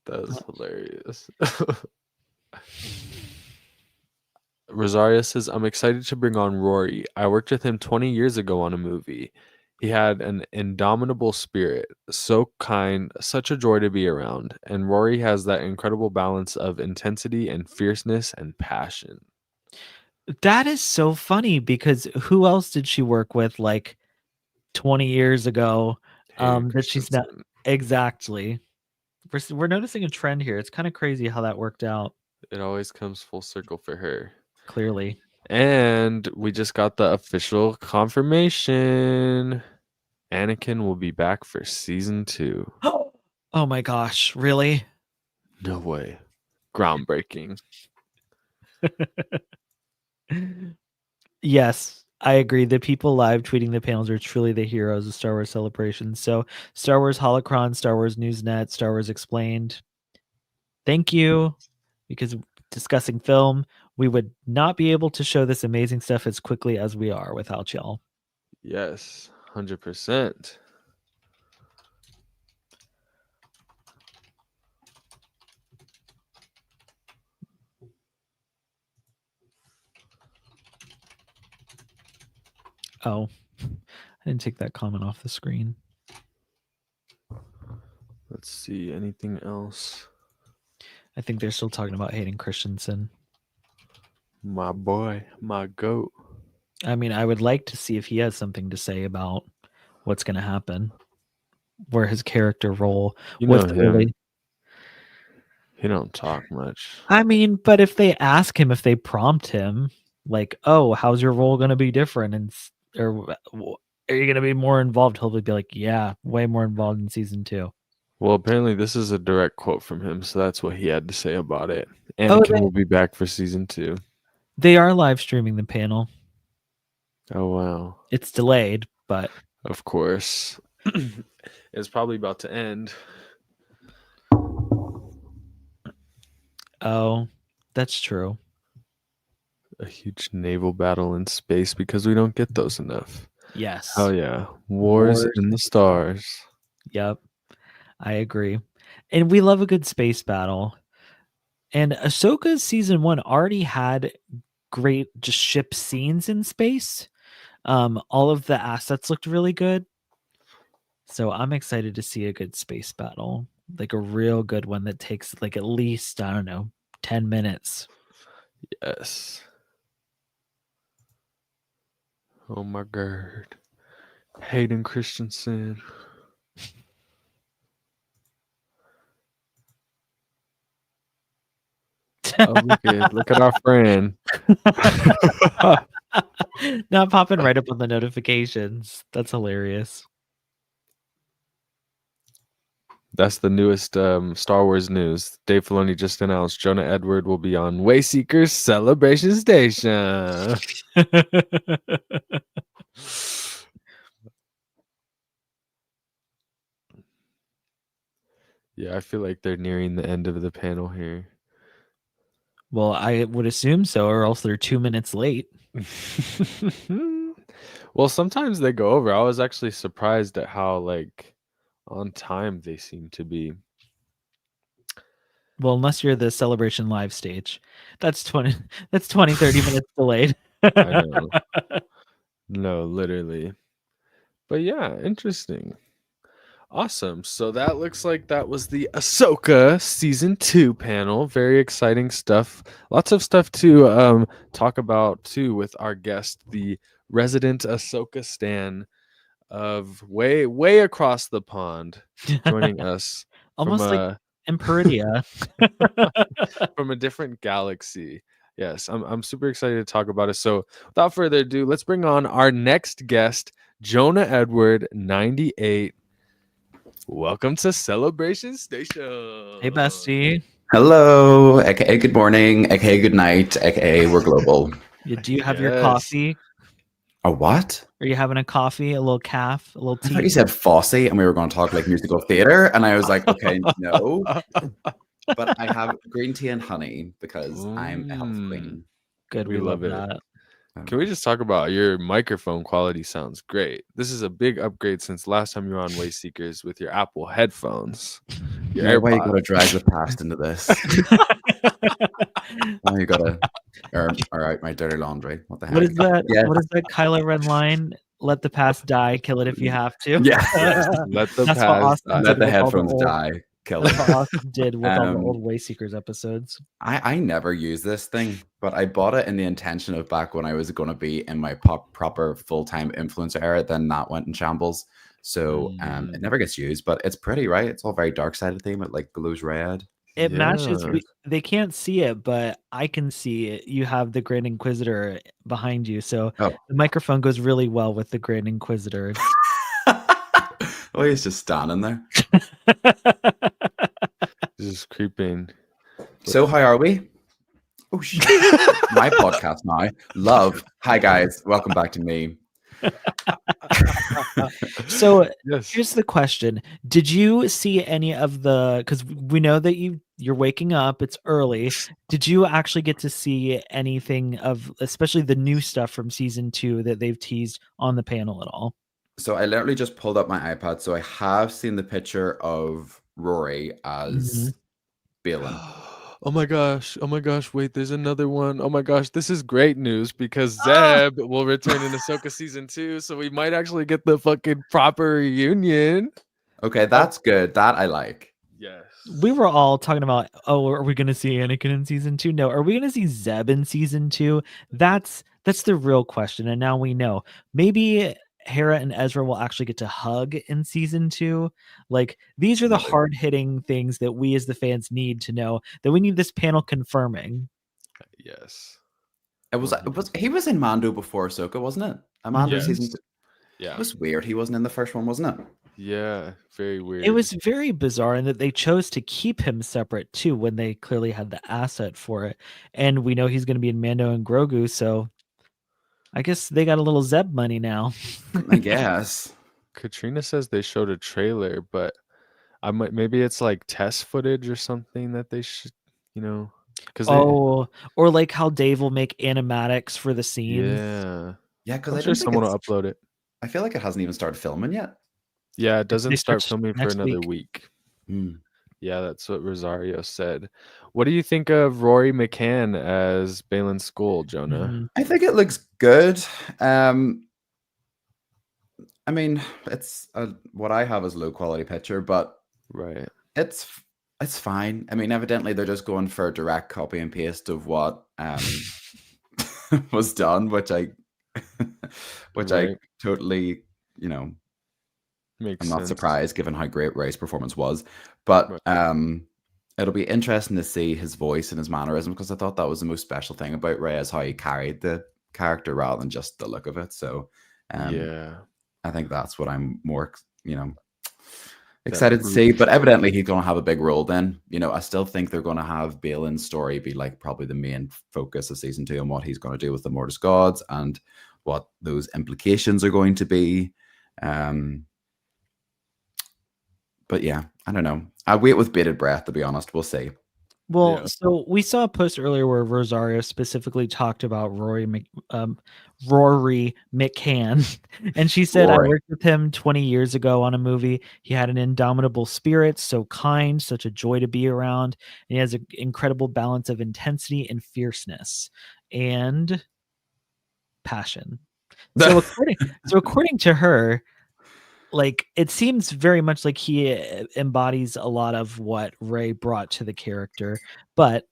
That's hilarious. Rosario says, I'm excited to bring on Rory. I worked with him 20 years ago on a movie. He had an indomitable spirit, so kind, such a joy to be around. And Rory has that incredible balance of intensity and fierceness and passion. That is so funny because who else did she work with like 20 years ago? That she's not exactly. We're noticing a trend here. It's kind of crazy how that worked out. It always comes full circle for her. Clearly. And we just got the official confirmation. Anakin will be back for season 2. Oh my gosh, really? No way. Groundbreaking. Yes, I agree. The people live tweeting the panels are truly the heroes of Star Wars Celebration. So Star Wars Holocron, Star Wars Newsnet, Star Wars Explained. Thank you. Because discussing film, we would not be able to show this amazing stuff as quickly as we are without y'all. Yes, 100%. Oh, I didn't take that comment off the screen. Let's see. Anything else? I think they're still talking about Hayden Christensen. My boy, my goat. I mean, I would like to see if he has something to say about what's going to happen, where his character role was really. He don't talk much. I mean, but if they ask him, if they prompt him, like, "Oh, how's your role going to be different?" and or are you going to be more involved? He'll be like, "Yeah, way more involved in season 2." Well, apparently this is a direct quote from him, so that's what he had to say about it. Anakin will be back for season 2. They are live streaming the panel. Oh wow! It's delayed, but of course, it's probably about to end. Oh, that's true. A huge naval battle in space because we don't get those enough. Yes. Oh yeah, Wars in the Stars. Yep, I agree. And we love a good space battle. And Ahsoka's season 1 already had great just ship scenes in space. All of the assets looked really good. So I'm excited to see a good space battle. Like a real good one that takes like at least, I don't know, 10 minutes. Yes. Oh my god. Hayden Christensen. Oh, look at our friend. Not popping right up on the notifications. That's hilarious. That's the newest Star Wars news. Dave Filoni just announced Jonah Edward will be on Wayseekers Celebration Station. Yeah, I feel like they're nearing the end of the panel here. Well, I would assume so, or else they're 2 minutes late. Well, sometimes they go over. I was actually surprised at how like on time they seem to be. Well, unless you're the Celebration live stage. That's 30 minutes delayed. I know. No, literally. But yeah, interesting. Awesome. So that looks like that was the Ahsoka season 2 panel. Very exciting stuff. Lots of stuff to talk about too with our guest, the resident Ahsoka stan of way across the pond, joining us. Almost like Emperidia. From a different galaxy. Yes, I'm super excited to talk about it. So without further ado, let's bring on our next guest, Jonah Edward, 98. Welcome to Celebration Station. Hey, bestie. Hello, aka good morning, aka good night, aka we're global. Do you have your coffee? A what? Are you having a coffee, a little calf, a little tea? I thought you said Fosse and we were going to talk like musical theater, and I was like, okay, no. But I have green tea and honey because I'm a health queen. Good, we love it. Can we just talk about your microphone quality? Sounds great. This is a big upgrade since last time you were on Wayseekers with your Apple headphones. Why you gotta drag the past into this? Why you gotta all right, my dirty laundry. What the heck? What is that? Yeah. What is that Kylo Ren line? Let the past die, kill it if you have to. Yeah. Let the That's what past Austin Let did the with all headphones old- die. Kill That's it. what Austin did with all the old Wayseekers episodes. I never use this thing, but I bought it in the intention of back when I was going to be in my proper full-time influencer era. Then that went in shambles. So it never gets used, but it's pretty, right? It's all very dark sided theme. It like glows red. It matches. They can't see it, but I can see it. You have the Grand Inquisitor behind you, so the microphone goes really well with the Grand Inquisitor. Oh, he's just standing there. Just creeping. So how are we? Oh shit! My podcast now. Love. Hi guys, welcome back to me. So here's the question: did you see any of the? Because we know that you're waking up. It's early. Did you actually get to see anything of, especially the new stuff from season 2 that they've teased on the panel at all? So I literally just pulled up my iPad. So I have seen the picture of Rory as Baylan. Oh my gosh. Wait, there's another one. Oh my gosh. This is great news because Zeb will return in Ahsoka season 2. So we might actually get the fucking proper reunion. Okay, that's good. That I like. Yes. We were all talking about, are we going to see Anakin in season 2? No. Are we going to see Zeb in season 2? That's the real question. And now we know. Maybe Hera and Ezra will actually get to hug in season 2. Like, these are the hard-hitting things that we as the fans need to know, that we need this panel confirming. Yes. He was in Mando before Ahsoka, wasn't it? Mando season 2. Yeah. It was weird. He wasn't in the first one, wasn't it? Yeah, very weird. It was very bizarre in that they chose to keep him separate too when they clearly had the asset for it. And we know he's going to be in Mando and Grogu, so I guess they got a little Zeb money now. I guess. Katrina says they showed a trailer, but maybe it's like test footage or something that they should, or like how Dave will make animatics for the scenes. Yeah, because I'm sure someone will upload it. I feel like it hasn't even started filming yet. Yeah, it doesn't They start start filming for next another week. week. Yeah, that's what Rosario said. What do you think of Rory McCann as Baylan Skoll, Jonah? I think it looks good. I mean, it's what I have is a low quality picture, but it's fine. I mean, evidently they're just going for a direct copy and paste of what was done, which I totally, Makes I'm not sense. surprised given how great Ray's performance was. But it'll be interesting to see his voice and his mannerism, because I thought that was the most special thing about Ray, is how he carried the character rather than just the look of it. So I think that's what I'm more, excited to see. But evidently he's going to have a big role then. I still think they're going to have Baylan's story be like probably the main focus of season 2, and what he's going to do with the Mortis gods and what those implications are going to be. But yeah, I don't know. I wait with bated breath, to be honest. We'll see. Well, so we saw a post earlier where Rosario specifically talked about Rory McCann, and she said, Rory. I worked with him 20 years ago on a movie. He had an indomitable spirit, so kind, such a joy to be around. And he has an incredible balance of intensity and fierceness and passion. So according to her, like, it seems very much like he embodies a lot of what Ray brought to the character, but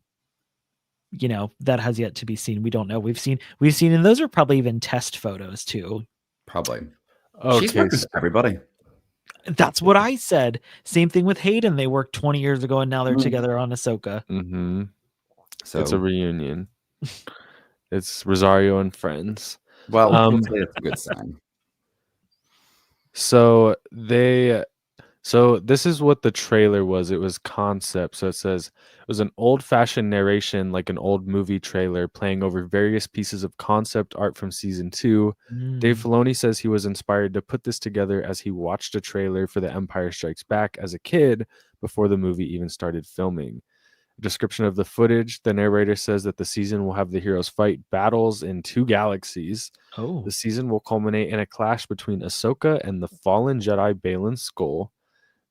that has yet to be seen. We don't know. We've seen, and those are probably even test photos too. Probably. Okay, She's worked with everybody. That's what I said. Same thing with Hayden. They worked 20 years ago, and now they're together on Ahsoka. So it's a reunion. It's Rosario and friends. Well, hopefully it's a good sign. So this is what the trailer was. It was concept. So it says it was an old-fashioned narration, like an old movie trailer, playing over various pieces of concept art from season 2. Dave Filoni says he was inspired to put this together as he watched a trailer for The Empire Strikes Back as a kid before the movie even started filming. A description of the footage: the narrator says that the season will have the heroes fight battles in 2 galaxies. The season will culminate in a clash between Ahsoka and the fallen Jedi Baylan Skoll.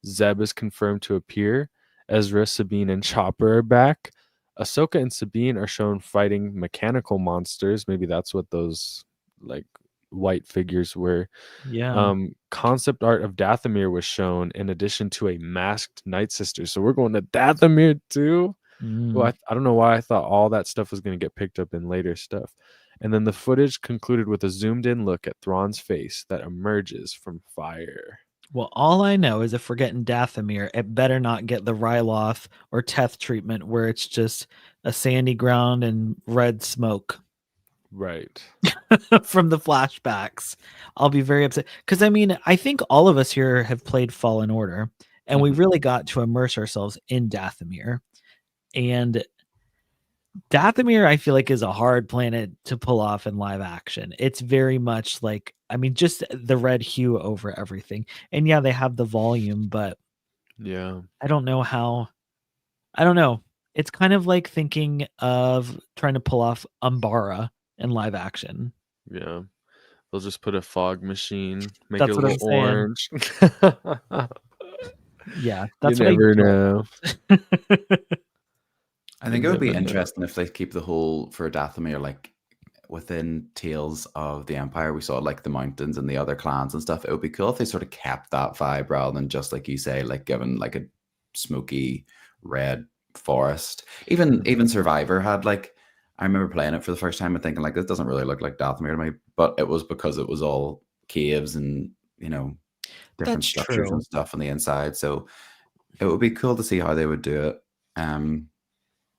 Zeb is confirmed to appear. Ezra, Sabine, and Chopper are back. Ahsoka and Sabine are shown fighting mechanical monsters. Maybe that's what those like white figures were. Yeah. Concept art of Dathomir was shown in addition to a masked Night Sister. So we're going to Dathomir too. Well, I don't know why I thought all that stuff was going to get picked up in later stuff. And then the footage concluded with a zoomed in look at Thrawn's face that emerges from fire. Well, all I know is if we're getting Dathomir, it better not get the Ryloth or Teth treatment where it's just a sandy ground and red smoke. Right. From the flashbacks. I'll be very upset. Because, I mean, I think all of us here have played Fallen Order, and we really got to immerse ourselves in Dathomir. And Dathomir, I feel like, is a hard planet to pull off in live action. It's very much like, I mean, just the red hue over everything. And yeah, they have the volume, but yeah, I don't know how. I don't know. It's kind of like thinking of trying to pull off Umbara in live action. Yeah. They'll just put a fog machine, make That's it a what little I'm orange. Yeah, that's you what never I know. I think it would be interesting if they keep the whole for Dathomir like within Tales of the Empire. We saw like the mountains and the other clans and stuff. It would be cool if they sort of kept that vibe rather than just like you say, like given like a smoky red forest. Even Survivor had like, I remember playing it for the first time and thinking like this doesn't really look like Dathomir to me, but it was because it was all caves and different That's structures true. and stuff on the inside. So it would be cool to see how they would do it.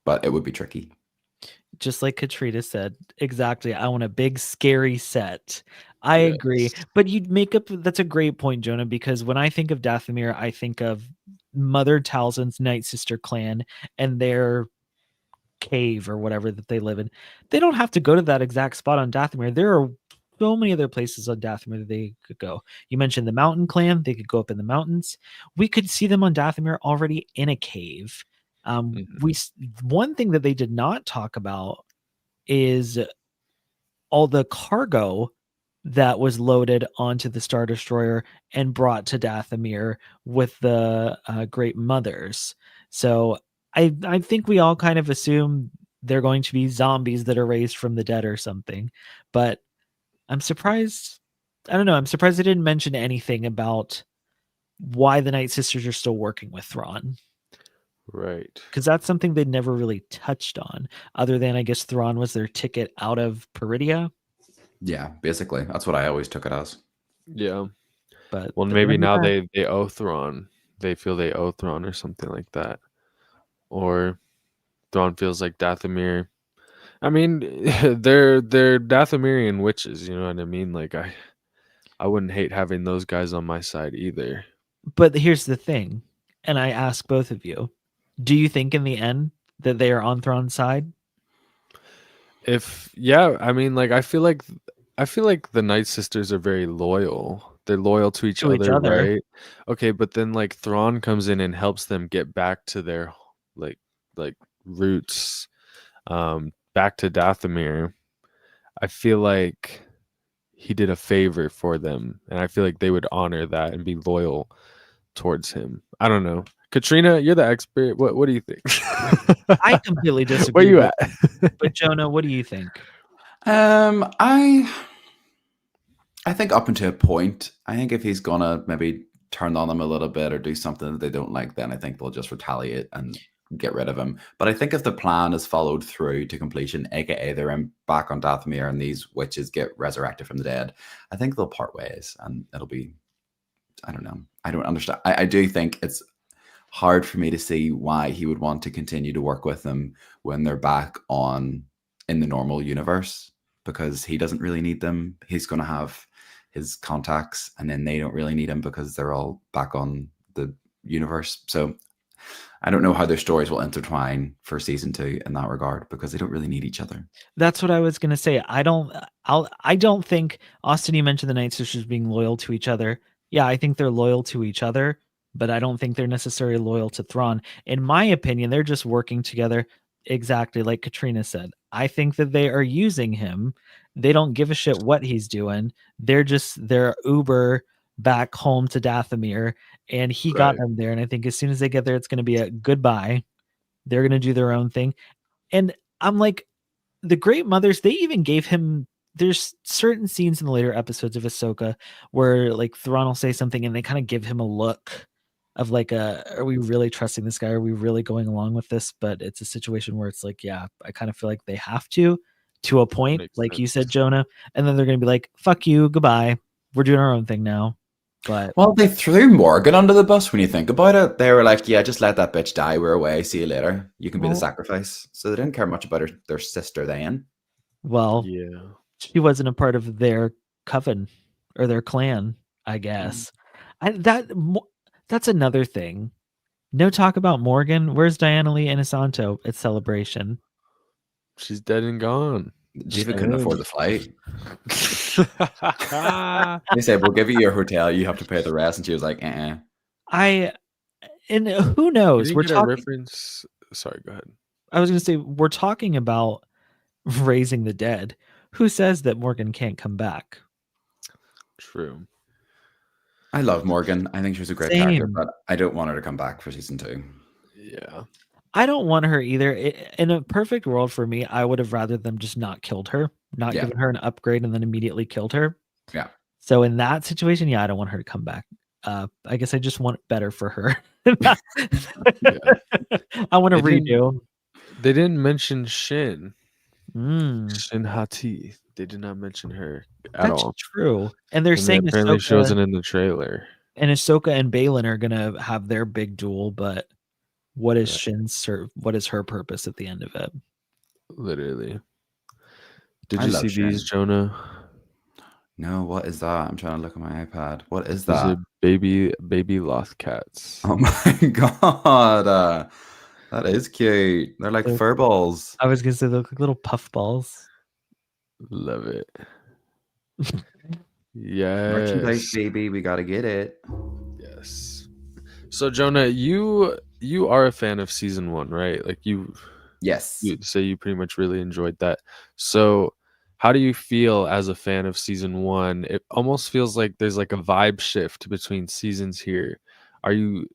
But it would be tricky. Just like Katrina said, exactly. I want a big, scary set. I agree. But you'd make up, that's a great point, Jonah, because when I think of Dathomir, I think of Mother Talzin's Night Sister clan and their cave or whatever that they live in. They don't have to go to that exact spot on Dathomir. There are so many other places on Dathomir that they could go. You mentioned the Mountain Clan. They could go up in the mountains. We could see them on Dathomir already in a cave. One thing that they did not talk about is all the cargo that was loaded onto the Star Destroyer and brought to Dathomir with the Great Mothers. So I think we all kind of assume they're going to be zombies that are raised from the dead or something. But I'm surprised. I don't know. I'm surprised they didn't mention anything about why the Night Sisters are still working with Thrawn. Right. Because that's something they never really touched on, other than I guess Thrawn was their ticket out of Peridia. Yeah, basically. That's what I always took it as. Yeah. But well, maybe now they owe Thrawn. They feel they owe Thrawn or something like that. Or Thrawn feels like Dathomir. I mean, they're Dathomirian witches, you know what I mean? Like I wouldn't hate having those guys on my side either. But here's the thing, and I ask both of you, do you think in the end that they are on Thrawn's side? I mean, like I feel like the Night Sisters are very loyal. They're loyal to each other, right? Okay, but then like Thrawn comes in and helps them get back to their like roots, back to Dathomir. I feel like he did a favor for them, and I feel like they would honor that and be loyal towards him. I don't know. Katrina, you're the expert. What do you think? I completely disagree. Where you at? But Jonah, what do you think? I think up until a point. I think if he's gonna maybe turn on them a little bit or do something that they don't like, then I think they'll just retaliate and get rid of him. But I think if the plan is followed through to completion, aka they're back on Dathomir and these witches get resurrected from the dead, I think they'll part ways and it'll be, I don't know. I don't understand. I do think it's hard for me to see why he would want to continue to work with them when they're back in the normal universe, because he doesn't really need them. He's going to have his contacts and then they don't really need him because they're all back on the universe. So I don't know how their stories will intertwine for season 2 in that regard, because they don't really need each other. That's what I was going to say. I don't think, Austin, you mentioned the Night Sisters being loyal to each other. Yeah, I think they're loyal to each other, but I don't think they're necessarily loyal to Thrawn. In my opinion, they're just working together exactly like Katrina said. I think that they are using him. They don't give a shit what he's doing. They're uber back home to Dathomir, and he got them there. And I think as soon as they get there, it's going to be a goodbye. They're going to do their own thing. And I'm like, the Great Mothers, they even gave him, there's certain scenes in the later episodes of Ahsoka where like Thrawn will say something and they kind of give him a look of like, are we really trusting this guy? Are we really going along with this? But it's a situation where it's like, yeah, I kind of feel like they have to a point, like you said, Jonah, and then they're going to be like, fuck you, goodbye. We're doing our own thing now. But well, they threw Morgan under the bus when you think about it. They were like, yeah, just let that bitch die. We're away. See you later. You can be the sacrifice. So they didn't care much about their sister then. Well, yeah, she wasn't a part of their coven or their clan, I guess. That's another thing. No talk about Morgan. Where's Diana Lee Inosanto at Celebration? She's dead and gone. Jiva couldn't afford the flight. They said, we'll give you your hotel. You have to pay the rest. And she was like, and who knows? We're talking reference. Sorry, go ahead. I was going to say, we're talking about raising the dead. Who says that Morgan can't come back? True. I love Morgan. I think she was a great character, but I don't want her to come back for season 2. Yeah. I don't want her either. In a perfect world for me, I would have rather them just not killed her, not given her an upgrade and then immediately killed her. Yeah. So in that situation, yeah, I don't want her to come back. I guess I just want it better for her. I want to redo. They didn't mention Shin. Shin Hati. They did not mention her at all. That's true. And they're saying apparently she wasn't in the trailer. And Ahsoka and Baylan are gonna have their big duel, but what is Shin's what is her purpose at the end of it? Literally. Did you see these, Jonah? No, what is that? I'm trying to look at my iPad. What is that? These are baby loth cats. Oh my god. That is cute. They're like fur balls. I was gonna say they look like little puff balls. Love it. Yes. Merchandise, baby. We gotta get it. Yes. So Jonah, you are a fan of season 1, right? Like Yes. You say you pretty much really enjoyed that. So how do you feel as a fan of season 1? It almost feels like there's like a vibe shift between seasons here. Are you,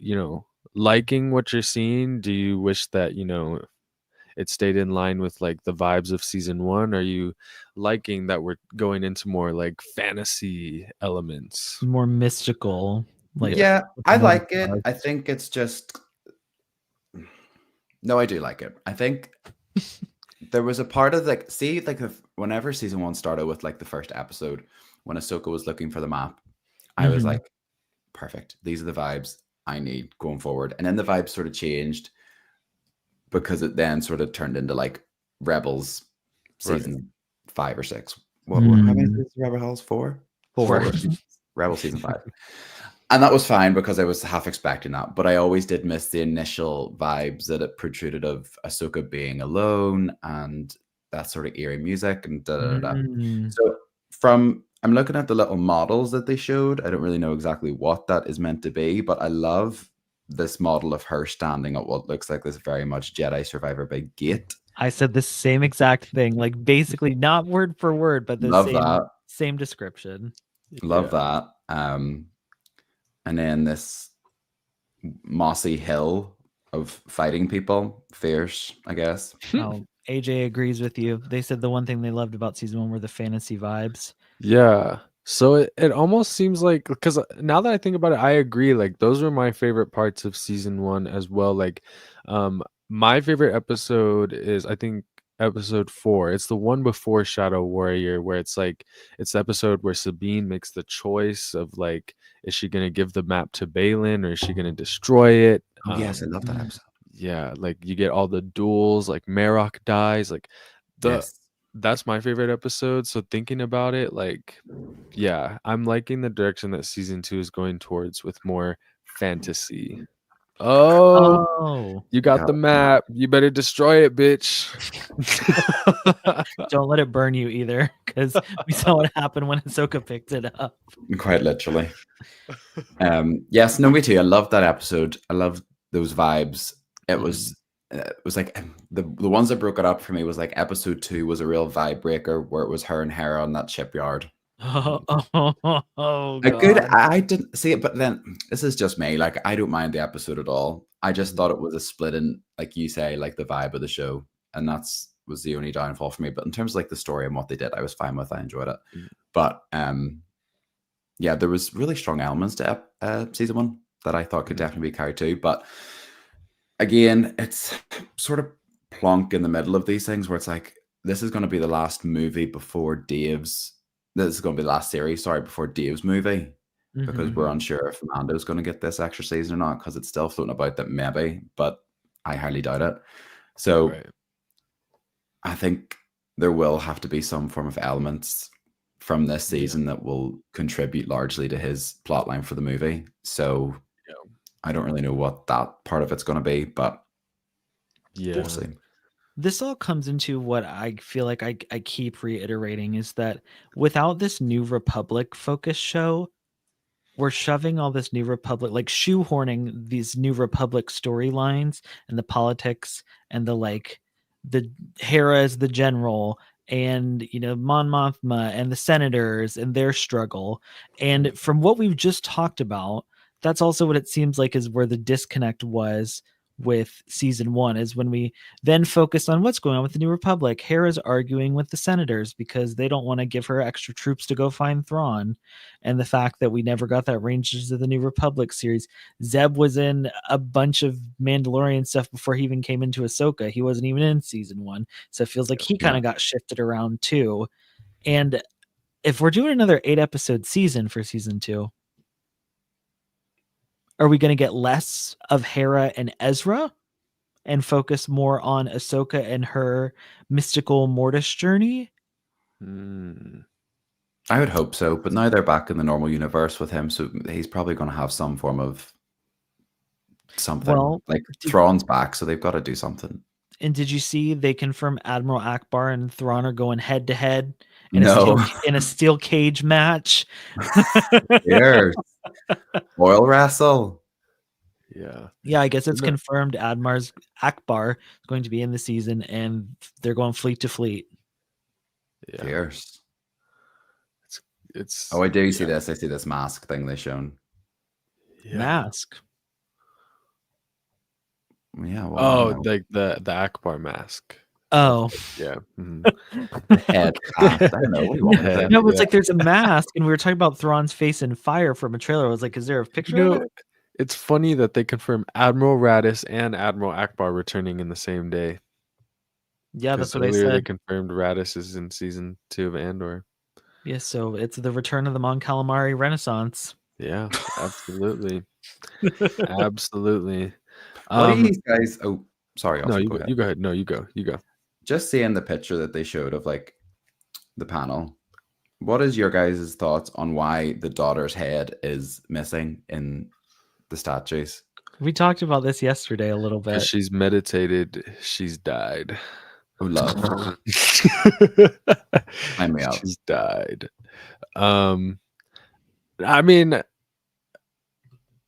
liking what you're seeing? Do you wish that, it stayed in line with like the vibes of season 1? Are you liking that we're going into more like fantasy elements, more mystical? Like, yeah, I like it. I think it's just no, I do like it. I think there was a part of like, see, like whenever season 1 started with like the first episode when Ahsoka was looking for the map, I was like, perfect. These are the vibes I need going forward. And then the vibes sort of changed because it then sort of turned into like Rebels season 5 or 6. How many seasons Rebels? 4? 4. Rebel season 5. And that was fine because I was half expecting that. But I always did miss the initial vibes that it protruded of Ahsoka being alone and that sort of eerie music and So I'm looking at the little models that they showed. I don't really know exactly what that is meant to be, but I love this model of her standing at what looks like this very much Jedi Survivor big gate. I said the same exact thing, like basically not word for word, but the same description. Love that. And then this mossy hill of fighting people, fierce, I guess. Oh, AJ agrees with you. They said the one thing they loved about season 1 were the fantasy vibes. Yeah. So it almost seems like, because now that I think about it, I agree. Like those were my favorite parts of season 1 as well. Like my favorite episode is, I think, episode 4. It's the one before Shadow Warrior, where it's like it's the episode where Sabine makes the choice of like, is she gonna give the map to Baylan or is she gonna destroy it? Yes, I love that episode. Yeah, like you get all the duels, like Marok dies, like that's my favorite episode. So thinking about it, like, yeah, I'm liking the direction that season 2 is going towards with more fantasy. Oh, you got the map. You better destroy it, bitch. Don't let it burn you either, because we saw what happened when Ahsoka picked it up. Quite literally. Yes, no, me too. I love that episode. I love those vibes. It was like the ones that broke it up for me was like episode 2 was a real vibe breaker, where it was her and Hera on that shipyard. Oh, A good. God. I didn't see it, but then this is just me. Like, I don't mind the episode at all. I just thought it was a split in, like you say, like the vibe of the show, and was the only downfall for me. But in terms of like the story and what they did, I was fine with. I enjoyed it. But yeah, there was really strong elements to season 1 that I thought could definitely be carried too. But again, it's sort of plonk in the middle of these things where it's like, this is going to be the last movie before Dave's. This is going to be the last series, sorry, before Dave's movie, because we're unsure if Mando's going to get this extra season or not, because it's still floating about that maybe, but I highly doubt it. So I think there will have to be some form of elements from this season that will contribute largely to his plotline for the movie. So I don't really know what that part of it's going to be, but we'll see. This all comes into what I feel like I keep reiterating is that without this New Republic focus show, we're shoving all this New Republic, like shoehorning these New Republic storylines and the politics and the Hera as the general and, Mon Mothma and the senators and their struggle. And from what we've just talked about, that's also what it seems like is where the disconnect was with season 1, is when we then focused on what's going on with the New Republic. Hera's arguing with the senators because they don't want to give her extra troops to go find Thrawn, and the fact that we never got that Rangers of the New Republic series. Zeb was in a bunch of Mandalorian stuff before he even came into Ahsoka. He wasn't even in season 1, so it feels like he kind of got shifted around too. And if we're doing another 8-episode season for season 2, are we going to get less of Hera and Ezra and focus more on Ahsoka and her mystical Mortis journey? I would hope so, but now they're back in the normal universe with him, so he's probably going to have some form of something. Well, like Thrawn's back, so they've got to do something. And did you see they confirm Admiral Ackbar and Thrawn are going head to head in a steel cage match? Cheers. Oil wrestle. Yeah, I guess it's confirmed Ackbar is going to be in the season, and they're going fleet to fleet. Cheers. It's I do see this. I see this mask thing they shown. Mask. Yeah. Well, like the Ackbar mask. Oh. Yeah. The head. I don't know. What do you want with it? No, it's like there's a mask, and we were talking about Thrawn's face in fire from a trailer. I was like, is there a picture of it? It's funny that they confirm Admiral Raddus and Admiral Ackbar returning in the same day. Yeah, that's what I They said. confirmed Raddus is in season 2 of Andor. Yeah, so it's the return of the Mon Calamari Renaissance. Yeah, absolutely. Absolutely. What do you guys? Oh, sorry. No, you go ahead. No, you go. Just seeing the picture that they showed of like the panel. What is your guys' thoughts on why the daughter's head is missing in the statues? We talked about this yesterday a little bit. She's meditated. She's died. Oh, love. Sign me up. She's died. I mean,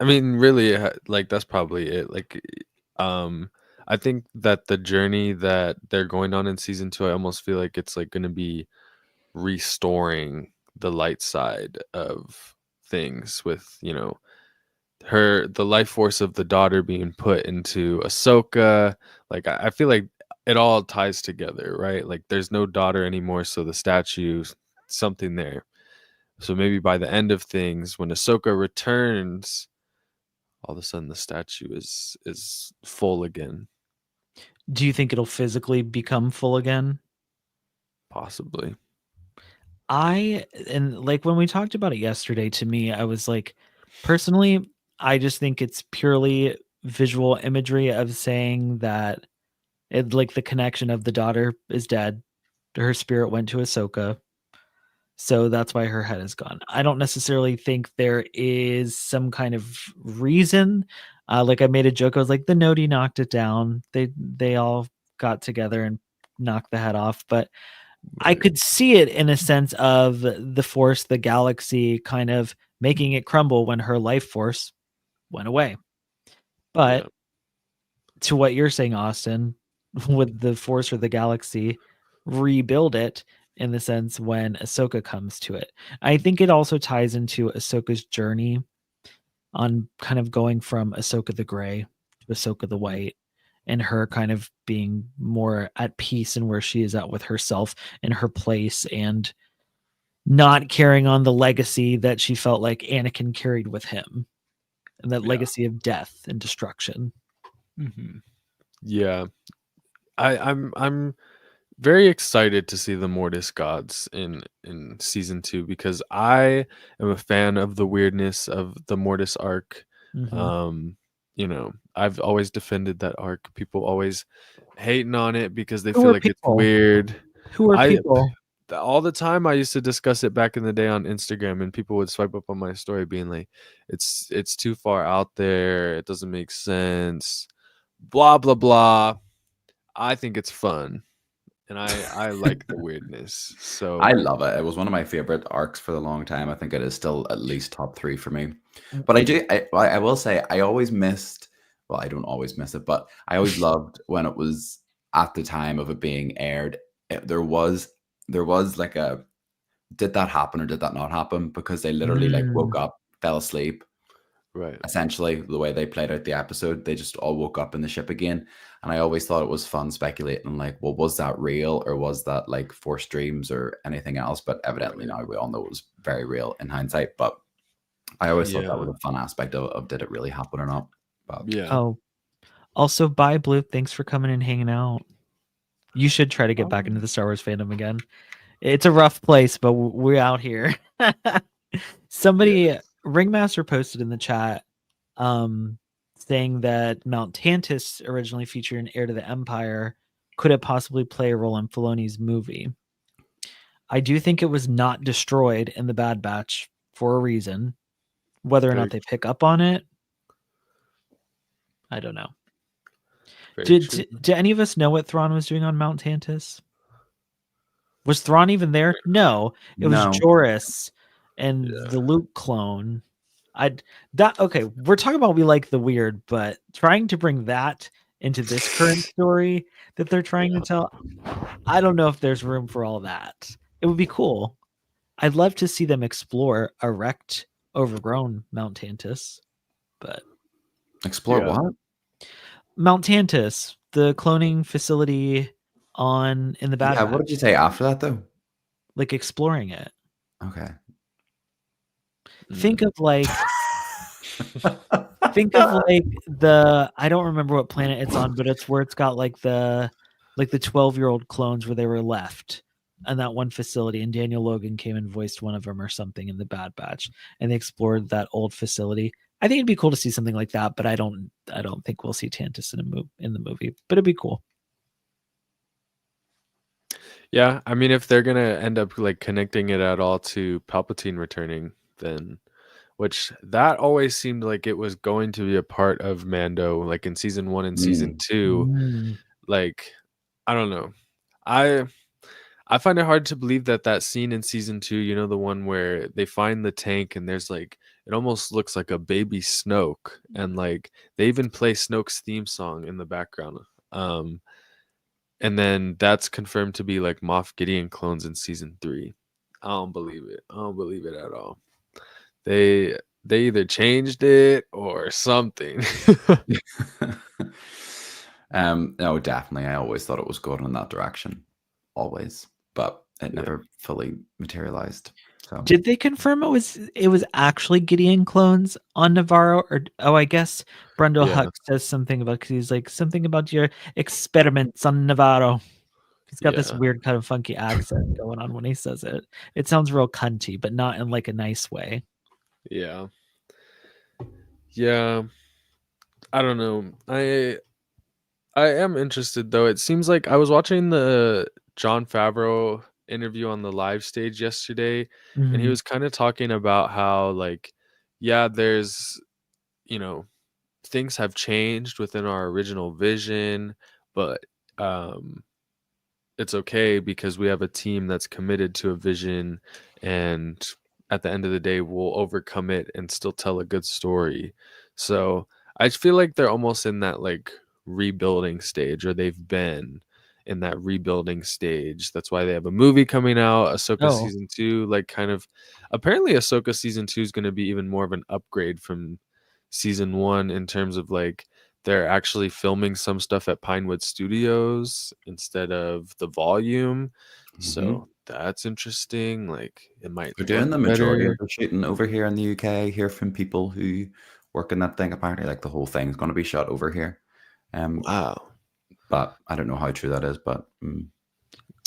really, like that's probably it. Like, I think that the journey that they're going on in season 2, I almost feel like it's like going to be restoring the light side of things with, the life force of the daughter being put into Ahsoka. Like, I feel like it all ties together, right? Like, there's no daughter anymore, so the statue, something there. So maybe by the end of things, when Ahsoka returns, all of a sudden the statue is full again. Do you think it'll physically become full again? Possibly. And like when we talked about it yesterday, to me, I was like, personally, I just think it's purely visual imagery of saying that like the connection of the daughter is dead. Her spirit went to Ahsoka. So that's why her head is gone. I don't necessarily think there is some kind of reason. Like I made a joke. I was like, the Noti knocked it down. They all got together and knocked the head off. But I could see it in a sense of the Force, the galaxy kind of making it crumble when her life force went away. But to what you're saying, Austin, would the Force or the galaxy rebuild it in the sense when Ahsoka comes to it. I think it also ties into Ahsoka's journey on kind of going from Ahsoka the Gray to Ahsoka the White, and her kind of being more at peace and where she is at with herself and her place, and not carrying on the legacy that she felt like Anakin carried with him, and that legacy of death and destruction. Mm-hmm. Yeah, I'm very excited to see the Mortis gods in season 2 because I am a fan of the weirdness of the Mortis arc. You know, I've always defended that arc. People always hating on it because they feel like it's weird. Who are people? All the time I used to discuss it back in the day on Instagram, and people would swipe up on my story being like, it's too far out there, it doesn't make sense, blah blah blah. I think it's fun, and I like the weirdness. So I love it. It was one of my favorite arcs for a long time. I think it is still at least top 3 for me. But I will say I always missed, well, I don't always miss it, but I always loved when it was at the time of it being aired. There was like a, did that happen or did that not happen? Because they literally like woke up, fell asleep. Right. Essentially, the way they played out the episode, they just all woke up in the ship again. And I always thought it was fun speculating, like, well, was that real or was that like forced dreams or anything else? But evidently now we all know it was very real in hindsight. But I always thought that was a fun aspect of did it really happen or not? But Oh, also, bye, Blue. Thanks for coming and hanging out. You should try to get back into the Star Wars fandom again. It's a rough place, but we're out here. Somebody, Ringmaster, posted in the chat saying that Mount Tantus, originally featured in Heir to the Empire, could it possibly play a role in Filoni's movie? I do think it was not destroyed in the Bad Batch for a reason. Whether or not they pick up on it, I don't know. Did any of us know what Thrawn was doing on Mount Tantus? Was Thrawn even there? No, it was Joris and the Luke clone. Okay, we're talking about we like the weird, but trying to bring that into this current story that they're trying to tell, I don't know if there's room for all that. It would be cool. I'd love to see them explore a wrecked, overgrown Mount Tantus, but explore what? Mount Tantus, the cloning facility in the Bad Batch. What did you say after that though? Like exploring it. Okay. Think of like the, I don't remember what planet it's on, but it's where it's got like the 12-year-old clones where they were left in that one facility, and Daniel Logan came and voiced one of them or something in the Bad Batch, and they explored that old facility. I think it'd be cool to see something like that, but I don't think we'll see Tantus in the movie, but it'd be cool. Yeah, I mean, if they're gonna end up like connecting it at all to Palpatine returning, then, which that always seemed like it was going to be a part of Mando, like in season 1 and season 2. Like, I don't know. I find it hard to believe that scene in season 2, you know, the one where they find the tank and there's like, it almost looks like a baby Snoke, and like they even play Snoke's theme song in the background. And then that's confirmed to be like Moff Gideon clones in season 3. I don't believe it. I don't believe it at all. They either changed it or something. No, definitely. I always thought it was going in that direction. Always. But it never fully materialized. So did they confirm it was actually Gideon clones on Navarro? Or I guess Brundle Huck says something about, because he's like something about your experiments on Navarro. He's got this weird kind of funky accent going on when he says it. It sounds real cunty, but not in like a nice way. Yeah. I don't know. I am interested though. It seems like I was watching the Jon Favreau interview on the live stage yesterday, and he was kind of talking about how like, there's, you know, things have changed within our original vision, but it's okay because we have a team that's committed to a vision, and at the end of the day we'll overcome it and still tell a good story. So I feel like they're almost in that like rebuilding stage, or they've been, in that rebuilding stage. That's why they have a movie coming out, Ahsoka season 2. Like, kind of, apparently Ahsoka season 2 is going to be even more of an upgrade from season 1 in terms of like they're actually filming some stuff at Pinewood Studios instead of the volume. So that's interesting. Like, it might They're doing the look majority better. of the shooting over here in the UK. I hear from people who work in that thing. Apparently, like the whole thing's going to be shot over here. Wow. But I don't know how true that is. But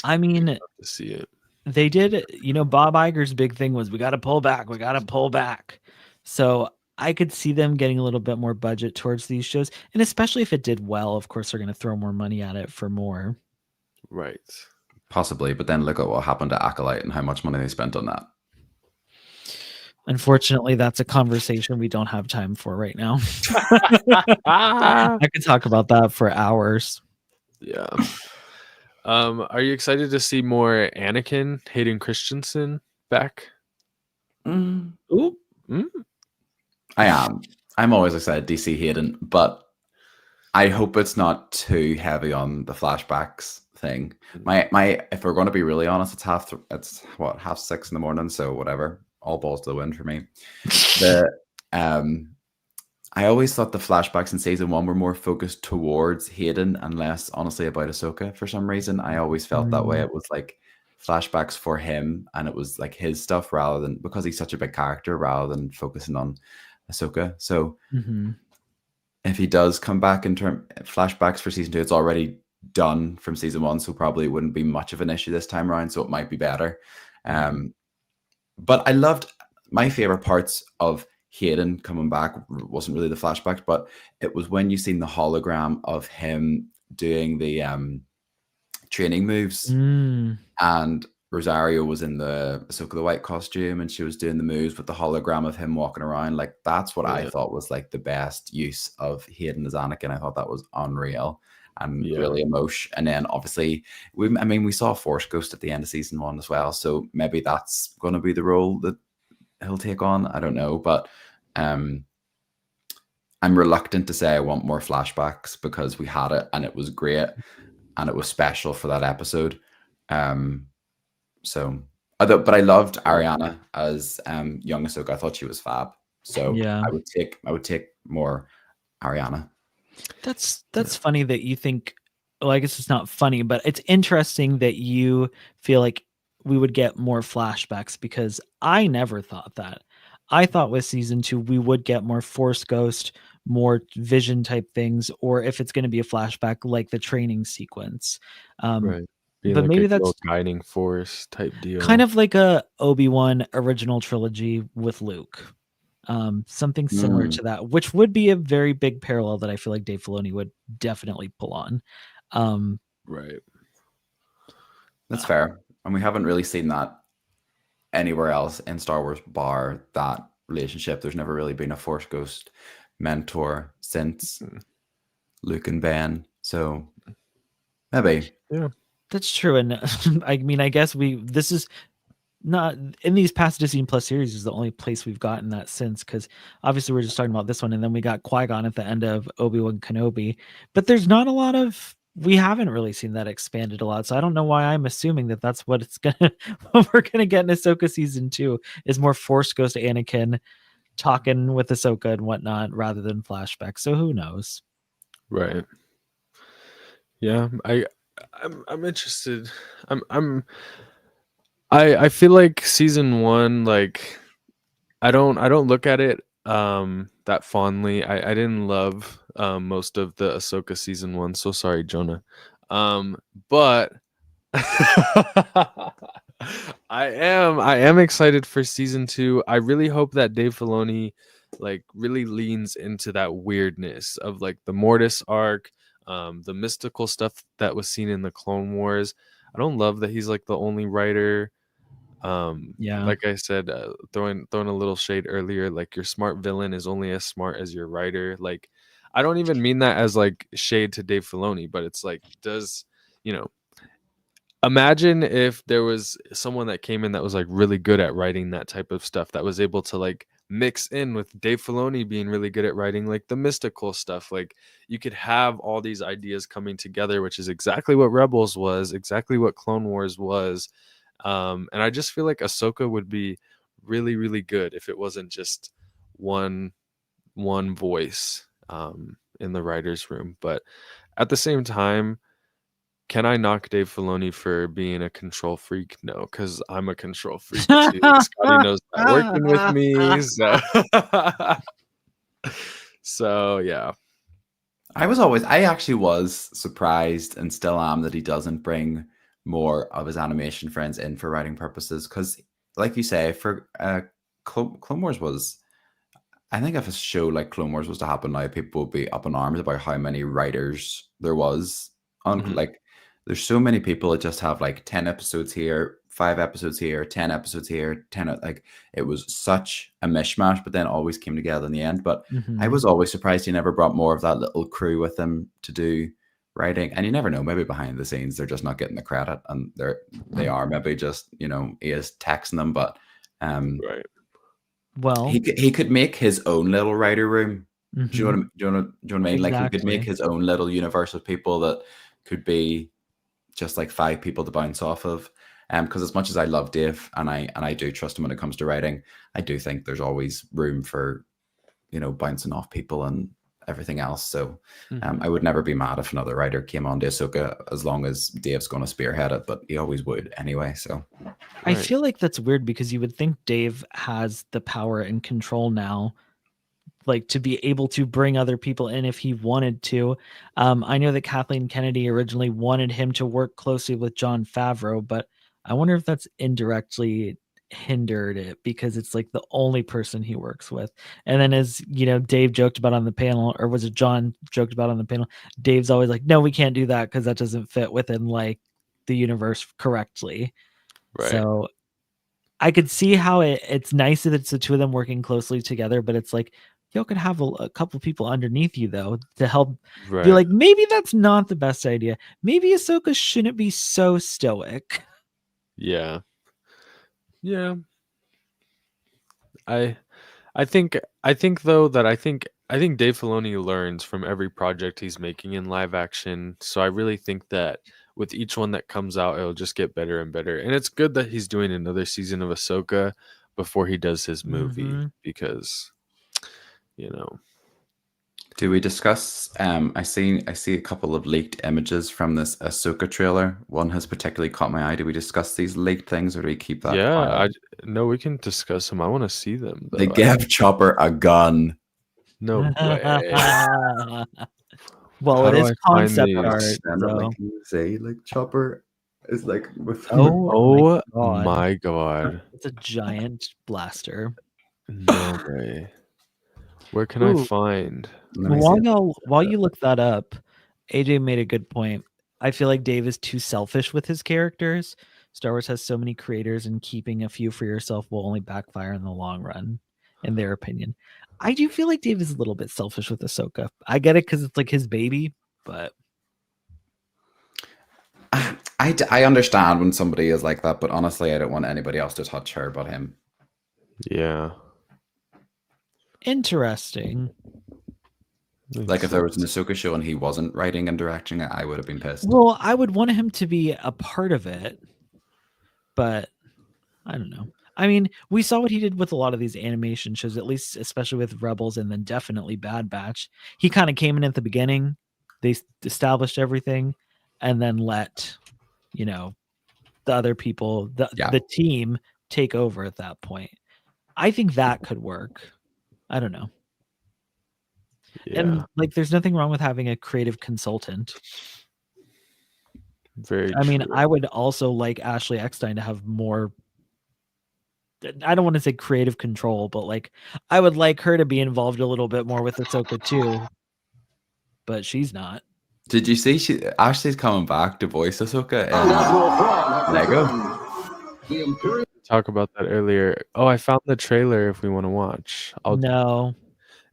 I mean, to see it. They did, Bob Iger's big thing was we got to pull back. We got to pull back. So I could see them getting a little bit more budget towards these shows. And especially if it did well, of course, they're going to throw more money at it for more. Right. Possibly. But then look at what happened to Acolyte and how much money they spent on that. Unfortunately, that's a conversation we don't have time for right now. I could talk about that for hours. Yeah. Are you excited to see more Anakin, Hayden Christensen back? Ooh. I am. I'm always excited to see Hayden, but I hope it's not too heavy on the flashbacks thing. My if we're going to be really honest, it's 6:30 in the morning, so whatever. All balls to the wind for me. I always thought the flashbacks in season 1 were more focused towards Hayden and less, honestly, about Ahsoka. For some reason, I always felt that way. It was like flashbacks for him, and it was like his stuff rather than, because he's such a big character, rather than focusing on Ahsoka. So if he does come back in flashbacks for season 2, it's already done from season 1, so probably wouldn't be much of an issue this time around. So it might be better. But I loved, my favorite parts of Hayden coming back wasn't really the flashbacks, but it was when you seen the hologram of him doing the training moves, and Rosario was in the Ahsoka the White costume, and she was doing the moves with the hologram of him walking around. Like, that's what I thought was like the best use of Hayden as Anakin. I thought that was unreal and really emotional. And then obviously we saw Force Ghost at the end of season 1 as well, so maybe that's going to be the role that he'll take on. I don't know, but I'm reluctant to say I want more flashbacks, because we had it and it was great and it was special for that episode. So, but I loved Ariana as young Ahsoka. I thought she was fab. So Yeah. I would take more Ariana. That's funny that you think. Well, I guess it's not funny, but it's interesting that you feel like we would get more flashbacks, because I never thought that. I thought with season 2 we would get more Force Ghost, more vision type things, or if it's going to be a flashback like the training sequence. Right. Being But like maybe a that's little guiding force type deal. kind of like a Obi-Wan original trilogy with Luke. Something similar to that, which would be a very big parallel that I feel like Dave Filoni would definitely pull on. Right. That's fair. And we haven't really seen that anywhere else in Star Wars, bar that relationship. There's never really been a Force Ghost mentor since Luke and Ben. So maybe. Yeah. That's true. And I mean, I guess this is not in these past Disney Plus series is the only place we've gotten that since, because obviously we're just talking about this one, and then we got Qui-Gon at the end of Obi-Wan Kenobi, but there's not a lot of, we haven't really seen that expanded a lot. So I don't know why I'm assuming that that's what what we're gonna get in Ahsoka season 2 is more Force Ghost Anakin talking with Ahsoka and whatnot rather than flashbacks. So who knows? Right. Yeah, I'm interested. I feel like season 1, like I don't look at it that fondly. I didn't love most of the Ahsoka season 1. So sorry, Jonah. But I am excited for season 2. I really hope that Dave Filoni like really leans into that weirdness of like the Mortis arc, the mystical stuff that was seen in the Clone Wars. I don't love that he's like the only writer. Like I said, throwing a little shade earlier, like your smart villain is only as smart as your writer. Like, I don't even mean that as like shade to Dave Filoni, but it's like, imagine if there was someone that came in that was like really good at writing that type of stuff, that was able to like mix in with Dave Filoni being really good at writing like the mystical stuff. Like you could have all these ideas coming together, which is exactly what Rebels was, exactly what Clone Wars was. And I just feel like Ahsoka would be really, really good if it wasn't just one voice in the writer's room. But at the same time, can I knock Dave Filoni for being a control freak? No, because I'm a control freak too. Scotty knows that working with me. So yeah. I actually was surprised and still am that he doesn't bring more of his animation friends in for writing purposes. Because, like you say, for Clone Wars was, I think if a show like Clone Wars was to happen now, people would be up in arms about how many writers there was on like. There's so many people that just have like 10 episodes here, 5 episodes here, 10 episodes here, 10, like it was such a mishmash, but then always came together in the end. But I was always surprised he never brought more of that little crew with him to do writing. And you never know, maybe behind the scenes, they're just not getting the credit, and they are maybe just, you know, he is texting them, but right. Well, he could make his own little writer room. Do you know what I mean? Like he could make his own little universe of people that could be just like 5 people to bounce off of. Because as much as I love Dave and I do trust him when it comes to writing, I do think there's always room for, you know, bouncing off people and everything else. So I would never be mad if another writer came on to Ahsoka, as long as Dave's going to spearhead it, but he always would anyway. So I feel like that's weird, because you would think Dave has the power and control now, like to be able to bring other people in if he wanted to. I know that Kathleen Kennedy originally wanted him to work closely with Jon Favreau, but I wonder if that's indirectly hindered it, because it's like the only person he works with. And then, as you know, Dave joked about on the panel, or was it John joked about on the panel, Dave's always like, no, we can't do that because that doesn't fit within like the universe correctly. Right. So I could see how it's nice that it's the two of them working closely together, but it's like, y'all could have a couple people underneath you though to help be like, maybe that's not the best idea. Maybe Ahsoka shouldn't be so stoic. Yeah. I think though that I think Dave Filoni learns from every project he's making in live action. So I really think that with each one that comes out, it'll just get better and better. And it's good that he's doing another season of Ahsoka before he does his movie, because, you know. do we discuss I see a couple of leaked images from this Ahsoka trailer. One has particularly caught my eye. Do we discuss these leaked things, or do we keep that quiet? No, we can discuss them. I want to see them though. They give Chopper a gun. No way. Well, How it do is I find concept these? art. Like you say, like Chopper is like with Oh my god. It's a giant blaster. No way. Where can I find? While you look that up, AJ made a good point. I feel like Dave is too selfish with his characters. Star Wars has so many creators, and keeping a few for yourself will only backfire in the long run, in their opinion. I do feel like Dave is a little bit selfish with Ahsoka. I get it because it's like his baby, but I understand when somebody is like that, but honestly, I don't want anybody else to touch her but him. Yeah. Interesting. Like if there was an Ahsoka show and he wasn't writing and directing it, I would have been pissed. Well, I would want him to be a part of it, but I don't know. I mean, we saw what he did with a lot of these animation shows, at least especially with Rebels, and then definitely Bad Batch. He kind of came in at the beginning, they established everything, and then let, you know, the other people, the team take over at that point. I think that could work. I don't know. Yeah. And like, there's nothing wrong with having a creative consultant. Very I mean, true. I would also like Ashley Eckstein to have more, I don't want to say creative control, but like I would like her to be involved a little bit more with Ahsoka too. But she's not. Did you see Ashley's coming back to voice Ahsoka in Lego? Talk about that earlier. Oh, I found the trailer if we want to watch. No.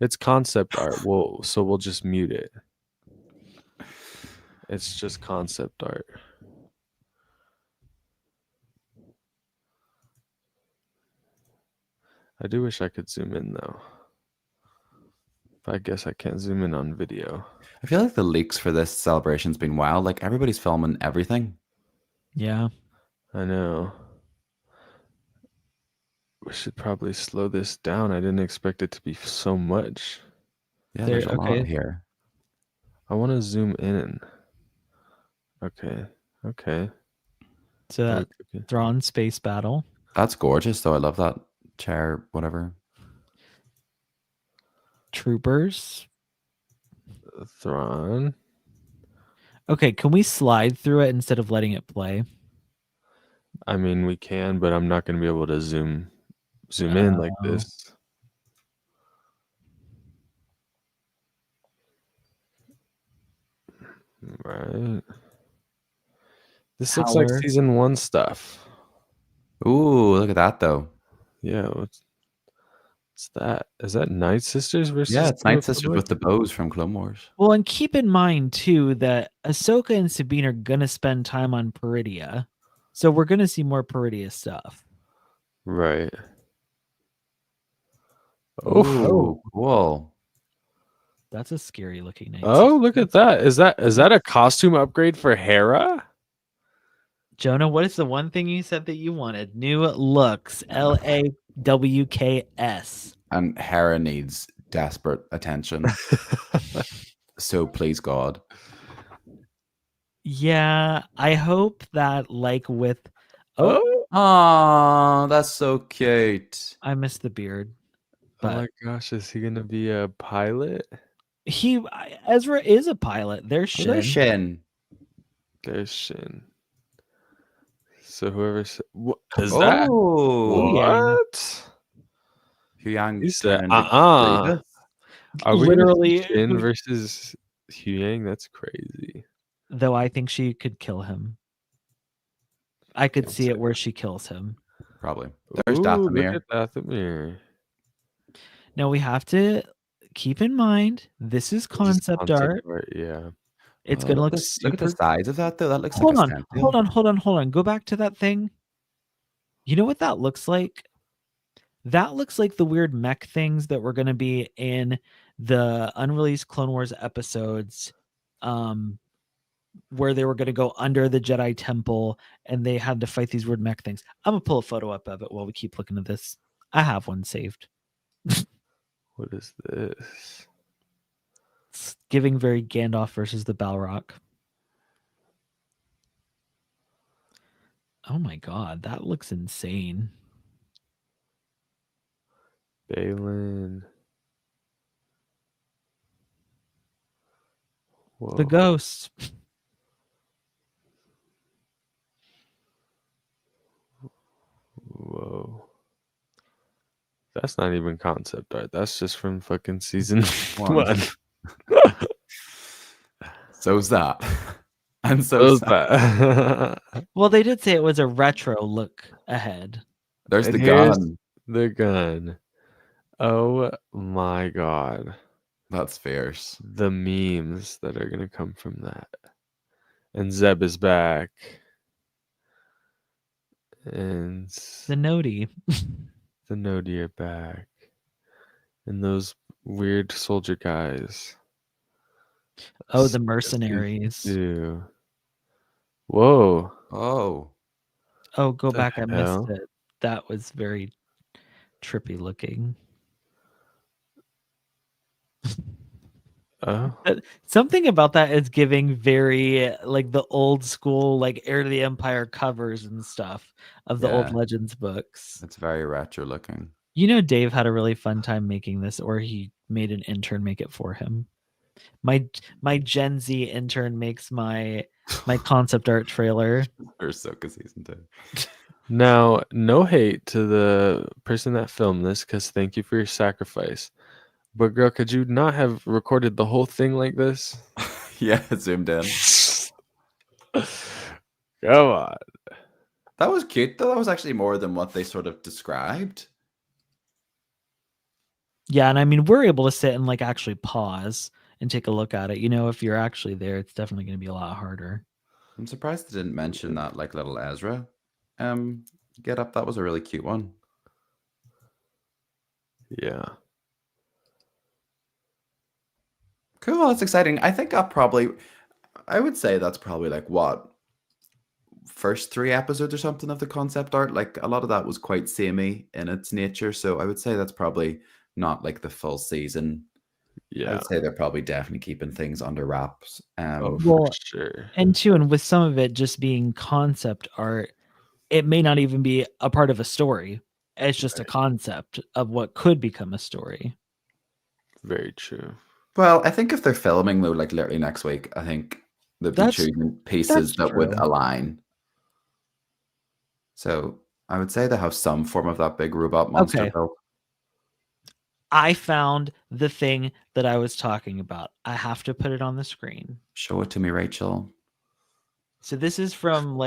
It's concept art. So we'll just mute it. It's just concept art. I do wish I could zoom in though. But I guess I can't zoom in on video. I feel like the leaks for this celebration's been wild. Like everybody's filming everything. Yeah. I know. We should probably slow this down. I didn't expect it to be so much. Yeah, there's a lot here. I want to zoom in. Okay. Okay. So that Thrawn space battle. That's gorgeous, though. I love that chair, whatever. Troopers. Thrawn. Okay, can we slide through it instead of letting it play? I mean, we can, but I'm not going to be able to zoom in like this. Right. This looks like season 1 stuff. Ooh, look at that though. Yeah, what's that? Is that Night Sisters versus? Yeah, it's Night Sisters with the bows from Clone Wars. Well, and keep in mind too that Ahsoka and Sabine are gonna spend time on Peridia, so we're gonna see more Peridia stuff. Right. Oh, cool. That's a scary looking Night Oh, Sister. look at that. Is that a costume upgrade for Hera? Jonah, what is the one thing you said that you wanted? New looks. LAWKS. And Hera needs desperate attention. So please God. Yeah, I hope that like with Oh, that's so cute. I missed the beard. Oh my gosh, is he gonna be a pilot? Ezra is a pilot. There's Shin. There's Shin. There's Shin. So whoever what is that? What? Huyang. He said, Are we literally Shin versus Huyang? That's crazy. Though I think she could kill him. I could see it where she kills him. Probably. There's Dathomir. Look at Dathomir. Now we have to keep in mind this is concept art. Yeah. It's gonna look Look at the size of that though. That looks hold like on, a hold on. Go back to that thing. You know what that looks like? That looks like the weird mech things that were gonna be in the unreleased Clone Wars episodes, where they were gonna go under the Jedi Temple and they had to fight these weird mech things. I'm gonna pull a photo up of it while we keep looking at this. I have one saved. What is this? It's giving very Gandalf versus the Balrog. Oh my god, that looks insane. Baylan. Whoa. The ghost. Whoa. That's not even concept art. That's just from fucking season 1. So's that. And so's that. Well, they did say it was a retro look ahead. There's the Here's gun. The gun. Oh my god. That's fierce. The memes that are gonna come from that. And Zeb is back. And the Nodi. The Nodi are back. And those weird soldier guys. Oh, the mercenaries. Ew. Whoa. Oh. Oh, go The back. I hell? missed it. That was very trippy looking. Oh. Something about that is giving very like the old school, like Heir to the Empire covers and stuff of the old Yeah. Legends books. It's very retro looking. You know, Dave had a really fun time making this, or he made an intern make it for him. My Gen Z intern makes my concept art trailer. Or Ahsoka season 2. Now, no hate to the person that filmed this, because thank you for your sacrifice. But girl, could you not have recorded the whole thing like this? Yeah, zoomed in. Come on. That was cute though. That was actually more than what they sort of described. Yeah, and I mean we're able to sit and like actually pause and take a look at it. You know, if you're actually there, it's definitely going to be a lot harder. I'm surprised they didn't mention that like little Ezra get up. That was a really cute one. Yeah. Cool, that's exciting. I think I would say that's probably like what, first 3 episodes or something of the concept art. Like a lot of that was quite samey in its nature, so I would say that's probably not like the full season. I Yeah. would say they're probably definitely keeping things under wraps. Oh, Well, for sure. and too, and with some of it just being concept art, it may not even be a part of a story. It's just a concept of what could become a story. Very true. Well, I think if they're filming though, like literally next week, I think they'll be choosing pieces that would true. align. So I would say they have some form of that big robot monster Okay. built. I found the thing that I was talking about. I have to put it on the screen. Show it to me, Rachel. So this is from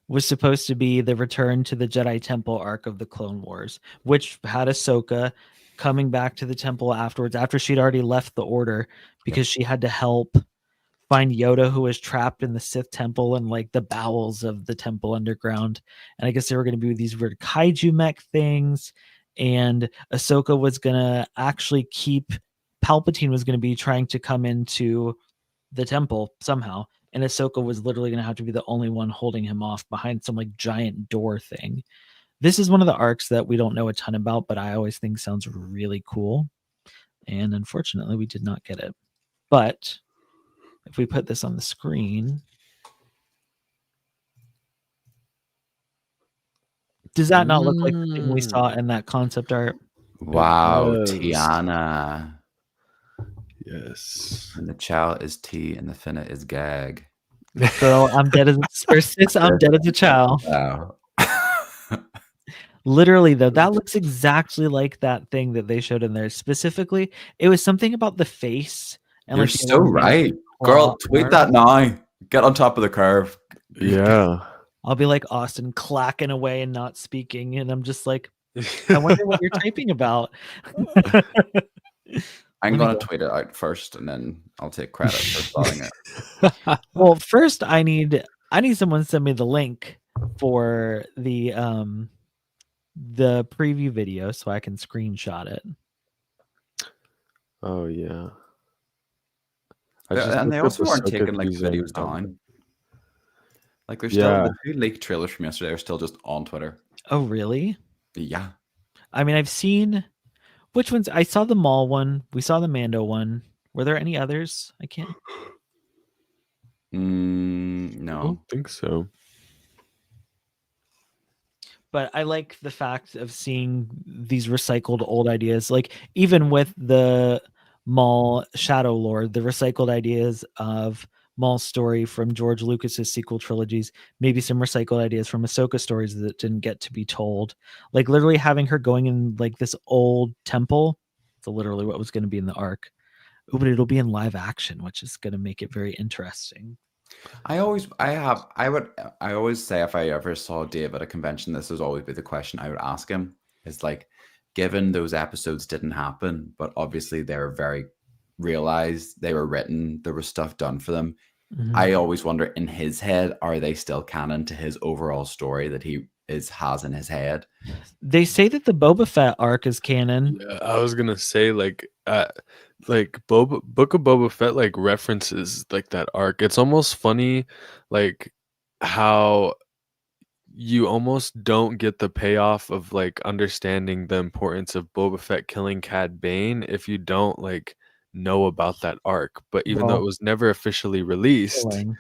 was supposed to be the Return to the Jedi Temple arc of the Clone Wars, which had Ahsoka coming back to the temple afterwards, after she'd already left the Order, because she had to help find Yoda, who was trapped in the Sith temple and like the bowels of the temple underground. And I guess they were going to be these weird kaiju mech things. And Ahsoka was going to actually Palpatine was going to be trying to come into the temple somehow. And Ahsoka was literally going to have to be the only one holding him off behind some like giant door thing. This is one of the arcs that we don't know a ton about, but I always think sounds really cool. And unfortunately, we did not get it. But if we put this on the screen, does that not look like the thing we saw in that concept art? Wow, It does. Tiana. Yes. And the chow is tea and the finna is gag. Girl, I'm dead as I'm dead as a child. Wow. Literally, though, that looks exactly like that thing that they showed in there. Specifically, it was something about the face. And You're like the so right. claw Girl, tweet arm. that now. Get on top of the curve. Yeah. I'll be like Austin clacking away and not speaking. And I'm just like, I wonder what you're typing about. I'm Let me going go. to tweet it out first, and then I'll take credit for spelling it. Well, first I need someone to send me the link for the preview video so I can screenshot it. Oh yeah. And they also aren't taking like videos down. Like there's still the 2 leaked trailers from yesterday are still just on Twitter. Oh, really? Yeah. I mean, I've seen which ones. I saw the Maul one. We saw the Mando one. Were there any others? I can't. No. I don't think so. But I like the fact of seeing these recycled old ideas. Like even with the Maul Shadow Lord, the recycled ideas of Maul's story from George Lucas's sequel trilogies, maybe some recycled ideas from Ahsoka stories that didn't get to be told. Like literally having her going in like this old temple. It's literally what was going to be in the arc. Ooh, but it'll be in live action, which is going to make it very interesting. I always say if I ever saw Dave at a convention, this would always be the question I would ask him. Is like, given those episodes didn't happen, but obviously they were very realized, they were written, there was stuff done for them. Mhm. I always wonder in his head, are they still canon to his overall story that he has in his head? They say that the Boba Fett arc is canon. Yeah, I was gonna say Book of Boba Fett like references like that arc. It's almost funny, like how you almost don't get the payoff of like understanding the importance of Boba Fett killing Cad Bane if you don't like know about that arc. But even though Well, it was never officially released, killing.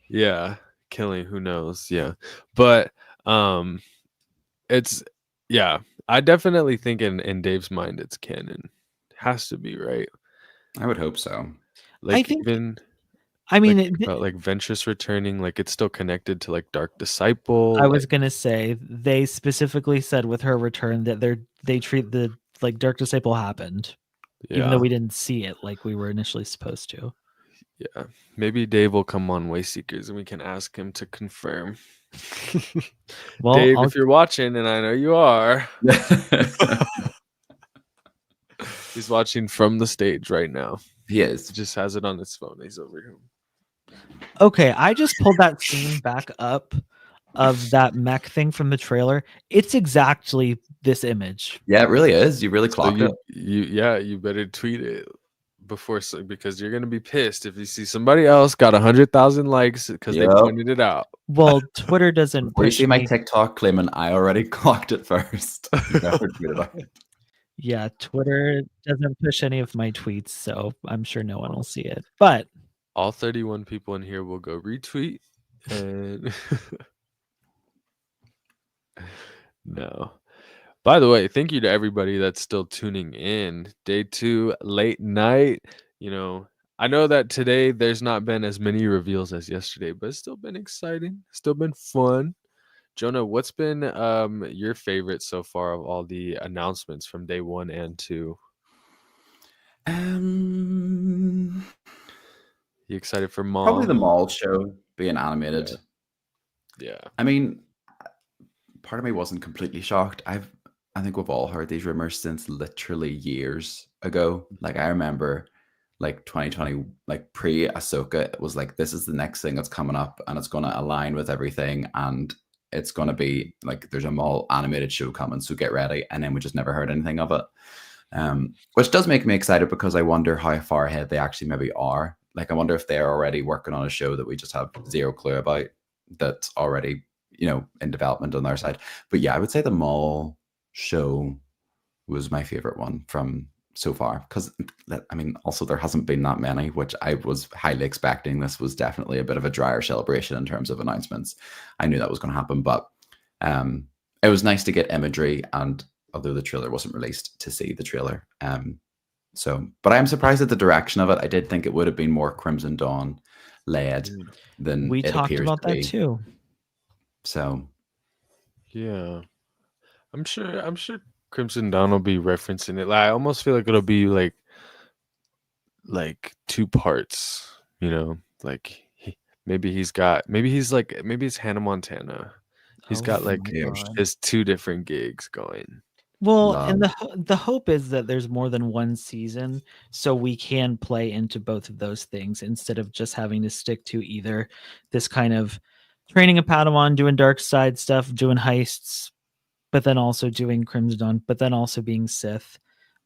yeah, killing, who knows? Yeah. But it's I definitely think in Dave's mind it's canon. Has to be, right? I would hope so. Like I think- even I mean, like, about like Ventress returning, like it's still connected to like Dark Disciple. I was gonna say they specifically said with her return that they treat the like Dark Disciple happened, even though we didn't see it like we were initially supposed to. Yeah, maybe Dave will come on Wayseekers and we can ask him to confirm. Well, Dave, I'll- if you're watching, and I know you are, he's watching from the stage right now. He is. He just has it on his phone. He's over here. Okay, I just pulled that scene back up of that mech thing from the trailer, it's exactly this image. Yeah, it really is. You really clocked it. You better tweet it before, because you're gonna be pissed if you see somebody else got 100,000 likes because they pointed it out. Well, Twitter doesn't Before you push see my me. TikTok claiming I already clocked it first. Never tweeted out. Yeah, Twitter doesn't push any of my tweets, so I'm sure no one will see it. But all 31 people in here will go retweet and no. By the way, thank you to everybody that's still tuning in. Day 2, late night. You know, I know that today there's not been as many reveals as yesterday, but it's still been exciting. Still been fun. Jonah, what's been your favorite so far of all the announcements from day 1 and 2? You excited for Maul? Probably the Maul show being animated. Yeah. I mean, part of me wasn't completely shocked. I think we've all heard these rumors since literally years ago. Like I remember like 2020, like pre-Ahsoka, it was like, this is the next thing that's coming up and it's going to align with everything. And it's going to be like, there's a Maul animated show coming, so get ready. And then we just never heard anything of it. Which does make me excited because I wonder how far ahead they actually maybe are. Like, I wonder if they're already working on a show that we just have zero clue about, that's already, you know, in development on their side. But yeah, I would say the Maul show was my favorite one from so far, because I mean, also there hasn't been that many, which I was highly expecting. This was definitely a bit of a drier celebration in terms of announcements. I knew that was going to happen, but it was nice to get imagery, and although the trailer wasn't released, to see the trailer. But I'm surprised at the direction of it. I did think it would have been more Crimson Dawn led than we it talked appears about to that be. too. So yeah, I'm sure Crimson Dawn will be referencing it. Like, I almost feel like it'll be like 2 parts, you know, like maybe it's Hannah Montana. He's got like his 2 different gigs going. Well, and the hope is that there's more than one season, so we can play into both of those things instead of just having to stick to either this kind of training a Padawan, doing dark side stuff, doing heists, but then also doing Crimson Dawn, but then also being Sith.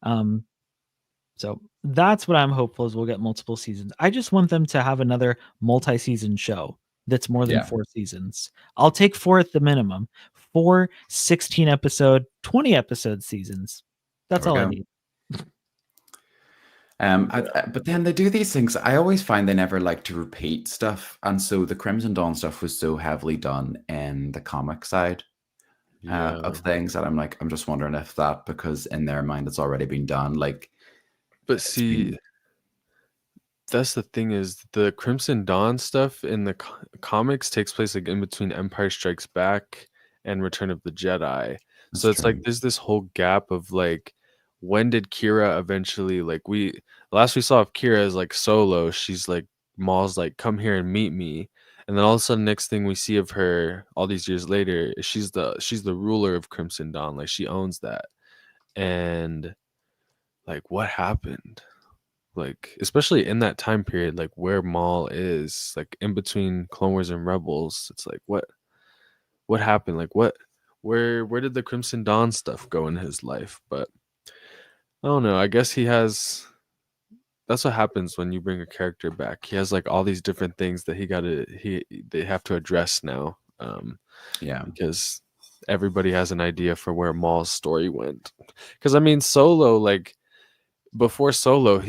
So that's what I'm hopeful is we'll get multiple seasons. I just want them to have another multi-season show that's more than 4 seasons. I'll take 4 at the minimum. 4 16 episode, 20 episode seasons. That's all I need. But then they do these things. I always find they never like to repeat stuff, and so the Crimson Dawn stuff was so heavily done in the comic side of things that I'm just wondering if that, because in their mind it's already been done. Like, but see, that's the thing, is the Crimson Dawn stuff in the comics takes place like in between Empire Strikes Back and Return of the Jedi. So it's like there's this whole gap of like, when did Kira eventually, like, the last we saw of Kira is like Solo. She's like, Maul's like, come here and meet me. And then all of a sudden, next thing we see of her all these years later, she's the ruler of Crimson Dawn. Like, she owns that. And like, what happened? Like, especially in that time period, like where Maul is, like in between Clone Wars and Rebels, it's like, what happened? Like, where did the Crimson Dawn stuff go in his life? But I don't know. I guess that's what happens when you bring a character back. He has like all these different things that they have to address now. Because everybody has an idea for where Maul's story went. Because I mean, Solo, like, before Solo,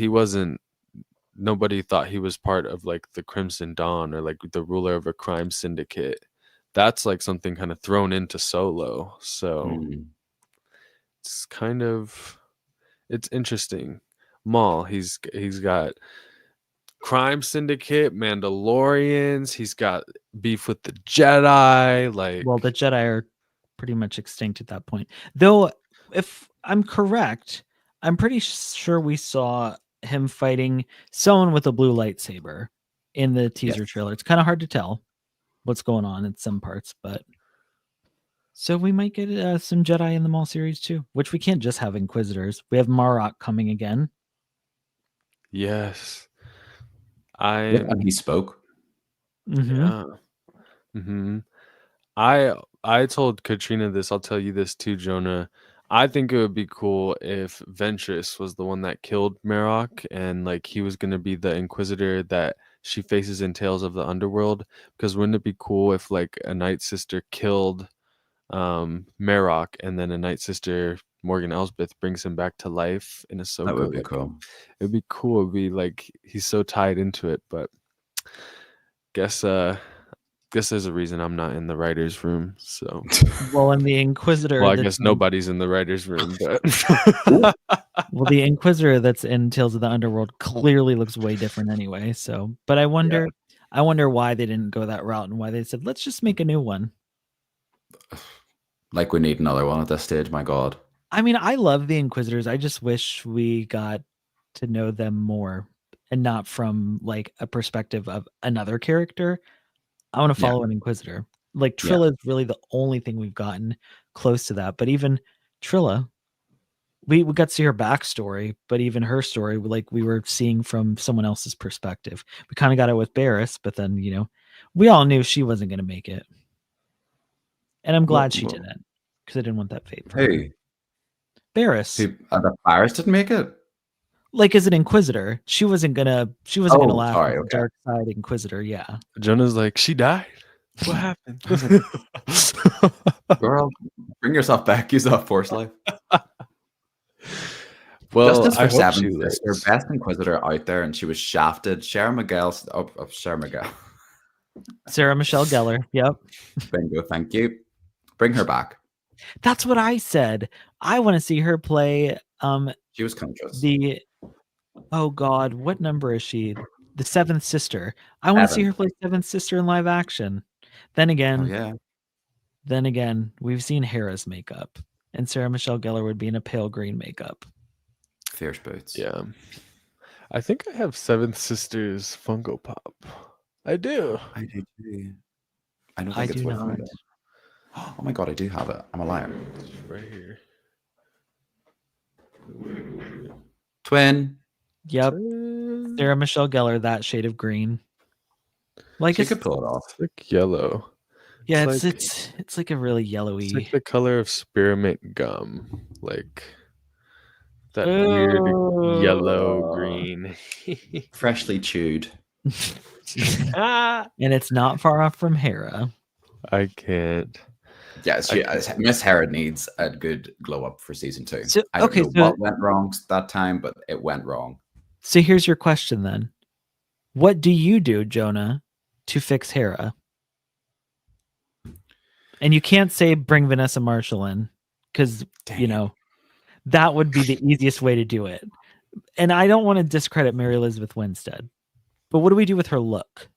nobody thought he was part of like the Crimson Dawn or like the ruler of a crime syndicate. That's like something kind of thrown into Solo. So it's kind of, it's interesting. Maul, he's got crime syndicate, Mandalorians, he's got beef with the Jedi. Like, well, the Jedi are pretty much extinct at that point. Though, if I'm correct, I'm pretty sure we saw him fighting someone with a blue lightsaber in the teaser trailer. It's kind of hard to tell what's going on in some parts, but so we might get some Jedi in the Maul series too, which we can't just have Inquisitors. We have Marok coming again. Yes. And he spoke. Mm-hmm. Yeah. Mm-hmm. I told Katrina this. I'll tell you this too, Jonah. I think it would be cool if Ventress was the one that killed Marok, and like he was gonna be the Inquisitor that she faces in Tales of the Underworld. Because wouldn't it be cool if like a Night Sister killed Marok, and then a Night Sister, Morgan Elsbeth, brings him back to life in Ahsoka? That would be like, cool. It'd be cool. It'd be like he's so tied into it, but guess there's a reason I'm not in the writer's room. So, well, and the Inquisitor. Well, I guess nobody's in the writer's room, but well, the Inquisitor that's in Tales of the Underworld clearly looks way different anyway. So, but I wonder why they didn't go that route and why they said let's just make a new one. Like we need another one at this stage. My God. I mean, I love the Inquisitors. I just wish we got to know them more, and not from like a perspective of another character. I want to follow an Inquisitor. Like Trilla is really the only thing we've gotten close to that. But even Trilla, we got to see her backstory, but even her story, like we were seeing from someone else's perspective. We kind of got it with Barriss, but then we all knew she wasn't going to make it, and I'm glad she didn't, because I didn't want that fate for her. Barriss. The Barriss didn't make it. Like as an Inquisitor, she wasn't gonna last as a dark side Inquisitor. Yeah. Jonah's like, she died. What happened? Girl, bring yourself back. Use that Force life. Well, Justice for I hope Seven she is her best Inquisitor out there, and she was shafted. Sarah Michelle. Sarah Michelle Gellar. Yep. Bingo. Thank you. Bring her back. That's what I said. I want to see her play. She was conscious. Oh God, what number is she? The Seventh Sister. I want to see her play Seventh Sister in live action. Then again, we've seen Hera's makeup, and Sarah Michelle Gellar would be in a pale green makeup. Fierce boots. Yeah. I think I have Seventh Sisters Funko Pop. I do. I do too. I don't think it's with me. Oh my God, I do have it. I'm a liar. It's right here. Twin. Yep. Sarah Michelle Gellar, that shade of green. Like she could pull it off. It's like yellow. Yeah, it's like a really yellowy. It's like the color of spearmint gum. Like that weird yellow green. Freshly chewed. And it's not far off from Hera. I can't. Yeah, Miss Hera needs a good glow up for season 2. So, I don't know what went wrong that time, but it went wrong. So here's your question then. What do you do, Jonah, to fix Hera? And you can't say bring Vanessa Marshall in, because that would be the easiest way to do it. And I don't want to discredit Mary Elizabeth Winstead, but what do we do with her look?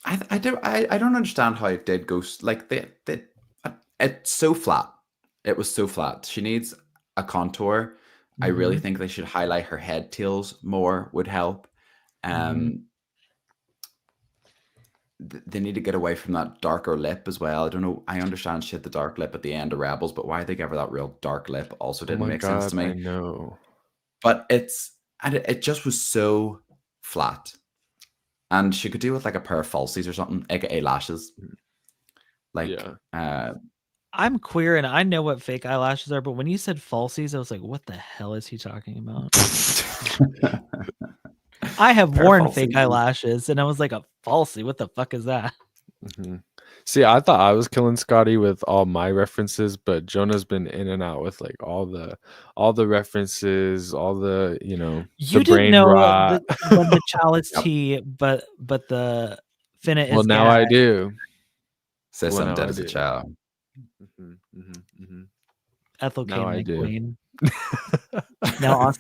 I don't understand how it did go. Like it's so flat. It was so flat. She needs a contour. I really think they should highlight her head tails more. Would help. They need to get away from that darker lip as well. I don't know. I understand she had the dark lip at the end of Rebels, but why they gave her that real dark lip also didn't make sense to me. I know. But it just was so flat. And she could do with like a pair of falsies or something, aka lashes. I'm queer and I know what fake eyelashes are, but when you said falsies, I was like, what the hell is he talking about? I have worn fake eyelashes and I was like, a falsie? What the fuck is that? Mm-hmm. See, I thought I was killing Scotty with all my references, but Jonah's been in and out with like all the references, all the you the didn't brain know rot. the chalice tea, but the finna is Well, now I do. Say something dead as a child. Ethel Now I Kane do. McQueen. Now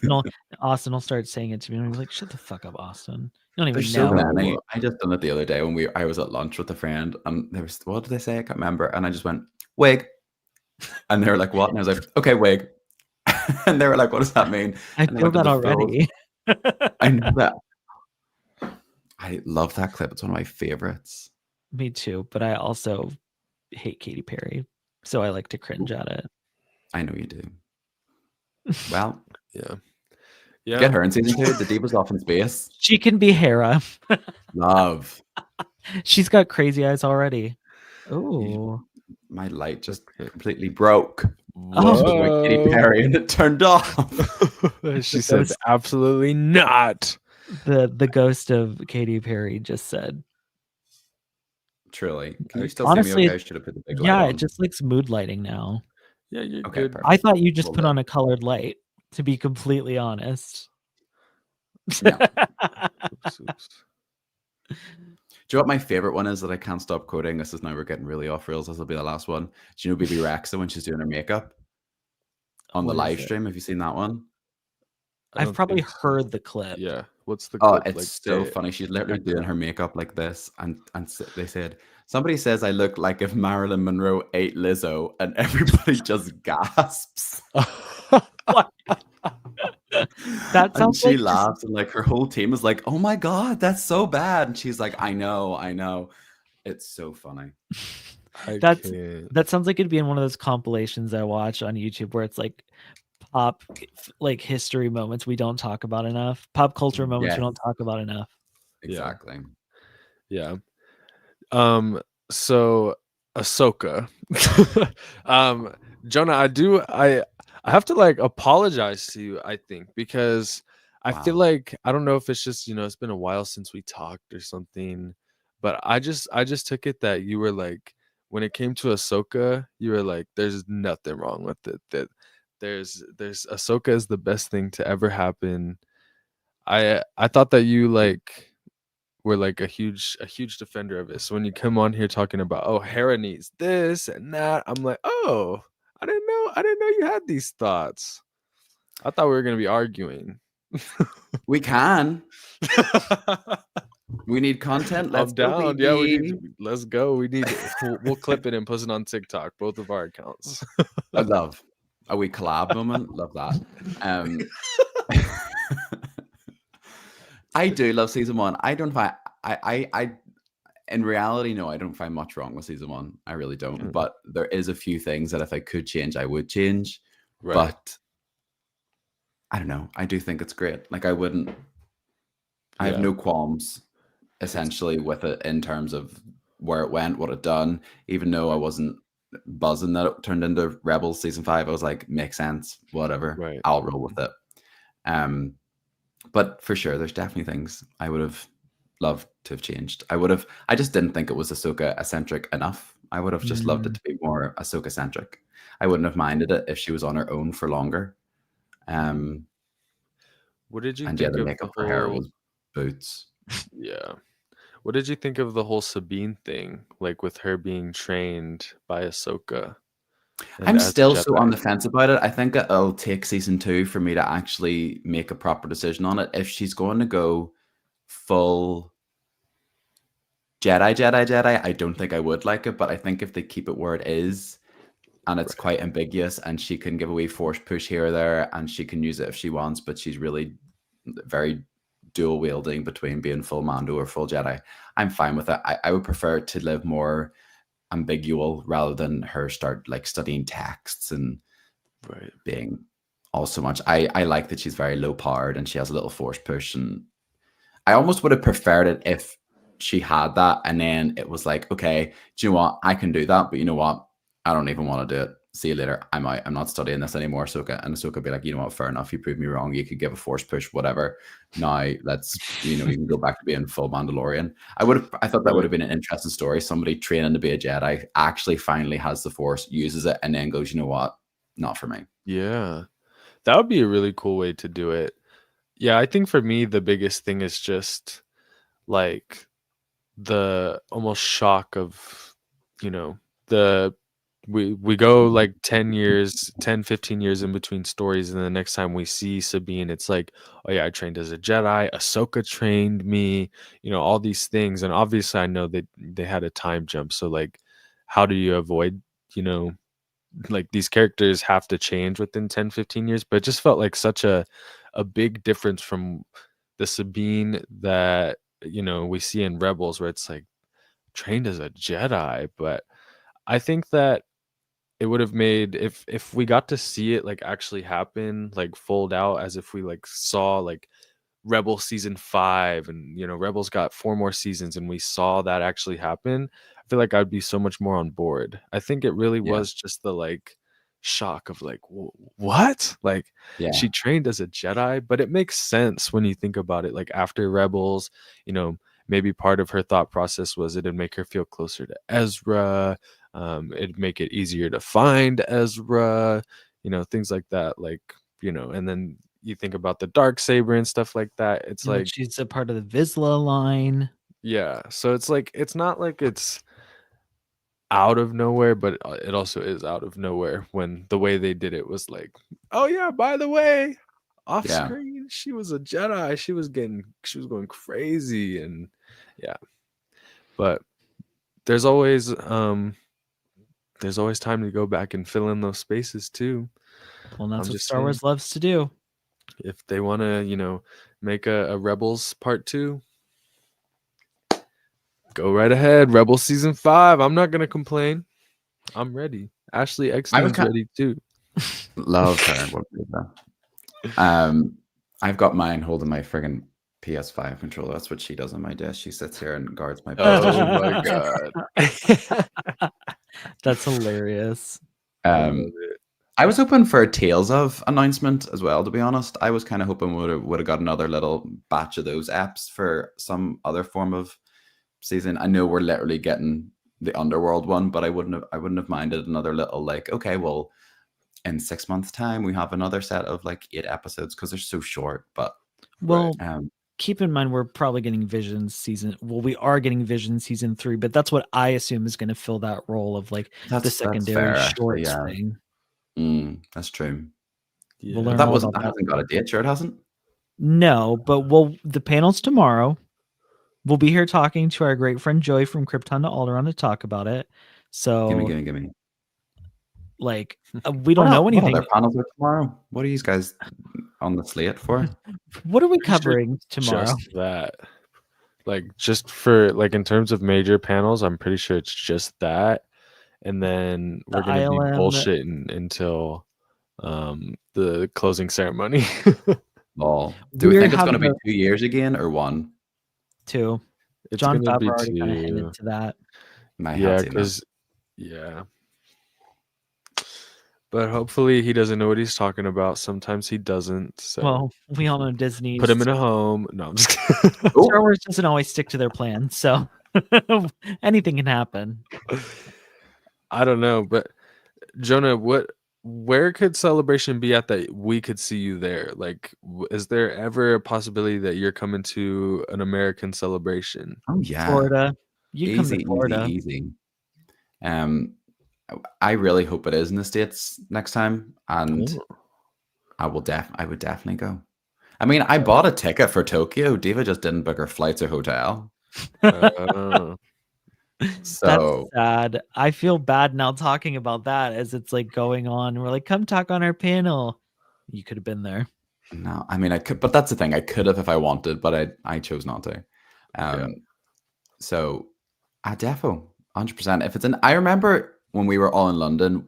Austin will start saying it to me and I'm like, shut the fuck up, Austin. You don't even There's know. so many. I just done it the other day when I was at lunch with a friend, and there was, what did they say? I can't remember. And I just went, wig. And they were like, what? And I was like, okay, wig. And they were like, what does that mean? I feel that already. I know that. I love that clip. It's one of my favorites. Me too, but I also hate Katy Perry, so I like to cringe at it. I know you do. Well, yeah. Get her in season 2. The Diva's off in space. She can be Hera. Love. She's got crazy eyes already. Oh, my light just completely broke. Whoa. Katy Perry, and it turned off. She said, "Absolutely not." The ghost of Katy Perry just said. Truly, can you still Honestly, see me? Okay, I should have put the big light yeah, on. it just looks mood lighting now. Yeah, you're Okay, good. perfect. I thought you just Well put done. on a colored light. To be completely honest. No. Oops, oops. Do you know what my favorite one is that I can't stop quoting? This is now we're getting really off rails. This will be the last one. Do you know Baby Rexa when she's doing her makeup on the What is live it? stream? Have you seen that one? I've probably heard the clip. Yeah. What's the Oh, clip? it's so funny. She's literally doing her makeup like this, and they said somebody says I look like if Marilyn Monroe ate Lizzo, and everybody just gasps. That And sounds she like just- laughs, and like her whole team is like, "Oh my god, that's so bad," and she's like, "I know." It's so funny. That sounds like it'd be in one of those compilations I watch on YouTube where it's like pop like history moments we don't talk about enough, pop culture moments we don't talk about enough. Exactly. Yeah. So Ahsoka. Jonah, I have to like apologize to you, I think, because I feel like I don't know if it's just, it's been a while since we talked or something, but I just took it that you were like, when it came to Ahsoka, you were like, there's nothing wrong with it. That there's Ahsoka is the best thing to ever happen. I thought that you like were like a huge defender of it. So when you come on here talking about, oh, Hera needs this and that, I'm like, oh, I didn't know you had these thoughts. I thought we were gonna be arguing. We can. We need content. Let's I'm go, down. Yeah, baby. let's go. We'll clip it and post it on TikTok, both of our accounts. I love a wee collab moment. Love that. I do love season 1. I don't find I in reality, no, I don't find much wrong with season 1. I really don't. But there is a few things that if I could change, I would change. Right. But I don't know. I do think it's great. Like I have no qualms essentially with it in terms of where it went, what it done. Even though I wasn't buzzing that it turned into Rebels season 5, I was like, makes sense, whatever. Right. I'll roll with it. But for sure, there's definitely things I would have loved to have changed. I just didn't think it was Ahsoka eccentric enough. I would have just loved it to be more Ahsoka centric. I wouldn't have minded it if she was on her own for longer. What did you and think the of makeup the for her whole- was boots. Yeah. What did you think of the whole Sabine thing? Like with her being trained by Ahsoka? and I'm as a still so on Jedi? the fence about it. I think it'll take season 2 for me to actually make a proper decision on it. If she's going to go full Jedi, I don't think I would like it. But I think if they keep it where it is, and it's quite ambiguous, and she can give a wee force push here or there, and she can use it if she wants, but she's really very dual wielding between being full Mando or full Jedi, I'm fine with it. I would prefer it to live more ambiguous rather than her start like studying texts and being all so much. I like that she's very low powered and she has a little force push, and I almost would have preferred it if she had that and then it was like, okay, do you know what, I can do that, but you know what, I don't even want to do it. See you later. I'm out. I'm not studying this anymore, Ahsoka. And Ahsoka would be like, you know what, fair enough. You proved me wrong. You could give a force push, whatever. Now let's, you can go back to being full Mandalorian. I thought that would have been an interesting story. Somebody training to be a Jedi actually finally has the force, uses it, and then goes, you know what, not for me. Yeah. That would be a really cool way to do it. Yeah, I think for me, the biggest thing is just like the almost shock of, we go like 10 years, 10, 15 years in between stories. And the next time we see Sabine, it's like, oh yeah, I trained as a Jedi. Ahsoka trained me, all these things. And obviously I know that they had a time jump. So like, how do you avoid, like these characters have to change within 10, 15 years, but it just felt like such a big difference from the Sabine that, we see in Rebels where it's like trained as a Jedi. But I think that it would have made, if we got to see it like actually happen, like fold out as if we like saw like Rebel season 5, and Rebels got 4 more seasons, and we saw that actually happen, I feel like I'd be so much more on board. I think it really was just the like shock of like, what? Like, she trained as a Jedi, but it makes sense when you think about it. Like after Rebels, maybe part of her thought process was it'd make her feel closer to Ezra. It'd make it easier to find Ezra, things like that. Like, and then you think about the Darksaber and stuff like that. It's like she's a part of the Vizsla line. Yeah. So it's like, it's not like it's out of nowhere, but it also is out of nowhere when the way they did it was like, oh yeah, by the way, off screen, she was a Jedi. She was going crazy, and but there's always time to go back and fill in those spaces too. Well, that's what Star Wars loves to do. If they want to, make a Rebels Part 2, go right ahead. Rebels Season 5. I'm not gonna complain. I'm ready. Ashley Eckstein's ready too. Love her. I've got mine holding my friggin' PS5 controller. That's what she does on my desk. She sits here and guards my. Oh my god, that's hilarious. I was hoping for a Tales of announcement as well, to be honest. I was kind of hoping we would have got another little batch of those apps for some other form of season. I know we're literally getting the Underworld one, but I wouldn't have minded another little like, okay, well, in 6 months' time we have another set of like 8 episodes because they're so short. But keep in mind we're probably getting Visions season. Well, we are getting Visions season 3, but that's what I assume is going to fill that role of like the secondary shorts thing. That's true. Yeah. But that hasn't got a date, sure it hasn't. No, but the panel's tomorrow. We'll be here talking to our great friend Joey from Krypton to Alderaan to talk about it. So give me. Like we don't know anything. What other panels are tomorrow? What are you guys on the slate for? What are we covering tomorrow? Just that. Like just for like in terms of major panels, I'm pretty sure it's just that. And then we're going to be bullshitting until the closing ceremony. Do we think it's going to be 2 years again or 1? 2. It's John gonna Favreau be already kind of 2. hinted to that. But hopefully he doesn't know what he's talking about. Sometimes he doesn't. So well, we all know Disney. Put him in a home. No, I'm just kidding. Star Wars doesn't always stick to their plan, so anything can happen. I don't know, but Jonah, where could Celebration be at that we could see you there? Like, is there ever a possibility that you're coming to an American Celebration? Oh yeah, Florida. You come to Florida. Easy. I really hope it is in the States next time, and I would definitely go. I mean, I bought a ticket for Tokyo. Diva just didn't book her flights or hotel. That's So sad. I feel bad now talking about that as it's like going on. We're like, come talk on our panel. You could have been there. No, I mean I could, but that's the thing. I could have if I wanted, but I chose not to. So I defo 100%. If it's I remember when we were all in London,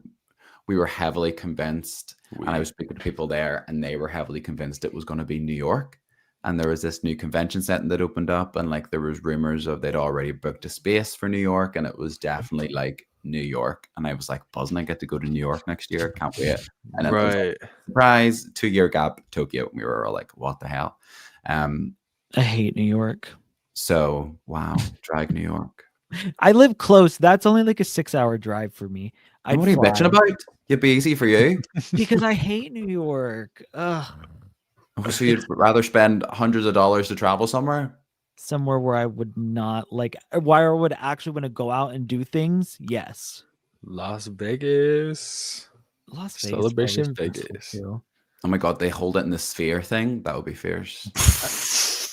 we were heavily convinced, and I was speaking to people there, and they were heavily convinced it was going to be New York. And there was this new convention center that opened up, and like there was rumors of they'd already booked a space for New York, and it was definitely like New York. And I was like, buzzing, I get to go to New York next year. Can't wait. And then it was like, surprise, 2-year gap, Tokyo. We were all like, what the hell? I hate New York. So wow, drag New York. I live close. That's only like a 6-hour drive for me. What are you bitching about? It'd be easy for you. Because I hate New York. Ugh. So you'd rather spend hundreds of dollars to travel somewhere? Somewhere where I would not like, where I would actually want to go out and do things. Yes. Las Vegas. Celebration Vegas. Oh my god, they hold it in the sphere thing. That would be fierce.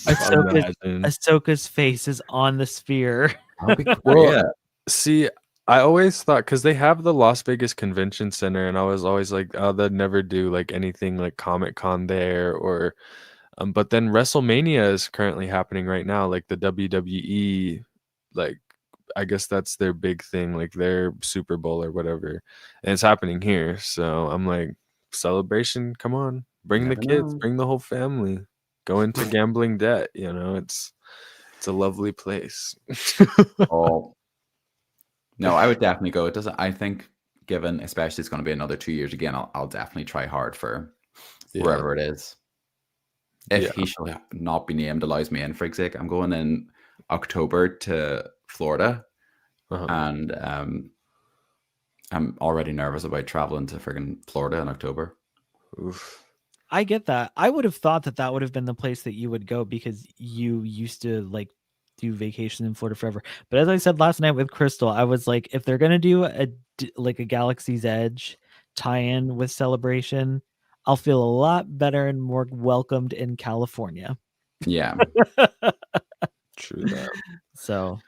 Ahsoka's face is on the sphere. That would be well, see, I always thought, because they have the Las Vegas Convention Center, and I was always like, oh, they'd never do like anything like Comic-Con there, or but then WrestleMania is currently happening right now, like the WWE, like I guess that's their big thing, like their Super Bowl or whatever, and it's happening here. So I'm like, Celebration, come on, bring the kids, bring the whole family. go into gambling debt. You know, it's a lovely place. Oh, no, I would definitely go. It doesn't. I think, given especially it's going to be another 2 years again, I'll definitely try hard for wherever it is. If he shall not be named, allows me in for sake. I'm going in October to Florida, and I'm already nervous about traveling to friggin' Florida in October. Oof. I get that. I would have thought that would have been the place that you would go because you used to like do vacation in Florida forever. But as I said last night with Crystal, I was like, if they're gonna do a Galaxy's Edge tie-in with Celebration, I'll feel a lot better and more welcomed in California. Yeah. True that. So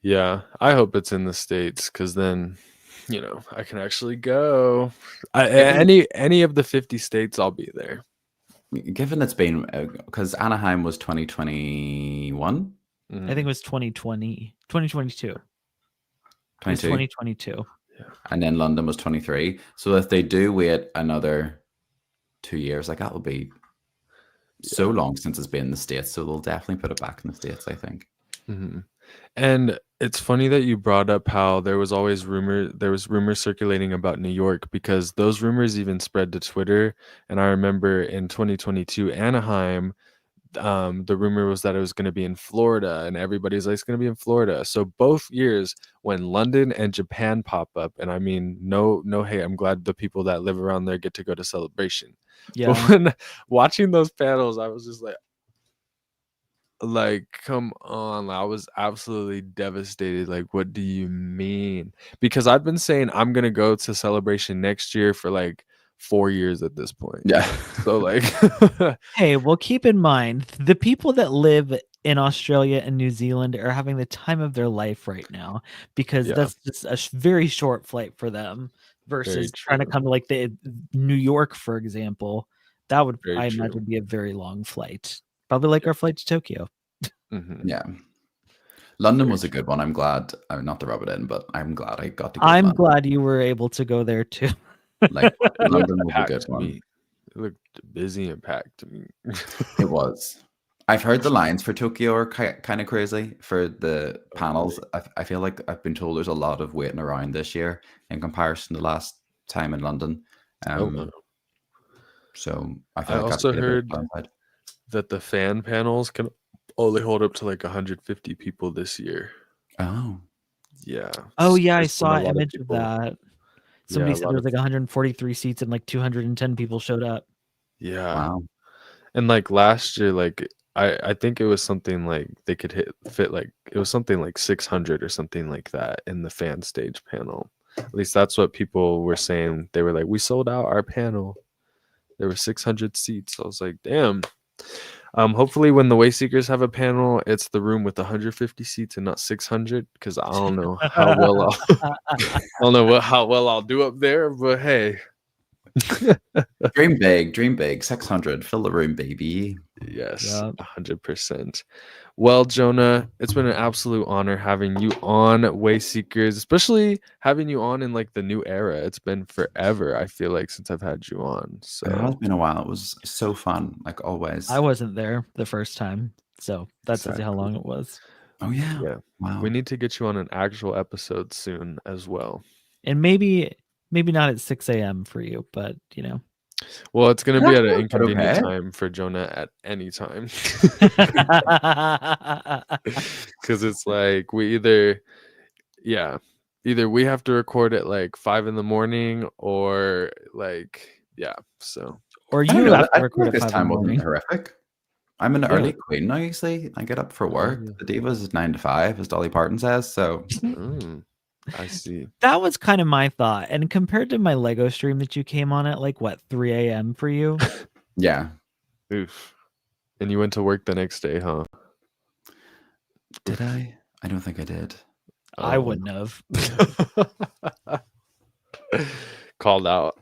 yeah, I hope it's in the States, because then, you know, I can actually go. Any of the 50 states, I'll be there. Given it's been, because Anaheim was 2021. I think it was 2020, 2022. 2022. Yeah. And then London was 23. So if they do wait another 2 years, like that will be so long since it's been in the States. So they'll definitely put it back in the States, I think. Mm-hmm. And it's funny that you brought up how there was rumors circulating about New York, because those rumors even spread to Twitter. And I remember in 2022 Anaheim, the rumor was that it was going to be in Florida, and everybody's like, it's going to be in Florida. So both years when London and Japan pop up, and I mean, no hate, I'm glad the people that live around there get to go to Celebration. Yeah. But when watching those panels, I was just like, come on. I was absolutely devastated. Like, what do you mean? Because I've been saying I'm going to go to Celebration next year for like 4 years at this point. Yeah. So like, hey, well, keep in mind the people that live in Australia and New Zealand are having the time of their life right now, because that's just a very short flight for them versus trying to come to like the New York, for example. That would, I imagine, be a very long flight. Probably like our flight to Tokyo. Mm-hmm. Yeah. London was a good one. I'm glad, not to rub it in, but I'm glad I got to go. I'm glad you were able to go there too. Like, London was a good one. It looked busy and packed to me. It was. I've heard the lines for Tokyo are kind of crazy for the panels. I feel like I've been told there's a lot of waiting around this year in comparison to last time in London. So I feel I like also heard that the fan panels can only hold up to like 150 people this year. Oh. Yeah. Oh yeah, I saw an image of that. Somebody Yeah, said there was like 143 seats and like 210 people showed up. Yeah. Wow. And like last year, like I think it was something like they could fit like, it was something like 600 or something like that in the fan stage panel. At least that's what people were saying. They were like, we sold out our panel. There were 600 seats. I was like, damn. Hopefully when the Wayseekers have a panel, it's the room with 150 seats and not 600, because I don't know how well how well I'll do up there, but hey. Dream big, 600, fill the room, baby. Yes, 100%. Well, Jonah, it's been an absolute honor having you on Wayseekers, especially having you on in like the new era. It's been forever, I feel like, since I've had you on. So it has been a while. It was so fun, like always. I wasn't there the first time, so that tells you how long it was. Oh yeah. Wow. We need to get you on an actual episode soon as well. And maybe not at 6 a.m. for you, but you know. Well, it's going to be at an inconvenient time for Jonah at any time. Because it's like either we have to record at like 5 a.m. or like, so. Or you have to record at 5 this time a.m. wasn't horrific. I'm an early queen now, usually. I get up for work. The Divas is 9 to 5, as Dolly Parton says, so... I see. That was kind of my thought. And compared to my Lego stream that you came on at like what, 3 a.m. for you? Yeah. Oof. And you went to work the next day, huh? Did I? I don't think I did. I wouldn't have. Called out.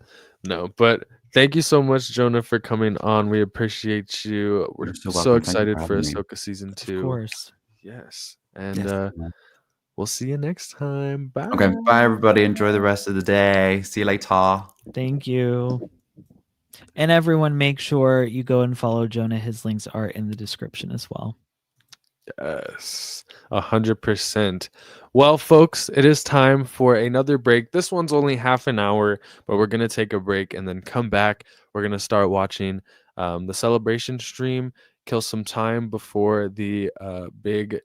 No, but thank you so much, Jonah, for coming on. We appreciate you. We're so excited for Ahsoka season 2. Of course. Yes. And we'll see you next time. Bye. Okay. Bye, everybody. Enjoy the rest of the day. See you later. Thank you. And everyone, make sure you go and follow Jonah. His links are in the description as well. Yes, 100%. Well, folks, it is time for another break. This one's only half an hour, but we're going to take a break and then come back. We're going to start watching the celebration stream, kill some time before the big,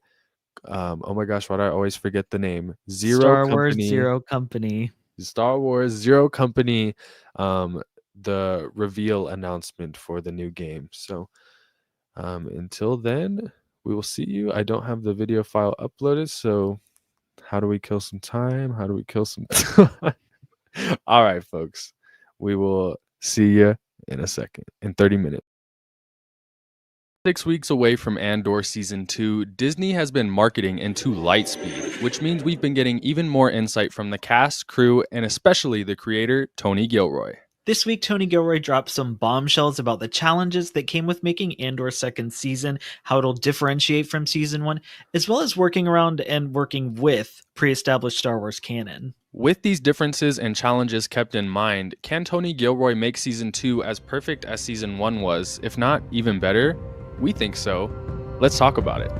oh my gosh, why do I always forget the name? Star Wars Zero Company. Star Wars Zero Company, the reveal announcement for the new game. So until then, we will see you. I don't have the video file uploaded, so how do we kill some time? How do we kill some time? All right, folks. We will see you in a second, in 30 minutes. 6 weeks away from Andor Season 2, Disney has been marketing into Lightspeed, which means we've been getting even more insight from the cast, crew, and especially the creator, Tony Gilroy. This week, Tony Gilroy dropped some bombshells about the challenges that came with making Andor's second season, how it'll differentiate from Season 1, as well as working around and working with pre-established Star Wars canon. With these differences and challenges kept in mind, can Tony Gilroy make Season 2 as perfect as Season 1 was, if not even better? We think so. Let's talk about it.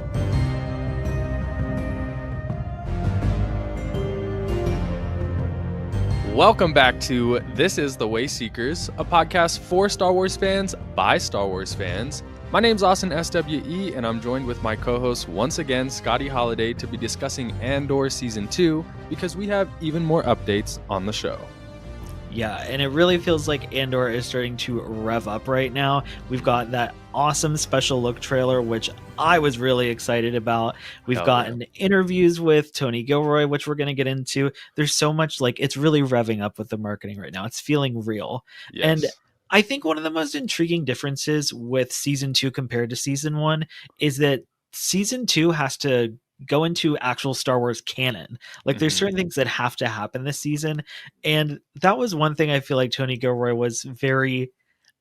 Welcome back to This is the Wayseekers, a podcast for Star Wars fans by Star Wars fans. My name's Austin SWE, and I'm joined with my co-host once again, Scotty Holiday, to be discussing Andor Season 2 because we have even more updates on the show. Yeah, and it really feels like Andor is starting to rev up right now. We've got that awesome special look trailer, which I was really excited about. We've gotten interviews with Tony Gilroy, which we're going to get into. There's so much, like, it's really revving up with the marketing right now. It's feeling real. Yes. And I think one of the most intriguing differences with Season 2 compared to Season 1 is that Season 2 has to go into actual Star Wars canon. Like there's certain things that have to happen this season. And that was one thing I feel like Tony Gilroy was very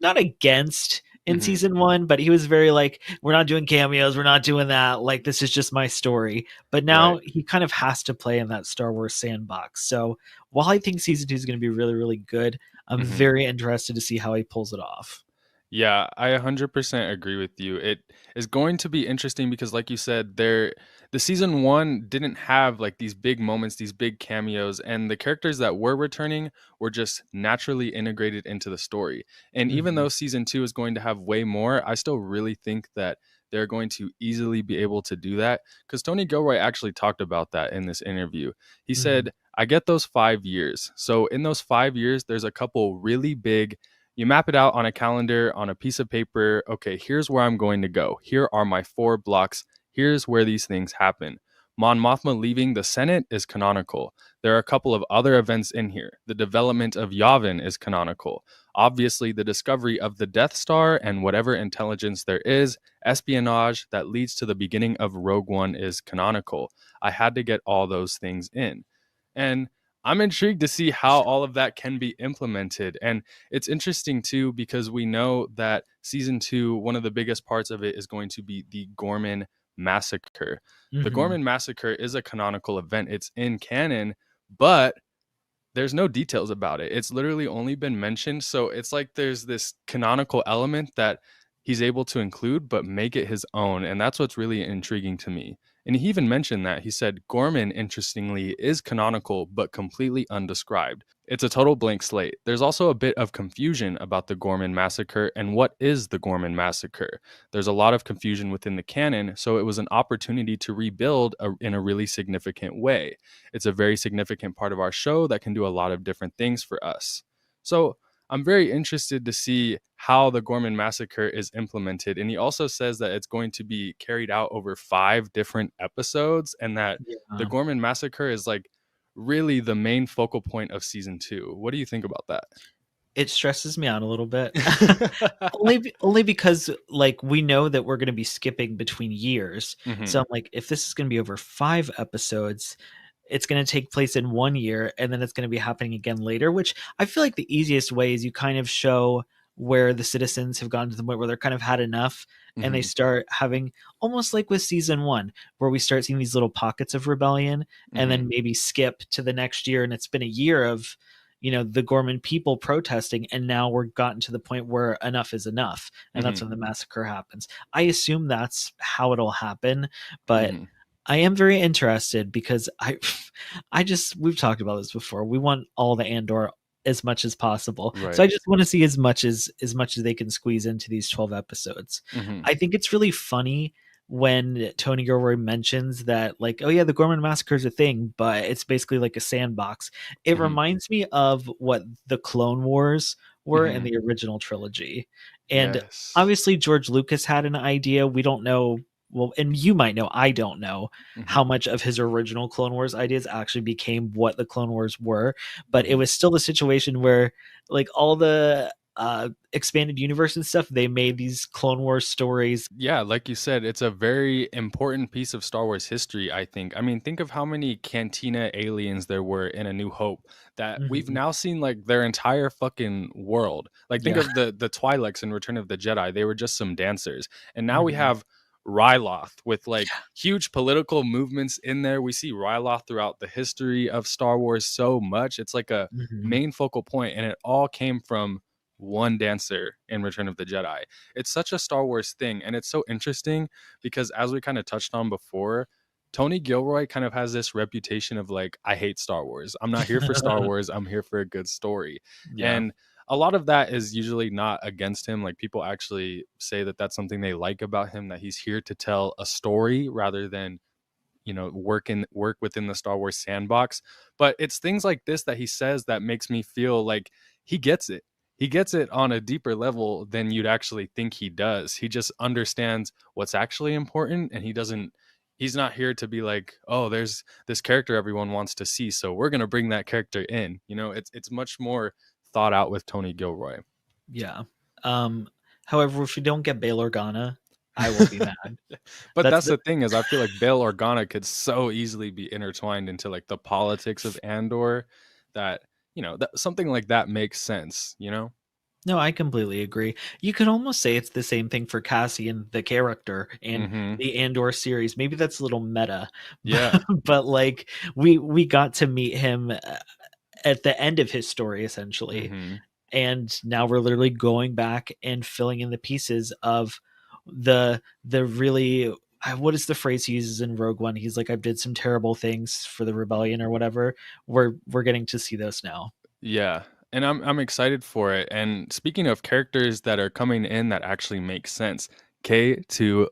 not against in Season 1, but he was very like, we're not doing cameos. We're not doing that. Like, this is just my story. But now he kind of has to play in that Star Wars sandbox. So while I think Season 2 is going to be really, really good, I'm very interested to see how he pulls it off. Yeah, I 100% agree with you. It is going to be interesting because, like you said, the Season 1 didn't have like these big moments, these big cameos, and the characters that were returning were just naturally integrated into the story. And even though Season 2 is going to have way more, I still really think that they're going to easily be able to do that because Tony Gilroy actually talked about that in this interview. He said, I get those 5 years. So in those 5 years, there's a couple really big. You map it out on a calendar, on a piece of paper. Okay, here's where I'm going to go. Here are my 4 blocks. Here's where these things happen. Mon Mothma leaving the Senate is canonical. There are a couple of other events in here. The development of Yavin is canonical. Obviously, the discovery of the Death Star and whatever intelligence there is, espionage that leads to the beginning of Rogue One is canonical. I had to get all those things in. And I'm intrigued to see how all of that can be implemented. And it's interesting too, because we know that Season 2, one of the biggest parts of it is going to be the Gorman Massacre. The Gorman Massacre is a canonical event. It's in canon, but there's no details about it. It's literally only been mentioned. So it's like there's this canonical element that he's able to include, but make it his own. And that's what's really intriguing to me. And he even mentioned that. He said, Gorman, interestingly, is canonical, but completely undescribed. It's a total blank slate. There's also a bit of confusion about the Gorman Massacre and what is the Gorman Massacre. There's a lot of confusion within the canon, so it was an opportunity to rebuild in a really significant way. It's a very significant part of our show that can do a lot of different things for us. So I'm very interested to see how the Gorman Massacre is implemented. And he also says that it's going to be carried out over 5 different episodes and that the Gorman Massacre is like really the main focal point of Season 2. What do you think about that? It stresses me out a little bit. only because like we know that we're going to be skipping between years. So I'm like, if this is going to be over 5 episodes, it's going to take place in 1 year and then it's going to be happening again later, which I feel like the easiest way is you kind of show where the citizens have gotten to the point where they're kind of had enough and they start having almost like with Season 1, where we start seeing these little pockets of rebellion and then maybe skip to the next year. And it's been a year of, the Gorman people protesting, and now we're gotten to the point where enough is enough, and that's when the massacre happens. I assume that's how it'll happen, but I am very interested because we've talked about this before. We want all the Andor as much as possible. Right. So I just want to see as much as they can squeeze into these 12 episodes. I think it's really funny when Tony Gilroy mentions that, like, oh yeah, the Gorman Massacre is a thing, but it's basically like a sandbox. It reminds me of what the Clone Wars were in the original trilogy. And obviously George Lucas had an idea. We don't know. Well, and you might know, I don't know how much of his original Clone Wars ideas actually became what the Clone Wars were, but it was still a situation where, like, all the expanded universe and stuff, they made these Clone Wars stories. Yeah, like you said, it's a very important piece of Star Wars history, I think. I mean, think of how many Cantina aliens there were in A New Hope that we've now seen, like, their entire fucking world. Like, think of the Twi'leks in Return of the Jedi. They were just some dancers. And now we have Ryloth with, like, huge political movements in there. We see Ryloth throughout the history of Star Wars so much. It's like a main focal point, and it all came from one dancer in Return of the Jedi. It's such a Star Wars thing, and it's so interesting because, as we kind of touched on before, Tony Gilroy kind of has this reputation of, like, I hate Star Wars. I'm not here for Star Wars. I'm here for a good story. And a lot of that is usually not against him. Like, people actually say that that's something they like about him, that he's here to tell a story rather than, work within the Star Wars sandbox. But it's things like this that he says that makes me feel like he gets it. He gets it on a deeper level than you'd actually think he does. He just understands what's actually important, and he's not here to be like, oh, there's this character everyone wants to see, so we're going to bring that character in. It's much more thought out with Tony Gilroy. Yeah. However, if we don't get Bail Organa, I will be mad. But that's the thing, is I feel like Bail Organa could so easily be intertwined into, like, the politics of Andor that, something like that makes sense, No, I completely agree. You could almost say it's the same thing for Cassian, the character, and the Andor series. Maybe that's a little meta. Yeah. But like, we got to meet him at the end of his story, essentially. And now we're literally going back and filling in the pieces of the really, what is the phrase he uses in Rogue One? He's like, I did some terrible things for the rebellion or whatever. We're getting to see those now. Yeah. And I'm excited for it. And speaking of characters that are coming in that actually make sense, K2SO.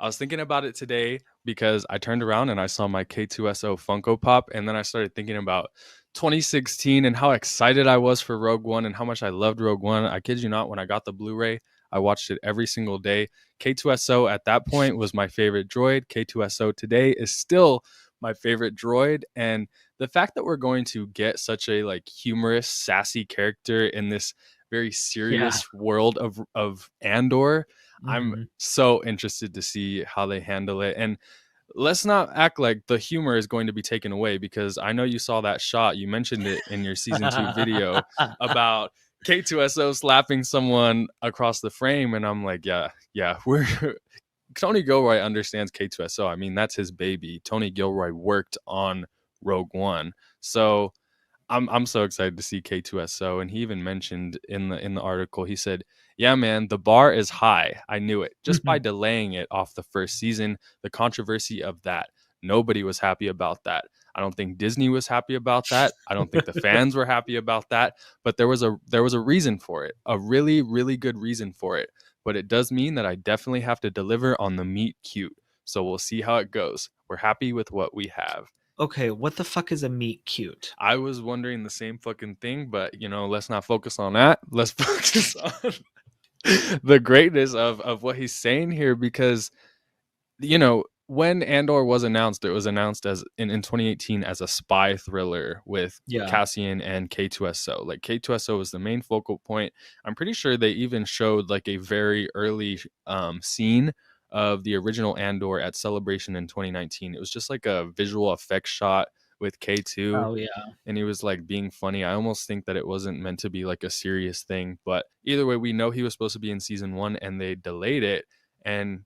I was thinking about it today because I turned around and I saw my K2SO Funko Pop, and then I started thinking about 2016 and how excited I was for Rogue One and how much I loved Rogue One. I kid you not, when I got the Blu-ray, I watched it every single day. K2SO at that point was my favorite droid. K2SO today is still my favorite droid. And the fact that we're going to get such a, like, humorous, sassy character in this very serious world of Andor, I'm so interested to see how they handle it. And let's not act like the humor is going to be taken away, because I know you saw that shot. You mentioned it in your season 2 video about K2SO slapping someone across the frame. And I'm like, yeah, Tony Gilroy understands K2SO. I mean, that's his baby. Tony Gilroy worked on Rogue One. So I'm so excited to see K2SO. And he even mentioned in the article, he said, yeah, man, the bar is high. I knew it just by delaying it off the first season. The controversy of that. Nobody was happy about that. I don't think Disney was happy about that. I don't think the fans were happy about that. But there was a reason for it, a really, really good reason for it. But it does mean that I definitely have to deliver on the meet cute. So we'll see how it goes. We're happy with what we have. Okay, what the fuck is a meet cute? I was wondering the same fucking thing, but, let's not focus on that. Let's focus on the greatness of what he's saying here, because, when Andor was announced, it was announced as in 2018 as a spy thriller with Cassian and K2SO. Like, K2SO was the main focal point. I'm pretty sure they even showed, like, a very early scene of the original Andor at Celebration in 2019. It was just like a visual effects shot with K2. Oh yeah. And he was, like, being funny. I almost think that it wasn't meant to be, like, a serious thing, but either way, we know he was supposed to be in season 1 and they delayed it. And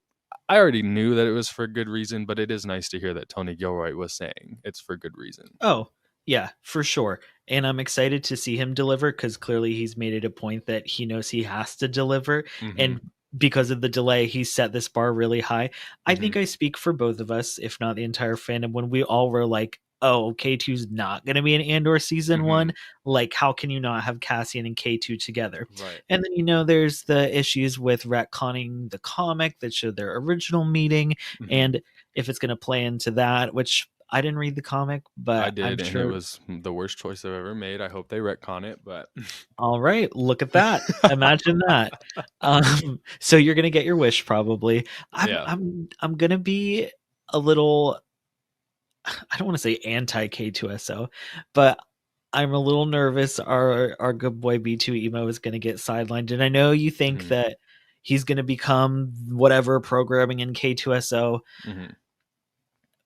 I already knew that it was for good reason, but it is nice to hear that Tony Gilroy was saying it's for good reason. Oh, Yeah, for sure. And I'm excited to see him deliver because clearly he's made it a point that he knows he has to deliver. And because of the delay, he set this bar really high. I think I speak for both of us, if not the entire fandom, when we all were like, oh, K2's not going to be in Andor season 1. Like, how can you not have Cassian and K2 together? Right. And then, you know, there's the issues with retconning the comic that showed their original meeting. And if it's going to play into that, which I didn't read the comic, but I did, I'm and sure it was the worst choice I've ever made. I hope they retcon it, but all right, look at that. Imagine that. So you're gonna get your wish probably. I'm gonna be a little, I don't want to say anti K2SO, but I'm a little nervous our good boy B2 Emo is gonna get sidelined. And I know you think that he's gonna become whatever programming in K2SO.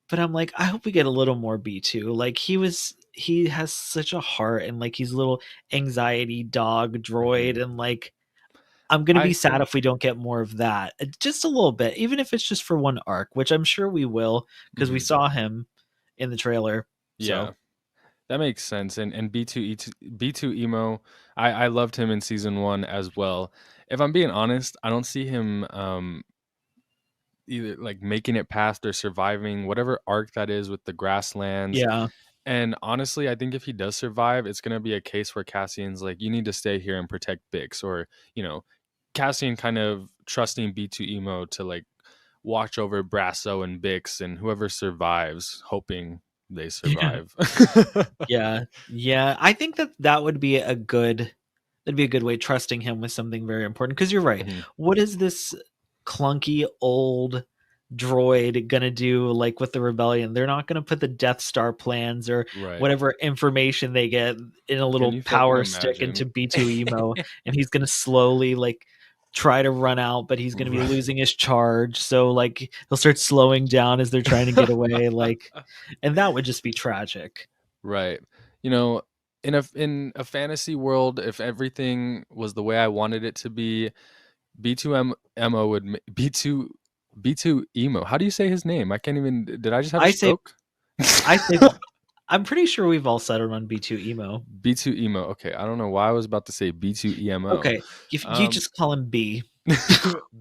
But I'm like, I hope we get a little more B2. Like he has such a heart, and like he's a little anxiety dog droid, and like I'm gonna be sad if we don't get more of that. Just a little bit, even if it's just for one arc, which I'm sure we will, because we saw him in the trailer. Yeah. So. That makes sense. And B2 Emo, I loved him in season 1 as well. If I'm being honest, I don't see him either like making it past or surviving whatever arc that is with the grasslands. Yeah. And honestly, I think if he does survive, it's going to be a case where Cassian's like, you need to stay here and protect Bix, or, you know, Cassian kind of trusting B2 Emo to like watch over Brasso and Bix and whoever survives, hoping they survive. Yeah. I think that would be a good way, trusting him with something very important. Because you're right. What is this clunky old droid gonna do like with the rebellion? They're not gonna put the Death Star plans or whatever information they get in a little power stick into B2 Emo, and he's gonna slowly like try to run out, but he's gonna be losing his charge, so like he'll start slowing down as they're trying to get away, like, and that would just be tragic. Right. You know, in a fantasy world, if everything was the way I wanted it to be, B2 Emo. How do you say his name? I can't even. Did I just have a stroke? I'm pretty sure we've all settled on B2 Emo. B2 Emo. Okay, I don't know why I was about to say B2 EMO. Okay, if you just call him B.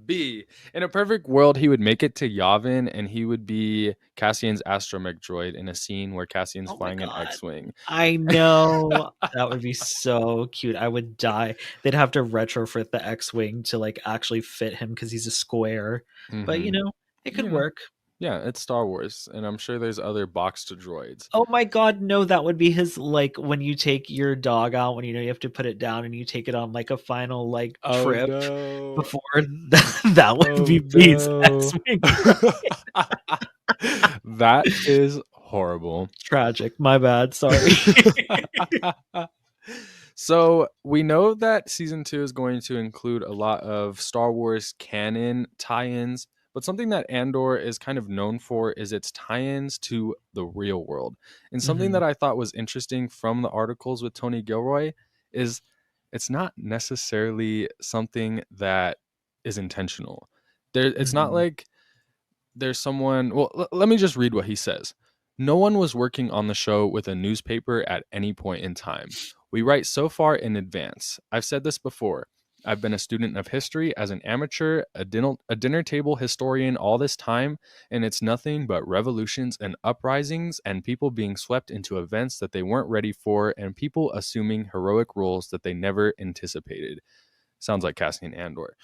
B. In a perfect world, he would make it to Yavin, and he would be Cassian's astromech droid in a scene where Cassian's flying an X-wing. I know. That would be so cute. I would die. They'd have to retrofit the X-wing to like actually fit him because he's a square. But you know, it could work. Yeah, it's Star Wars, and I'm sure there's other boxed droids. Oh my god, no, that would be his, like, when you take your dog out, when you know you have to put it down and you take it on like a final like trip before that would be B's X-wing. That is horrible. Tragic. My bad. Sorry. So we know that season 2 is going to include a lot of Star Wars canon tie-ins. But something that Andor is kind of known for is its tie-ins to the real world. And something that I thought was interesting from the articles with Tony Gilroy is it's not necessarily something that is intentional. It's not like there's someone... Well, let me just read what he says. No one was working on the show with a newspaper at any point in time. We write so far in advance. I've said this before. I've been a student of history as an amateur, a dinner table historian all this time, and it's nothing but revolutions and uprisings and people being swept into events that they weren't ready for and people assuming heroic roles that they never anticipated. Sounds like Cassian Andor.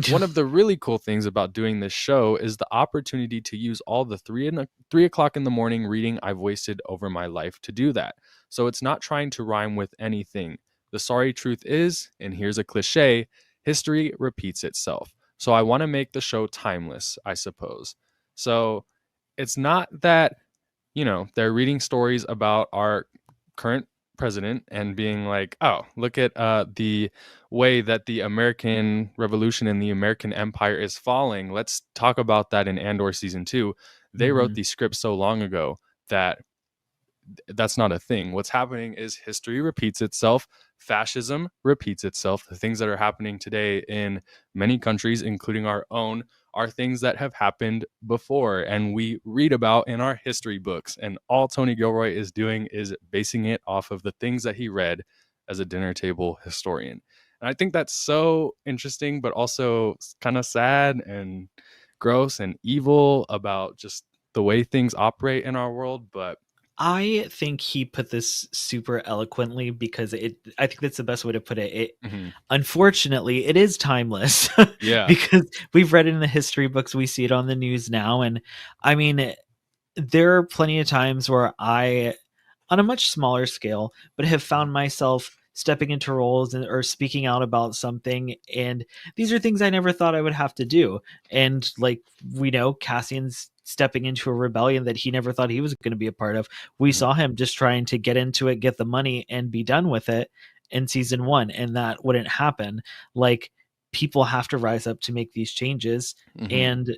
One of the really cool things about doing this show is the opportunity to use all the 3 o'clock in the morning reading I've wasted over my life to do that. So it's not trying to rhyme with anything. The sorry truth is, and here's a cliche, history repeats itself. So I want to make the show timeless, I suppose. So it's not that, you know, they're reading stories about our current president and being like, oh, look at the way that the American Revolution and the American Empire is falling. Let's talk about that in Andor season 2. They wrote these scripts so long ago that that's not a thing. What's happening is history repeats itself. Fascism repeats itself. The things that are happening today in many countries, including our own, are things that have happened before and we read about in our history books. And all Tony Gilroy is doing is basing it off of the things that he read as a dinner table historian. And I think that's so interesting, but also kind of sad and gross and evil about just the way things operate in our world. But I think he put this super eloquently because I think that's the best way to put it. Unfortunately, it is timeless. Yeah. Because we've read it in the history books, we see it on the news now. And I mean, there are plenty of times where I, on a much smaller scale, but have found myself stepping into roles or speaking out about something. And these are things I never thought I would have to do. And like, we know Cassian's stepping into a rebellion that he never thought he was going to be a part of. We saw him just trying to get into it, get the money, and be done with it in season 1. And that wouldn't happen. Like, people have to rise up to make these changes. And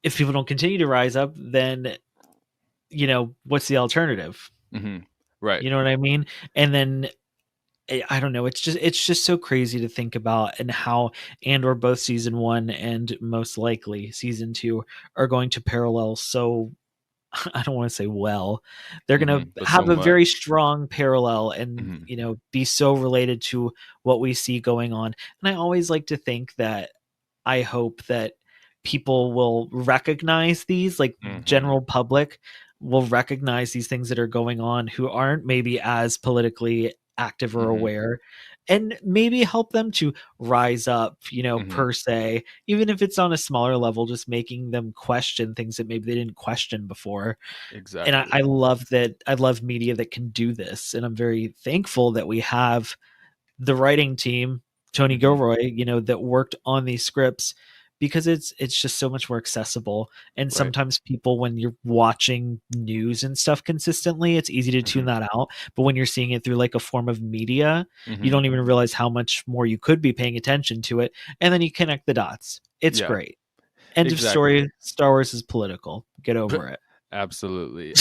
if people don't continue to rise up, then, you know, what's the alternative? Right. You know what I mean? And then I don't know. It's just so crazy to think about, and how Andor, both season 1 and most likely season 2, are going to parallel. So I don't want to say, well, they're going to have a very strong parallel and, you know, be so related to what we see going on. And I always like to think that I hope that people will recognize these, like general public will recognize these things that are going on, who aren't maybe as politically active or aware, and maybe help them to rise up, you know, per se, even if it's on a smaller level, just making them question things that maybe they didn't question before. Exactly. And I love that. I love media that can do this. And I'm very thankful that we have the writing team, Tony Gilroy, you know, that worked on these scripts, because it's just so much more accessible. And sometimes people, when you're watching news and stuff consistently, it's easy to tune that out. But when you're seeing it through like a form of media, you don't even realize how much more you could be paying attention to it. And then you connect the dots. It's great. End of story. Star Wars is political. Get over it. Absolutely.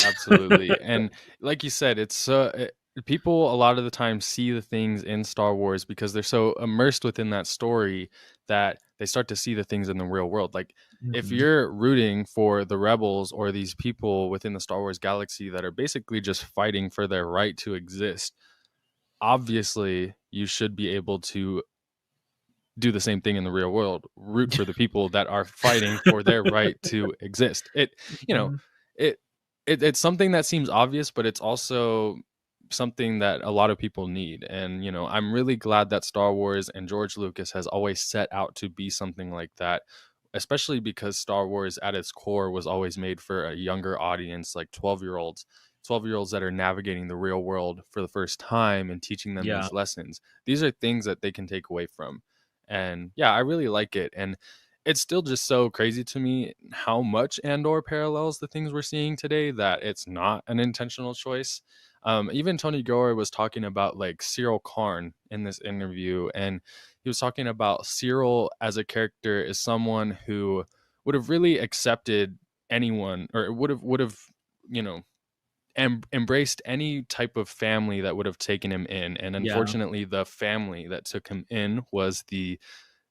And like you said, it's people a lot of the time see the things in Star Wars because they're so immersed within that story that they start to see the things in the real world. Like if you're rooting for the rebels or these people within the Star Wars galaxy that are basically just fighting for their right to exist, obviously you should be able to do the same thing in the real world. Root for the people that are fighting for their right to exist. It's something that seems obvious, but it's also something that a lot of people need. And, you know, I'm really glad that Star Wars and George Lucas has always set out to be something like that, especially because Star Wars at its core was always made for a younger audience, like 12-year-olds that are navigating the real world for the first time and teaching them these lessons. These are things that they can take away from. And yeah, I really like it. And it's still just so crazy to me how much Andor parallels the things we're seeing today, that it's not an intentional choice. Even Tony Gilroy was talking about like Cyril Karn in this interview, and he was talking about Cyril as a character as someone who would have really accepted anyone, or would have you know, embraced any type of family that would have taken him in. And unfortunately, the family that took him in was the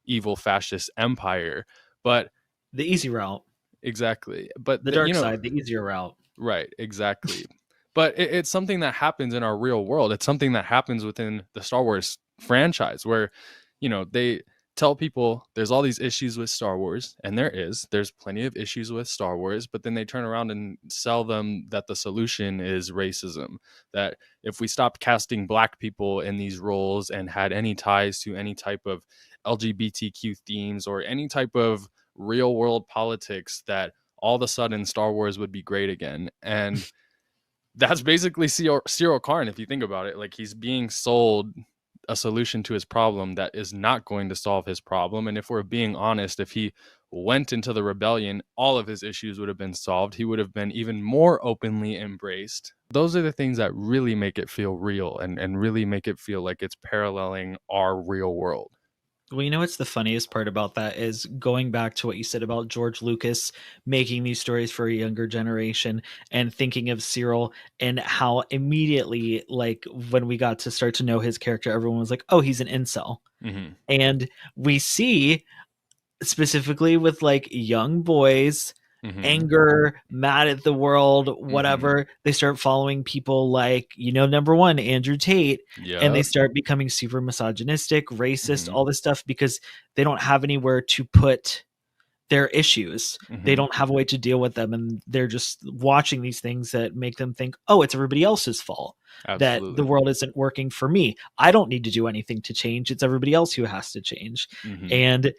evil fascist empire. But the easy route. Exactly. But the dark side, the easier route. Right, exactly. But it's something that happens in our real world. It's something that happens within the Star Wars franchise where, you know, they tell people there's all these issues with Star Wars, and there's plenty of issues with Star Wars, but then they turn around and sell them that the solution is racism, that if we stopped casting black people in these roles and had any ties to any type of LGBTQ themes or any type of real world politics, that all of a sudden Star Wars would be great again. And that's basically Cyril Karn, if you think about it. Like, he's being sold a solution to his problem that is not going to solve his problem. And if we're being honest, if he went into the rebellion, all of his issues would have been solved. He would have been even more openly embraced. Those are the things that really make it feel real and really make it feel like it's paralleling our real world. Well, you know what's the funniest part about that is going back to what you said about George Lucas making these stories for a younger generation and thinking of Cyril, and how immediately, like, when we got to start to know his character, everyone was like, oh, he's an incel. And we see specifically with like young boys, anger, mad at the world, whatever. They start following people like, number one, Andrew Tate, and they start becoming super misogynistic, racist, all this stuff because they don't have anywhere to put their issues. They don't have a way to deal with them, and they're just watching these things that make them think, oh, it's everybody else's fault. That the world isn't working for me. I don't need to do anything to change. It's everybody else who has to change. And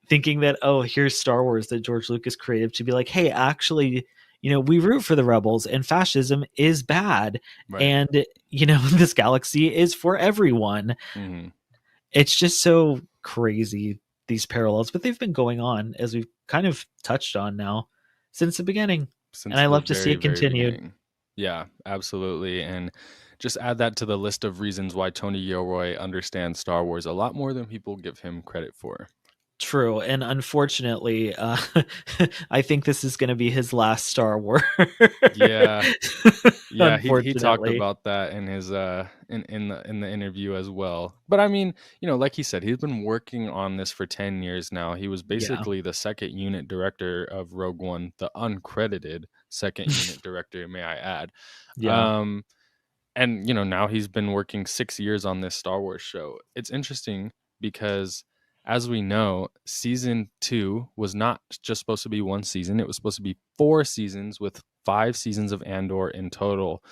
thinking that, oh, here's Star Wars that George Lucas created to be like, hey, actually, we root for the rebels and fascism is bad. And, this galaxy is for everyone. It's just so crazy, these parallels, but they've been going on, as we've kind of touched on now, since the beginning. And I love to see it continued. Yeah, absolutely. And just add that to the list of reasons why Tony Gilroy understands Star Wars a lot more than people give him credit for. True. And unfortunately, I think this is going to be his last Star Wars. Yeah. He talked about that in his in the interview as well. But I mean, like he said, he's been working on this for 10 years now. He was basically the second unit director of Rogue One, the uncredited second unit director, may I add. And now he's been working 6 years on this Star Wars show. It's interesting because, as we know, season 2 was not just supposed to be one season. It was supposed to be 4 seasons with 5 seasons of Andor in total.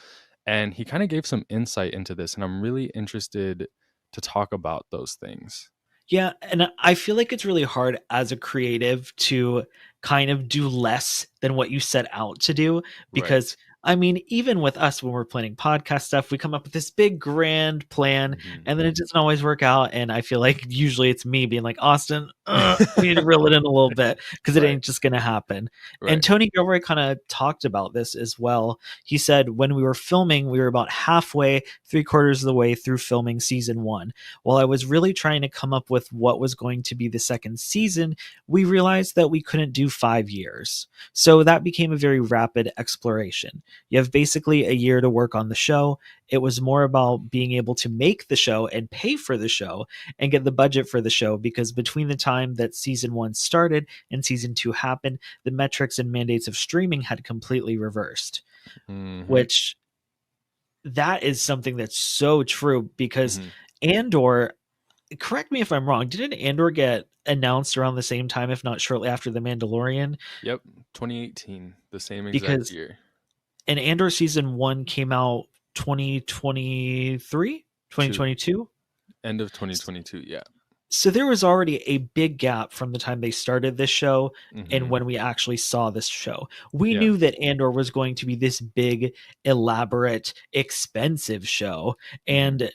And he kind of gave some insight into this, and I'm really interested to talk about those things. Yeah, and I feel like it's really hard as a creative to kind of do less than what you set out to do, because I mean, even with us, when we're planning podcast stuff, we come up with this big grand plan, and then it doesn't always work out. And I feel like usually it's me being like, Austin, we need to reel it in a little bit because it ain't just going to happen. And Tony Gilroy kind of talked about this as well. He said when we were filming, we were about halfway, 3/4 of the way through filming season 1. While I was really trying to come up with what was going to be the second season, we realized that we couldn't do 5 years. So that became a very rapid exploration. You have basically a year to work on the show. It was more about being able to make the show and pay for the show and get the budget for the show, because between the time that season 1 started and season 2 happened, the metrics and mandates of streaming had completely reversed, which that is something that's so true because Andor, correct me if I'm wrong, didn't Andor get announced around the same time, if not shortly after The Mandalorian? Yep, 2018, the same exact year. And Andor season 1 came out 2022? End of 2022, yeah. So there was already a big gap from the time they started this show and when we actually saw this show. We knew that Andor was going to be this big, elaborate, expensive show. And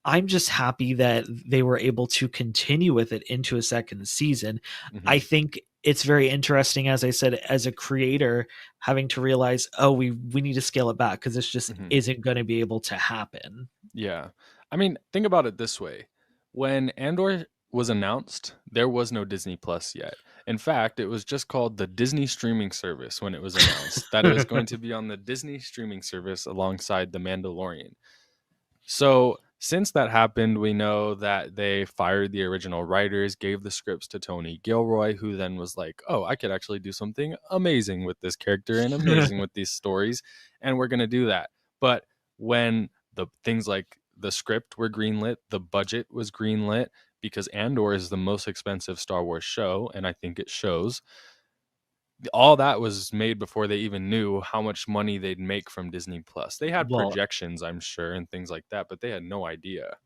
I'm just happy that they were able to continue with it into a second season. I think it's very interesting, as I said, as a creator, having to realize, oh, we need to scale it back because this just isn't going to be able to happen. Yeah. I mean, think about it this way. When Andor was announced, there was no Disney Plus yet. In fact, it was just called the Disney streaming service when it was announced that it was going to be on the Disney streaming service alongside The Mandalorian. So since that happened, we know that they fired the original writers, gave the scripts to Tony Gilroy, who then was like, oh, I could actually do something amazing with this character and amazing with these stories, and we're going to do that. But when the things like the script were greenlit, the budget was greenlit, because Andor is the most expensive Star Wars show, and I think it shows. All that was made before they even knew how much money they'd make from Disney Plus. They had projections, I'm sure, and things like that, but they had no idea.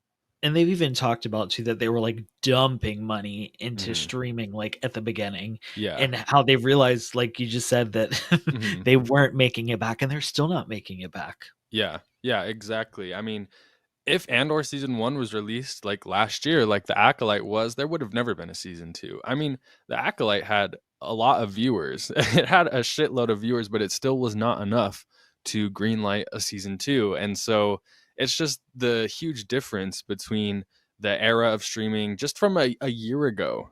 And they've even talked about too that they were like dumping money into streaming like at the beginning. Yeah. And how they realized, like you just said, that they weren't making it back, and they're still not making it back. Yeah. Yeah, exactly. I mean, if Andor season 1 was released like last year, like the Acolyte was, there would have never been a season 2. I mean, the Acolyte had a lot of viewers. It had a shitload of viewers, but it still was not enough to greenlight a season 2. And so it's just the huge difference between the era of streaming just from a year ago.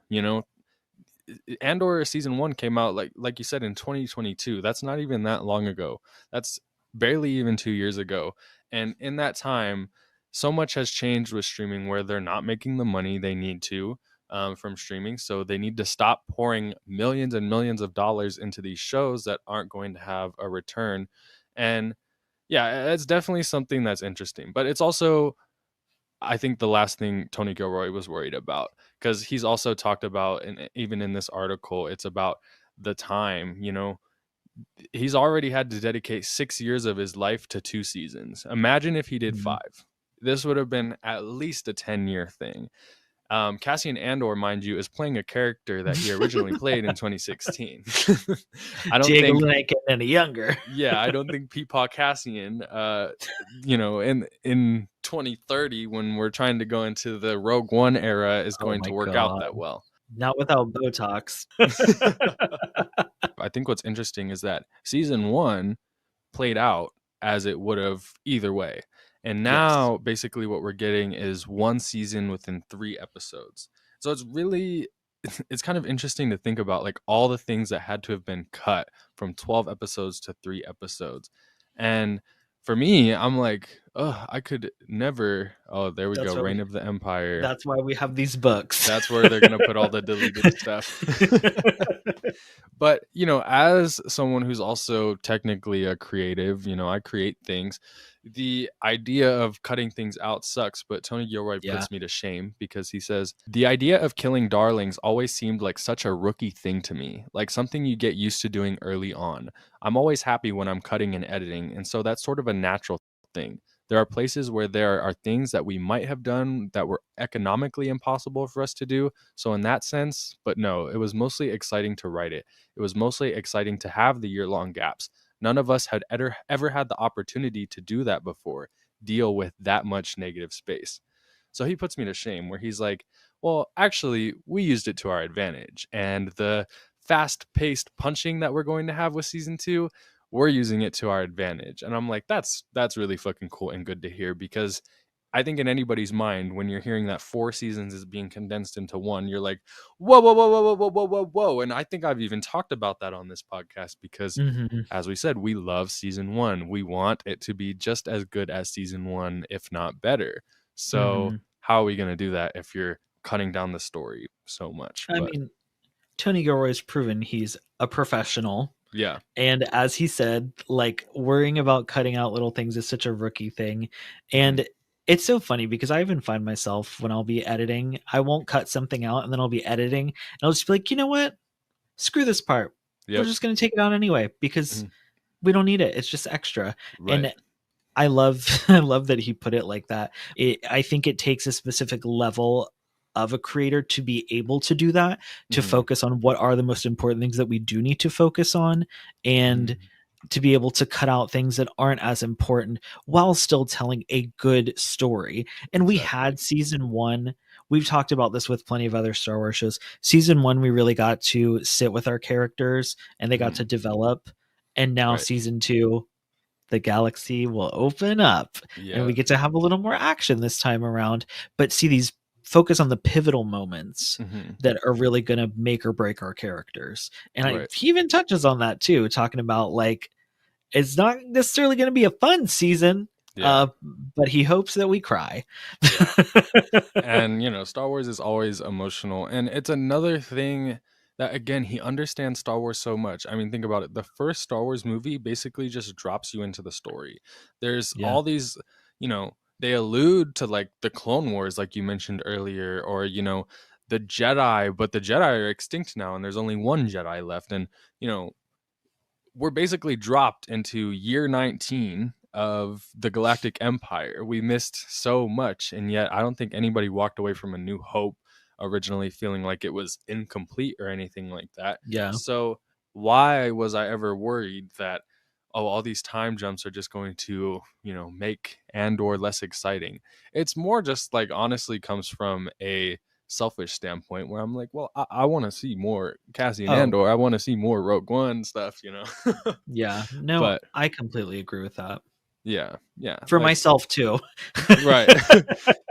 Andor season 1 came out like you said in 2022. That's not even that long ago. That's barely even 2 years ago. And in that time, so much has changed with streaming where they're not making the money they need to. from streaming. So they need to stop pouring millions and millions of dollars into these shows that aren't going to have a return. And yeah, it's definitely something that's interesting. But it's also, I think, the last thing Tony Gilroy was worried about, because he's also talked about, and even in this article, it's about the time, he's already had to dedicate 6 years of his life to 2 seasons. Imagine if he did 5. This would have been at least a 10-year thing. Cassian Andor, mind you, is playing a character that he originally played in 2016. I don't think ain't getting any younger. Yeah, I don't think Peepaw Cassian, in 2030, when we're trying to go into the Rogue One era, is going to work out that well. Not without Botox. I think what's interesting is that season 1 played out as it would have either way. And now basically what we're getting is 1 season within 3 episodes. So it's kind of interesting to think about, like, all the things that had to have been cut from 12 episodes to 3 episodes. And for me, I'm like, oh, I could never. Oh, there we That's go. why Reign of the Empire. That's why we have these books. That's where they're going to put all the deleted stuff. But, as someone who's also technically a creative, I create things. The idea of cutting things out sucks, but Tony Gilroy puts me to shame, because he says, the idea of killing darlings always seemed like such a rookie thing to me, like something you get used to doing early on. I'm always happy when I'm cutting and editing, and so that's sort of a natural thing. There are places where there are things that we might have done that were economically impossible for us to do. So in that sense, but no, it was mostly exciting to write it. It was mostly exciting to have the year-long gaps. None of us had ever had the opportunity to do that before, deal with that much negative space. So he puts me to shame, where he's like, well, actually, we used it to our advantage. And the fast-paced punching that we're going to have with season 2, we're using it to our advantage. And I'm like, that's really fucking cool and good to hear, because I think in anybody's mind, when you're hearing that 4 seasons is being condensed into 1, you're like, whoa, whoa, whoa, whoa, whoa, whoa, whoa, whoa, whoa. And I think I've even talked about that on this podcast, because as we said, we love season 1. We want it to be just as good as season 1, if not better. So how are we going to do that if you're cutting down the story so much? I mean, Tony Gilroy's proven he's a professional. Yeah. And as he said, like, worrying about cutting out little things is such a rookie thing. And it's so funny, because I even find myself, when I'll be editing, I won't cut something out, and then I'll be editing and I'll just be like, you know what? Screw this part. We're just going to take it out anyway, because we don't need it. It's just extra. Right. And I love that he put it like that. I think it takes a specific level of a creator to be able to do that, to focus on what are the most important things that we do need to focus on, and to be able to cut out things that aren't as important while still telling a good story. And we had season 1. We've talked about this with plenty of other Star Wars shows. Season 1, we really got to sit with our characters and they got to develop. And now season 2, the galaxy will open up and we get to have a little more action this time around, but see these focus on the pivotal moments that are really going to make or break our characters. And he even touches on that too, talking about, like, it's not necessarily going to be a fun season, but he hopes that we cry. And, Star Wars is always emotional. And it's another thing that, again, he understands Star Wars so much. I mean, think about it. The first Star Wars movie basically just drops you into the story. There's all these, they allude to, like, the Clone Wars, like you mentioned earlier, or, the Jedi, but the Jedi are extinct now and there's only one Jedi left. And, we're basically dropped into year 19 of the Galactic Empire. We missed so much. And yet I don't think anybody walked away from A New Hope originally feeling like it was incomplete or anything like that. Yeah. So why was I ever worried that, all these time jumps are just going to, make Andor less exciting? It's more just, like, honestly comes from a selfish standpoint, where I'm like, well, I want to see more Cassian Andor. I want to see more Rogue One stuff, Yeah. No, but I completely agree with that. Yeah. For myself too. Right.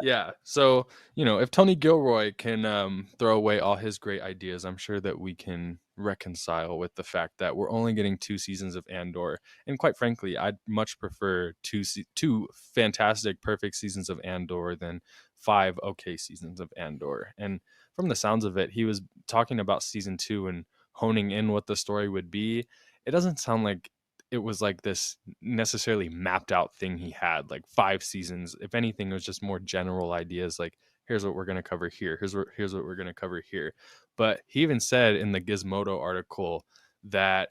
Yeah. So, if Tony Gilroy can throw away all his great ideas, I'm sure that we can reconcile with the fact that we're only getting 2 seasons of Andor. And quite frankly, I'd much prefer two fantastic, perfect seasons of Andor than 5 okay seasons of Andor. And from the sounds of it, he was talking about season 2 and honing in what the story would be. It doesn't sound like it was like this necessarily mapped out thing he had, like 5 seasons. If anything, it was just more general ideas, like here's what we're going to cover here, here's what we're going to cover here. But he even said in the Gizmodo article that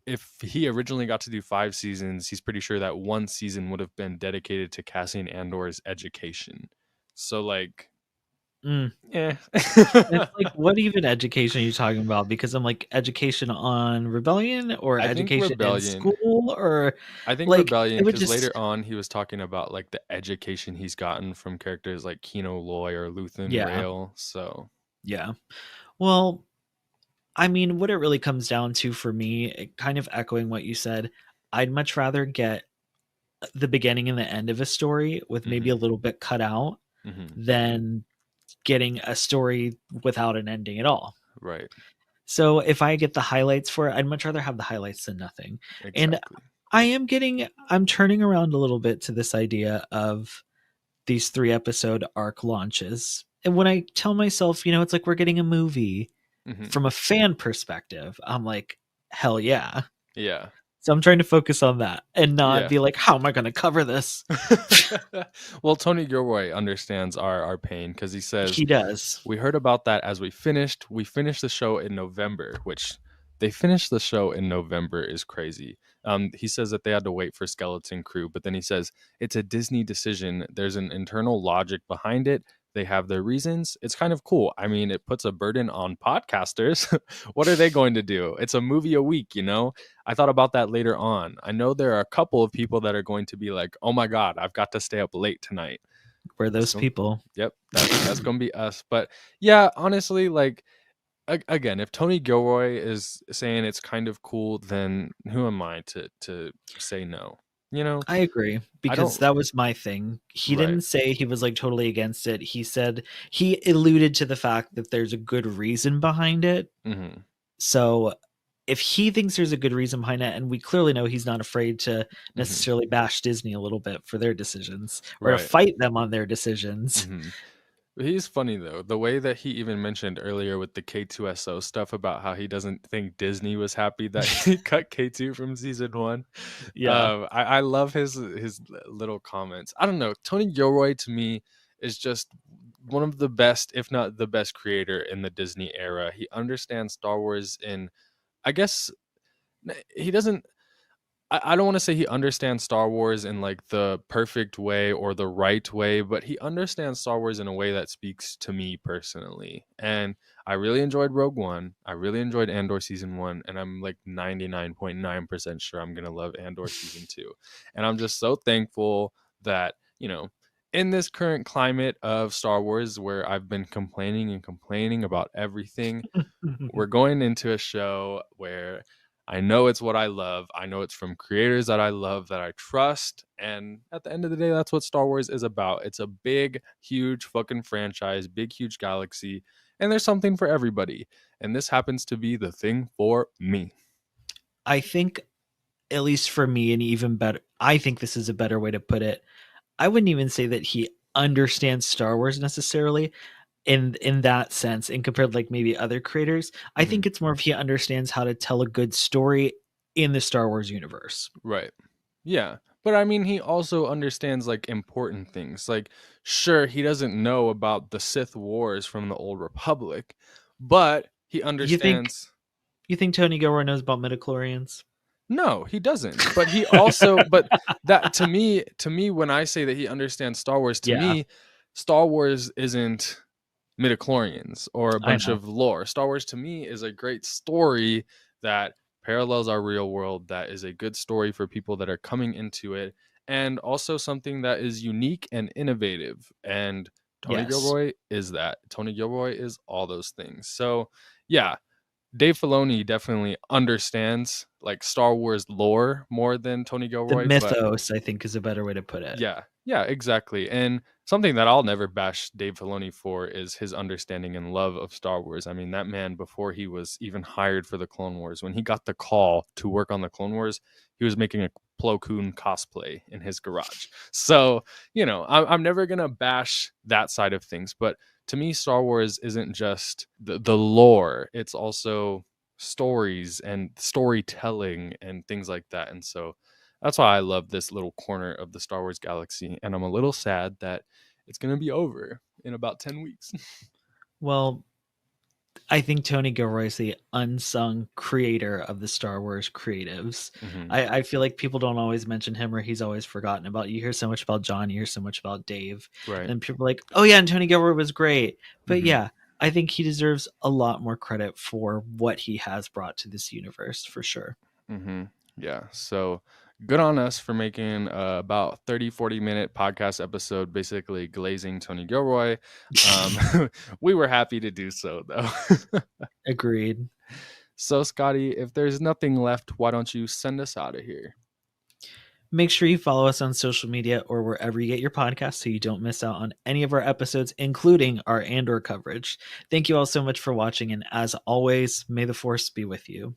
if he originally got to do 5 seasons, he's pretty sure that 1 season would have been dedicated to Cassian Andor's education. So like, It's like, what even education are you talking about? Because I'm like, education on rebellion or education in school, or I think like, rebellion, it would because just later on he was talking about like the education he's gotten from characters like Kino Loy or Luthen Rail. So yeah. Well, I mean, what it really comes down to for me, kind of echoing what you said, I'd much rather get the beginning and the end of a story with maybe a little bit cut out than getting a story without an ending at all. Right. So if I get the highlights for it, I'd much rather have the highlights than nothing. And I'm turning around a little bit to this idea of these 3-episode arc launches. And when I tell myself, it's like we're getting a movie from a fan perspective, I'm like, hell yeah. Yeah. So I'm trying to focus on that and not be like, how am I going to cover this? Well, Tony Gilroy understands our pain, because he says he does. We heard about that as we finished the show in November, which they finished the show in November is crazy. He says that they had to wait for Skeleton Crew, but then he says it's a Disney decision. There's an internal logic behind it. They have their reasons. It's kind of cool. I mean, it puts a burden on podcasters. What are they going to do? It's a movie a week, I thought about that later on. I know there are a couple of people that are going to be like, oh my God, I've got to stay up late tonight. We're those people. Yep. That's going to be us. But yeah, honestly, like, again, if Tony Gilroy is saying it's kind of cool, then who am I to say no? I agree, because that was my thing. He didn't say he was like totally against it. He said he alluded to the fact that there's a good reason behind it. So if he thinks there's a good reason behind it, and we clearly know he's not afraid to necessarily bash Disney a little bit for their decisions or to fight them on their decisions. He's funny though, the way that he even mentioned earlier with the K2SO stuff about how he doesn't think Disney was happy that he cut K2 from season 1. I love his little comments. I don't know, Tony Gilroy to me is just one of the best, if not the best creator in the Disney era. He understands Star Wars in, I guess he doesn't, I don't want to say he understands Star Wars in like the perfect way or the right way, but he understands Star Wars in a way that speaks to me personally. And I really enjoyed Rogue One. I really enjoyed Andor season 1. And I'm like 99.9% sure I'm going to love Andor season 2. And I'm just so thankful that, in this current climate of Star Wars where I've been complaining about everything, we're going into a show where I know it's what I love. I know it's from creators that I love, that I trust. And at the end of the day, that's what Star Wars is about. It's a big, huge fucking franchise, big, huge galaxy. And there's something for everybody. And this happens to be the thing for me. I think, at least for me, and even better, I think this is a better way to put it. I wouldn't even say that he understands Star Wars necessarily in that sense, and compared to like maybe other creators. I think it's more of he understands how to tell a good story in the Star Wars universe. Right. Yeah. But I mean, he also understands like important things. Like, sure, he doesn't know about the Sith Wars from the Old Republic, but he understands. You think Tony Gilroy knows about midichlorians? No, he doesn't. But he also, but that to me, when I say that he understands Star Wars, to me, Star Wars isn't midichlorians or a bunch of lore. Star Wars to me is a great story that parallels our real world, that is a good story for people that are coming into it, and also something that is unique and innovative. And Tony Gilroy is that. Tony Gilroy is all those things. So yeah, Dave Filoni definitely understands like Star Wars lore more than Tony Gilroy. The mythos, I think, is a better way to put it. Yeah, exactly. And something that I'll never bash Dave Filoni for is his understanding and love of Star Wars. I mean, that man, before he was even hired for the Clone Wars, when he got the call to work on the Clone Wars, he was making a Plo Koon cosplay in his garage. So, I'm never going to bash that side of things. But To me, Star Wars isn't just the lore, it's also stories and storytelling and things like that. And so that's why I love this little corner of the Star Wars galaxy. And I'm a little sad that it's going to be over in about 10 weeks. Well, I think Tony Gilroy is the unsung creator of the Star Wars creatives. I feel like people don't always mention him, or he's always forgotten about. You hear so much about John, you hear so much about Dave. Right. And people are like, oh yeah, and Tony Gilroy was great. But yeah, I think he deserves a lot more credit for what he has brought to this universe, for sure. Yeah. So good on us for making about 30-40 minute podcast episode basically glazing Tony Gilroy. We were happy to do so, though. Agreed. So Scotty, if there's nothing left, why don't you send us out of here? Make sure you follow us on social media or wherever you get your podcasts so you don't miss out on any of our episodes, including our Andor coverage. Thank you all so much for watching, and as always, may the Force be with you.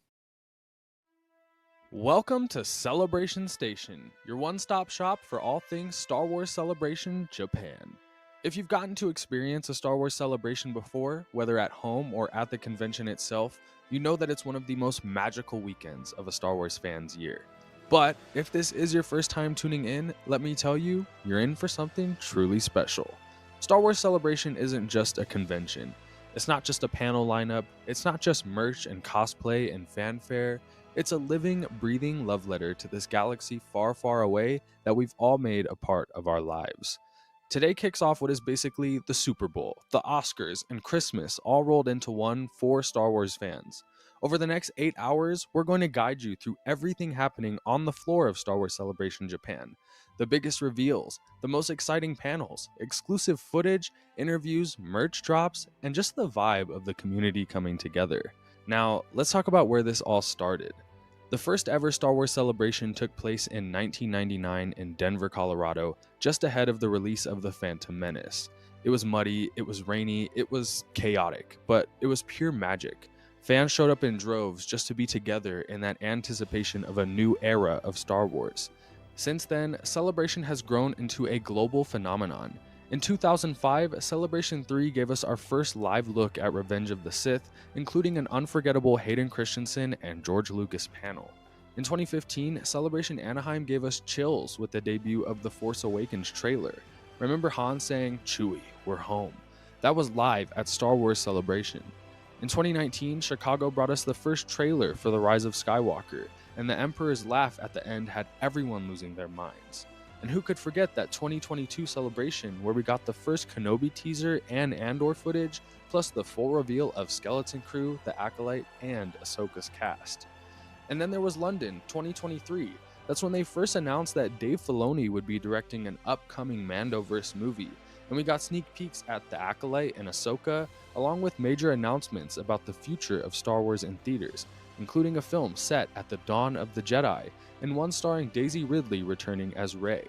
Welcome to Celebration Station, your one-stop shop for all things Star Wars Celebration Japan. If you've gotten to experience a Star Wars celebration before, whether at home or at the convention itself, you know that it's one of the most magical weekends of a Star Wars fan's year. But if this is your first time tuning in, let me tell you, you're in for something truly special. Star Wars Celebration isn't just a convention. It's not just a panel lineup. It's not just merch and cosplay and fanfare. It's a living, breathing love letter to this galaxy far, far away that we've all made a part of our lives. Today kicks off what is basically the Super Bowl, the Oscars, and Christmas all rolled into one for Star Wars fans. Over the next 8 hours, we're going to guide you through everything happening on the floor of Star Wars Celebration Japan. The biggest reveals, the most exciting panels, exclusive footage, interviews, merch drops, and just the vibe of the community coming together. Now, let's talk about where this all started. The first ever Star Wars celebration took place in 1999 in Denver, Colorado, just ahead of the release of The Phantom Menace. It was muddy, it was rainy, it was chaotic, but it was pure magic. Fans showed up in droves just to be together in that anticipation of a new era of Star Wars. Since then, Celebration has grown into a global phenomenon. In 2005, Celebration 3 gave us our first live look at Revenge of the Sith, including an unforgettable Hayden Christensen and George Lucas panel. In 2015, Celebration Anaheim gave us chills with the debut of The Force Awakens trailer. Remember Han saying, "Chewie, we're home." That was live at Star Wars Celebration. In 2019, Chicago brought us the first trailer for The Rise of Skywalker, and the Emperor's laugh at the end had everyone losing their minds. And who could forget that 2022 celebration where we got the first Kenobi teaser and Andor footage, plus the full reveal of Skeleton Crew, the Acolyte, and Ahsoka's cast. And then there was London, 2023. That's when they first announced that Dave Filoni would be directing an upcoming Mandoverse movie. And we got sneak peeks at the Acolyte and Ahsoka, along with major announcements about the future of Star Wars in theaters, including a film set at the dawn of the Jedi, and one starring Daisy Ridley returning as Rey.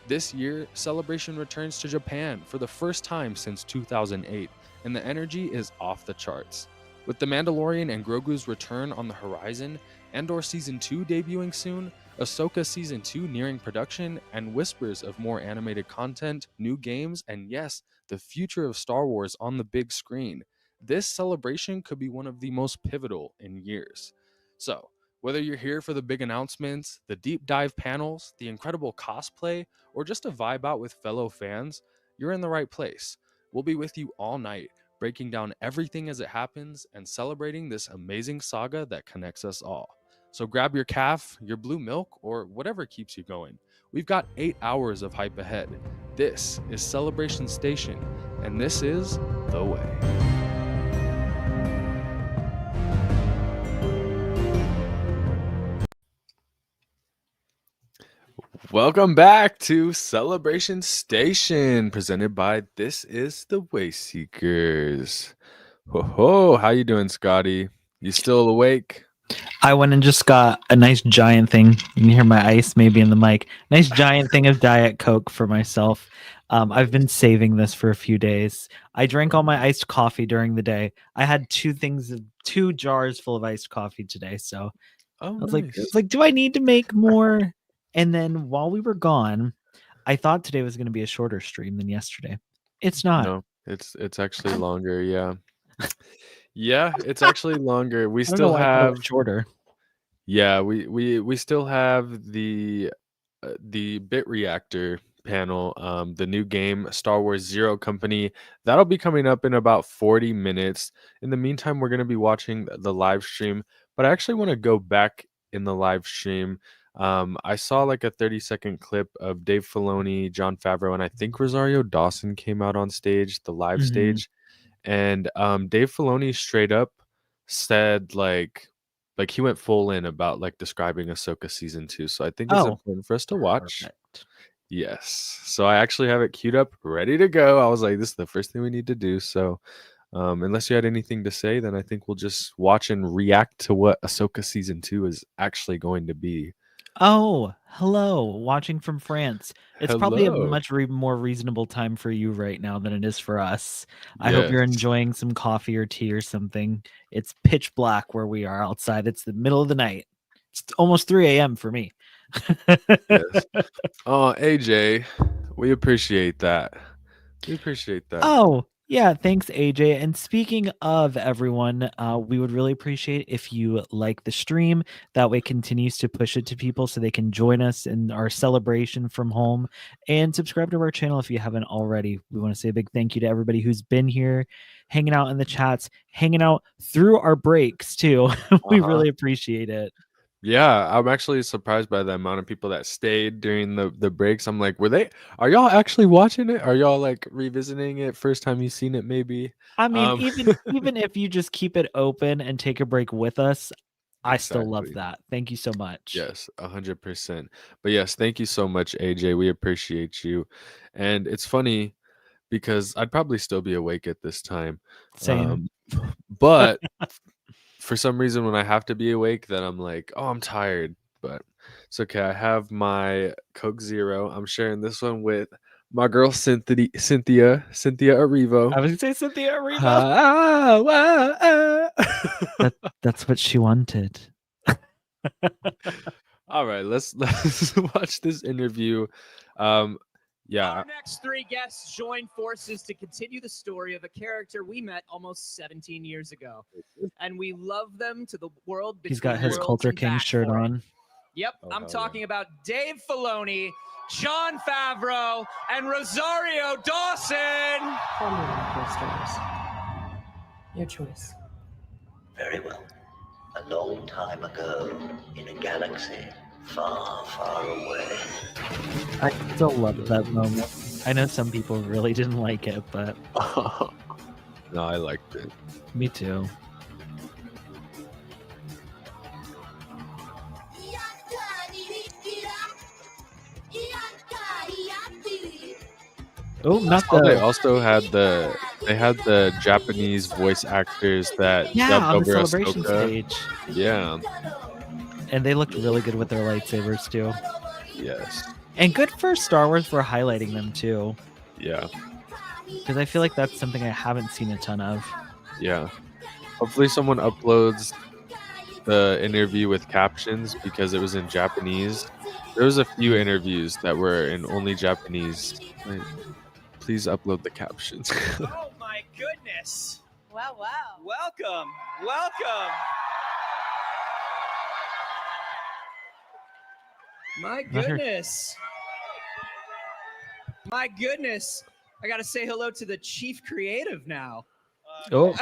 This year, Celebration returns to Japan for the first time since 2008, and the energy is off the charts. With The Mandalorian and Grogu's return on the horizon, Andor Season 2 debuting soon, Ahsoka Season 2 nearing production, and whispers of more animated content, new games, and yes, the future of Star Wars on the big screen, this celebration could be one of the most pivotal in years. So, whether you're here for the big announcements, the deep dive panels, the incredible cosplay, or just a vibe out with fellow fans, you're in the right place. We'll be with you all night, breaking down everything as it happens and celebrating this amazing saga that connects us all. So grab your calf, your blue milk, or whatever keeps you going. We've got 8 hours of hype ahead. This is Celebration Station, and this is The Way. Welcome back to Celebration Station, presented by This is the Wayseekers. Ho, how you doing, Scotty? You still awake? I went and just got a nice giant thing. You can hear my ice maybe in the mic. Nice giant thing of Diet Coke for myself. I've been saving this for a few days. I drank all my iced coffee during the day. I had 2 jars full of iced coffee today. So I was like, do I need to make more? And then while we were gone, I thought today was going to be a shorter stream than yesterday. It's not. No. It's actually longer. Yeah. Yeah, it's actually longer. We I don't know still why I thought it have was shorter. Yeah, we still have the bit reactor panel, the new game Star Wars Zero Company. That'll be coming up in about 40 minutes. In the meantime, we're going to be watching the live stream, but I actually want to go back in the live stream. I saw like a 30-second clip of Dave Filoni, Jon Favreau, and I think Rosario Dawson came out on stage, the live stage. And Dave Filoni straight up said like he went full in about like describing Ahsoka season 2. So I think it's important for us to watch. Perfect. Yes. So I actually have it queued up, ready to go. I was like, this is the first thing we need to do. So unless you had anything to say, then I think we'll just watch and react to what Ahsoka season 2 is actually going to be. Oh, hello, watching from France. It's probably a Hello. much more reasonable time for you right now than it is for us. I hope you're Yes. enjoying some coffee or tea or something. It's pitch black where we are outside. It's the middle of the night. It's almost 3 a.m. for me. Yes. Oh, AJ, we appreciate that. We appreciate that. Oh, yeah. Thanks, AJ. And speaking of everyone, we would really appreciate if you like the stream. That way continues to push it to people so they can join us in our celebration from home, and subscribe to our channel if you haven't already. We want to say a big thank you to everybody who's been here, hanging out in the chats, hanging out through our breaks too. We really appreciate it. Yeah, I'm actually surprised by the amount of people that stayed during the breaks. I'm like, are y'all actually watching it? Are y'all like revisiting it first time you've seen it maybe? I mean, even if you just keep it open and take a break with us, I still love Exactly. that. Thank you so much. Yes, 100%. But yes, thank you so much, AJ. We appreciate you. And it's funny because I'd probably still be awake at this time. Same. But for some reason, when I have to be awake, then I'm like, oh, I'm tired. But it's okay. I have my Coke Zero. I'm sharing this one with my girl Cynthia Arrivo. I was gonna say Cynthia Arrivo. That's what she wanted. All right, let's watch this interview. Yeah. Our next three guests join forces to continue the story of a character we met almost 17 years ago, and we love them to the world. He's got his worlds Culture and King back shirt for it. on. Yep, I'm talking about Dave Filoni, Jon Favreau, and Rosario Dawson. Call me one of your stars. Your choice. Very well. A long time ago, in a galaxy far, far away. I still love that moment. I know some people really didn't like it, but no, I liked it. Me too. Oh, not Oh, they the also had the Japanese voice actors that on dubbed the over celebration Ahsoka. stage. Yeah. And they looked really good with their lightsabers too. Yes. And good for Star Wars for highlighting them too. Yeah. Because I feel like that's something I haven't seen a ton of. Yeah. Hopefully someone uploads the interview with captions because it was in Japanese. There was a few interviews that were in only Japanese. Like, please upload the captions. Oh my goodness. Wow, wow. Welcome. Welcome. My Not her. goodness. My goodness. I got to say hello to the chief creative now. Oh.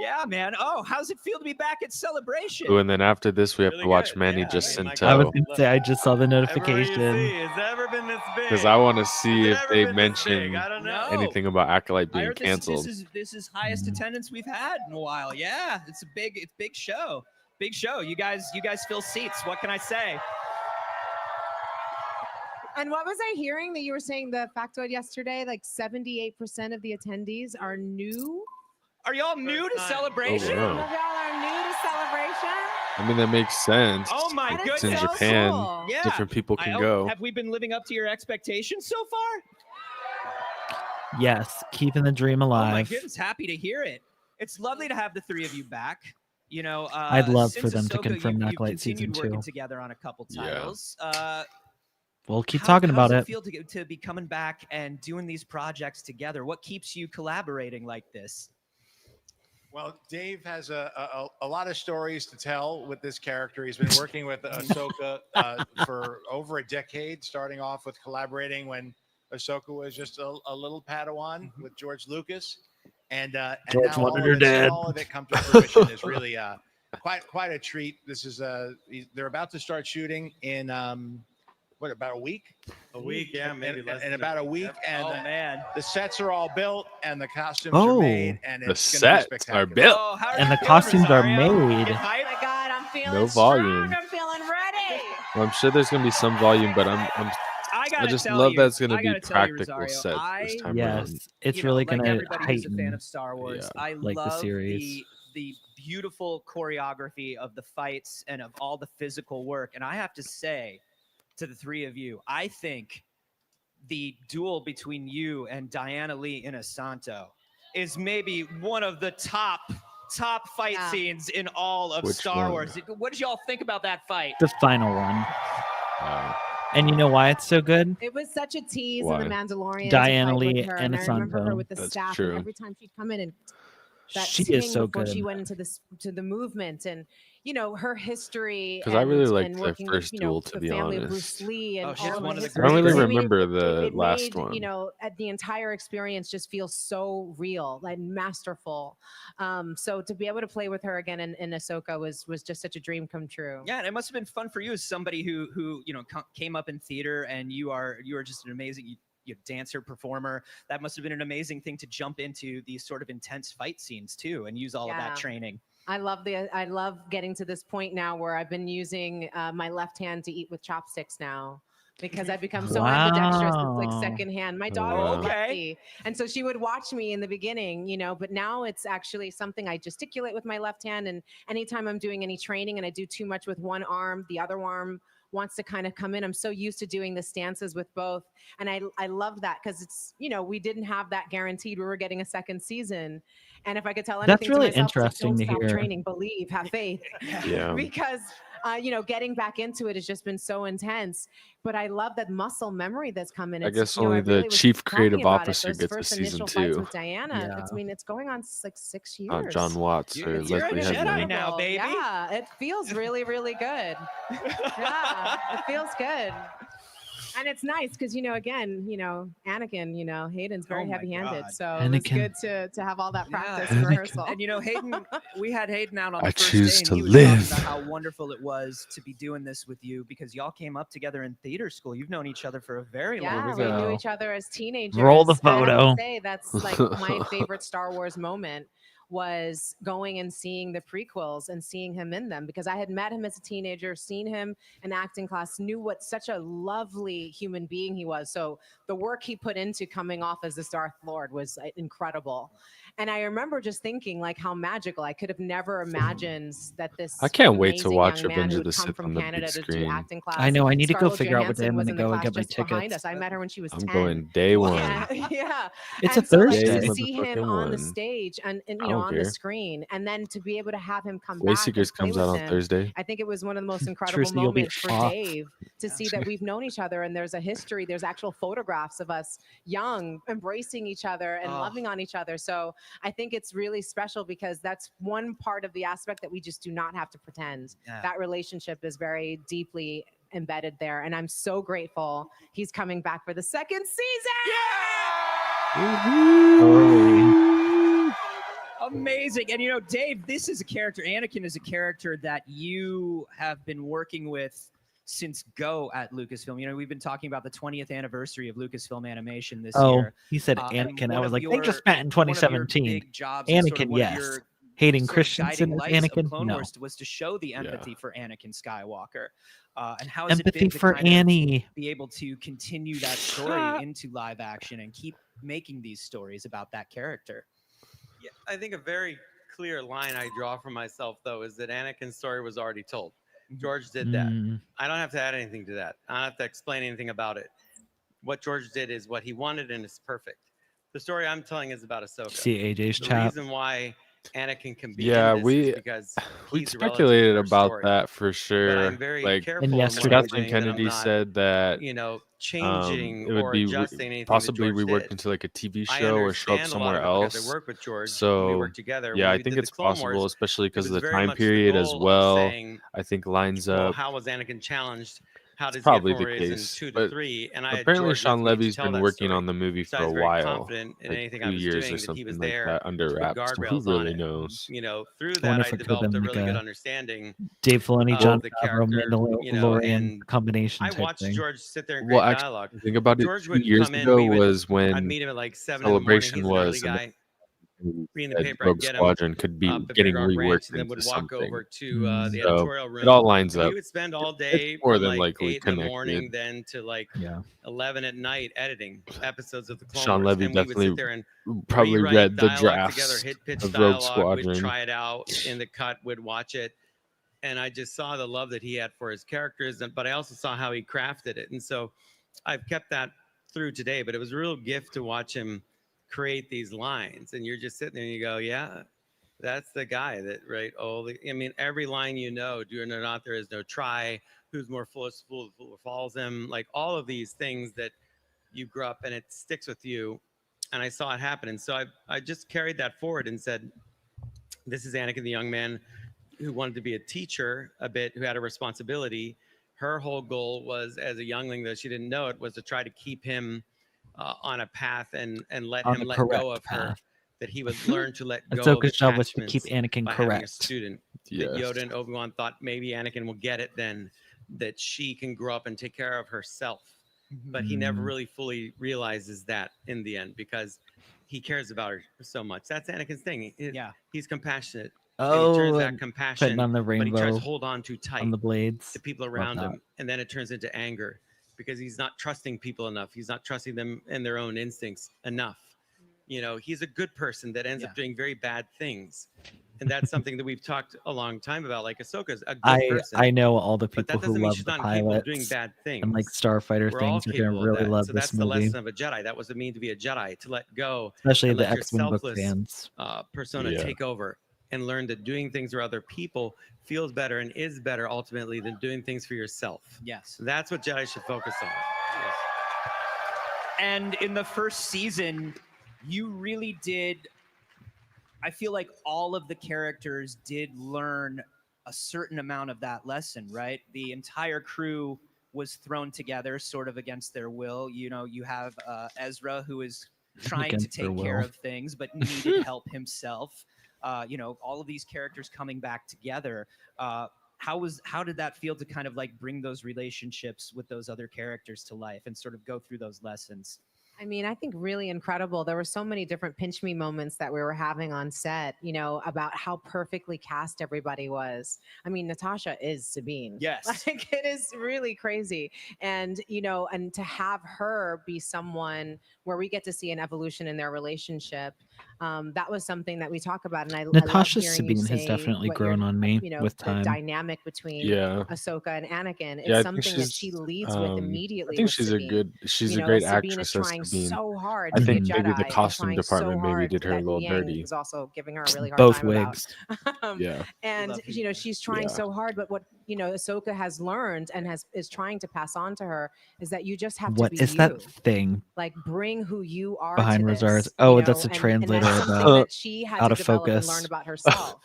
Yeah, man. Oh, how's it feel to be back at Celebration? Oh, and then after this, we have to watch Manny Jacinto. I was gonna say I just saw the notification. It's ever been this big. Because I want to see if they mention I don't know. anything about Acolyte I being heard canceled. This is highest attendance we've had in a while. Yeah, it's big show. Big show. You guys fill seats. What can I say? And what was I hearing that you were saying the factoid yesterday? Like 78% of the attendees are new. Are y'all new to Celebration? Oh, wow. Some of y'all are new to Celebration. I mean, that makes sense. Oh my It's goodness. in Japan. cool. Yeah. Different people I can hope- go. Have we been living up to your expectations so far? Yes, keeping the dream Oh my alive. goodness, happy to hear it. It's lovely to have the three of you back. You know, I'd love for since them to Ahsoka, confirm you've Acolyte season continued working 2. together on a couple Yeah. titles. We'll keep talking about How it. does it feel to be coming back and doing these projects together? What keeps you collaborating like this? Well, Dave has a lot of stories to tell with this character. He's been working with Ahsoka for over a decade, starting off with collaborating when Ahsoka was just a little Padawan with George Lucas. And George now wanted her dead. all of it come to fruition is really quite a treat. This is they're about to start shooting in about a week? A week, yeah, maybe less. In about a week, Yep. and Oh man, the sets are all built and the costumes are made, and The it's gonna be sets spectacular. are built. Oh, how are And you the feeling, costumes are Rosario? made. Get hyped? Oh my God, I'm feeling No strong. volume. I'm feeling ready. Well, I'm sure there's gonna be some volume, but I gotta just tell love you, that it's gonna I be gotta tell you, practical Rosario, sets this time Yes, around. it's you know, really like gonna everybody who's a fan heighten. of Star Wars, Yeah. I Like the love series. the beautiful choreography of the fights and of all the physical work. And I have to say to the three of you, I think the duel between you and Diana Lee in Asanto is maybe one of the top fight scenes in all of Which Star one? Wars. What did y'all think about that fight? The final one. And you know why it's so good? It was such a tease Why? in The Mandalorian. Diana to fight Lee with her, and I remember her Asanto. with the That's staff, true. and every time she'd come in and that She swing is so before good. she went into this to the movement, and you know her history. 'Cause I really and- liked and the working first with, duel, to the be family of honest. Bruce Lee and Oh, she's all one of the history. I don't really I mean, remember the it last made, one. You know, the entire experience just feels so real and masterful. So to be able to play with her again in Ahsoka was just such a dream come true. Yeah, and it must have been fun for you as somebody who you know came up in theater, and you are just an amazing you dancer performer. That must have been an amazing thing to jump into these sort of intense fight scenes too, and use all of that Yeah. training. I love getting to this point now where I've been using my left hand to eat with chopsticks now. Because I've become so ambidextrous, it's like Wow. secondhand. My daughter Wow. was Okay. lefty, and so she would watch me in the beginning, you know. But now it's actually something I gesticulate with my left hand, and anytime I'm doing any training and I do too much with one arm, the other arm wants to kind of come in. I'm so used to doing the stances with both, and I love that because it's, you know, we didn't have that guaranteed. We were getting a second season, and if I could tell anything That's really to myself, it's like, interesting don't to stop hear. training, believe, have faith, Yeah. because you know, getting back into it has just been so intense. But I love that muscle memory that's coming. I guess you know, only I the really was chief talking creative about it, officer those gets a first season initial fights 2. with Diana. Yeah. I mean, it's going on like 6 years. John Watts or You're a Leslie Jedi Headland. now, baby. Yeah, it feels really, really good. Yeah, it feels good. And it's nice because, you know, again, you know, Anakin, you know, Hayden's very Oh my heavy-handed, God. so it was Anakin. good to have all that practice Yeah. and rehearsal. And you know, Hayden, we had Hayden out on the I first choose day, to and he was talking live. about how wonderful it was to be doing this with you because y'all came up together in theater school. You've known each other for a very long Yeah, time. we knew go. each other as teenagers. Roll the And I have photo. to say that's like my favorite Star Wars moment was going and seeing the prequels and seeing him in them, because I had met him as a teenager, seen him in acting class, knew what such a lovely human being he was. So the work he put into coming off as this Darth Lord was incredible. And I remember just thinking like how magical. I could have never imagined that this I can't wait to amazing watch young man Revenge who of the would come Sith from on the Canada big to do screen. acting class. I know. I need to go Scarlett figure out what day Johansson I'm was going to in the go and class get my just behind tickets. us. I met her when she was I'm 10. going day one. Yeah. It's a And so, like, Thursday. to see him Motherfucking on the one. stage and I you know, don't on the care. screen, and then to be able to have him come back and Wayseekers play comes with out on him, Thursday. I think it was one of the most incredible Tristan, you'll be moments for off. Dave to see that we've known each other and there's a history. There's actual photographs of us young, embracing each other and loving on each other. So I think it's really special because that's one part of the aspect that we just do not have to pretend. Yeah. That relationship is very deeply embedded there, and I'm so grateful he's coming back for the second season. Amazing. And you know, Dave, this is a character, Anakin is a character that you have been working with since Go at Lucasfilm. You know, we've been talking about the 20th anniversary of Lucasfilm Animation this Oh, year. he said And Anakin. I one was of like, they your- just met in one of your 2017. big jobs and sort of Anakin, one of yes. your Hayden sort of Christensen guiding as lights of Anakin? Clone No. Wars was to show the empathy for Anakin Skywalker. And how has Empathy it been to for kind of Annie. be able to continue that story into live action and keep making these stories about that character? Yeah, I think a very clear line I draw for myself, though, is that Anakin's story was already told. George did that. Mm. I don't have to add anything to that. I don't have to explain anything about it. What George did is what he wanted, and it's perfect. The story I'm telling is about Ahsoka. See AJ's The chat. reason why Anakin can be Yeah, in this is because we he's relevant to speculated her about story. that for But sure. I'm very Like careful in what I'm Kathleen doing that I'm Kennedy not, said that changing it would or be adjusting anything that possibly George reworked did. into like a TV I show or show up understand a lot somewhere of it because I else. work with George. We So work together. yeah, When I we think did it's the Clone possible, Wars, especially it because of was the very time much the period as goal of well. saying, I think lines well, up. how was Anakin challenged? How It's does he get probably from the where he is in case, 2 to but 3? And I had apparently George Sean with me to Levy's tell been that working story. on the movie So for I was a very while, confident in like anything 2 I was years or doing that he was something like there that, under to put wraps. So who guardrails on really it. knows? Through I wonder that, I if it could have developed been a like really good a understanding Dave Filoni, John of the Favreau, character. Mandalorian And combination I type watched thing. George sit there and Well, create actually, dialogue. think about it. George 2 would years come in. ago We would. was I'd when meet him at like 7 in the morning. Celebration He's an early was, and guy. Reading the said paper, I'd Rogue get him Squadron could be up at getting Big Rock Ranch, reworked and then into would walk something. over to the So editorial room. it all lines and up. we would spend all It's day more from than like likely 8 in the connected. morning, then to like Yeah. 11 at night editing episodes of the Clone Sean Wars. Levy And we would definitely sit there and probably rewrite read the dialogue together, drafts hit pitch of Rogue dialogue. We'd Squadron. try it out in the cut. We'd watch it, and I just saw the love that he had for his characters. But I also saw how he crafted it, and so I've kept that through today. But it was a real gift to watch him create these lines, and you're just sitting there and you go, yeah, that's the guy that, right? I mean, every line, do it or not, there is no try, who's more fool follows him, like all of these things that you grew up and it sticks with you. And I saw it happen. And so I just carried that forward and said, this is Anakin, the young man who wanted to be a teacher a bit, who had a responsibility. Her whole goal was, as a youngling, though she didn't know it, was to try to keep him on a path and let On him the let go correct of her, path. that he would learn to let go of Ahsoka's job was to keep attachments Anakin by having a correct. student. Yes. That Yoda and Obi-Wan thought maybe Anakin will get it then, that she can grow up and take care of herself. But he never really fully realizes that in the end, because he cares about her so much. That's Anakin's thing. He's compassionate. And he turns Oh, that compassion, putting on the but he tries rainbow to hold on too tight on the blades. to people Love around that. him, and then it turns into anger because he's not trusting people enough. He's not trusting them and their own instincts enough. He's a good person that ends up doing very bad things, and that's something that we've talked a long time about. Like Ahsoka's a good person. I know all the but people that who doesn't mean love she's the not capable of doing pilots bad things. and like starfighter We're all things are gonna capable of really that. love So this that's the movie. lesson of a Jedi. That was it mean to be a Jedi, to let go, Especially and the let your X-Wing book selfless fans. persona Yeah. take over, and learn that doing things for other people feels better and is better ultimately than doing things for yourself. Yes. That's what Jedi should focus on. Yes. And in the first season, you really did. I feel like all of the characters did learn a certain amount of that lesson, right? The entire crew was thrown together sort of against their will. You have Ezra, who is trying to Against their take care will. of things, but needed help himself. All of these characters coming back together. How did that feel to kind of like bring those relationships with those other characters to life and sort of go through those lessons? I mean, I think really incredible. There were so many different pinch me moments that we were having on set, about how perfectly cast everybody was. I mean, Natasha is Sabine. Yes. Like, it is really crazy. And, and to have her be someone where we get to see an evolution in their relationship, that was something that we talk about. And I Natasha love hearing you Sabine has say definitely what grown on me with the time. dynamic between Yeah. Ahsoka and Anakin. It's Yeah, I think something that she's, she leads with immediately. I think with she's Sabine. she's a great Sabine is actress as trying Sabine. so hard I to think be a maybe Jedi the and costume trying department so maybe hard did her a that little Yang dirty. is also giving her a really hard Both time wigs. about. Yeah. And she's trying Yeah. so hard, but what Ahsoka has learned and is trying to pass on to her is that you just have to What be is you. that thing Like, bring who you are behind to Rosario's? this, Oh, that's a and translator that's something about that she had out to of develop and focus. learn about herself.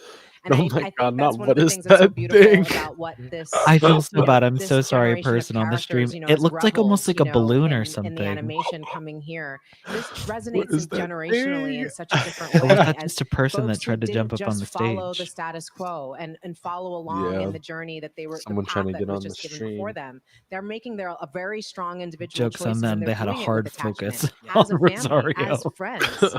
And Oh I my think God, that's not one what of the is things that's so that beautiful thing? about what this. I feel so bad. I'm this so sorry, generation of person on the stream. characters, It as looked like almost rebels, like a balloon or in the something. animation coming here. This What resonates is that generationally thing? in such a different Or was way that as just a person that folks who tried to didn't jump up on just the follow the stage? status quo and follow along Yeah. in the journey that they were, the Someone trying path to that get was on the just given before stream. them. They're making a very strong individual Joke's on choices, them. and they're They had a doing it hard with attachment focus as on a family, Rosario. as friends,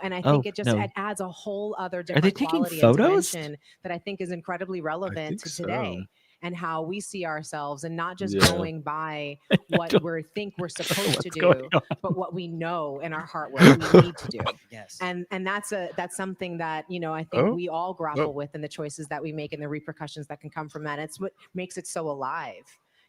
and I Oh, think it just no. it adds a whole other Are they different taking quality and photos? dimension that I think is incredibly relevant think to so. today and how we see ourselves, and not just Yeah. going by what don't we think we're supposed to what's going do, on. but what we know in our heart what we need to do. Yes. And that's something that I think Oh. we all grapple Oh. with in the choices that we make and the repercussions that can come from that. It's what makes it so alive.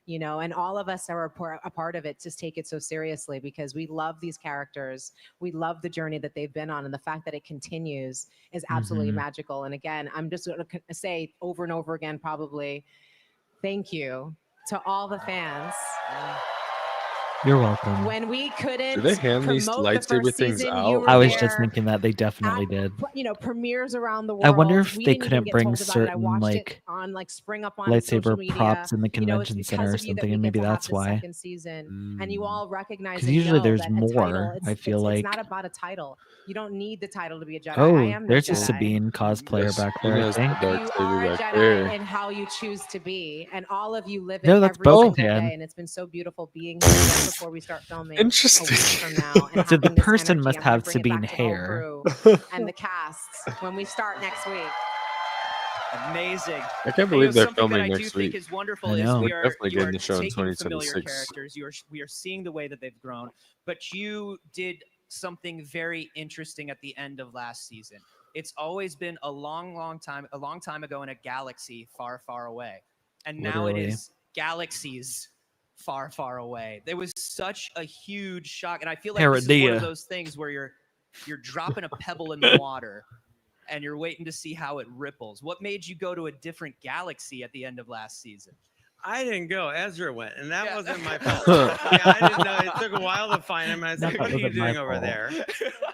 you know, and all of us are a part of it. Just take it so seriously because we love these characters. We love the journey that they've been on, and the fact that it continues is absolutely magical. And again, I'm just going to say over and over again, probably, thank you to all the fans. You're welcome. When we couldn't Do they hand these promote the lightsaber first things season, out? you were I was there just thinking that they definitely did. you know, premieres around the world. I wonder if We they didn't even couldn't get bring told about it. I certain watched like it on like spring up on social lightsaber media. props in the You know, it's convention because center or of you that something, we and get maybe to have that's the why. second season, and you all recognize. Because and usually know there's that a title, more. I feel it's like. not about a title. You don't need the title to be a Jedi. I Oh, am the there's a Jedi. Sabine cosplayer back there. I Yes, the think. dark You saber are a back Jedi there. in how you choose to be, and all of you live it No, that's every single Bo-Katan. day. And it's been so beautiful being here right before we start filming. Interesting. A week from now, and So the having this person energy. must I'm gonna have bring it Sabine back to the whole hair. crew and the cast when we start next week. Amazing. I can't believe they're something that filming I do next think week. is wonderful I is know. we We're are definitely you are getting the show in taking familiar 2026. characters. We are seeing the way that they've grown, but you did something very interesting at the end of last season. It's always been a long time ago in a galaxy far, far away, and now Literally. it is galaxies far, far away. There was such a huge shock, and I feel like this is one Paradia. of those things where you're dropping a pebble in the water. And you're waiting to see how it ripples. What made you go to a different galaxy at the end of last season? I didn't go. Ezra went, and that wasn't my fault. Yeah, I didn't know. It took a while to find him. I was No, like, that "What are you wasn't my doing over fault. there?"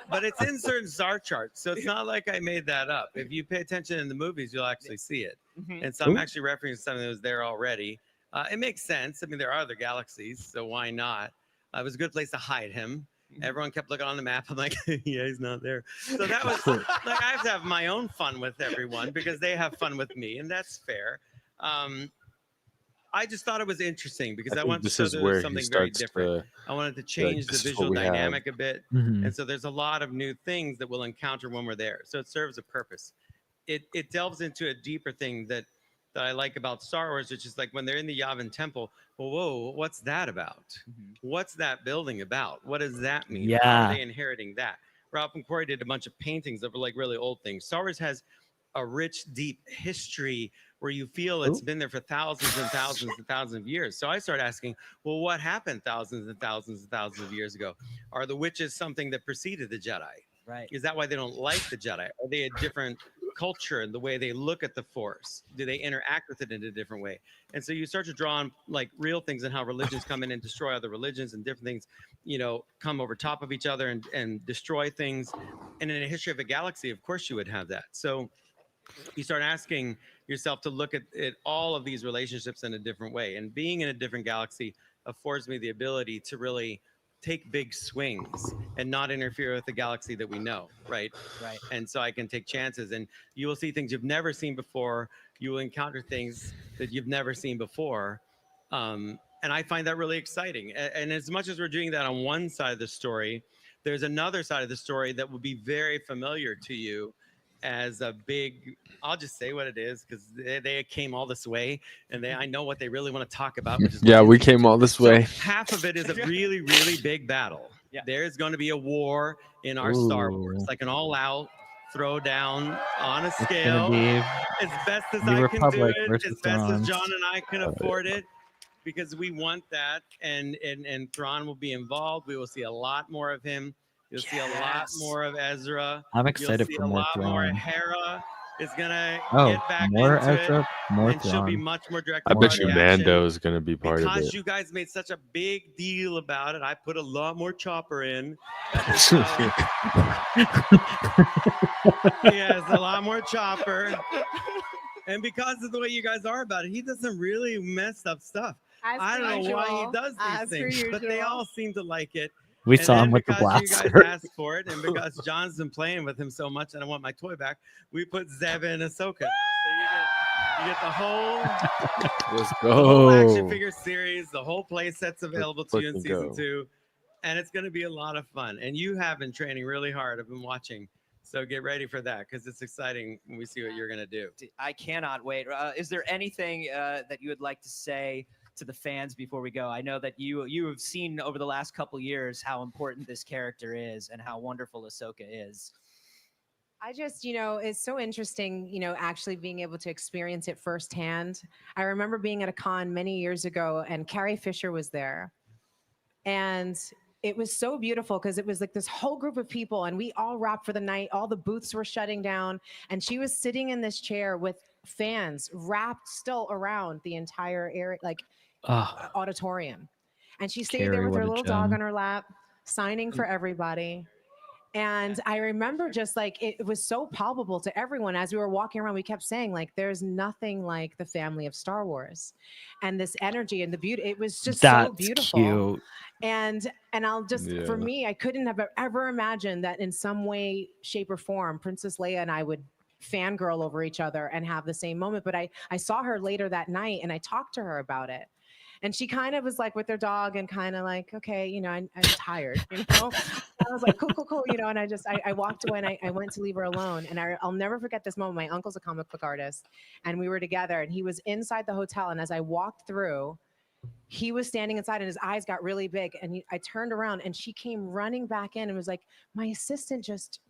But it's in certain star charts, so it's not like I made that up. If you pay attention in the movies, you'll actually see it. And so I'm actually referencing something that was there already. It makes sense. I mean, there are other galaxies, so why not? It was a good place to hide him. Everyone kept looking on the map. I'm like, yeah, he's not there. So that was like, I have to have my own fun with everyone because they have fun with me, and that's fair. I just thought it was interesting because I think wanted to this show is there where was he something very starts different. to I wanted to change the this is visual what we have. dynamic a bit. Mhm. And so there's a lot of new things that we'll encounter when we're there. So it serves a purpose. It delves into a deeper thing that I like about Star Wars, which is like when they're in the Yavin Temple. Well, whoa, what's that about? What's that building about? What does that mean? How Yeah. are they inheriting that? Ralph McQuarrie did a bunch of paintings that were like really old things. Star Wars has a rich, deep history where you feel it's been there for thousands and thousands and thousands of years. So I started asking, well, what happened thousands and thousands and thousands of years ago? Are the witches something that preceded the Jedi? Right. Is that why they don't like the Jedi? Are they a different culture in the way they look at the Force? Do they interact with it in a different way? And so you start to draw on like real things and how religions come in and destroy other religions and different things, you know, come over top of each other and destroy things. And in a history of a galaxy, of course you would have that. So you start asking yourself to look at all of these relationships in a different way. And being in a different galaxy affords me the ability to really take big swings and not interfere with the galaxy that we know, right? Right. And so I can take chances, and you will see things you've never seen before. You will encounter things that you've never seen before. And I find that really exciting. And as much as we're doing that on one side of the story, there's another side of the story that will be very familiar to you as a big, I'll just say what it is because they came all this way and I know what they really want to talk about. Which is Yeah, we came all this way. So half of it is a really, really big battle. Yeah. There's going to be a war in our Star Wars, like an all-out throw down on a scale. Genevieve, As best as the I Republic can do it, versus as best Thrawn. as John and I can afford it, because we want that. And Thrawn will be involved. We will see a lot more of him. You'll see a lot more of Ezra. I'm excited You'll see for a more lot more. Thrawn. Hera is gonna Oh, get back more into Ezra, it, more and she'll be Thrawn. much more direct. I bet you reaction. Mando is going to be part of Because it. you guys made such a big deal about it, I put a lot more chopper in. Yes, a lot more chopper. And because of the way you guys are about it, he doesn't really mess up stuff. As I don't know why he usual. does As these per things, but they usual. all seem to like it. We And saw then him with the because you blaster. guys asked for it, and because John's been playing with him so much, and I want my toy back, we put Zeb and Ahsoka now. So you get the whole, Let's the whole action go. figure series, the whole play set's available to you in fucking season go. 2, and it's going to be a lot of fun. And you have been training really hard. I've been watching, so get ready for that because it's exciting when we see what you're going to do. I cannot wait. Is there anything that you would like to say to the fans before we go? I know that you have seen over the last couple years how important this character is and how wonderful Ahsoka is. I just, it's so interesting, actually being able to experience it firsthand. I remember being at a con many years ago and Carrie Fisher was there. And it was so beautiful because it was like this whole group of people and we all wrapped for the night. All the booths were shutting down and she was sitting in this chair with fans wrapped still around the entire area, auditorium. And she stayed there with her little dog on her lap, signing for everybody. And I remember just like it was so palpable to everyone as we were walking around. We kept saying like, there's nothing like the family of Star Wars, and this energy and the beauty. It was just so beautiful. Cute. And I'll just for me, I couldn't have ever imagined that in some way, shape, or form, Princess Leia and I would fangirl over each other and have the same moment. But I saw her later that night and I talked to her about it. And she kind of was like with her dog and kind of like, okay, I'm tired, I was like, cool, and I walked away and I went to leave her alone. And I'll never forget this moment. My uncle's a comic book artist and we were together and he was inside the hotel. And as I walked through, he was standing inside and his eyes got really big. And I turned around and she came running back in and was like, my assistant just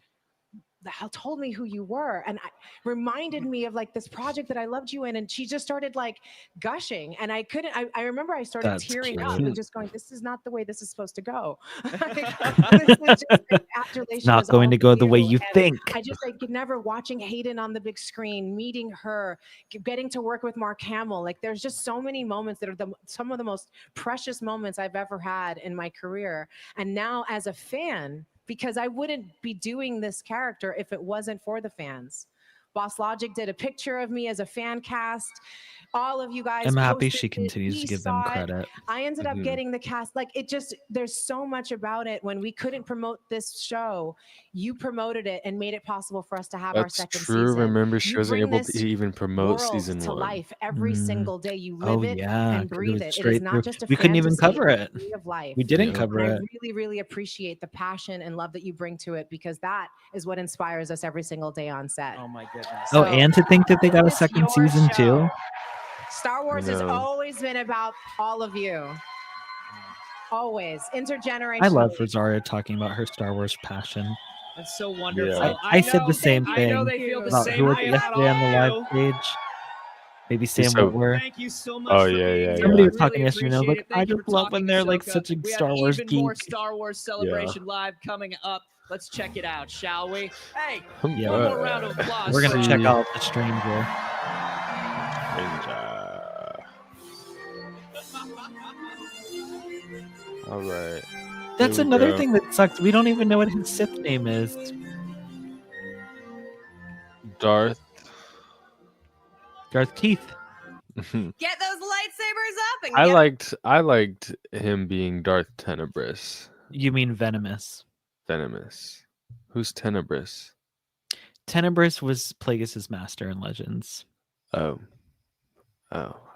told me who you were and reminded me of like this project that I loved you in, and she just started like gushing and I remember I started tearing up and just going, this is not the way this is supposed to go. Not going to go the way you think. I could never watching Hayden on the big screen, meeting her, getting to work with Mark Hamill. Like there's just so many moments that are some of the most precious moments I've ever had in my career. And now as a fan, because I wouldn't be doing this character if it wasn't for the fans. Boss Logic did a picture of me as a fan cast. All of you guys. I'm happy she continues to give them credit. I ended up getting the cast. Like there's so much about it. When we couldn't promote this show, you promoted it and made it possible for us to have our second season. Remember, she wasn't able to even promote season to 1. Life every single day. You live it and breathe it. It is not just a we couldn't even cover it. Of life. We didn't cover it. I really, really appreciate the passion and love that you bring to it because that is what inspires us every single day on set. Oh my goodness. Oh, and to think that they got a second season too. Star Wars has always been about all of you. Always. Intergenerational. I love Rosario talking about her Star Wars passion. That's so wonderful. Yeah. I said the same thing I know they feel the about same who was way yesterday on the live page. Maybe Sam Whitwer. Thank you so much. Oh yeah. Somebody was talking yesterday. And I was like, I just love when they're like such a Star Wars geek. We have even more Star Wars Celebration live coming up. Let's check it out, shall we? Hey, one more round of applause. We're gonna check out The Stranger. All right. That's another thing that sucks. We don't even know what his Sith name is. Darth Teeth. Get those lightsabers up and I liked him being Darth Tenebrous. You mean Venomous? Venomous. Who's Tenebrous? Tenebrous was Plagueis' master in Legends. Oh,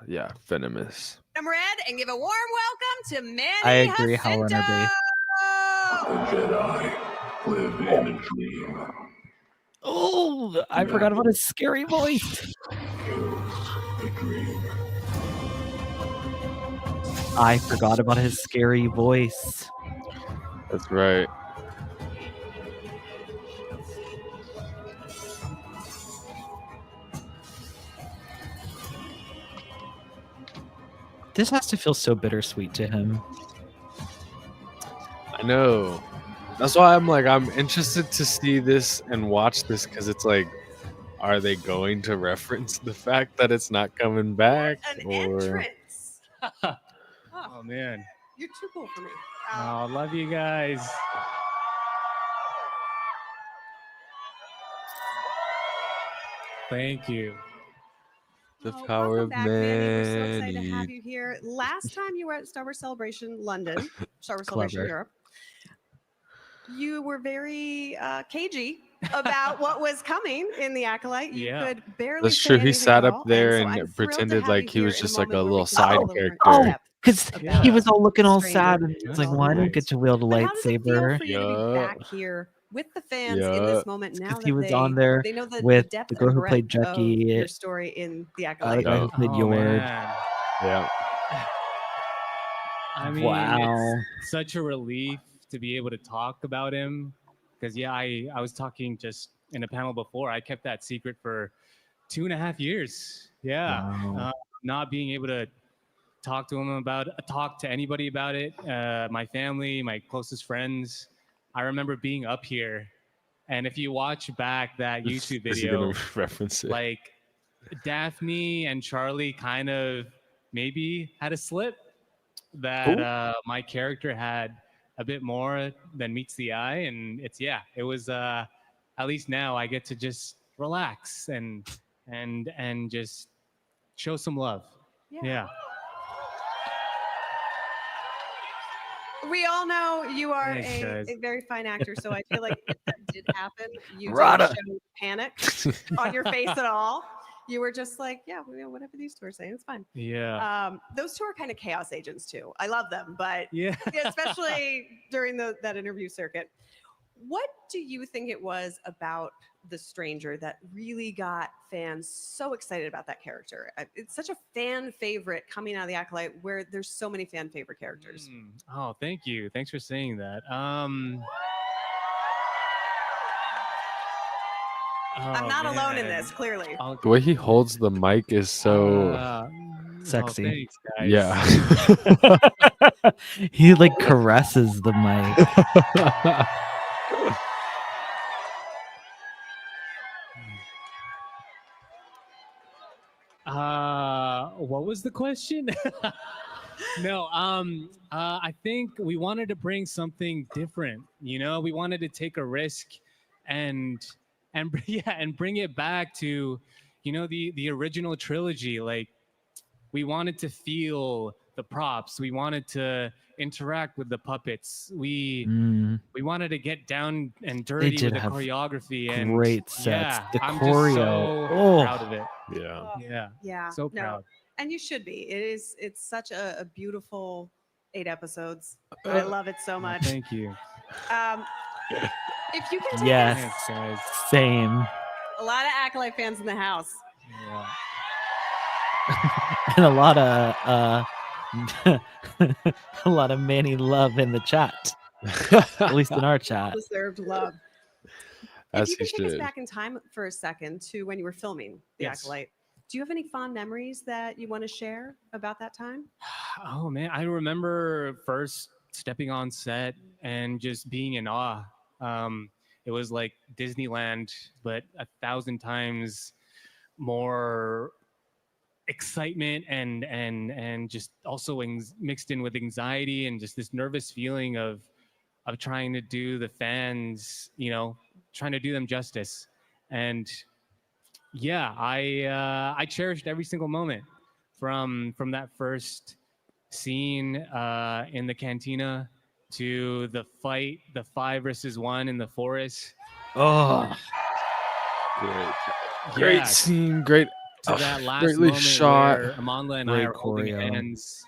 yeah, Venomous. Red and give a warm welcome to Manny. I agree, Howler Bay. Jedi live in a dream. Oh, I forgot about his scary voice. I forgot about his scary voice. That's right. This has to feel so bittersweet to him. I know. That's why I'm interested to see this and watch this because it's like, are they going to reference the fact that it's not coming back? Entrance. Oh man. You're too cool for me. Oh, love you guys. Thank you. The power of Back, Manny. We're so excited to Manny. have you here. Last time you were at Star Wars Celebration London, Star Wars Celebration Clever. Europe, you were very cagey about what was coming in the Acolyte. You could barely That's say true. He anything sat at up all, there so I'm and thrilled to pretended have like you he here was in just a like a moment where little we can side all learn character. more Oh, depth because about he was all looking all Stranger. sad and it's like, well, I didn't get to wield a But how does it feel lightsaber. for you to be back here with the fans in this moment now Because that he was on there they know the with depth the girl and who played breadth of Jackie, your story in the the Acolyte. guy who played Oh, Yord. man. Yeah. I mean, Wow. it's such a relief to be able to talk about him Because I was talking just in a panel before. I kept that secret for 2.5 years. Yeah, Wow. not being able to talk to anybody about it. My family, my closest friends. I remember being up here, and if you watch back that YouTube Is he gonna video, reference it? like Daphne and Charlie kind of maybe had a slip that my character had a bit more than meets the eye, and it was at least now I get to just relax and just show some love. Yeah. We all know you are Thanks, guys. a very fine actor, so I feel like if that did happen, you Rada. didn't show panic on your face at all. You were just like, yeah, whatever these two are saying, it's fine. Yeah. Those two are kind of chaos agents too. I love them, but Yeah. especially during that interview circuit. What do you think it was about the stranger that really got fans so excited about that character? It's such a fan favorite coming out of the Acolyte, where there's so many fan favorite characters. Oh, thank you. Thanks for saying that. I'm not alone in this, clearly. The way he holds the mic is so Sexy. Oh, thanks, guys. Yeah. He like caresses the mic. What was the question? No, I think we wanted to bring something different. You know, we wanted to take a risk and bring it back to, you know, the original trilogy. Like, we wanted to feel the props. We wanted to interact with the puppets. We wanted to get down and dirty did with the have choreography and great sets. Yeah, The I'm choreo. just so Oh. proud of it. Yeah. Yeah. Yeah. So proud. And you should be. It's such a beautiful 8 episodes. I love it so much. Thank you. If you can take Yes. Thanks, guys. Same. a lot of Acolyte fans in the house. Yeah. And a lot of a lot of Manny love in the chat. At least in our chat. Deserved love. As If he you can take us should. back in time for a second to when you were filming The Yes. Acolyte, do you have any fond memories that you want to share about that time? Oh man, I remember first stepping on set and just being in awe. It was like Disneyland, but 1,000 times more excitement and just also mixed in with anxiety and just this nervous feeling of trying to do the fans, you know, trying to do them justice. And yeah, I cherished every single moment from that first scene in the cantina to the fight, the 5 versus 1 in the forest. Oh, Great Yeah, scene, great, to that last greatly moment shot. where Amandla and I Great are holding choreo. hands,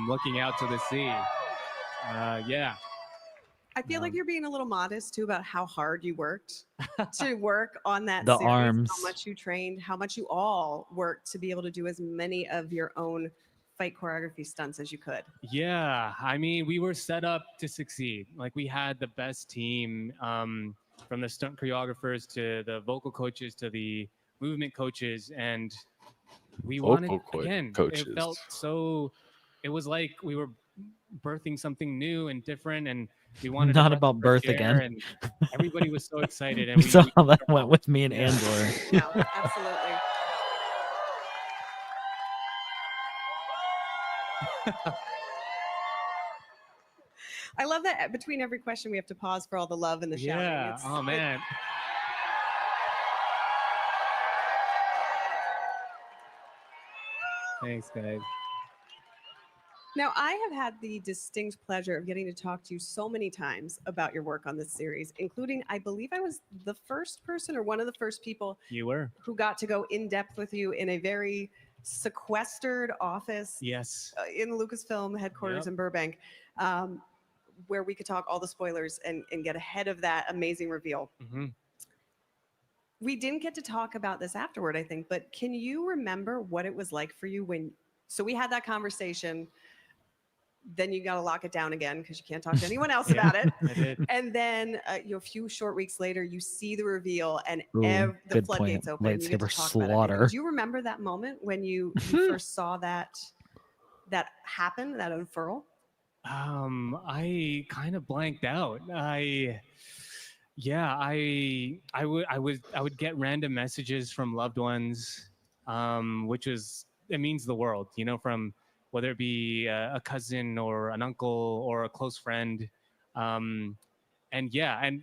looking out to the sea. Yeah. I feel like you're being a little modest too about how hard you worked to work on that The series, arms. how much you trained, how much you all worked to be able to do as many of your own fight choreography stunts as you could. Yeah, I mean, we were set up to succeed. Like, we had the best team, from the stunt choreographers to the vocal coaches to the movement coaches, and we wanted again. coaches. It felt so. It was like we were birthing something new and different, and we wanted Not a about breath birth of fresh air, again. And everybody was so excited, and We saw how that went with me and Yeah. Andor. No, absolutely. I love that between every question we have to pause for all the love and the shouting. Yeah. It's- Oh man. Thanks, guys. Now, I have had the distinct pleasure of getting to talk to you so many times about your work on this series, including, I believe I was the first person or one of the first people You were. who got to go in depth with you in a very sequestered office Yes. in Lucasfilm headquarters Yep. in Burbank, where we could talk all the spoilers and get ahead of that amazing reveal. Mm-hmm. We didn't get to talk about this afterward, I think, but can you remember what it was like for you when, so we had that conversation then you got to lock it down again because you can't talk to anyone else about it. And then a few short weeks later, you see the reveal and the good floodgates point. open. And you get to Lightsaber talk about slaughter. everything. Do you remember that moment when you first saw that happen, that unfurl? I kind of blanked out. I would get random messages from loved ones, which it means the world, from whether it be a cousin or an uncle or a close friend. And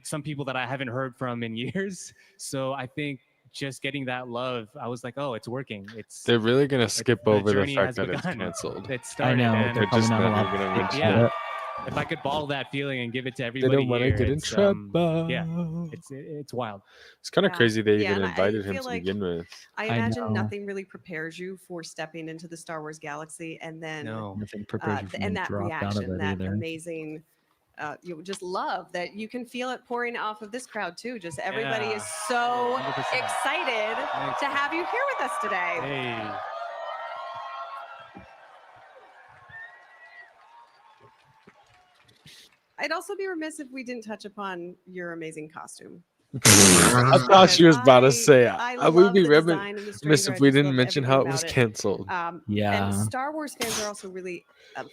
some people that I haven't heard from in years. So I think just getting that love, I was like, oh, it's working. They're really gonna skip over the fact that it's begun. canceled. It started. I know. And They're just probably not never allowed gonna to mention it. if I could bottle that feeling and give it to They everybody don't want to here, get in it's, trouble. it's wild. It's kind of crazy they even and invited him feel to like- begin with. I I imagine know. nothing really prepares you for stepping into the Star Wars galaxy, and then Nothing prepares you for and being that dropped out of reaction, it that either. amazing, just love that you can feel it pouring off of this crowd too. Just everybody is so 100%. excited to have you here with us today. Hey. I'd also be remiss if we didn't touch upon your amazing costume. I thought she was about to say I I would love be the design and the remiss Stranger. if I we just didn't love mention everything how it was about canceled. And Star Wars fans are also really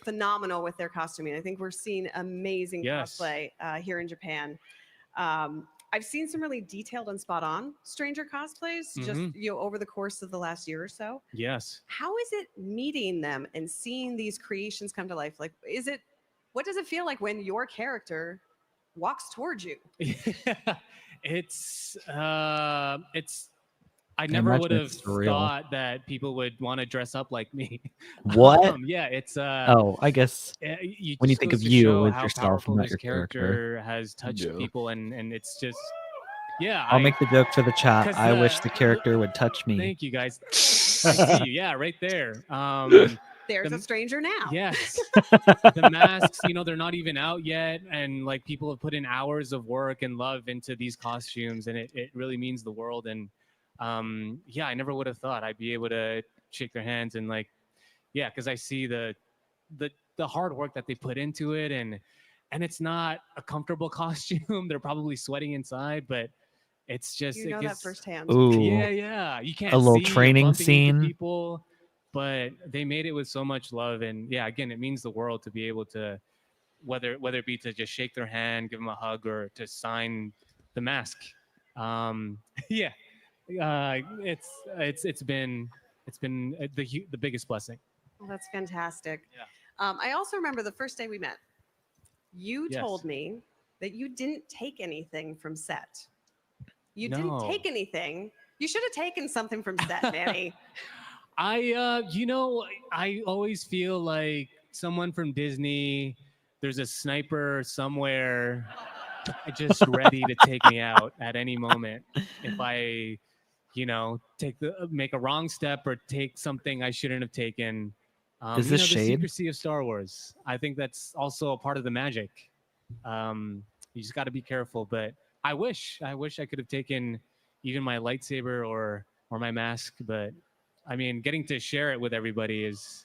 phenomenal with their costuming. I think we're seeing amazing cosplay here in Japan. I've seen some really detailed and spot on Stranger cosplays just over the course of the last year or so. Yes. How is it meeting them and seeing these creations come to life? Like, what does it feel like when your character walks towards you? It's I never imagine would have it's surreal. thought that people would want to dress up like me. What? Yeah, it's I guess when you just think goes of to you show as how yourself, powerful not this your character. has touched Yeah. people, and it's just I'll make the joke for the chat. 'cause I wish the character would touch me. Thank you guys. I see you. Yeah, right there. There's a stranger now. Yes. The masks, they're not even out yet. And like people have put in hours of work and love into these costumes, and it really means the world. And I never would have thought I'd be able to shake their hands and because I see the hard work that they put into it, and it's not a comfortable costume. They're probably sweating inside, but it's just You know that firsthand. Ooh. Yeah. You can't A little see training bumping into scene. people, but they made it with so much love, and again, it means the world to be able to whether it be to just shake their hand, give them a hug, or to sign the mask. It's been the biggest blessing. Well, that's fantastic. I also remember the first day we met. You told me that you didn't take anything from set. You didn't take anything. You should have taken something from set, Manny. I always feel like someone from Disney, there's a sniper somewhere just ready to take me out at any moment if I, make a wrong step or take something I shouldn't have taken. Is this the shade? secrecy of Star Wars. I think that's also a part of the magic. You just got to be careful, but I wish I could have taken even my lightsaber or my mask, but I mean, getting to share it with everybody is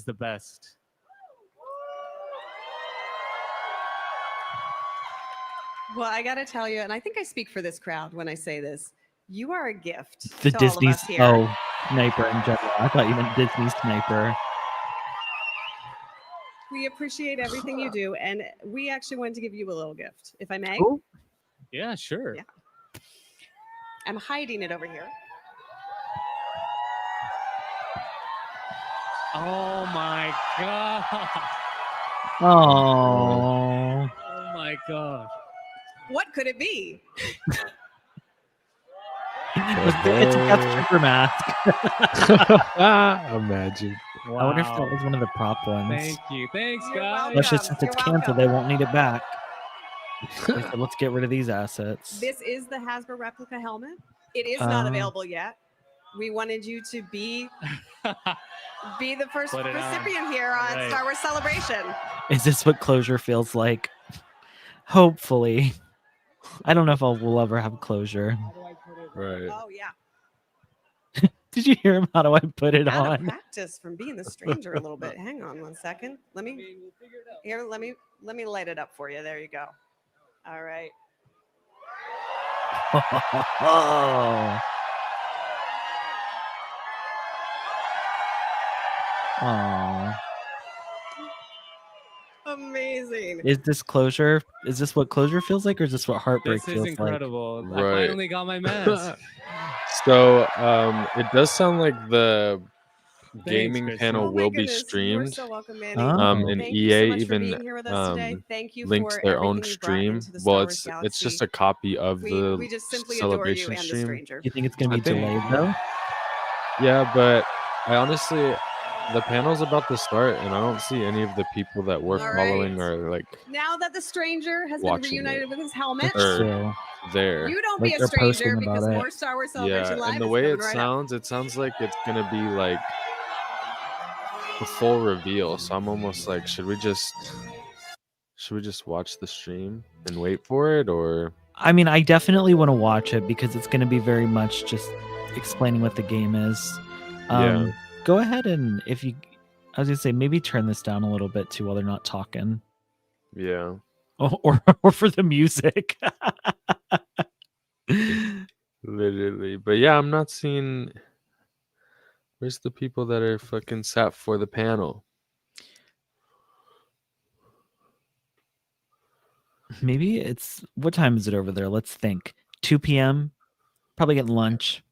the best. Well, I got to tell you, and I think I speak for this crowd when I say this, you are a gift The to Disney all of us here. sniper in general. I thought you meant Disney sniper. We appreciate everything you do, and we actually wanted to give you a little gift, if I may. Oh. Yeah, sure. Yeah. I'm hiding it over here. Oh my god! Oh. Oh my god! What could it be? It's a Death Trooper mask. Imagine. I wonder if that was one of the prop ones. Thank you. Thanks, guys. Especially since it's canceled, they won't need it back. They said, let's get rid of these assets. This is the Hasbro replica helmet. It is not available yet. We wanted you to be the first Put it on. recipient here on Right. Star Wars Celebration. Is this what closure feels like? Hopefully. I don't know if we'll ever have closure. Right. Oh yeah. Did you hear him? How do I put it Out of on? practice from being the stranger a little bit. Hang on one second. Let me light it up for you. There you go. All right. Oh. Aw. Amazing. Is this closure? Is this what closure feels like, or is this what heartbreak This is feels incredible. I Right. finally got my mask. So it does sound like the gaming Christian. panel Oh my will be goodness, you are streamed. so welcome, Manny. And Thank you so EA much for even being here with us today. Thank you links for their own everything you brought stream. into the Well, Star Wars it's galaxy. just a copy of the We just simply adore you celebration and the stream. stranger. You think it's gonna I be think- delayed though? Yeah, but I honestly, the panel's about to start, and I don't see any of the people that we're All following right. or like Now that the stranger has been watching reunited it. with his helmet, or there. you don't Like be a they're stranger posting about because it. more Star Wars Celebration Yeah, Live and the is way coming it right up. sounds like it's gonna be like the full reveal. So I'm almost like, should we just watch the stream and wait for it, or? I mean, I definitely want to watch it because it's going to be very much just explaining what the game is. Yeah. Go ahead and I was gonna say maybe turn this down a little bit too while they're not talking, Yeah. or for the music. Literally, but yeah, I'm not seeing. Where's the people that are fucking sat for the panel? Maybe it's what time is it over there? Let's think. 2 p.m. Probably getting lunch.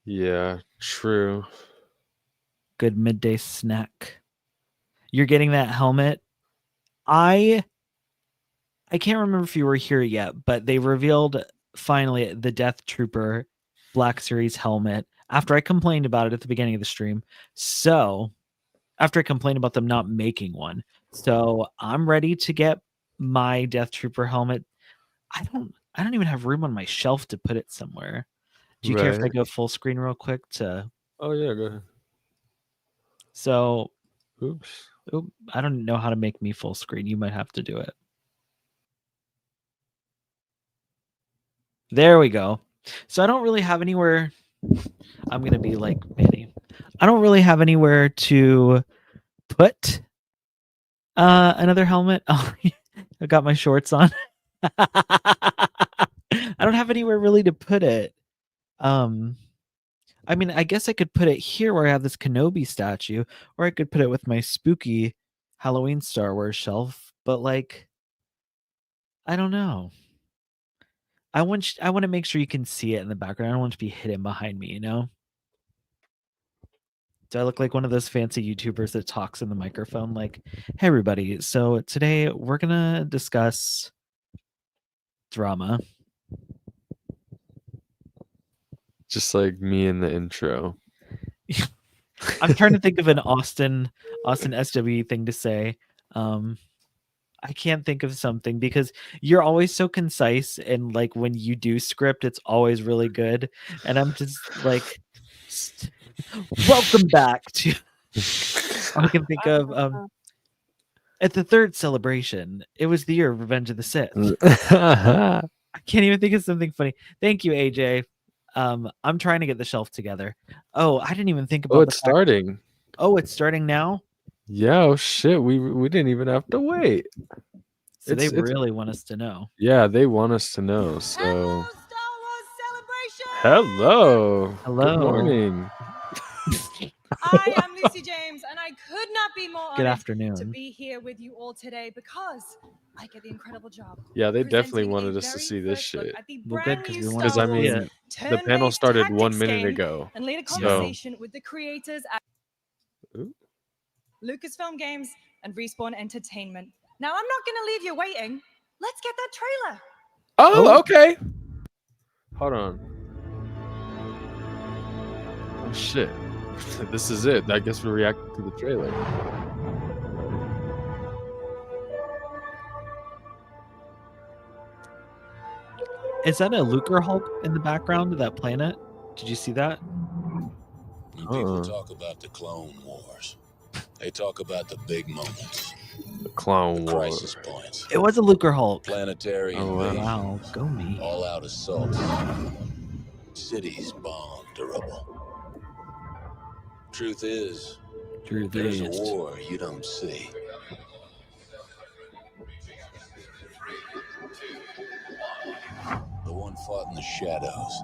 Yeah, true. Good midday snack. You're getting that helmet. I can't remember if you were here yet, but they revealed finally the Death Trooper Black Series helmet after I complained about it at the beginning of the stream. So after I complained about them not making one. So I'm ready to get my Death Trooper helmet. I don't even have room on my shelf to put it somewhere. Do you care if I Right. go full screen real quick to Oh yeah, go ahead. so Oops. I don't know how to make me full screen. You might have to do it. There we go. So I don't really have anywhere. I'm going to be like Manny. I don't really have anywhere to put another helmet. Oh, I got my shorts on. I don't have anywhere really to put it. I mean, I guess I could put it here where I have this Kenobi statue, or I could put it with my spooky Halloween Star Wars shelf, but like I don't know. I want to make sure you can see it in the background. I don't want it to be hidden behind me, you know? Do I look like one of those fancy YouTubers that talks in the microphone like, "Hey everybody, so today we're going to discuss drama." Just like me in the intro. I'm trying to think of an Austin SWE thing to say. I can't think of something because you're always so concise, and like when you do script, it's always really good. And I'm just like, welcome back to. All I can think of at the third celebration. It was the year of Revenge of the Sith. I can't even think of something funny. Thank you, AJ. I'm trying to get the shelf together. Oh, I didn't even think about. Oh, it's starting. Oh, it's starting now. Yeah. Oh shit. We didn't even have to wait. So they really want us to know. Yeah, they want us to know. So. Hello. Hello. Good morning. I am Lucy James, and I could not be more Good honored afternoon. to be here with you all today because I get the incredible job. Yeah, they definitely presenting wanted a us to very see this first look shit. at the Well, good, brand 'cause new we wanted Because Star I mean, Wars the panel turn-based started 1 tactics minute game ago. and lead a So. conversation with the creators at Ooh. Lucasfilm Games and Respawn Entertainment. Now, I'm not going to leave you waiting. Let's get that trailer. Oh, okay. Hold on. Oh shit. This is it. I guess we're reacting to the trailer. Is that a Lucre Hulk in the background of that planet? Did you see that? When people talk about the Clone Wars, they talk about the big moments. The Clone the Wars. crisis points. It was a Lucre Hulk. Planetary Oh, wow. invasion. Wow, go me. All-out assaults. Cities bombed to rubble. truth is, Truth there's a is. war you don't see. The one fought in the shadows.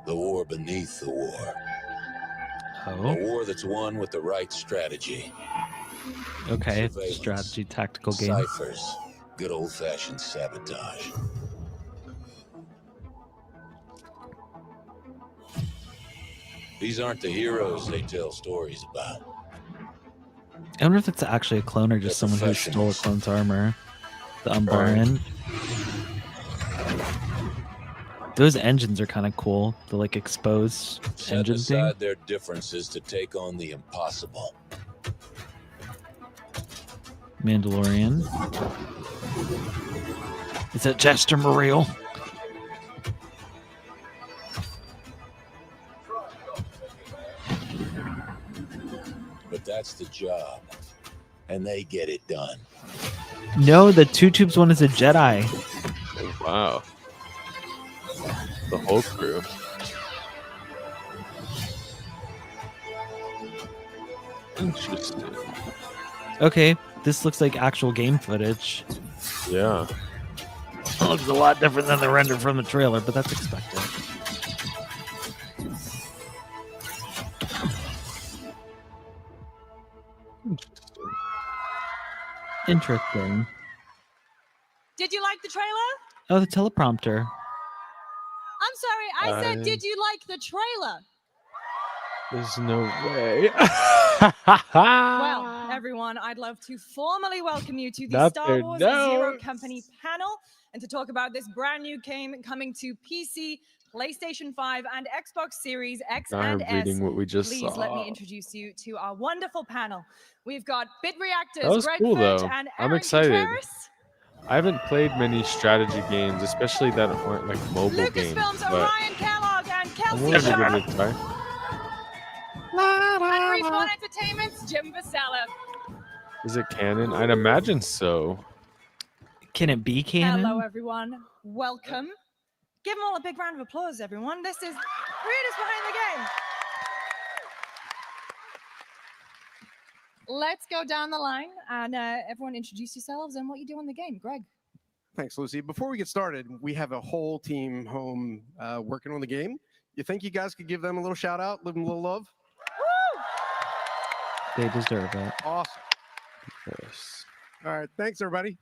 The war beneath the war. Oh. A war that's won with the right strategy. Okay, Surveillance, strategy, tactical game. ciphers, good old-fashioned sabotage. These aren't the heroes they tell stories about. I wonder if it's actually a clone or just someone who stole a clone's armor. The Umbaran. Those engines are kind of cool. The like exposed Set engine thing. aside their differences to take on the impossible. Mandalorian. Is that Jester Moreel? But that's the job. And they get it done. No, the Two Tubes one is a Jedi. Oh, wow. The whole crew. Interesting. Okay, this looks like actual game footage. Yeah. It looks a lot different than the render from the trailer, but that's expected. Interesting. Did you like the trailer? Oh, the teleprompter. I'm sorry, I said, did you like the trailer? There's no way. Well, everyone, I'd love to formally welcome you to the Not Star their Wars notes. Zero Company panel and to talk about this brand new game coming to PC, PlayStation 5, and Xbox Series X I'm and S. reading what we just Please saw. let me introduce you to our wonderful panel. We've got Bit Reactors, That was Greg cool, Fudge, though. and I'm Aaron excited. Contreras. I haven't played many strategy games, especially that aren't like mobile games. Lucasfilm's But Orion Kellogg and I Kelsey wanted to give Sharp. it a try. And Respawn Entertainment's Jim Vasella. Is it canon? I'd imagine so. Can it be canon? Hello, everyone. Welcome. Give them all a big round of applause, everyone. This is Readers Behind the Game. Let's go down the line and everyone introduce yourselves and what you do in the game. Greg. Thanks, Lucy. Before we get started, we have a whole team home working on the game. You think you guys could give them a little shout out, give them a little love? They deserve it. Awesome. Yes. All right. Thanks, everybody.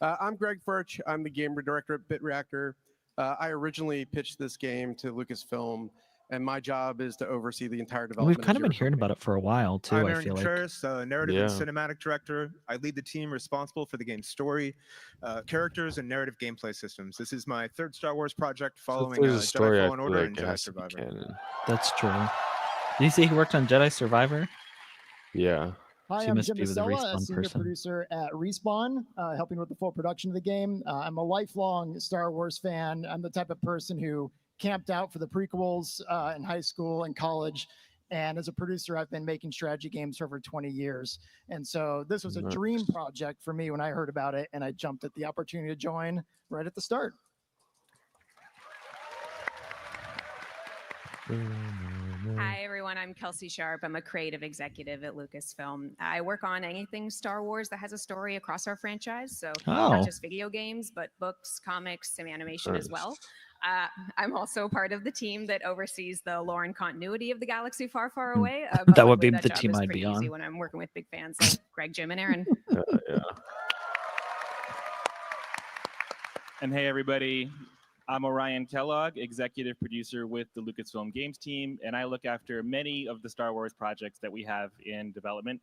I'm Greg Furch. I'm the game director at Bit Reactor. I originally pitched this game to Lucasfilm, and my job is to oversee the entire development. We've kind of been hearing about it for a while too. I'm I Aaron feel like. Contreras, narrative Yeah. and cinematic director. I lead the team responsible for the game's story, characters, and narrative gameplay systems. This is my third Star Wars project following there's a story, Jedi I Fallen feel Order like and it Jedi has to be Survivor. canon. That's true. Did you say he worked on Jedi Survivor? Yeah. Hi, She I'm must Jim be with the Vasella, a Respawn senior person. producer at Respawn, helping with the full production of the game. I'm a lifelong Star Wars fan. I'm the type of person who camped out for the prequels in high school and college. And as a producer, I've been making strategy games for over 20 years. And so this was a Nice. dream project for me when I heard about it, and I jumped at the opportunity to join right at the start. Hi, everyone. I'm Kelsey Sharp. I'm a creative executive at Lucasfilm. I work on anything Star Wars that has a story across our franchise. So Oh. not just video games, but books, comics, some animation as well. I'm also part of the team that oversees the lore and continuity of the galaxy far, far away. But That would luckily be the job team is I'd pretty be easy on. when I'm working with big fans like Greg, Jim, and Aaron. Yeah. And hey, everybody, I'm Orion Kellogg, executive producer with the Lucasfilm Games team, and I look after many of the Star Wars projects that we have in development.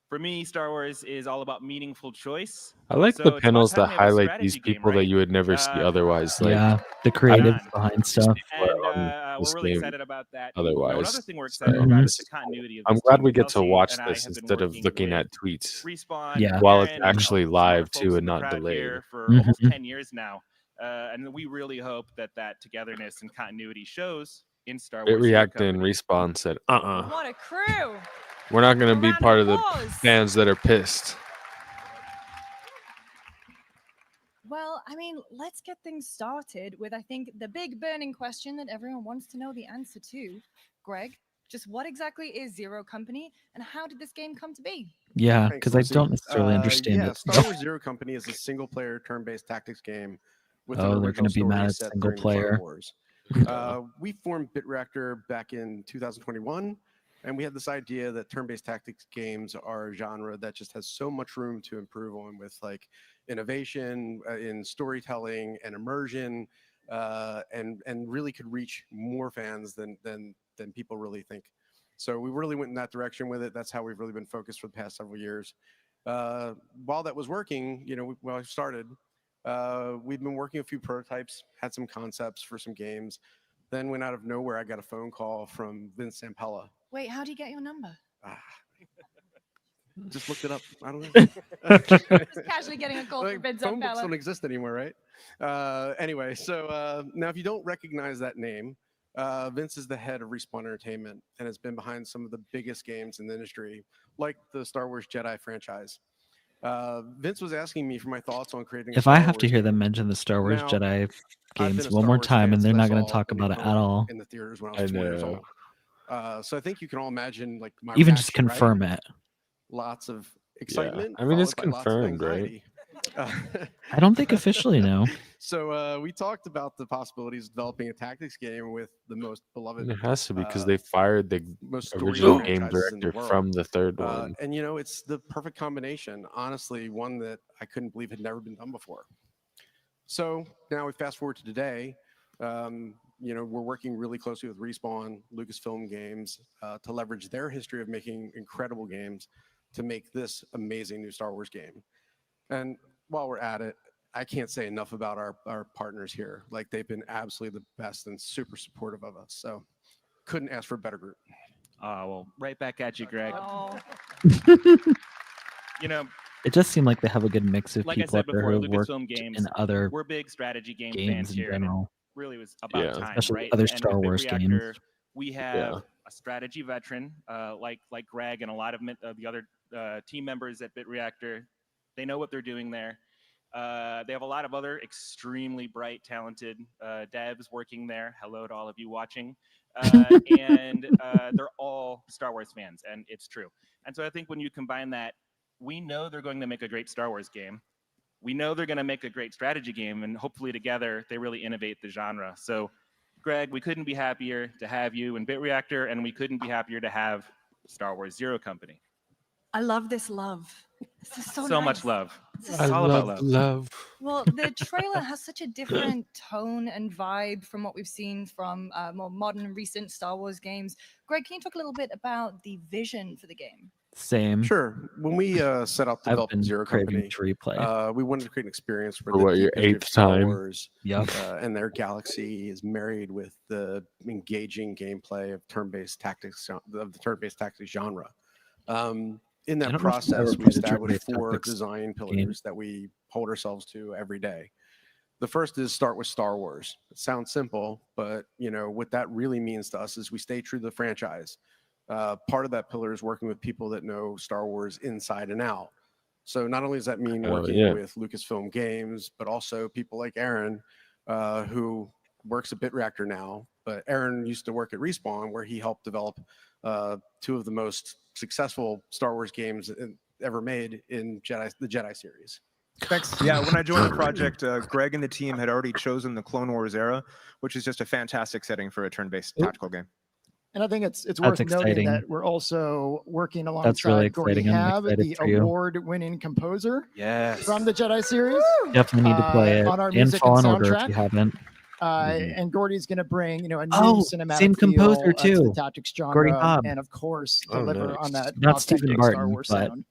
For me, Star Wars is all about meaningful choice. I like So the it's about panels time that we have a highlight strategy these game, people that right? you would never see otherwise. Like, Yeah, the I creative don't behind stuff. We're this really game excited about that. Otherwise, Another thing we're excited so about is the continuity of I'm this glad team. we get to Kelsey watch and I this have been instead of working looking with at tweets. Respawn, Yeah. While it's Aaron, and actually some live other folks too in and the not crowd delayed. here for Mm-hmm. almost 10 years now. And we really hope that that togetherness and continuity shows in Star It Wars. Zero reacted and Company. Respawn said, What a crew. we're not going to be round of part of the applause. fans that are pissed. Well, I mean, let's get things started with, I think, the big burning question that everyone wants to know the answer to. Greg, Just what exactly is Zero Company, and how did this game come to be? Yeah, Thanks, because I Lucy. don't necessarily understand Yeah, it. Star Wars Zero Company is a single-player turn-based tactics game with an Oh, they're original gonna be story mad at set single during the Clone player. Wars. We formed Bit Reactor back in 2021, and we had this idea that turn-based tactics games are a genre that just has so much room to improve on with like innovation in storytelling and immersion, and really could reach more fans than people really think. So we really went in that direction with it. That's how we've really been focused for the past several years. While that was working, when I started, we'd been working a few prototypes, had some concepts for some games. Then went out of nowhere, I got a phone call from Vince Zampella. Wait, how do you get your number? Just looked it up. I don't know. Just casually getting a call from Vince Phone books Zampella. don't exist anymore, right? Anyway, so now if you don't recognize that name, Vince is the head of Respawn Entertainment and has been behind some of the biggest games in the industry, like the Star Wars Jedi franchise. Vince was asking me for my thoughts on creating. If I have to hear them mention the Star Wars Jedi games one more time, and they're not going to talk about it at all, in the theaters when I was 20 years old. So I think you can all imagine like my even just reaction, confirm right? it. Lots of excitement. I mean, it's followed by lots of confirmed, right? anxiety. I don't think officially, no. So we talked about the possibilities of developing a tactics game with the most beloved. It has to be because they fired the most original storied game franchises in the director world. from the third one. And it's the perfect combination. Honestly, one that I couldn't believe had never been done before. So now we fast forward to today. We're working really closely with Respawn, Lucasfilm Games, to leverage their history of making incredible games to make this amazing new Star Wars game. And while we're at it, I can't say enough about our partners here. Like, they've been absolutely the best and super supportive of us. So couldn't ask for a better group. Well, right back at you, Greg. Oh. It just seemed like they have a good mix of Like I people said out there before, who have worked Lucasfilm Games, in other we're big strategy game games fans in here, and it general. really was about time, Especially right? other And Star with Bit Wars Reactor, games. we have a strategy veteran like Greg and a lot of the other team members at Bit Reactor. They know what they're doing there. They have a lot of other extremely bright, talented devs working there. Hello to all of you watching. And they're all Star Wars fans, and it's true. And so I think when you combine that, we know they're going to make a great Star Wars game. We know they're going to make a great strategy game, and hopefully together they really innovate the genre. So, Greg, we couldn't be happier to have you in Bit Reactor, and we couldn't be happier to have Star Wars Zero Company. I love this love. This is so nice. Much love. This is It's all about love. Well, the trailer has such a different tone and vibe from what we've seen from more modern, recent Star Wars games. Greg, can you talk a little bit about the vision for the game? Same. Sure. When we set out to I've develop been Zero craving Company, to replay. we wanted to create an experience where For the what, your deep history of 8th Star time? Wars, Yep. And their galaxy is married with the engaging gameplay of turn-based tactics of the turn-based tactics genre. In I that don't know if I've process, ever we played a established turn-based 4 tactics design game. pillars that we hold ourselves to every day. The first is start with Star Wars. It sounds simple, but what that really means to us is we stay true to the franchise. Part of that pillar is working with people that know Star Wars inside and out. So not only does that mean working with Lucasfilm Games, but also people like Aaron, who works at Bit Reactor now. But Aaron used to work at Respawn, where he helped develop 2 of the most successful Star Wars games ever made in the Jedi series. Thanks. Yeah, when I joined the project, Greg and the team had already chosen the Clone Wars era, which is just a fantastic setting for a turn-based tactical game. And I think it's worth noting that we're also working alongside Gordy Hab, the award-winning composer from the Jedi series. Definitely need to play it on our and music Fallen and Order if soundtrack. you haven't. And Gordy's going to bring, a new cinematic same composer feel to too. the tactics genre, Gordy Hobb. and of course deliver on that Not authentic Stephen Star Barton, Wars but sound.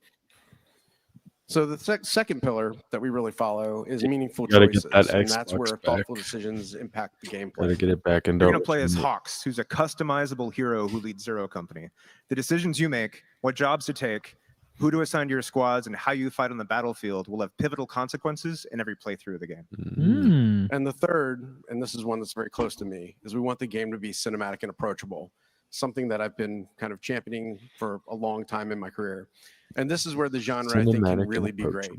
So the second pillar that we really follow is meaningful Gotta choices, get that and that's Xbox where back. thoughtful decisions impact the gameplay. Gotta get it back and You're going to play as Hawks, who's a customizable hero who leads Zero Company. The decisions you make, what jobs to take, who to assign to your squads, and how you fight on the battlefield will have pivotal consequences in every playthrough of the game. And the third, and this is one that's very close to me, is we want the game to be cinematic and approachable, something that I've been kind of championing for a long time in my career. And this is where the genre, I think, can really be great.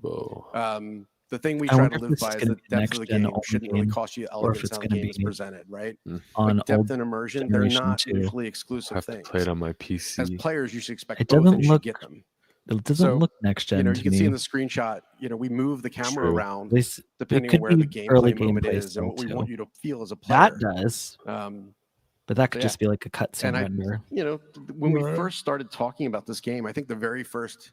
The thing we I try wonder to if live this is by is gonna the be depth next of the gen game only shouldn't really game, cost you or if elegance it's how the gonna game is be presented, right? on Like depth old and immersion, they're generation not too. mutually exclusive have to things. play it on my As PC. players, you should expect It both doesn't and you should look. get them. It doesn't So, look next gen you to can see me. in the screenshot, we move the camera True. around This it depending on could where the be early gameplay moment gameplay is and still what we want too. you to feel as a player. That does, but that So could yeah. just be like a cutscene And render. when we first started talking about this game, I think the very first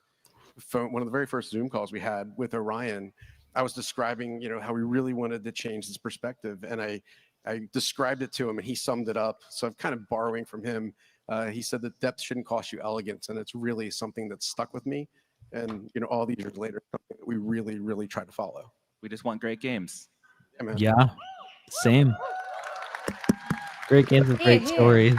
one of the very first Zoom calls we had with Orion, I was describing, how we really wanted to change this perspective, and I described it to him, and he summed it up. So I'm kind of borrowing from him. He said that depth shouldn't cost you elegance, and it's really something that's stuck with me. And all these years later, something that we really, really try to follow. We just want great games. Yeah, man. Yeah, same. Great games with great stories.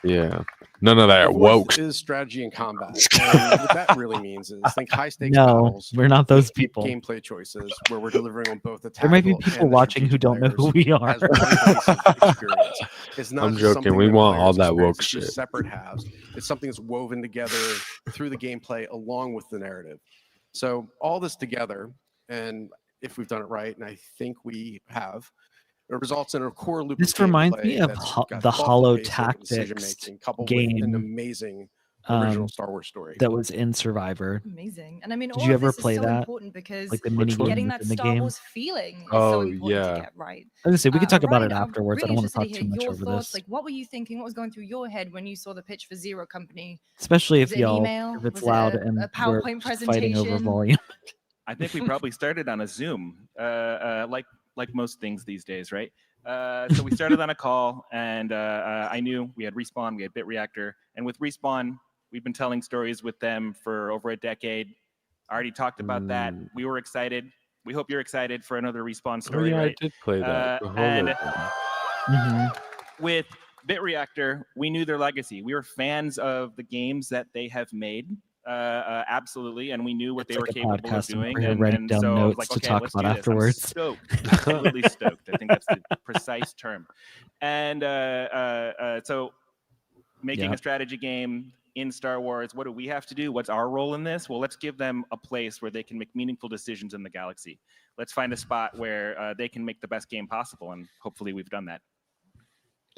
Yeah. None of that woke. Is strategy and combat. And what that really means is think high stakes No, battles. we're not those with deep people. gameplay choices where we're delivering on both the There might be tactical people and the watching who don't know who we are. as one cohesive experience. It's not I'm just joking. something We that want players all that experience. woke It's two shit. separate halves. It's something that's woven together through the gameplay along with the narrative. So all this together, and if we've done it right, and I think we have, it results in a core loop. This of reminds gameplay me of that's got the thoughtful Hollow pacing and Tactics decision-making, coupled with an game amazing original Star Wars story. that was in Survivor. Amazing. And I mean, Did all you of ever this play is so that? important because Like the mini game getting that within the Star game? Wars feeling is Oh, so important yeah. to get right. I was gonna say we could talk about Ryan, it I'm afterwards. I really don't want to interested talk too hear much your over thoughts. this. Like, what were you thinking? What was going through your head when you saw the pitch for Zero Company? Especially Was if it an y'all, email? if it's Was it loud a and we're PowerPoint just fighting over presentation? volume. I think we probably started on a Zoom, like most things these days, right? So we started on a call, and I knew we had Respawn, we had Bit Reactor, and with Respawn, we've been telling stories with them for over a decade. I already talked about that. We were excited. We hope you're excited for another Respawn story, yeah, right? I did play that. And Mm-hmm. with Bit Reactor, we knew their legacy. We were fans of the games that they have made. Absolutely, and we knew what It's they like were a capable of podcast, and doing, we're here and, writing and down so I was notes like, to okay, talk let's about do this. afterwards. I'm stoked, absolutely stoked. I think that's the precise term. And so, making Yeah. a strategy game in Star Wars, what do we have to do? What's our role in this? Well, let's give them a place where they can make meaningful decisions in the galaxy. Let's find a spot where they can make the best game possible, and hopefully, we've done that.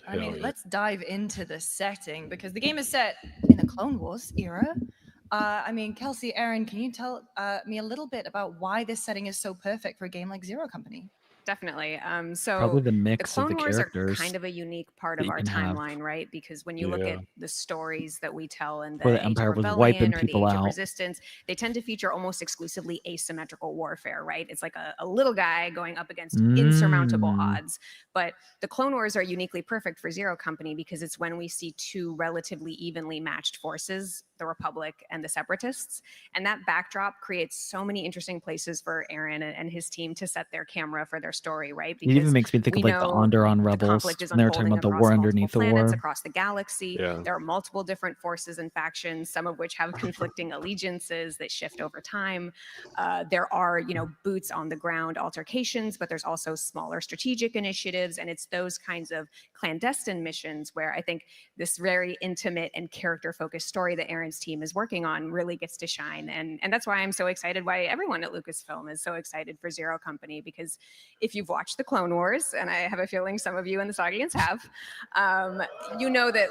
I mean, let's dive into the setting because the game is set in the Clone Wars era. I mean, Kelsey, Aaron, can you tell me a little bit about why this setting is so perfect for a game like Zero Company? Definitely. So Probably the mix of Clone the Wars are characters kind of a unique part that of you our can have. timeline, right? Because when you look Yeah. at the stories that we tell in the, Where the Age Empire of was Rebellion wiping or people the Age of out. Resistance, they tend to feature almost exclusively asymmetrical warfare, right? It's like a little guy going up against insurmountable odds. But the Clone Wars are uniquely perfect for Zero Company because it's when we see two relatively evenly matched forces, the Republic and the Separatists. And that backdrop creates so many interesting places for Aaron and his team to set their camera for their story, right? It even makes me think of we like the know Andor on the Rebels. conflict is When they were talking unfolding about the across war multiple underneath the planets, war. across the galaxy. Yeah. There are multiple different forces and factions, some of which have conflicting allegiances that shift over time. There are, boots on the ground altercations, but there's also smaller strategic initiatives, and it's those kinds of clandestine missions where I think this very intimate and character-focused story that Aaron's team is working on really gets to shine. And that's why I'm so excited, why everyone at Lucasfilm is so excited for Zero Company, because if you've watched the Clone Wars, and I have a feeling some of you in this audience have, you know that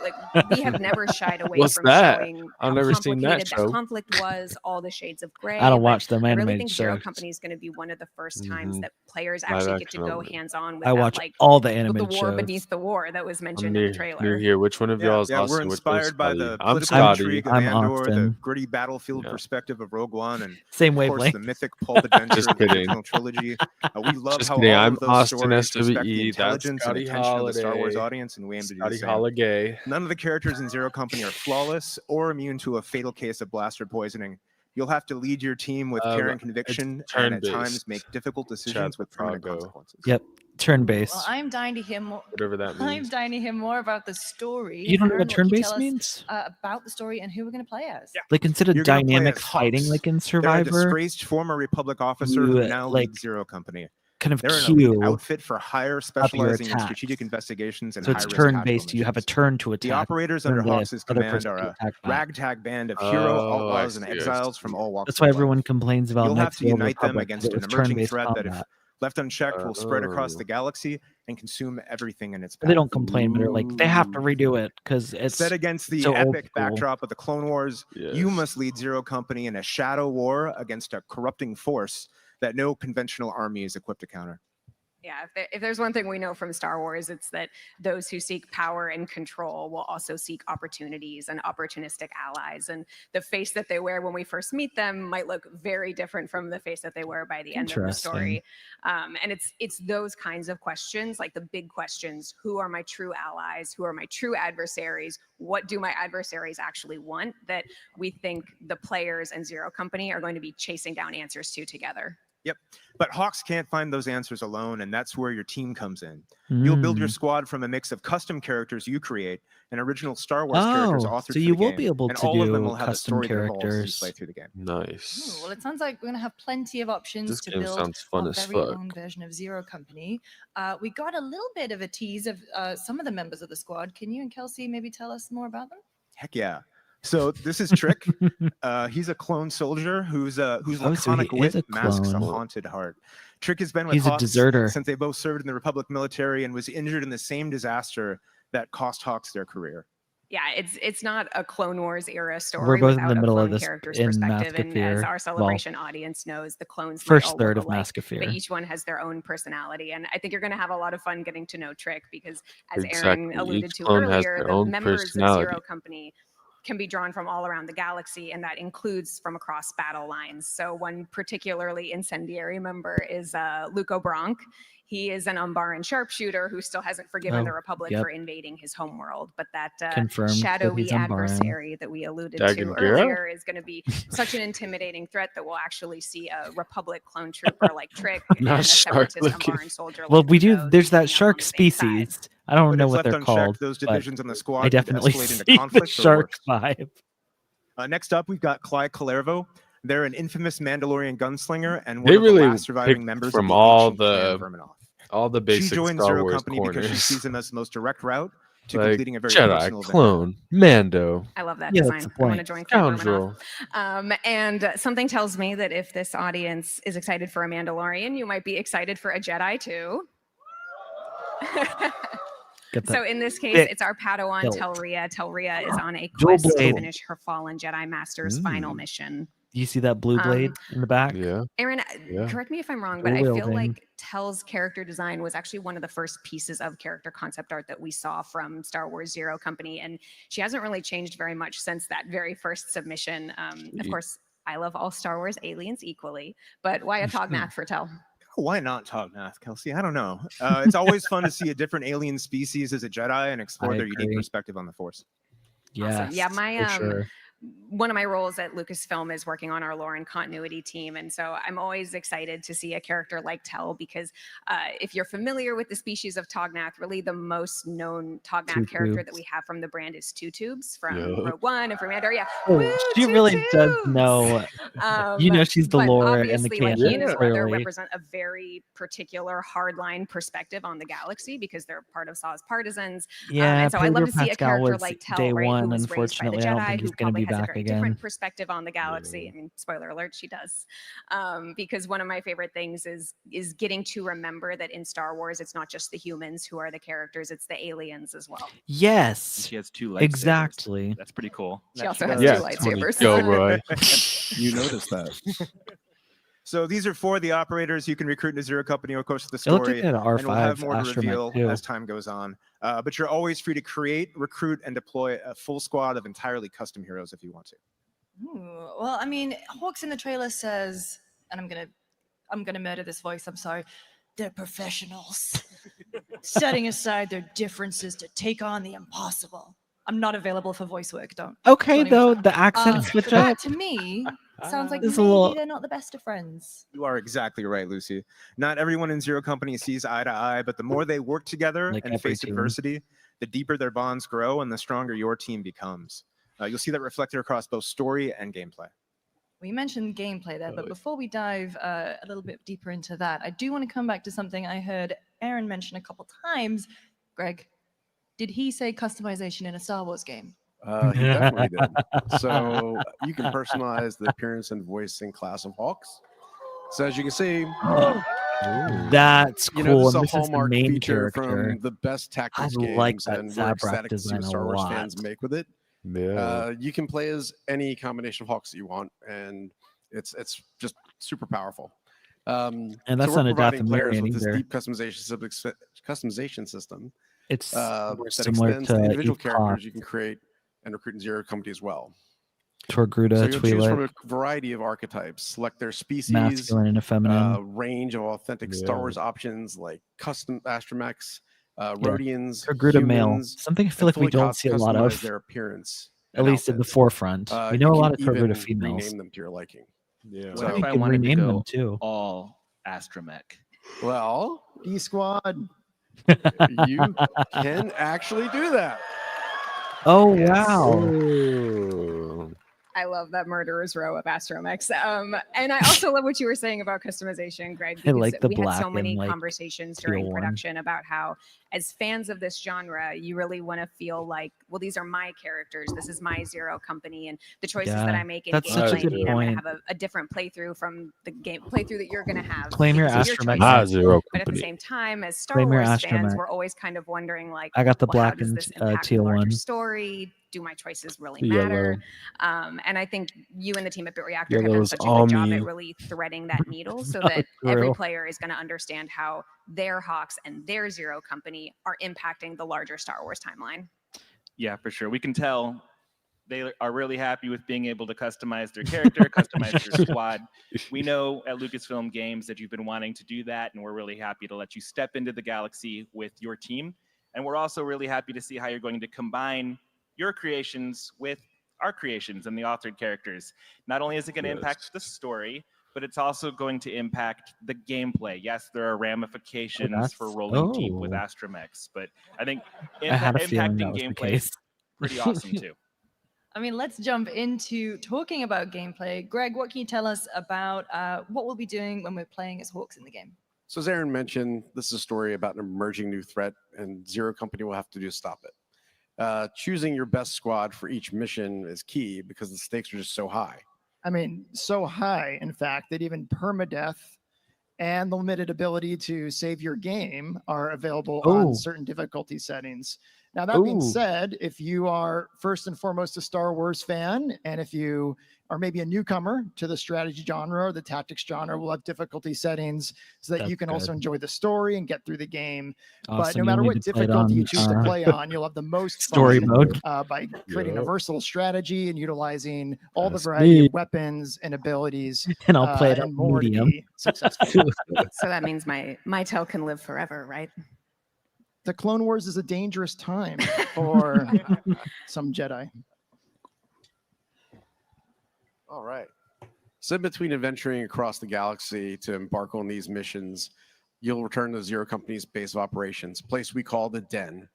we have never shied away What's from that? showing I've how never seen that complicated show. conflict was, all the shades of gray. I don't watch them I really animated think Zero shows. Company is going to be one of the first times Mhm. that players Live actually get to action go only. hands-on with I that, watch like all the the animated war shows. beneath the war that was I'm mentioned in the new trailer. here. Which one of y'all is Yeah, we're Austin? Which one's inspired by Scotty? the I'm political Scotty. intrigue of I'm Andor, the Austin. gritty battlefield perspective of Rogue One, and Same of course the wavelength. mythic pulp adventure Just of the kidding. original trilogy. We love Just how kidding. all I'm of those Austin stories respect the SWE. That's intelligence and Scotty attention of the Star Wars Holiday. audience, and we aim to do Scotty the same. Holiday. None of the characters in Zero Company are flawless or immune to a fatal case of blaster poisoning. You'll have to lead your team with care and conviction, and at times turn-based. make difficult decisions with permanent Prago. consequences. Yep, turn-based. Well, I'm dying to hear more. Whatever that I'm means. dying to hear more about the story. You don't know Aaron, what can you turn-based tell us, means? about the story and who we're going to play as. Like instead of You're gonna play dynamic as fighting Hux. like in They're a Survivor, disgraced former Republic officer who you, now like- leads Zero Company. kind of They're an elite queue outfit for hire, of your specializing in attacks. strategic investigations and So it's high-risk turn-based. tactical You have a missions. turn to attack. The operators turn under to Hawks' other command person are to a attack back. ragtag band of hero, Oh, I outlaws, and see, I exiles from see. all walks That's of why life. everyone complains about You'll have Knights to of the Old unite them Republic, 'cause against it an was emerging turn-based threat that, if combat. left unchecked, will spread across Oh. the galaxy and consume everything in its But they path. don't complain, but they're like, they have to redo it because it's Set against the so old epic school. backdrop of the Clone Wars, you Yes. must lead Zero Company in a shadow war against a corrupting force that no conventional army is equipped to counter. Yeah, if there's one thing we know from Star Wars, it's that those who seek power and control will also seek opportunities and opportunistic allies. And the face that they wear when we first meet them might look very different from the face that they wear by the end of the story. And it's those kinds of questions, like the big questions: who are my true allies? Who are my true adversaries? What do my adversaries actually want? That we think the players and Zero Company are going to be chasing down answers to together. Yep. But Hawks can't find those answers alone, and that's where your team comes in. You'll build your squad from a mix of custom characters you create and original Star Wars characters authored so for you the will game, be able and to all of them do will have a custom story that evolves as you characters. play through the game. Nice. Well, it sounds like we're going to have plenty of options This to game build sounds fun our as very fuck. own version of Zero Company. We got a little bit of a tease of some of the members of the squad. Can you and Kelsey maybe tell us more about them? Heck yeah. So this is Trick. He's a clone soldier whose so laconic he wit is a masks a clone. haunted heart. Trick has been with He's a Hawks deserter. since they both served in the Republic military and was injured in the same disaster that cost Hawks their career. Yeah, it's not a Clone Wars era story. We're both in without the a middle of clone this character's in perspective. And as Mascafear. our Well, celebration audience knows, the clones might first all third look of alike, Mascafear. but each one has their own personality. And I think you're going to have a lot of fun getting to know Trick because, as Aaron Exactly. alluded Each to clone has earlier, their the own members of personality. Zero Company can be drawn from all around the galaxy, and that includes from across battle lines. So one particularly incendiary member is Luco Bronk. He is an Umbaran sharpshooter who still hasn't forgiven the Republic for invading his homeworld. But that Confirmed that shadowy he's Umbaran. adversary that we alluded to Dagan earlier is going to be such an intimidating threat that we'll actually see a Republic clone trooper like Trick and Not a shark separatist looking. Umbaran soldier. Well, like we do. Luco There's that teaming up on shark the same side. species. I don't But know if what left they're unchecked, called. those but divisions on the squad I could definitely escalate into see the conflict or shark worse. vibe. Next up, we've got Cly Calervo. They're an infamous Mandalorian gunslinger and one They of the really last surviving picked members from of the all ancient clan the Verminoth. basic She joined Star Zero Wars Company because she corners. sees them as the most direct route to Like completing a very Jedi, personal clone, Mando. I love that Yeah, design. that's the I want to point. join Clan Scoundrel. Verminoth. And something tells me that if this audience is excited for a Mandalorian, you might be excited for a Jedi too. Get that So in this case, thick it's our Padawan hilt. Telria. Telria is on a Dual quest to blade. finish her fallen Jedi Master's final mission. Do you see that blue blade in the back? Yeah. Aaron, Yeah. correct me if I'm wrong, but I Dual feel wielding. like Tel's character design was actually one of the first pieces of character concept art that we saw from Star Wars Zero Company, and she hasn't really changed very much since that very first submission. Of course, I love all Star Wars aliens equally, but why a Tognath for Tel? Why not Tognath, Kelsey? I don't know. It's always fun to see a different alien species as a Jedi and explore I their unique agree. perspective on the Force. Yes, Awesome. Yeah, my for sure. one of my roles at Lucasfilm is working on our lore and continuity team, and so I'm always excited to see a character like Tel because if you're familiar with the species of Tognath, really the most known Tognath Two character that tubes. we have from the brand is Two Tubes from Yup. Rogue One and from Andor. Yeah, Oh, Woo, she Two really does Tubes! know. You know, she's the but lore and the obviously, like he and his canon. brother Clearly. represent a very particular hardline perspective on the galaxy because they're part of Saw's partisans. Yeah, and so I love to Pedro see a Pascal character was like Tel, day right, one. who was raised by the Unfortunately, I don't Jedi, think who he's going to probably be has a back very again. different perspective on the galaxy. I mean, spoiler alert, she does. Because one of my favorite things is getting to remember that in Star Wars, it's not just the humans who are the characters; it's the aliens as well. Yes, She has two lightsabers. exactly. That's pretty cool. She also has Yeah, two Tony lightsabers. Gilroy. You noticed that. So these are 4 of the operators you can recruit into Zero Company over the course of the It looked story, like an and we'll have R5 more to astromech, reveal too. as time goes on. But you're always free to create, recruit, and deploy a full squad of entirely custom heroes if you want to. Ooh, well, I mean, Hawks in the trailer says, and I'm gonna murder this voice. I'm sorry. They're professionals, setting aside their differences to take on the impossible. I'm not available for voice work. Don't. Okay, don't even though try. the accent switch That up. to me sounds like It's maybe a little- they're not the best of friends. You are exactly right, Lucy. Not everyone in Zero Company sees eye to eye, but the more they work together Like and every face team. adversity, the deeper their bonds grow and the stronger your team becomes. You'll see that reflected across both story and gameplay. We mentioned gameplay there, but before we dive a little bit deeper into that, I do want to come back to something I heard Aaron mention a couple times. Greg, did he say customization in a Star Wars game? He definitely did. So you can personalize the appearance and voice and class of Hawks. So as you can see, that's cool. You know, this and is a hallmark main feature character. from the best tactics I games, like that and we're Zabrak ecstatic to see what design a Star Wars lot. fans make with it. Yeah. You can play as any combination of Hawks that you want, and it's just super powerful. And so that's we're not a providing players Dathomirian with this either. deep customization system. It's more that similar extends to the individual Epcot. characters you can create and recruit in Zero Company as well. Torgruda, So you'll choose from Twi'lek, a variety of archetypes, select their species, masculine and effeminate. range of authentic Star Wars options like custom astromechs, Rhodians, Torgruda male. humans, Something I feel and like we fully don't see a lot customize of, their appearance. at and least in the outfits. forefront. We You know a can lot of Torgruda even females. rename them to your liking. Yeah. So What if you I could wanted to rename them go too. all astromech? Well, D Squad. you can actually do that. Oh wow! I love that murderer's row of astromechs. And I also love what you were saying about customization, Greg. I Because like the we had black so many and, like, conversations teal during one. production about how, as fans of this genre, you really want to feel like, well, these are my characters. This is my Zero Company, and the choices that Yeah, I make in that's such a gameplay good mean I'm going to point. have a different playthrough from the game playthrough that you're going to have. Claim your because of astromech. choices. Zero But at the Company. same time, as Star Claim your Wars fans, astromech. we're always kind of wondering, like, I got the well, how black does and this impact the teal larger one. story? Do my choices really Yellow. matter? And I think you and the team at Bit Reactor have done Yellow's such a good job Ami. at really threading that needle so Oh, that every girl. player is going to understand how their Hawks and their Zero Company are impacting the larger Star Wars timeline. Yeah, for sure. We can tell they are really happy with being able to customize their character, customize their squad. We know at Lucasfilm Games that you've been wanting to do that, and we're really happy to let you step into the galaxy with your team. And we're also really happy to see how you're going to combine your creations with our creations and the authored characters. Not only is it going to impact the story, but it's also going to impact the gameplay. Yes, there are ramifications for rolling deep with astromechs, but I think I had a feeling that impacting was the gameplay case. is pretty awesome too. I mean, let's jump into talking about gameplay. Greg, what can you tell us about what we'll be doing when we're playing as Hawks in the game? So as Aaron mentioned, this is a story about an emerging new threat, and Zero Company will have to do to stop it. Choosing your best squad for each mission is key because the stakes are just so high. I mean, so high, in fact, that even permadeath and the limited ability to save your game are available on certain difficulty settings. Now, that being said, if you are first and foremost a Star Wars fan, and if you are maybe a newcomer to the strategy genre or the tactics genre, we'll have difficulty settings so that That's you can also good. enjoy the story and get through the game. But Austin, no you'll matter need what to play it difficulty you on, choose to play on, you'll have the most story fun mode. by creating a Yep. versatile strategy and utilizing all the That's variety me. of weapons and abilities And I'll play it and on more to medium. be successful. So that means my tail can live forever, right? The Clone Wars is a dangerous time for some Jedi. All right. So in between adventuring across the galaxy to embark on these missions, you'll return to Zero Company's base of operations, a place we call the Den,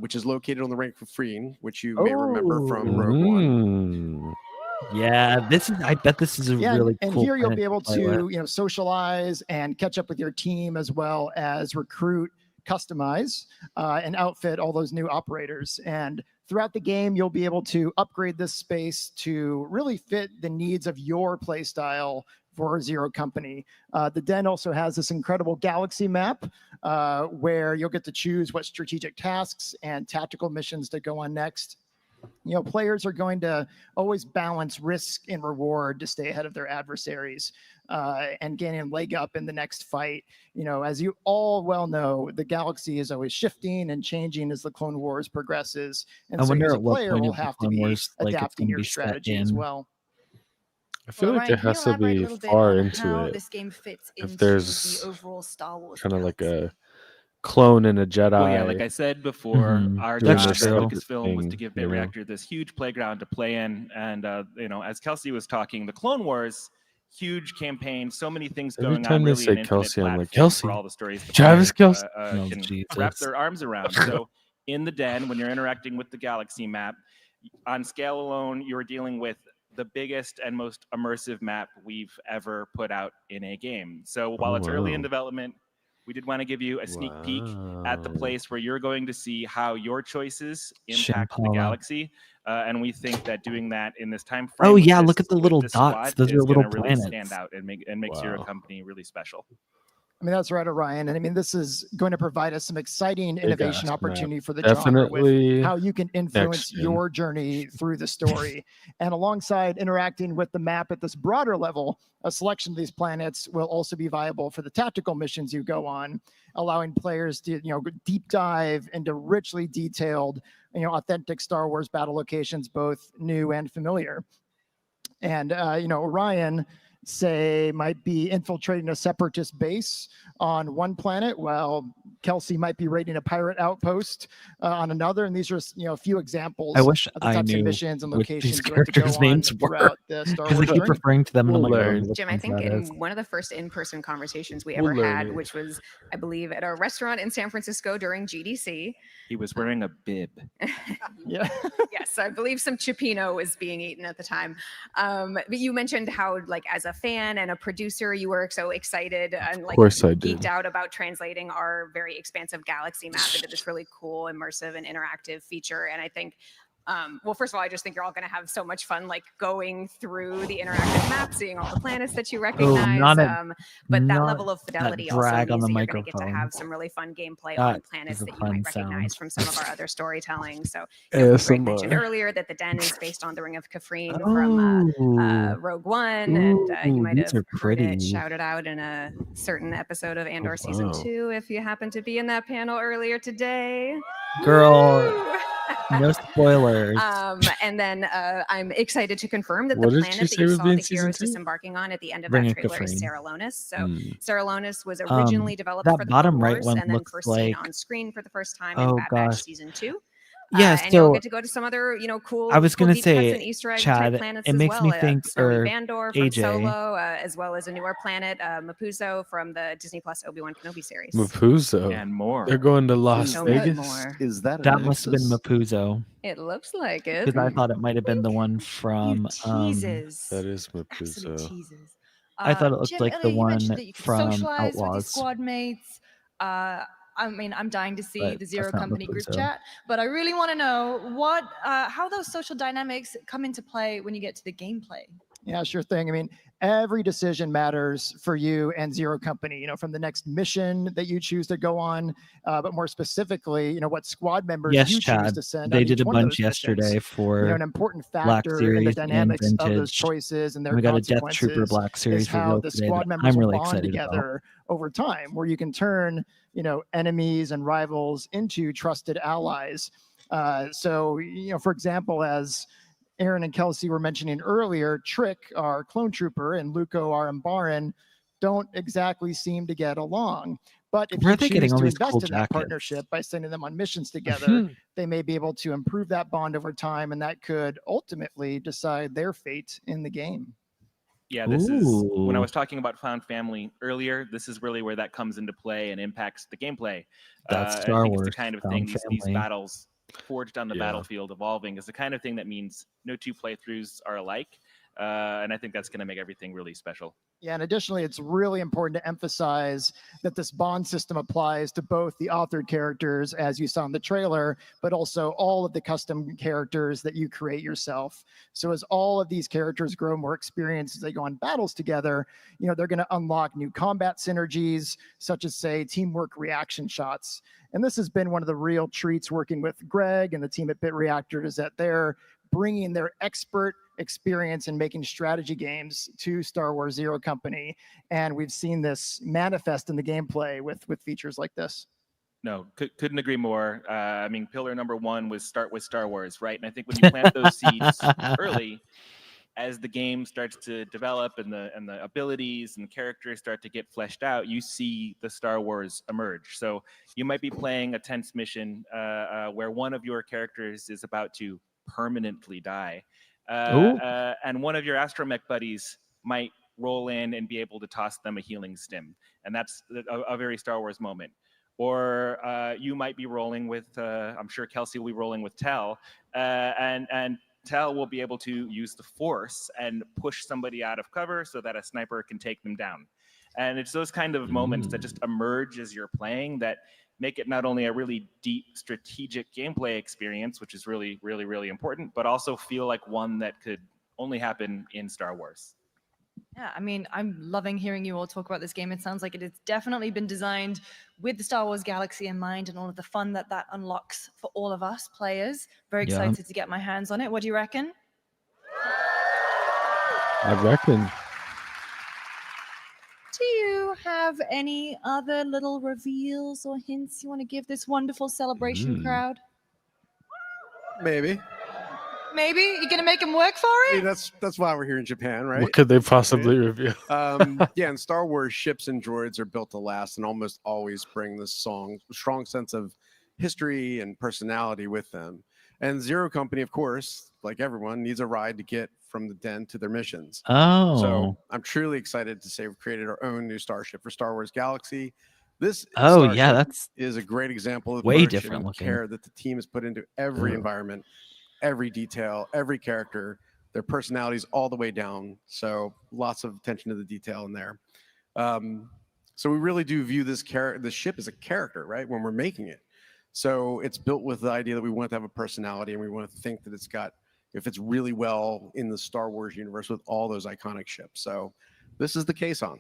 which is located on the Rank for Freeing, which you may remember from Rogue One. Yeah, this is. I bet this is a really and cool. here you'll planet be able play with. to socialize and catch up with your team as well as recruit, customize, and outfit all those new operators. And throughout the game, you'll be able to upgrade this space to really fit the needs of your play style for Zero Company. The Den also has this incredible galaxy map where you'll get to choose what strategic tasks and tactical missions to go on next. Players are going to always balance risk and reward to stay ahead of their adversaries and gain a leg up in the next fight. As you all well know, the galaxy is always shifting and changing as the Clone Wars progresses. And I so wonder you as a at what player point will of the have to Clone be Wars, like, it's adapting gonna your be set strategy as in. well. I feel like it has to be far into it. This game fits If into there's the overall Star Wars kind of like a clone and a Jedi. Well, yeah, like I said before, our doing job their at separate Lucasfilm was to thing, give you Bit know? Reactor this huge playground to play in. And, as Kelsey was talking, the Clone Wars, huge campaign, so many things Every going time on, they really say an infinite Kelsey, I'm like, platform Kelsey, for all the stories the Travis player, Kelsey. Oh, can Jesus. wrap their arms around. So in the Den, when you're interacting with the galaxy map, on scale alone, you're dealing with the biggest and most immersive map we've ever put out in a game. So while it's early in development, we did want to give you a sneak peek at the place where you're going to see how your choices impact the Shambhala. galaxy. And we think that doing that in this time frame. Oh with yeah, this- look at the with little this dots. squad Those are is little gonna really planets. stand out and make Zero Company really special. I mean, that's right, Orion. And I mean, this is going to provide us some exciting Big innovation ass opportunity map. for the genre Definitely with how you can influence next gen. your journey through the story. And alongside interacting with the map at this broader level, a selection of these planets will also be viable for the tactical missions you go on, allowing players to, deep dive into richly detailed, authentic Star Wars battle locations, both new and familiar. And, Orion, say, might be infiltrating a separatist base on one planet, while Kelsey might be raiding a pirate outpost on another. And these are, a few examples I wish of the I types of knew missions and what locations these you like to go characters' on names were. throughout the Star Because I Wars keep journey. referring to them, and I'm We'll like, learn. oh, which Jim, I one's think that is? in one of the first in-person conversations we We'll ever learn had, it. which was, I believe, at a restaurant in San Francisco during GDC. He was wearing a bib. Yeah. Yes, I believe some cioppino was being eaten at the time. But you mentioned how, like, as a fan and a producer, you were so excited and like course I did. geeked out about translating our very expansive galaxy map into this really cool, immersive, and interactive feature. And I think, well, first of all, I just think you're all going to have so much fun, like going through the interactive map, seeing all the planets that you recognize. But that not level of that fidelity also drag on means the that you're going to get to microphone. have some really fun gameplay That on planets is a that you fun might recognize sound. from some of our other storytelling. So, Greg mentioned ASMR. earlier that the Den is based on the Ring of Kafrene from Rogue One, and you might these have are heard it pretty. shouted out in a certain episode of Andor season wow. 2. If you happen to be in that panel earlier today, Girl, no spoilers. And then I'm excited to confirm that What the did planet you that say you would saw be in the season heroes 2? disembarking on at the end of Ring that of trailer is Kafrene. Seralonis. So Mm. Seralonis was originally developed that for the bottom Clone right Wars one and then looks first seen like- on screen for the first time in Oh, Bad Batch gosh. season 2. Yeah, And you'll so get to go to some other, cool. I was cool gonna deep cuts say, and Easter egg Chad, type planets it as makes well. me think, Snowy or Vandor from AJ. Solo, as well as a newer planet, Mapuzo from the Disney Plus Obi-Wan Kenobi series. Mapuzo. And more. They're going to Las So much Vegas. more. Is that a That must have been Nexus? Mapuzo, It looks like it. because I thought it might have been the one from. Teases. That is Absolute Mapuzo. teases. I thought it looked Jim, like the earlier you one mentioned that you could from socialize with your Outlaws. squad mates. I mean, I'm dying to see But the Zero that's not Company group Mapuzo. chat, but I really want to know how those social dynamics come into play when you get to the gameplay. Yeah, sure thing. I mean, every decision matters for you and Zero Company, from the next mission that you choose to go on, but more specifically, what squad members Yes, you choose Chad. to send They on did each a one of bunch those missions. yesterday for an important Black factor in the Series and dynamics of those Vintage. choices and their We got a Death Trooper consequences Black Series is how revealed the today squad that members I'm will really bond excited about. together over time, where you can turn, enemies and rivals into trusted allies. So, for example, as Aaron and Kelsey were mentioning earlier, Trick, our clone trooper, and Luco, our Mbaran, don't exactly seem to get along. But if Where you are they choose getting all to these invest cool in that jackets? partnership by sending them on missions together, they may be able to improve that bond over time, and that could ultimately decide their fate in the game. Yeah, this is when I Ooh. was talking about found family earlier. This is really where that comes into play and impacts the gameplay. That's I Star think it's Wars, the kind of found thing these family. battles forged on the Yeah. battlefield, evolving, is the kind of thing that means no two playthroughs are alike, and I think that's going to make everything really special. Yeah, and additionally, it's really important to emphasize that this bond system applies to both the authored characters, as you saw in the trailer, but also all of the custom characters that you create yourself. So as all of these characters grow more experience as they go on battles together, they're going to unlock new combat synergies, such as, say, teamwork reaction shots. And this has been one of the real treats working with Greg and the team at Bit Reactor, is that they're bringing their expert experience in making strategy games to Star Wars Zero Company. And we've seen this manifest in the gameplay with features like this. No, couldn't agree more. I mean, pillar number one was start with Star Wars, right? And I think when you plant those seeds early, as the game starts to develop and the abilities and characters start to get fleshed out, you see the Star Wars emerge. So you might be playing a tense mission where one of your characters is about to permanently die, and one of your astromech buddies might roll in and be able to toss them a healing stim, and that's a very Star Wars moment. Or you might be rolling with, I'm sure Kelsey will be rolling with Tell, and tell will be able to use the Force and push somebody out of cover so that a sniper can take them down. And it's those kind of moments that just emerge as you're playing that make it not only a really deep strategic gameplay experience, which is really, really, really important, but also feel like one that could only happen in Star Wars. Yeah, I mean, I'm loving hearing you all talk about this game. It sounds like it has definitely been designed with the Star Wars galaxy in mind and all of the fun that that unlocks for all of us players. Very Yeah. excited to get my hands on it. What do you reckon? I reckon. Do you have any other little reveals or hints you want to give this wonderful celebration crowd? Maybe. Maybe you're gonna make them work for I it. mean, that's why we're here in Japan, right? What could they possibly reveal? Yeah, in Star Wars, ships and droids are built to last and almost always bring this strong sense of history and personality with them. And Zero Company, of course, like everyone, needs a ride to get from the den to their missions. Oh. So I'm truly excited to say we've created our own new starship for Star Wars Galaxy. This Oh, yeah, starship that's is a great example of way emotion different and looking. care that the team has put into every Ooh. environment, every detail, every character, their personalities all the way down. So lots of attention to the detail in there. So we really do view this ship as a character, right? When we're making it. So it's built with the idea that we want it to have a personality and we want to think that it's got, if it's really well in the Star Wars universe with all those iconic ships. So this is the caisson.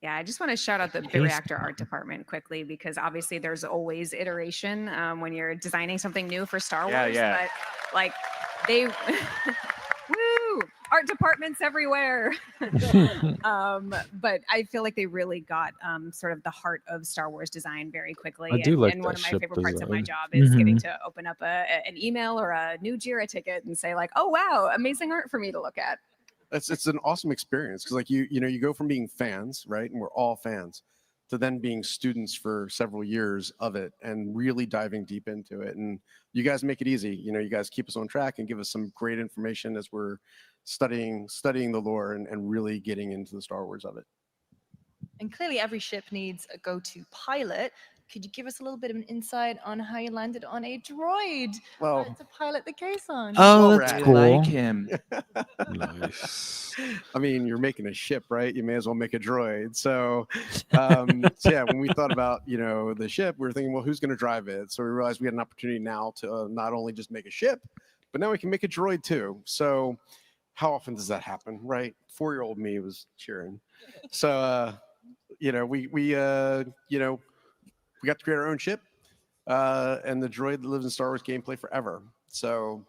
Yeah, I just want to shout out the reactor art department quickly because obviously there's always iteration when you're designing something new for Star Wars. Yeah. But like they, woo, art departments everywhere. But I feel like they really got sort of the heart of Star Wars design very quickly. I do like and one that of my ship favorite parts of my design. job is getting to open up an email or a new Jira ticket and say like, oh wow, amazing art for me to look at. It's an awesome experience because like you go from being fans, right, and we're all fans, to then being students for several years of it and really diving deep into it. And you guys make it easy. You guys keep us on track and give us some great information as we're studying the lore and really getting into the Star Wars of it. And clearly every ship needs a go-to pilot. Could you give us a little bit of an insight on how you landed on a droid to pilot the caisson? Oh, that's cool. Like him. Nice. I mean, you're making a ship, right? You may as well make a droid. So yeah, when we thought about, the ship, we were thinking, well, who's going to drive it? So we realized we had an opportunity now to not only just make a ship, but now we can make a droid too. So how often does that happen, right? 4-year-old me was cheering. So, we got to create our own ship and the droid that lives in Star Wars gameplay forever. So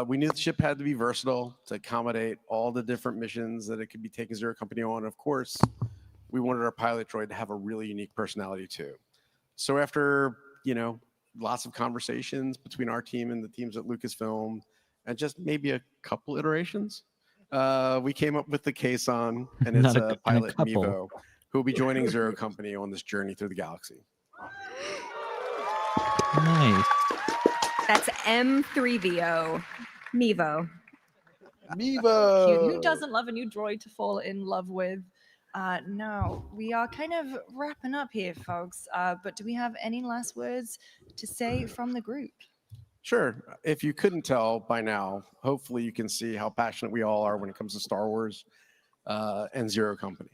we knew the ship had to be versatile to accommodate all the different missions that it could be taking Zero Company on. Of course, we wanted our pilot droid to have a really unique personality too. So after, lots of conversations between our team and the teams at Lucasfilm and just maybe a couple iterations, we came up with the caisson and its pilot Mevo, who will be joining Zero Company on this journey through the galaxy. Nice. That's M3VO, Mevo. Mevo. Cute. Who doesn't love a new droid to fall in love with? No, we are kind of wrapping up here, folks. But do we have any last words to say from the group? Sure. If you couldn't tell by now, hopefully you can see how passionate we all are when it comes to Star Wars and Zero Company.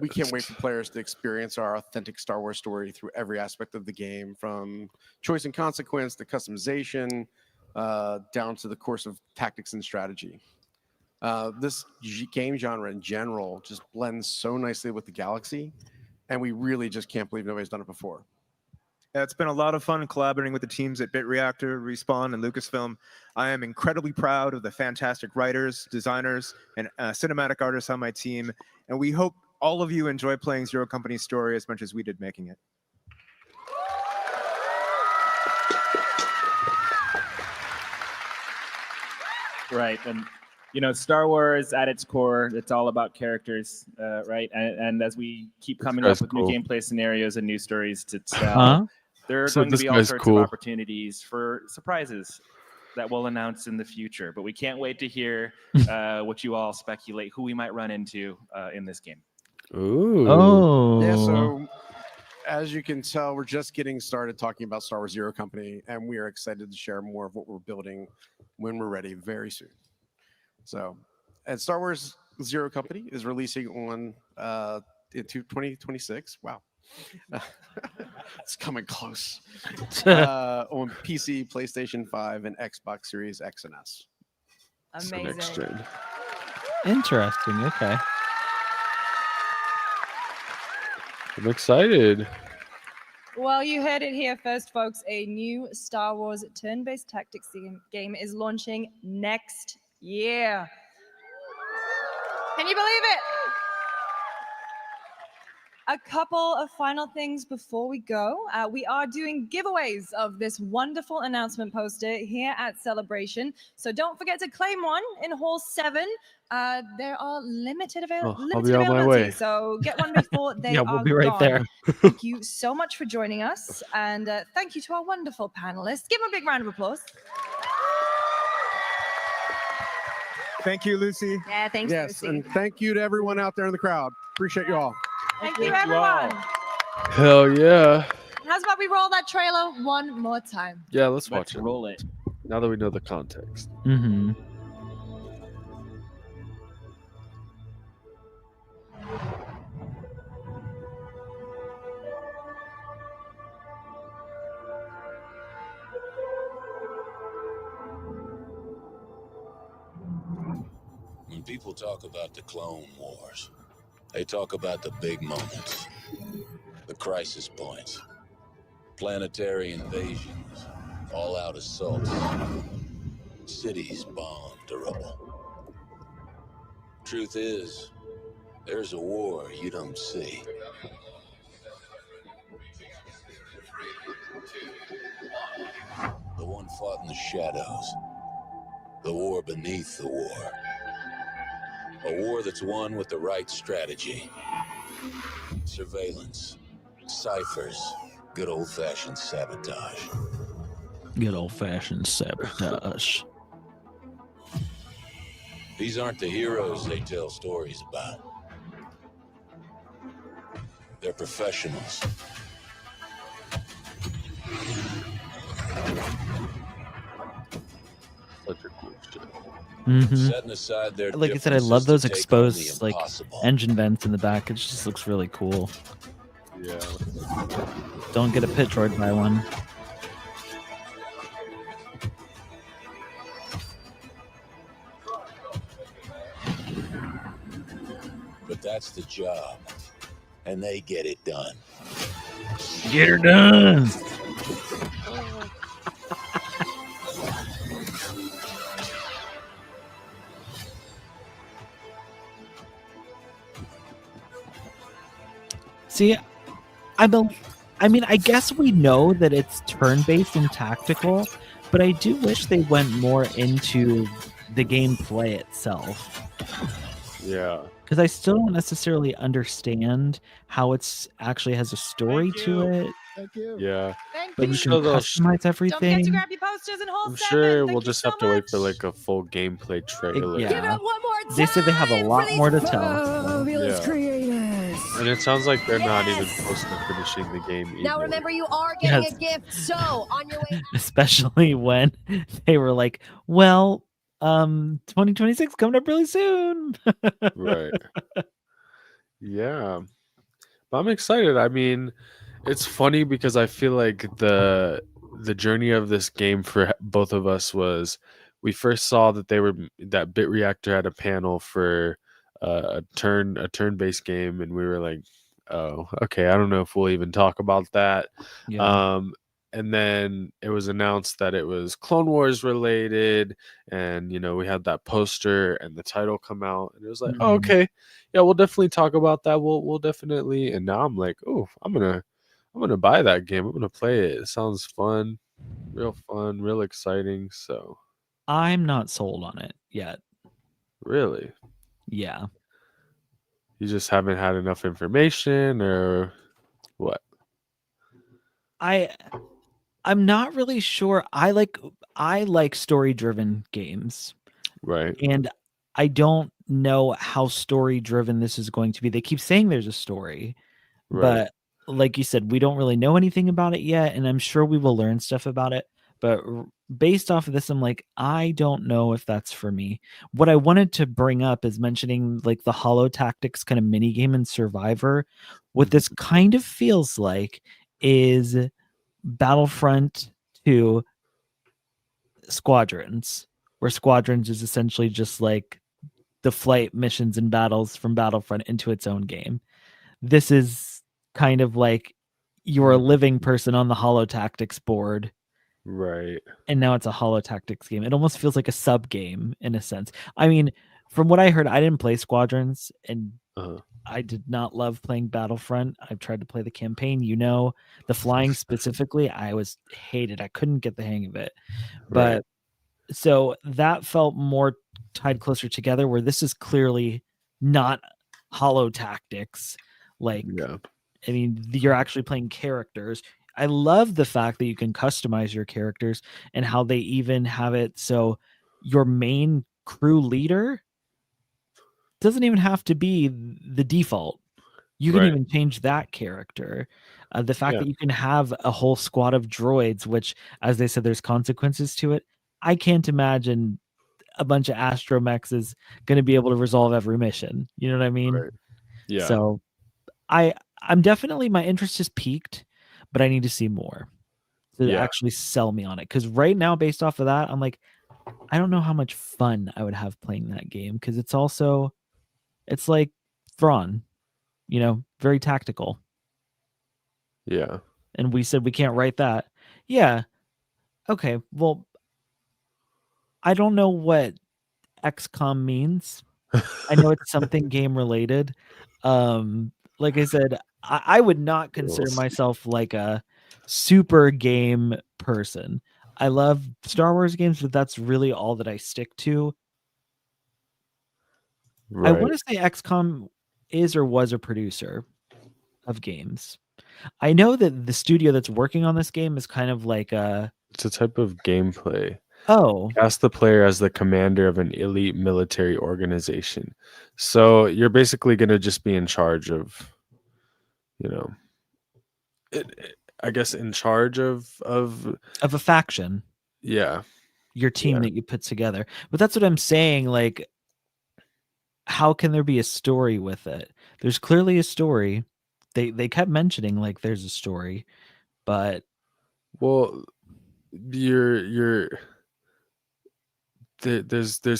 We can't wait for players to experience our authentic Star Wars story through every aspect of the game, from choice and consequence to customization, down to the course of tactics and strategy. This game genre in general just blends so nicely with the galaxy, and we really just can't believe nobody's done it before. Yeah, it's been a lot of fun collaborating with the teams at Reactor, Respawn, and Lucasfilm. I am incredibly proud of the fantastic writers, designers, and cinematic artists on my team, and we hope all of you enjoy playing Zero Company's story as much as we did making it. Right. And, Star Wars at its core, it's all about characters, right? And as we keep coming up with new gameplay scenarios and new stories to tell, there are going to be all sorts of opportunities for surprises that we'll announce in the future. But we can't wait to hear what you all speculate, who we might run into in this game. Ooh. Oh. Yeah, so as you can tell, we're just getting started talking about Star Wars Zero Company, and we are excited to share more of what we're building when we're ready very soon. So, and Star Wars Zero Company is releasing on into 2026. Wow. It's coming close. On PC, PlayStation 5, and Xbox Series X and S. Amazing. Next gen. Interesting. Okay. I'm excited. Well, you heard it here first, folks. A new Star Wars turn-based tactics game is launching next year. Can you believe it? A couple of final things before we go. We are doing giveaways of this wonderful announcement poster here at Celebration. So don't forget to claim one in Hall 7. There are limited I'll be limited on my availability, way. so get one before they Yeah, are we'll be right gone. there. Thank you so much for joining us, and thank you to our wonderful panelists. Give them a big round of applause. Thank you, Lucy. Yeah, thanks, Yes, Lucy. and thank you to everyone out there in the crowd. Appreciate you all. Thank you, everyone. Hell yeah. How's about we roll that trailer one more time? Yeah, let's watch it. Roll it. Now that we know the context. Mm-hmm. When people talk about the Clone Wars, they talk about the big moments, the crisis points, planetary invasions, all-out assaults, cities bombed to rubble. Truth is, there's a war you don't see. The one fought in the shadows. The war beneath the war. A war that's won with the right strategy. Surveillance, ciphers, good old-fashioned sabotage. Good old-fashioned sabotage. These aren't the heroes they tell stories about. They're professionals. Such a cool shit. Mm-hmm. Setting aside their Like I said, I differences love those to take on the exposed like impossible. engine vents in the back. It just looks really cool. Yeah. Don't get a pit droid by one. But that's the job, and they get it done. Get her done. See, I mean, I guess we know that it's turn-based and tactical, but I do wish they went more into the gameplay itself. Yeah. Because I still don't necessarily understand how it's actually has a story to it. Thank you. Yeah. But you can customize Don't forget to everything. grab your posters in Hall I'm 7. sure Thank we'll you just so have to wait for much. like a full gameplay trailer. Yeah. They said they have a lot more to tell. Yeah. creators. And it sounds like they're not even close to finishing the game either. Now remember, you are getting Yes. a gift. So on your way. Especially when they were like, well, 2026 coming up really soon. Right. Yeah. But I'm excited. I mean, it's funny because I feel like the journey of this game for both of us was we first saw that that Bit Reactor had a panel for a turn-based game, and we were like, oh, okay, I don't know if we'll even talk about that. Yeah. And then it was announced that it was Clone Wars related, and we had that poster and the title come out, and it was like, oh, okay, yeah, we'll definitely talk about that. We'll definitely. And now I'm like, oh, I'm gonna buy that game. I'm gonna play it. It sounds fun, real exciting. So I'm not sold on it yet. really, Yeah. you just haven't had enough information, or what? I'm not really sure. I like story-driven games. Right. And I don't know how story-driven this is going to be. They keep saying there's a story, Right. but like you said, we don't really know anything about it yet, and I'm sure we will learn stuff about it. But based off of this, I'm like, I don't know if that's for me. What I wanted to bring up is mentioning like the holo tactics kind of mini game in Survivor. What this kind of feels like is Battlefront 2 Squadrons, where Squadrons is essentially just like the flight missions and battles from Battlefront into its own game. This is kind of like you're a living person on the holo tactics board. Right. And now it's a holo tactics game. It almost feels like a sub game in a sense. I mean, from what I heard, I didn't play Squadrons, and I did not love playing Battlefront. I've tried to play the campaign. The flying specifically, I hated. I couldn't get the hang of it. But so that felt more tied closer together, where this is clearly not holo tactics. Like, I mean, you're actually playing characters. I love the fact that you can customize your characters and how they even have it so your main crew leader doesn't even have to be the default. You can even change that character. The fact that you can have a whole squad of droids, which, as they said, there's consequences to it. I can't imagine a bunch of astromechs is going to be able to resolve every mission. You know what I mean? Yeah. So I'm definitely, my interest is peaked, but I need to see more to actually sell me on it. Because right now, based off of that, I'm like, I don't know how much fun I would have playing that game, because it's like Thrawn, very tactical. Yeah. And we said we can't write that. Yeah. Okay. Well, I don't know what XCOM means. I know it's something game related. Like I said, I would not consider myself like a super game person. I love Star Wars games, but that's really all that I stick to. I want to say XCOM is or was a producer of games. I know that the studio that's working on this game is kind of like it's a type of gameplay. Oh. Cast the player as the commander of an elite military organization. So you're basically going to just be in charge of, I guess in charge of a faction. Yeah. Your team that you put together. But that's what I'm saying. Like, how can there be a story with it? There's clearly a story. They kept mentioning like there's a story, but there's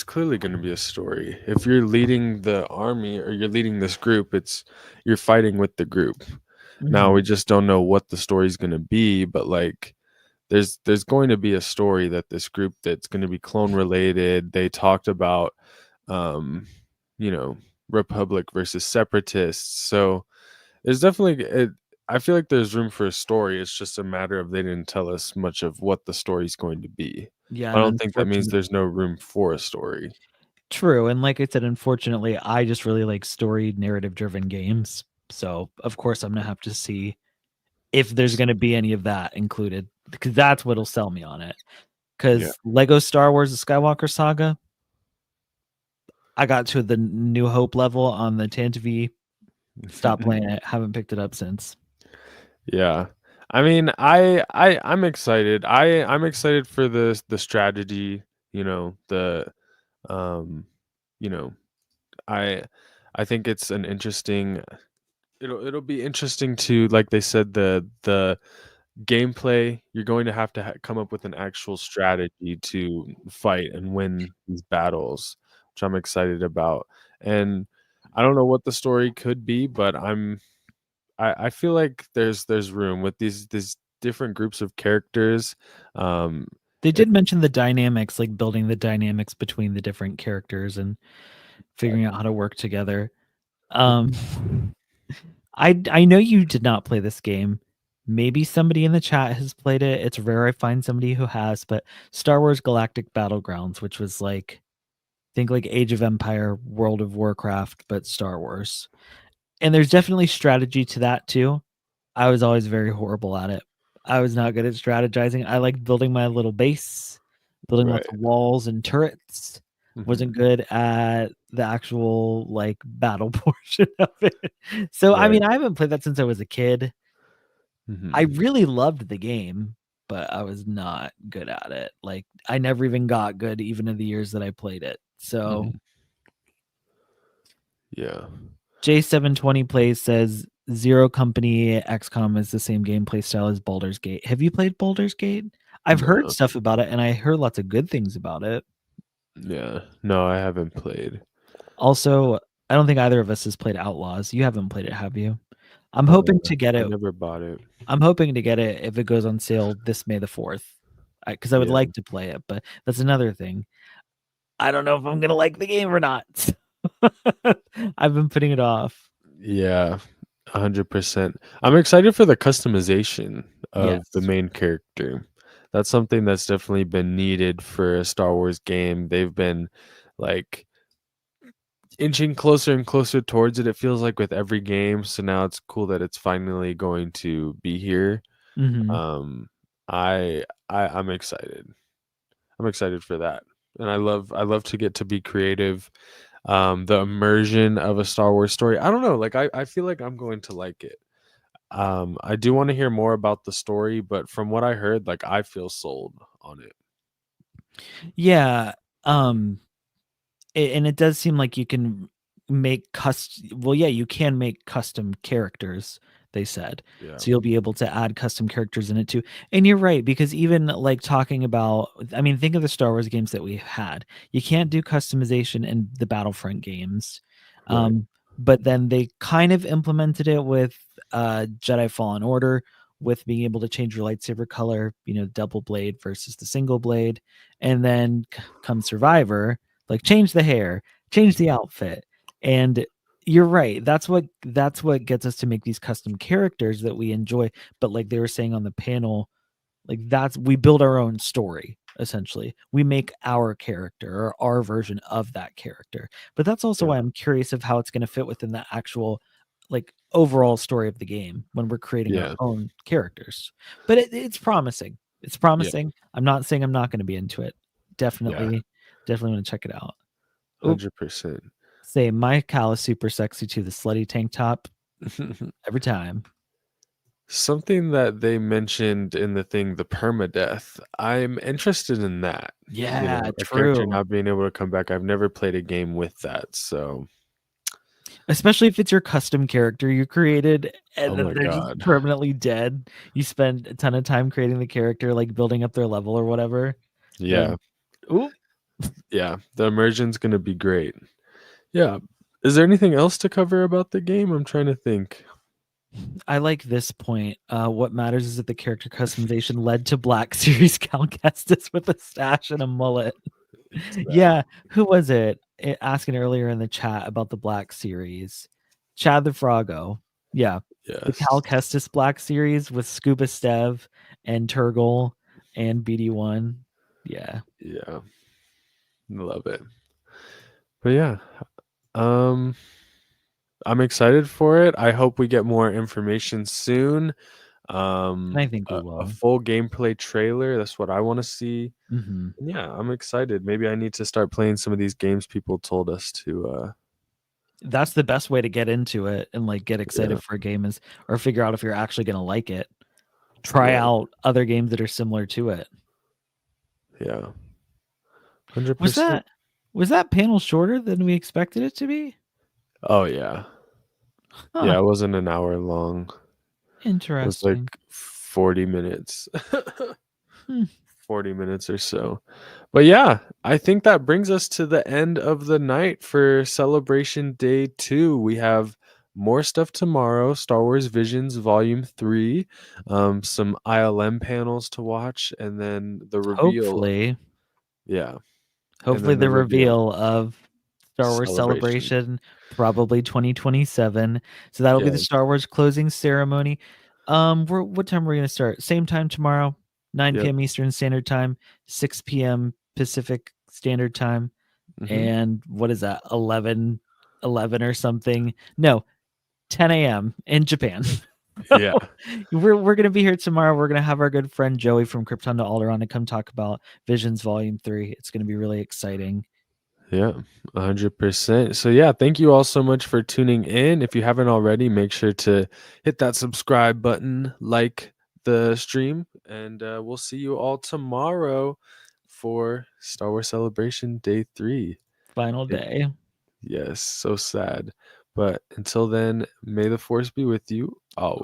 clearly going to be a story. If you're leading the army or you're leading this group, you're fighting with the group. Now we just don't know what the story is going to be, but like there's going to be a story that this group that's going to be clone related. They talked about Republic versus separatists. So there's definitely I feel like there's room for a story. It's just a matter of they didn't tell us much of what the story is going to be. Yeah, I don't think that means there's no room for a story. True. And like I said, unfortunately, I just really like story narrative driven games. So of course I'm gonna have to see if there's gonna be any of that included, because that's what'll sell me on it. Because Lego Star Wars The Skywalker Saga, I got to the New Hope level on the Tantive. Stopped playing it. Haven't picked it up since. Yeah. I mean, I'm excited. I'm excited for the strategy, I think it's an interesting it'll be interesting to, like they said, the gameplay. You're going to have to come up with an actual strategy to fight and win these battles, which I'm excited about. And I don't know what the story could be, but I feel like there's room with these different groups of characters. They did mention the dynamics, like building the dynamics between the different characters and figuring out how to work together. I know you did not play this game. Maybe somebody in the chat has played it. It's rare I find somebody who has, but Star Wars Galactic Battlegrounds, which was like, think like Age of Empire, World of Warcraft, but Star Wars. And there's definitely strategy to that too. I was always very horrible at it. I was not good at strategizing. I liked building my little base, building lots of walls and turrets. Wasn't good at the actual like battle portion of it. So I mean, I haven't played that since I was a kid. I really loved the game, but I was not good at it. Like I never even got good even in the years that I played it. So Yeah. J720 Plays says Zero Company XCOM is the same gameplay style as Baldur's Gate. Have you played Baldur's Gate? I've heard No. stuff about it and I heard lots of good things about it. Yeah. No, I haven't played. Also, I don't think either of us has played Outlaws. You haven't played it, have you? I'm hoping to get I it. never bought it. I'm hoping to get it if it goes on sale this May the 4th. Because I would Yeah. like to play it, but that's another thing. I don't know if I'm gonna like the game or not. I've been putting it off. Yeah, 100%. I'm excited for the customization of the Yes. main character. That's something that's definitely been needed for a Star Wars game. They've been like inching closer and closer towards it. It feels like with every game. So now it's cool that it's finally going to be here. Mhm. I'm excited. I'm excited for that. And I love to get to be creative. The immersion of a Star Wars story. I don't know, like I feel like I'm going to like it. I do want to hear more about the story, but from what I heard, like I feel sold on it. Yeah. And it does seem like you can make you can make custom characters, they said. Yeah. So you'll be able to add custom characters in it too. And you're right, because even like talking about, I mean, think of the Star Wars games that we've had. You can't do customization in the Battlefront games. Right. But then they kind of implemented it with Jedi Fallen Order, with being able to change your lightsaber color, double blade versus the single blade. And then come Survivor, like change the hair, change the outfit. And you're right. That's what gets us to make these custom characters that we enjoy. But like they were saying on the panel, like we build our own story, essentially. We make our character or our version of that character. But that's also why I'm curious of how it's going to fit within the actual like overall story of the game when we're creating our own characters. But it's promising. It's promising. I'm not saying I'm not going to be into it. Definitely want to check it out. 100%. Say my Cal is super sexy too. The slutty tank top every time. Something that they mentioned in the thing, the permadeath. I'm interested in that. Yeah, a character true. not being able to come back. I've never played a game with that, so especially if it's your custom character you created and Oh then my they're God. just permanently dead. You spend a ton of time creating the character, like building up their level or whatever. yeah. Ooh. Yeah, the immersion's gonna be great. Yeah. Is there anything else to cover about the game? I'm trying to think. I like this point. What matters is that the character customization led to Black Series Cal Kestis with a stash and a mullet. Yeah, who was it? Asking earlier in the chat about the Black Series. Chad the Froggo. Yeah. The Cal Kestis Black Series with Scuba Stev and Turgle and BD1. Yeah. Yeah. Love it. But yeah. I'm excited for it. I hope we get more information soon. And I think we A will. full gameplay trailer. That's what I want to see. Mhm. And yeah, I'm excited. Maybe I need to start playing some of these games people told us to. That's the best way to get into it and like get excited Yeah. for a game or figure out if you're actually going to like it. Try out other games that are similar to it. Yeah. 100%. Was that panel shorter than we expected it to be? Oh yeah. Huh. Yeah, it wasn't an hour long. It was Interesting. like 40 minutes. Hmm. 40 minutes or so. But yeah, I think that brings us to the end of the night for Celebration Day 2. We have more stuff tomorrow, Star Wars Visions Volume 3, some ILM panels to watch, and then the reveal. Hopefully. Yeah. Hopefully the reveal of Star Wars Celebration. Celebration, probably 2027. So that'll be the Yes. Star Wars closing ceremony. What time are we going to start? Same time tomorrow, 9 Yep. p.m. Eastern Standard Time, 6 p.m. Pacific Standard Time. And what is that? 11 or something? No, 10 a.m. in Japan. Yeah. We're gonna be here tomorrow. We're gonna have our good friend Joey from Krypton to Alderaan to come talk about Visions Volume 3. It's gonna be really exciting. Yeah, 100%. So yeah, thank you all so much for tuning in. If you haven't already, make sure to hit that subscribe button, like the stream, and we'll see you all tomorrow for Star Wars Celebration Day 3. Final day. Yes, so sad. But until then, may the force be with you always.